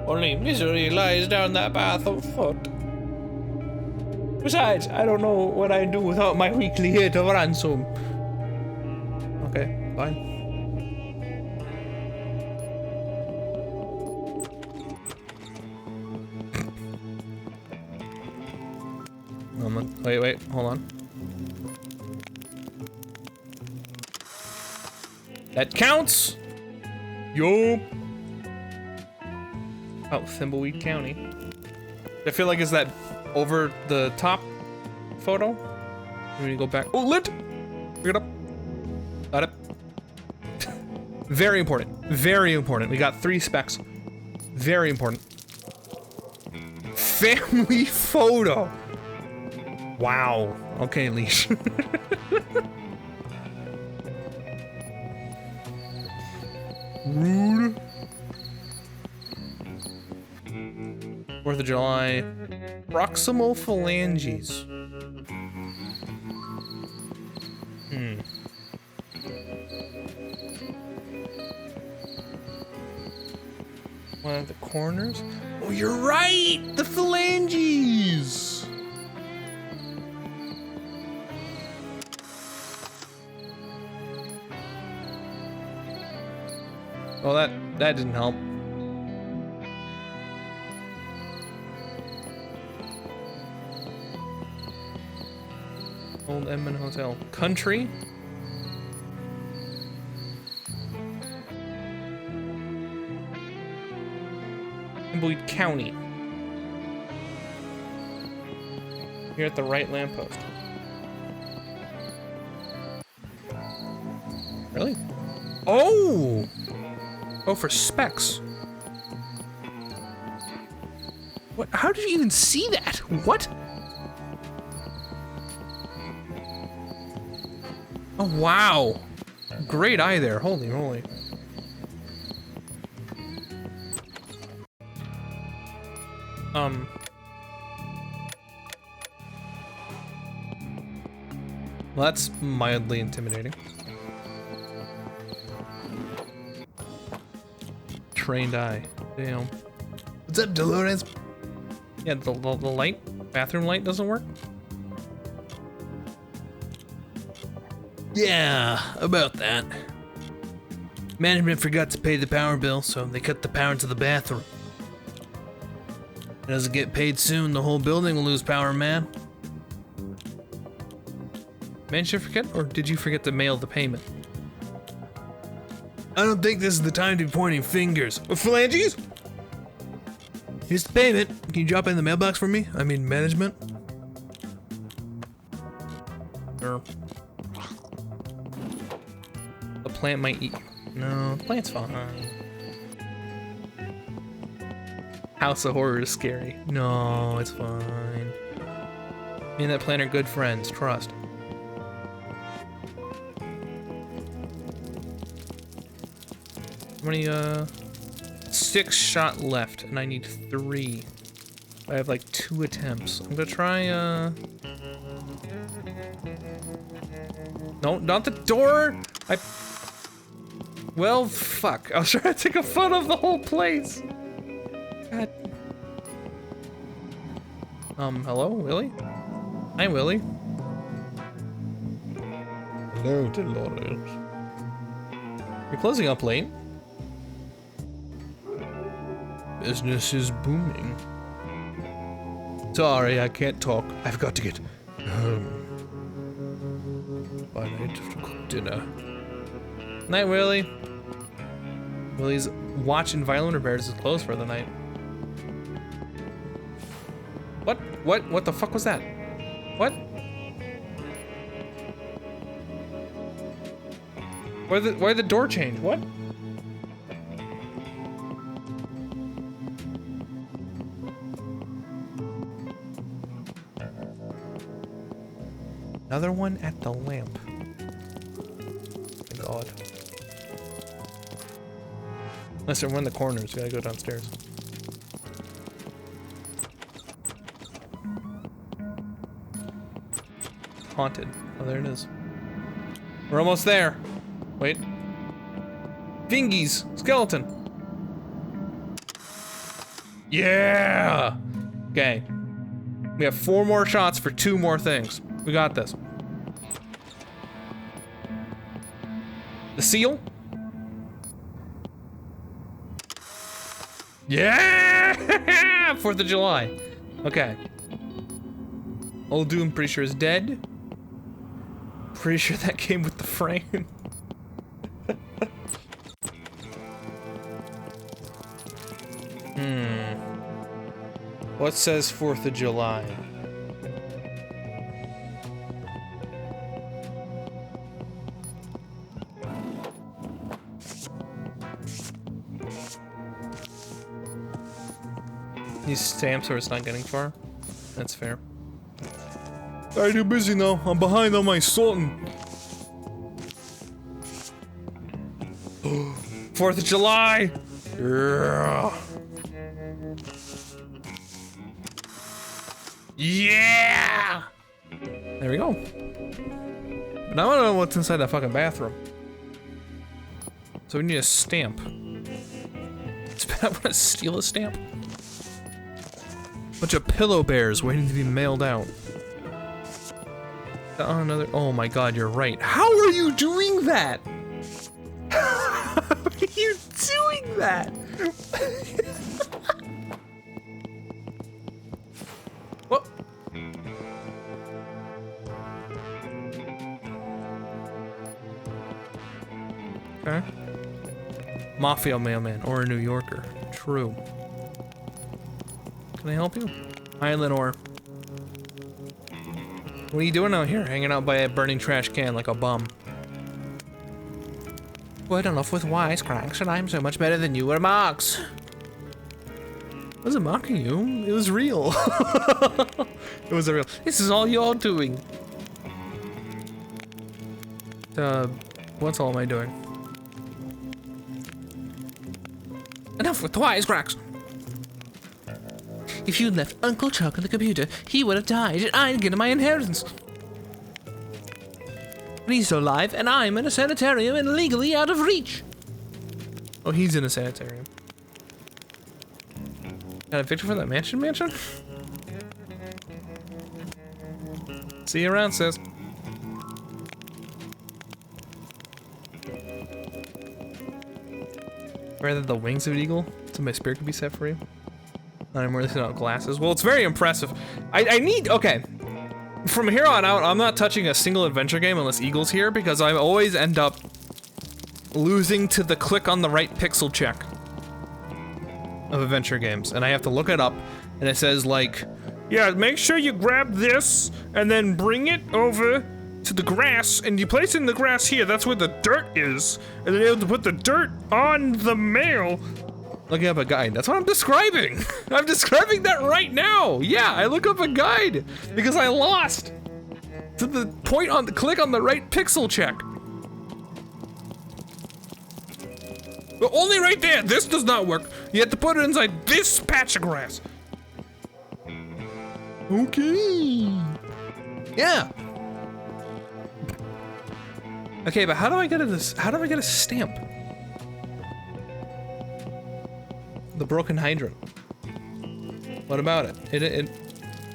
Speaker 10: Only misery lies down that path of foot. Besides, I don't know what I'd do without my weekly hit of ransom.
Speaker 1: Okay, fine. Wait, hold on. That counts! Yup! Oh, Thimbleweed County. I feel like is that over the top photo? I'm gonna go back. Oh, lit! Pick it up. Got it. Very important. Very important. We got 3 specs. Very important. Family photo. Wow. Okay, leash. Rude. 4th of July. Proximal phalanges. One of the corners? Oh, you're right! The phalanges! Well, that didn't help. Old Edmund Hotel. Country? Boyd County. You're at the right lamppost. Really? Oh! Oh, for specs. What? How did you even see that? What? Oh, wow. Great eye there. Holy moly. Well, that's mildly intimidating. Trained eye. Damn. What's up, Dolores? Yeah, the light, bathroom light doesn't work? Yeah, about that. Management forgot to pay the power bill, so they cut the power to the bathroom. It doesn't get paid soon, the whole building will lose power, man. Managed to forget, or did you forget to mail the payment? I don't think this is the time to be pointing fingers. Phalanges? Here's the payment. Can you drop it in the mailbox for me? I mean, management. Sure. The plant might eat. No, the plant's fine. House of Horror is scary. No, it's fine. Me and that plant are good friends, trust. How many, 6 shot left, and I need 3. I have like 2 attempts. I'm gonna try, no, not the door! Well, fuck. I was trying to take a photo of the whole place. God. Hello, Willie? Hi, Willie. Hello, Dolores. You're closing up late. Business is booming. Sorry, I can't talk. I've got to get home. I need to cook dinner. Night, Willie. Willie's watching Violent Bears is closed for the night. What? What the fuck was that? What? Why the door change? What? Another one at the lamp. God. Unless they're in the corners, gotta go downstairs. Haunted. Oh, there it is. We're almost there. Wait. Fingies! Skeleton! Yeah! Okay. We have 4 more shots for 2 more things. We got this. The seal? Yeah! 4th of July. Okay. Old Doom, pretty sure is dead. Pretty sure that came with the frame. What says 4th of July? These stamps are it's not getting far. That's fair. I'm too busy now. I'm behind on my sorting. 4th of July! Yeah! There we go. But I want to know what's inside that fucking bathroom. So we need a stamp. I want to steal a stamp. Bunch of pillow bears waiting to be mailed out. Oh, another. Oh my god, you're right. How are you doing that? How are you doing that? What? Okay. Mafia mailman or a New Yorker. True. Can I help you? Hi, Lenore. What are you doing out here? Hanging out by a burning trash can like a bum. Quite enough with wisecracks, and I'm so much better than you remarks. I wasn't mocking you. It was real. It was a real. This is all you're doing. What's all am I doing? Enough with wisecracks. If you'd left Uncle Chuck on the computer, he would have died, and I'd get my inheritance. But he's still alive, and I'm in a sanitarium and legally out of reach. Oh, he's in a sanitarium. Got a picture for that mansion? See you around, sis. Rather the wings of an eagle, so my spirit could be set free. I'm really out glasses. Well, it's very impressive. I need, okay. From here on out, I'm not touching a single adventure game unless Eagle's here, because I always end up losing to the click on the right pixel check of adventure games. And I have to look it up, and it says like, yeah, make sure you grab this, and then bring it over to the grass, and you place it in the grass here, that's where the dirt is. And then you have to put the dirt on the mail. Looking up a guide. That's what I'm describing. I'm describing that right now. Yeah, I look up a guide because I lost to the point on the click on the right pixel check. But only right there. This does not work. You have to put it inside this patch of grass. Okay. Yeah. Okay, but how do I get a stamp? The broken hydrant. What about it?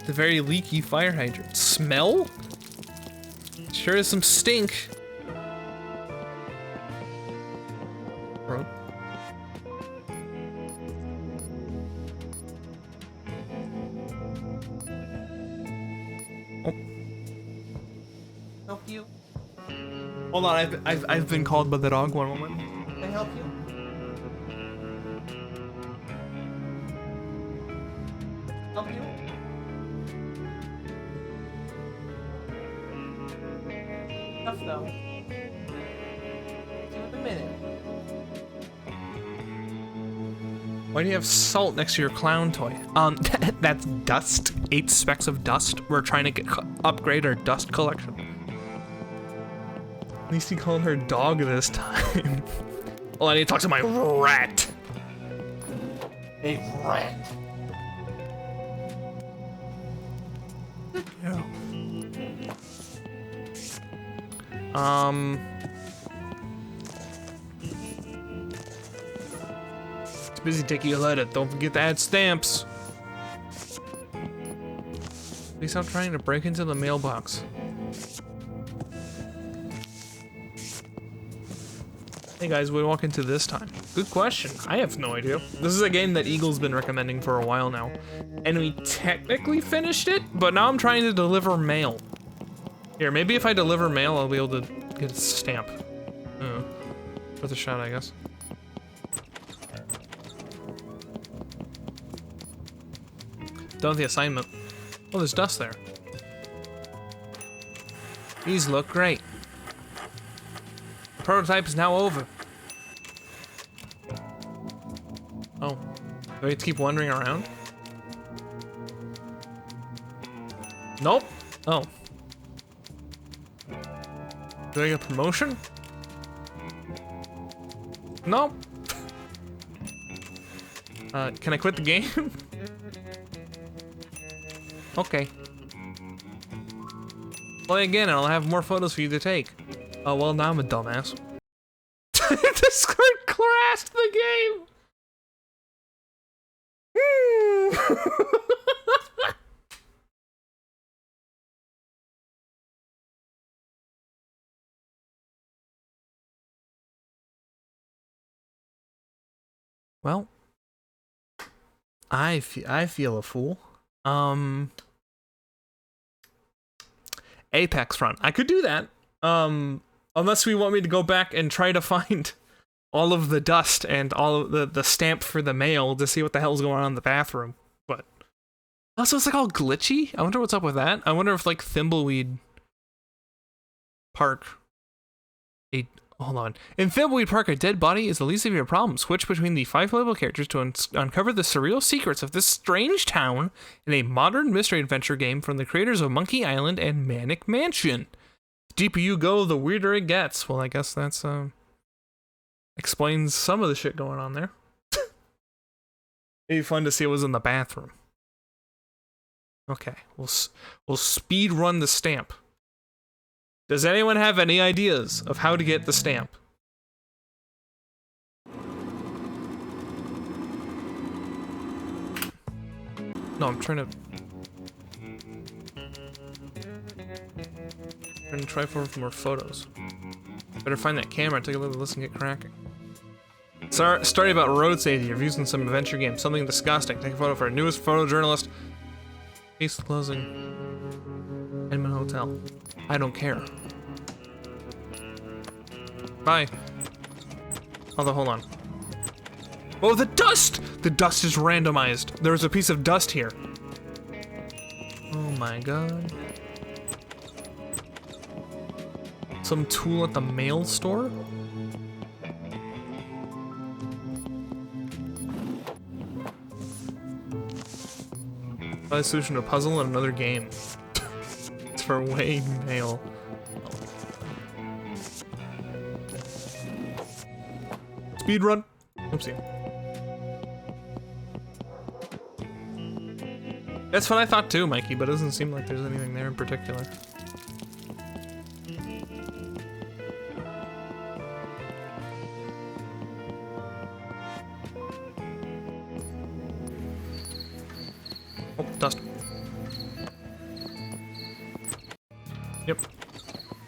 Speaker 1: The very leaky fire hydrant. Smell? Sure is some stink. Bro. Oh. Help you. Hold on, I've been called by the dog. One moment. Can I help you? Help you? Tough though. Give it a minute. Why do you have salt next to your clown toy? That's dust. 8 specks of dust. We're trying to upgrade our dust collection. At least he called her dog this time. Well, I need to talk to my rat. A rat. Yeah. It's busy taking your letter. Don't forget to add stamps. Please stop trying to break into the mailbox. Hey guys, what do we walk into this time? Good question. I have no idea. This is a game that Eagle's been recommending for a while now. And we technically finished it, but now I'm trying to deliver mail. Here, maybe if I deliver mail, I'll be able to get a stamp. Worth a shot, I guess. Done with the assignment. Oh, there's dust there. These look great. The prototype is now over. Oh, do we have to keep wandering around? Nope. Oh. Do I get a promotion? Nope. Can I quit the game? Okay. Play again and I'll have more photos for you to take. Oh, well, now I'm a dumbass. Discord crashed the game! Well, I feel a fool. Apex Front. I could do that. Unless we want me to go back and try to find all of the dust and all of the stamp for the mail to see what the hell's going on in the bathroom. But also, it's like all glitchy. I wonder what's up with that. I wonder if like Thimbleweed Park. Hold on. In Thimbleweed Park, a dead body is the least of your problems. Switch between the 5 playable characters to uncover the surreal secrets of this strange town in a modern mystery adventure game from the creators of Monkey Island and Manic Mansion. The deeper you go, the weirder it gets. Well, I guess that's explains some of the shit going on there. It'd be fun to see what was in the bathroom. Okay, we'll speed run the stamp. Does anyone have any ideas of how to get the stamp? No, I'm trying to try for more photos. Better find that camera, take a look, listen, get cracking. Story about road safety, reviews in some adventure game, something disgusting. Take a photo for our newest photojournalist. Case closing. Edmund Hotel. I don't care. Bye. Although, hold on. Oh, the dust! The dust is randomized. There's a piece of dust here. Oh my god. Some tool at the mail store? Find a solution to a puzzle in another game. It's for weighing mail. Speed run. Oopsie. That's what I thought too, Mikey, but it doesn't seem like there's anything there in particular. Oh, dust. Yep.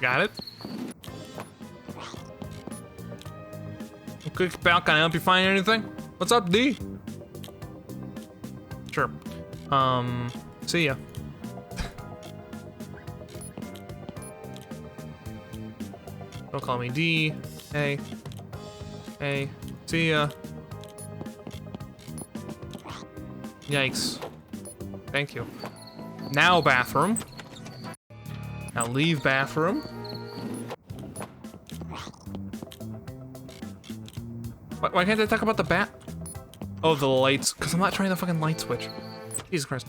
Speaker 1: Got it. Quick pal, can I help you find anything? What's up, D? Sure. See ya. Don't call me D. Hey. Hey. See ya. Yikes. Thank you. Now bathroom. Now leave bathroom. Why can't I talk about the bat? Oh, the lights. Because I'm not trying the fucking light switch. Jesus Christ.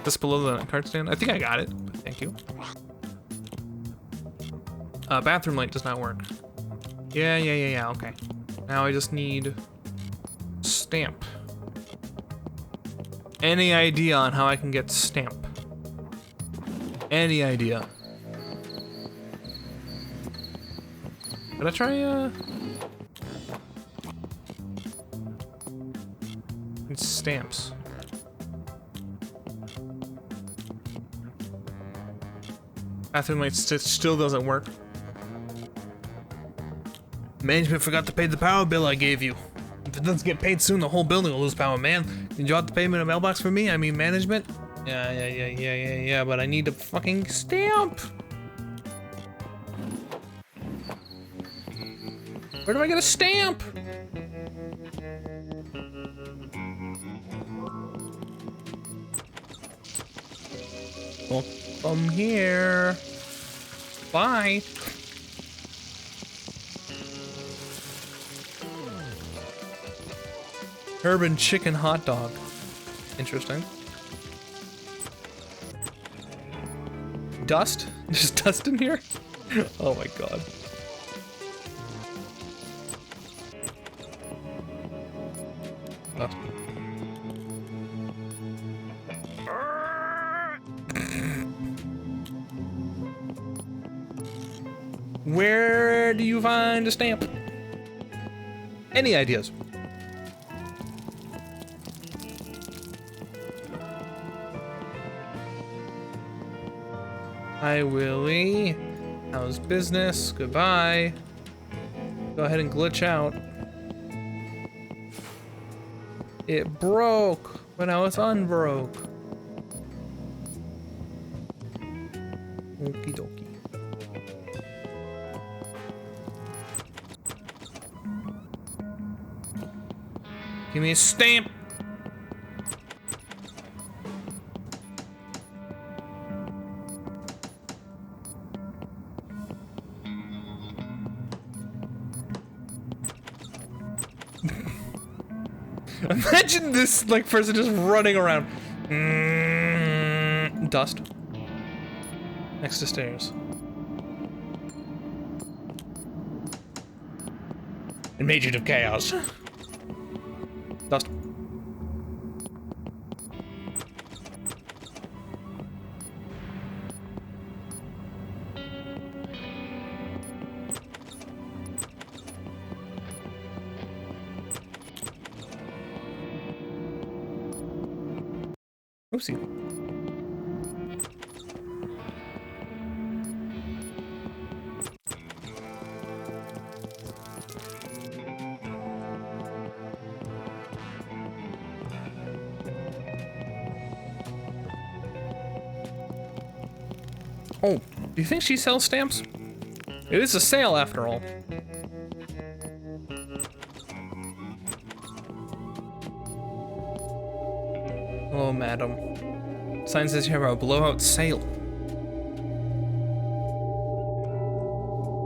Speaker 1: This below the card stand? I think I got it. Thank you. Bathroom light does not work. Yeah, okay. Now I just need stamp. Any idea on how I can get stamp? Any idea? Did I try, It's stamps. Bathroom light still doesn't work. Management forgot to pay the power bill I gave you. If it doesn't get paid soon, the whole building will lose power, man. Did you have to pay me in a mailbox for me? I mean, management? Yeah, but I need a fucking stamp. Where do I get a stamp? Well, come here. Bye. Herb and chicken hot dog. Interesting. dust? There's dust in here? Oh my god. Dust. Where do you find a stamp? Any ideas? Hi, Willie. How's business? Goodbye. Go ahead and glitch out. It broke, but now it's unbroke. Okie dokie. Give me a stamp. Imagine this like person just running around. Dust. Next to stairs. And Agent of Chaos. Dust. Oopsie. Oh, do you think she sells stamps? It is a sale after all. Hello, madam. Sign says here about a blowout sale.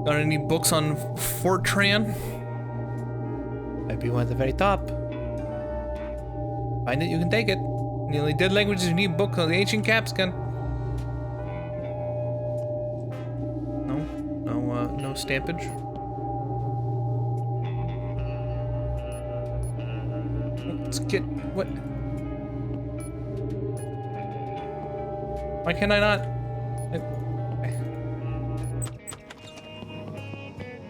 Speaker 1: Got any books on Fortran? Might be one at the very top. Find it, you can take it. The only dead languages you need a book on the ancient Capscan. No stampage. Let's get what? Why can I not?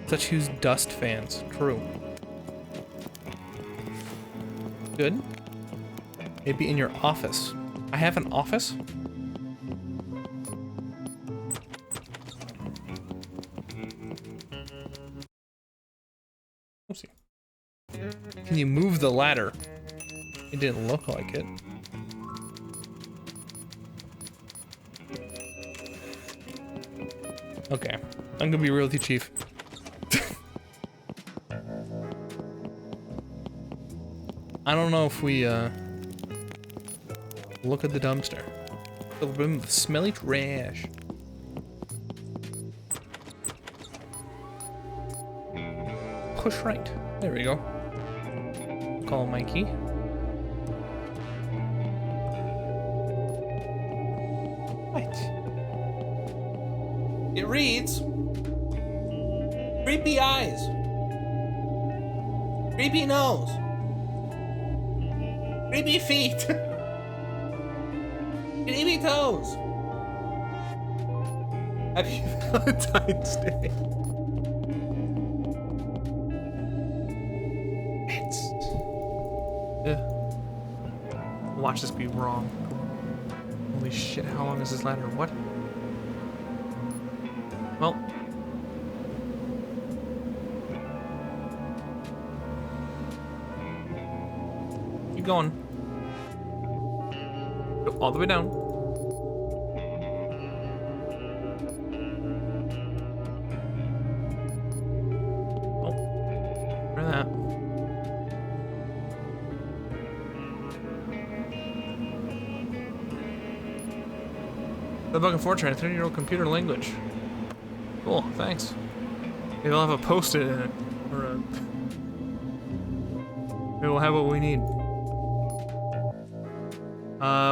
Speaker 1: Such huge dust fans. True. Good. Maybe in your office. I have an office? Oopsie. Can you move the ladder? It didn't look like it. Okay, I'm gonna be real with you, Chief. I don't know if we, look at the dumpster. Filled with smelly trash. Push right. There we go. Call Mikey. Right. It reads, creepy eyes, creepy nose, creepy feet, creepy toes. Happy Valentine's Day. Watch this be wrong. Holy shit, how long is this ladder? What? Well. Keep going. Go all the way down. Oh. Try that. The bug in Fortran, 30-year-old computer language. Cool, thanks. Maybe I'll have a post-it in it. Or a... Maybe we'll have what we need.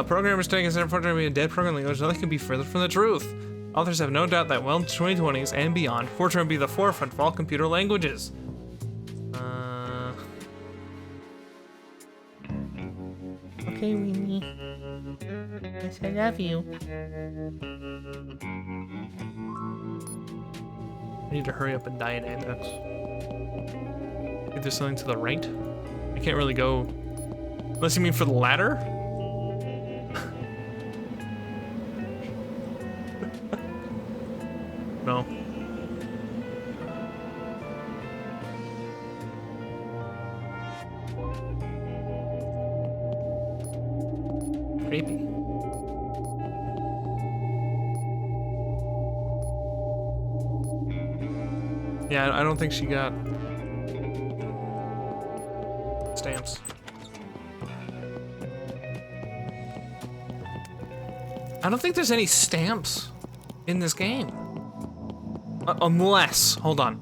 Speaker 1: Programmers taking Fortran to be a dead programming language. Nothing can be further from the truth. Authors have no doubt that well into 2020s and beyond, Fortran will be the forefront for all computer languages. Okay, Winnie. Yes, I love you. I need to hurry up and diet index. If there's something to the right, I can't really go. Unless you mean for the ladder? No. Creepy. Yeah, I don't think she got stamps. I don't think there's any stamps in this game. Unless, hold on.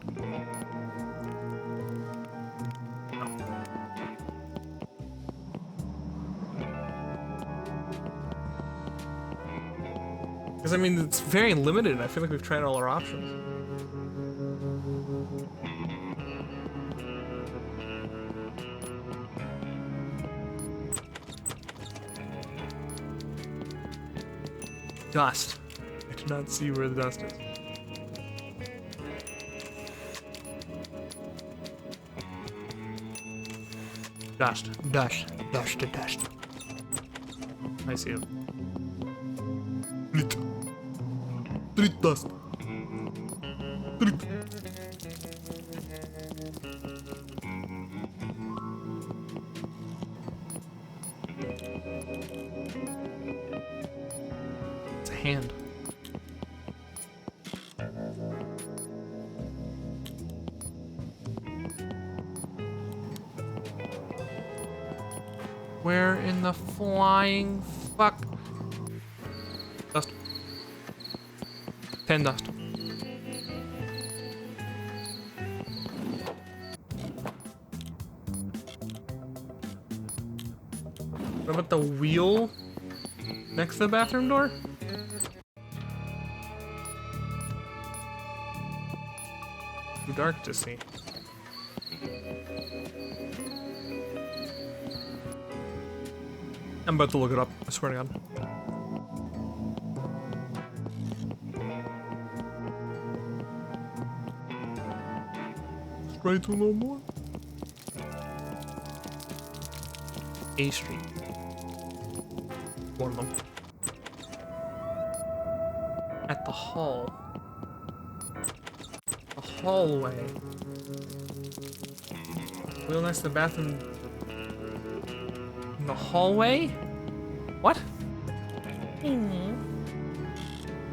Speaker 1: Because I mean, it's very limited. I feel like we've tried all our options. Dust. I do not see where the dust is. Dust. Dust. Dust. Dust. I see it. Street dust. Street. It's a hand. Where in the flying fuck? Dust. 10 dust. What about the wheel next to the bathroom door? Too dark to see. I'm about to look it up, I swear to God. Straight to no more. A Street. One of them. At the hall. The hallway. Wheel next to the bathroom. In the hallway? What?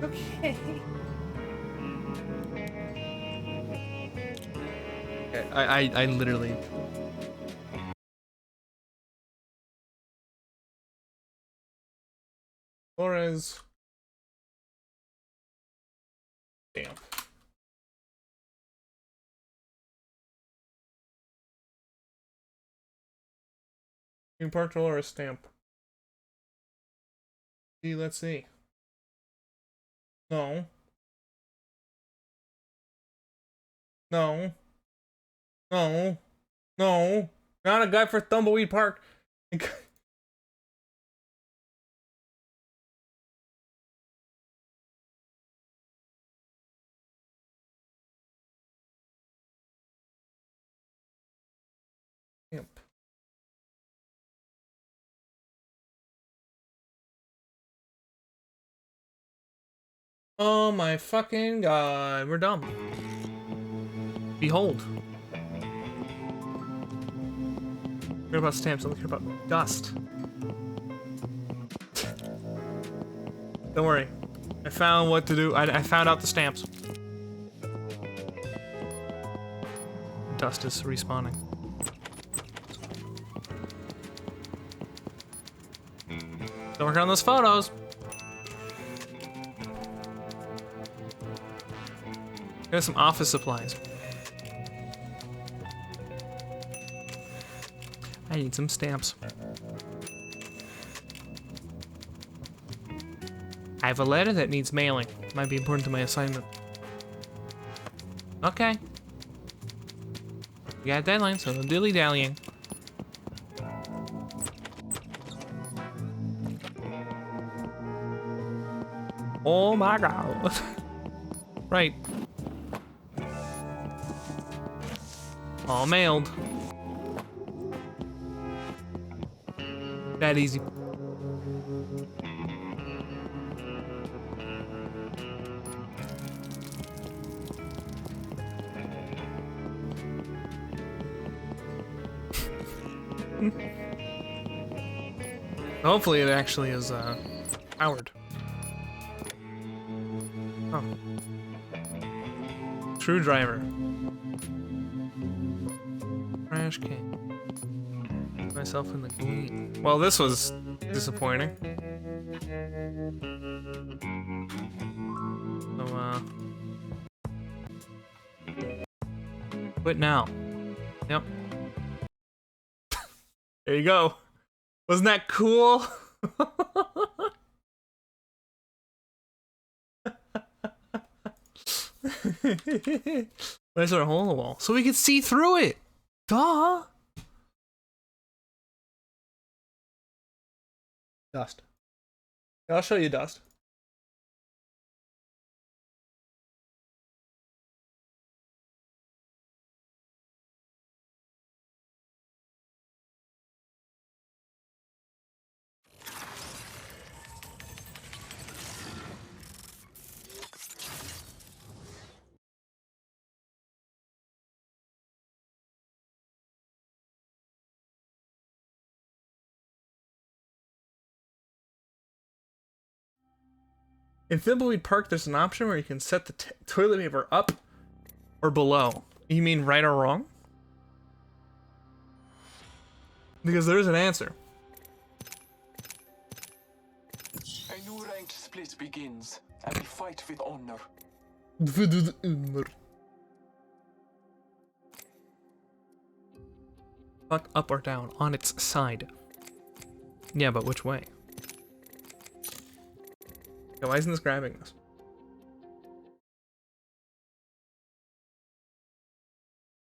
Speaker 1: Okay. I literally. Flores. Stamp. Green Park or a stamp. See, let's see. No. No. No. No. Not a guy for Tumbleweed Park. Yep. Oh my fucking god, we're done. Behold. Care about stamps, I don't care about dust. Don't worry. I found what to do. I found out the stamps. Dust is respawning. Don't work on those photos. Got some office supplies. I need some stamps. I have a letter that needs mailing. Might be important to my assignment. Okay. We got a deadline, so no dilly-dallying. Oh my god. Right. All mailed. That easy. Hopefully it actually is powered. Oh. Screwdriver. Trash can. Myself in the gleam. Well, this was disappointing. So, quit now. Yep. There you go. Wasn't that cool? There's our hole in the wall. So we could see through it. Duh. Dust. I'll show you dust. In Thimbleweed Park, there's an option where you can set the toilet paper up or below. You mean right or wrong? Because there is an answer.
Speaker 5: A new ranked split begins. I will fight with honor.
Speaker 1: Fuck up or down on its side. Yeah, but which way? Yeah, why isn't this grabbing this?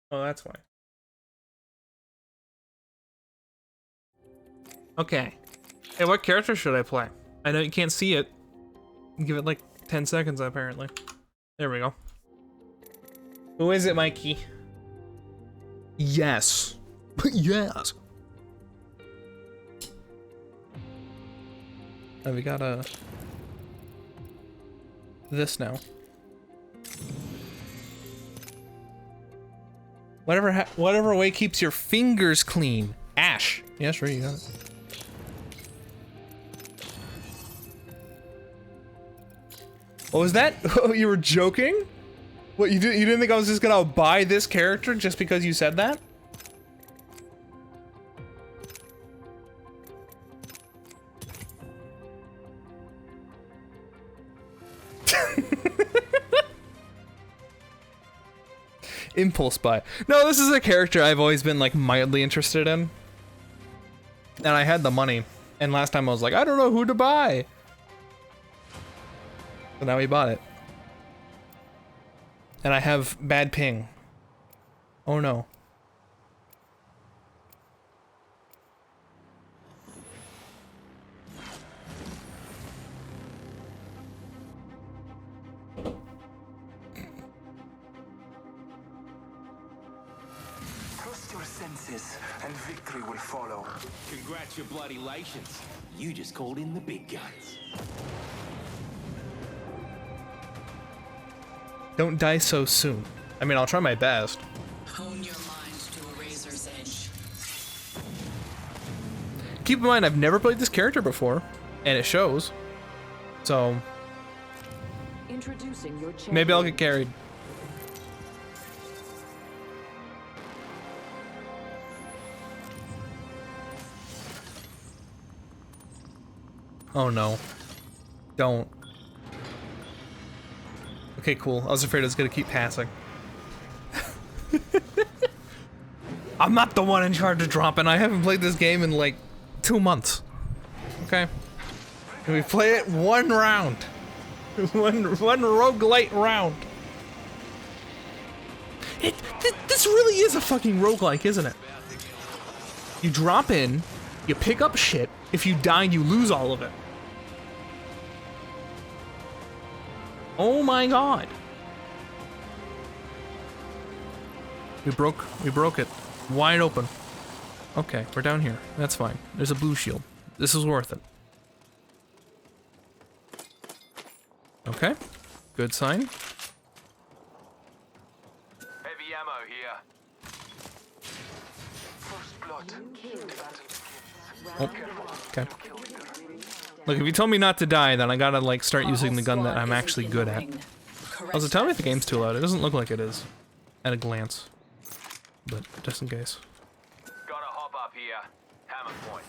Speaker 1: Oh, that's why. Okay. Hey, what character should I play? I know you can't see it. Give it like 10 seconds, apparently. There we go. Who is it, Mikey? Yes. Yes. Oh, we got a... this now. Whatever way keeps your fingers clean. Ash. Yeah, sure, you got it. What was that? Oh, you were joking? What, you didn't think I was just gonna buy this character just because you said that? Impulse buy. No, this is a character I've always been like mildly interested in. And I had the money. And last time I was like, I don't know who to buy. So now we bought it. And I have bad ping. Oh no.
Speaker 5: Trust your senses, and victory will follow.
Speaker 17: Congratulations. You just called in the big guns.
Speaker 1: Don't die so soon. I mean, I'll try my best.
Speaker 18: Hone your mind to a razor's edge.
Speaker 1: Keep in mind, I've never played this character before, and it shows. So,
Speaker 18: Introducing your champion.
Speaker 1: maybe I'll get carried. Oh no. Don't. Okay, cool. I was afraid I was gonna keep passing. I'm not the one in charge of dropping. I haven't played this game in like 2 months. Okay? Can we play it one round? one roguelite round. This really is a fucking roguelike, isn't it? You drop in, you pick up shit. If you die, you lose all of it. Oh my god. We broke it. Wide open. Okay, we're down here. That's fine. There's a blue shield. This is worth it. Okay. Good sign.
Speaker 17: Heavy ammo here.
Speaker 5: First blood.
Speaker 1: Oh, okay. Look, if you tell me not to die, then I gotta, like, start using the gun that I'm actually good at. Also, tell me if the game's too loud. It doesn't look like it is. At a glance. But, just in case.
Speaker 17: Gotta hop up here. Hammer point.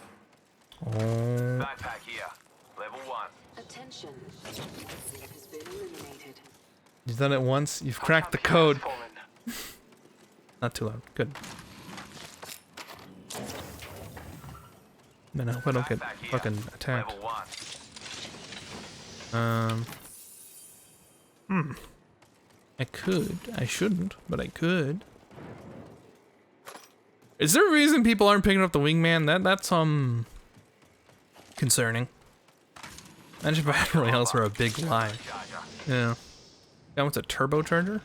Speaker 1: Oh.
Speaker 17: Backpack here. Level 1.
Speaker 9: Attention. Sleep has been eliminated.
Speaker 1: You've done it once. You've cracked the code. Not too loud. Good. Man, I hope I don't get fucking attacked. I could. I shouldn't, but I could. Is there a reason people aren't picking up the wingman? That's concerning. Imagine if battle royales were a big lie. Yeah. That one's a turbocharger?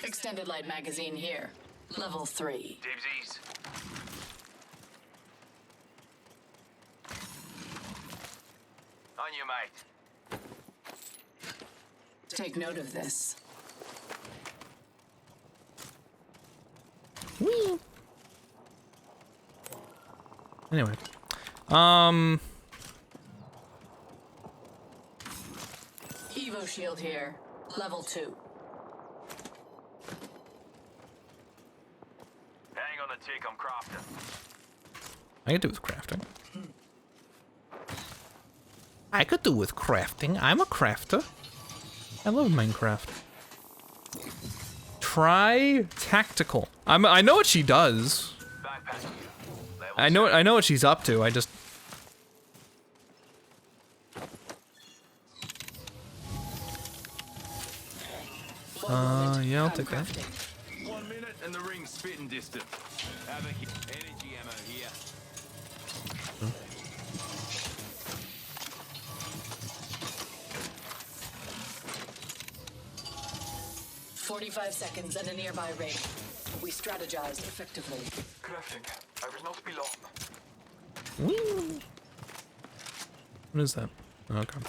Speaker 18: Extended light magazine here. Level 3.
Speaker 17: Dibsies. On you, mate.
Speaker 18: Take note of this.
Speaker 1: Whee! Anyway.
Speaker 18: Evo shield here. Level 2.
Speaker 17: Hang on a tick, I'm crafting.
Speaker 1: I could do with crafting. I could do with crafting. I'm a crafter. I love Minecraft. Try tactical. I know what she does. I know what she's up to. I just yeah, I'll take that.
Speaker 17: 1 minute and the ring's spitting distant. Have a energy ammo here.
Speaker 1: Hmm.
Speaker 18: 45 seconds and a nearby ring. We strategized effectively.
Speaker 5: Crafting. I will not be long.
Speaker 1: Whee! What is that? Okay.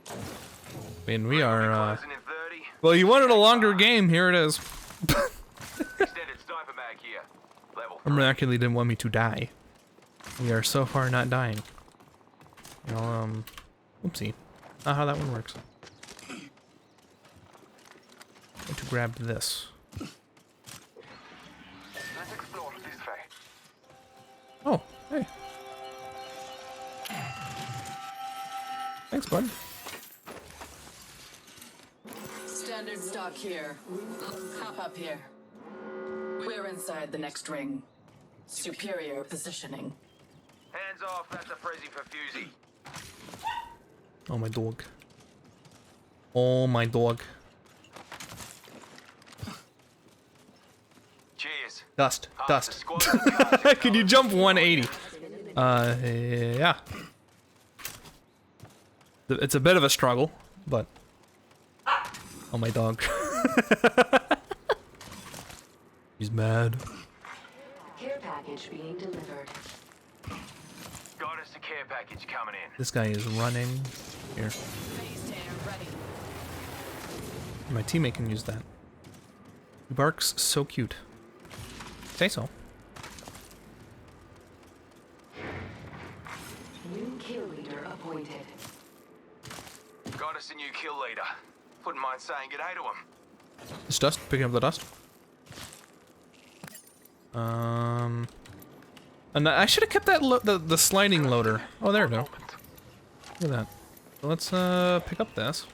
Speaker 1: I mean, we are, well, you wanted a longer game, here it is. Miraculously didn't want me to die. We are so far not dying. Well, oopsie. Not how that one works. Going to grab this.
Speaker 5: Let's explore this way.
Speaker 1: Oh, hey. Thanks, bud.
Speaker 18: Standard stock here. Hop up here. We're inside the next ring. Superior positioning.
Speaker 17: Hands off, that's a frizzy for Fusey.
Speaker 1: Oh, my dog. Oh, my dog.
Speaker 17: Cheers.
Speaker 1: Dust. Dust. Can you jump 180? Yeah. It's a bit of a struggle, but... Oh, my dog. He's mad.
Speaker 9: Care package being delivered.
Speaker 17: Got us a care package coming in.
Speaker 1: This guy is running. Here. My teammate can use that. He barks so cute. Say so.
Speaker 9: New kill leader appointed.
Speaker 17: Got us a new kill leader. Wouldn't mind saying g'day to him.
Speaker 1: It's dust. Picking up the dust. And I should have kept that the sliding loader. Oh, there we go. Look at that. So let's pick up this.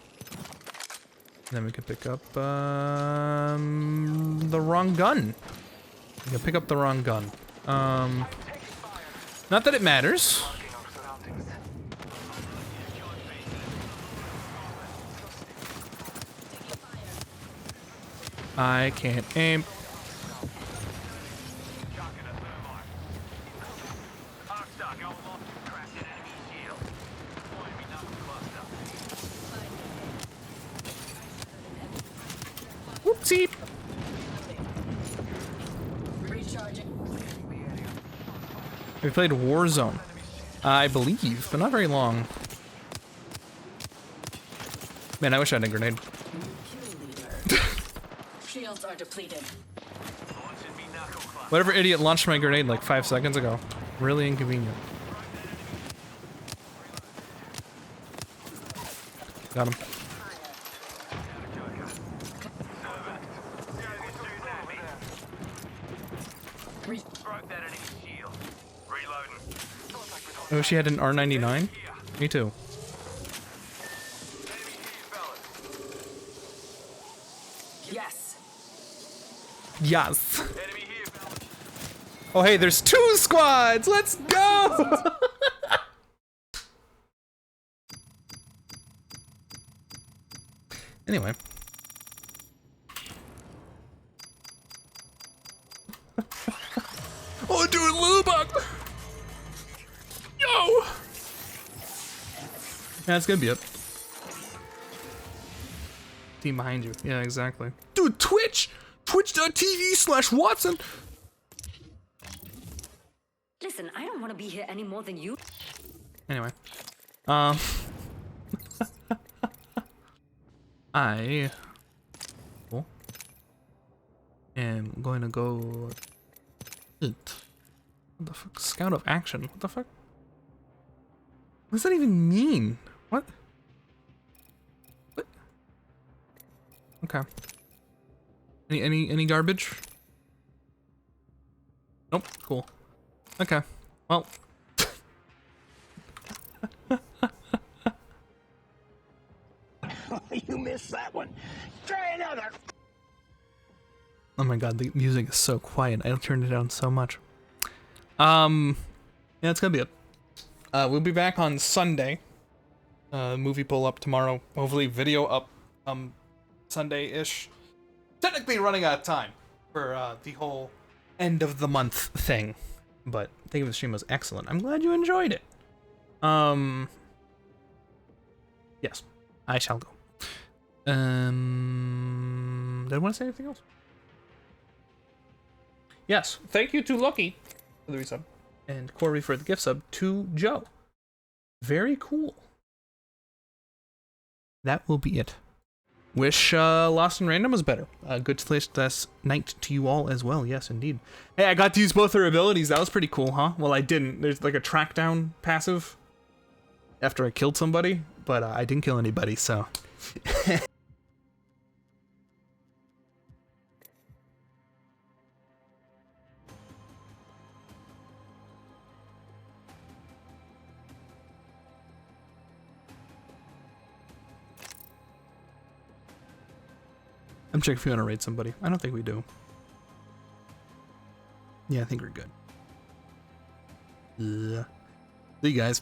Speaker 1: And then we can pick up the wrong gun. You pick up the wrong gun. Not that it matters. I can't aim. Whoopsie. We played Warzone, I believe, but not very long. Man, I wish I had a grenade.
Speaker 18: Shields are depleted.
Speaker 1: Whatever idiot launched my grenade like 5 seconds ago. Really inconvenient. Got him. I wish she had an R99. Me too.
Speaker 18: Yes.
Speaker 1: Yes. Oh hey, there's 2 squads! Let's go! Anyway. Oh dude, Lubak! Yo! Yeah, it's gonna be it. Team behind you. Yeah, exactly. Dude, Twitch! Twitch.tv/Watson!
Speaker 19: Listen, I don't want to be here any more than you.
Speaker 1: Anyway. I am going to go eat. What the fuck? Scout of action. What the fuck? What does that even mean? What? What? Okay. Any garbage? Nope. Cool. Okay. Well.
Speaker 2: You missed that one. Try another.
Speaker 1: Oh my god, the music is so quiet. I turned it down so much. Yeah, it's gonna be it. We'll be back on Sunday. Movie pull up tomorrow. Hopefully video up Sunday-ish. Technically running out of time for the whole end of the month thing. But I think the stream was excellent. I'm glad you enjoyed it. Yes, I shall go. Did I want to say anything else? Yes, thank you to Lucky for the resub, and Corey for the gift sub to Joe. Very cool. That will be it. Wish Lost and Random was better. Good this night to you all as well. Yes, indeed. Hey, I got to use both her abilities. That was pretty cool, huh? Well, I didn't. There's like a track down passive after I killed somebody, but I didn't kill anybody, so. I'm checking if we want to raid somebody. I don't think we do. Yeah, I think we're good. See you guys.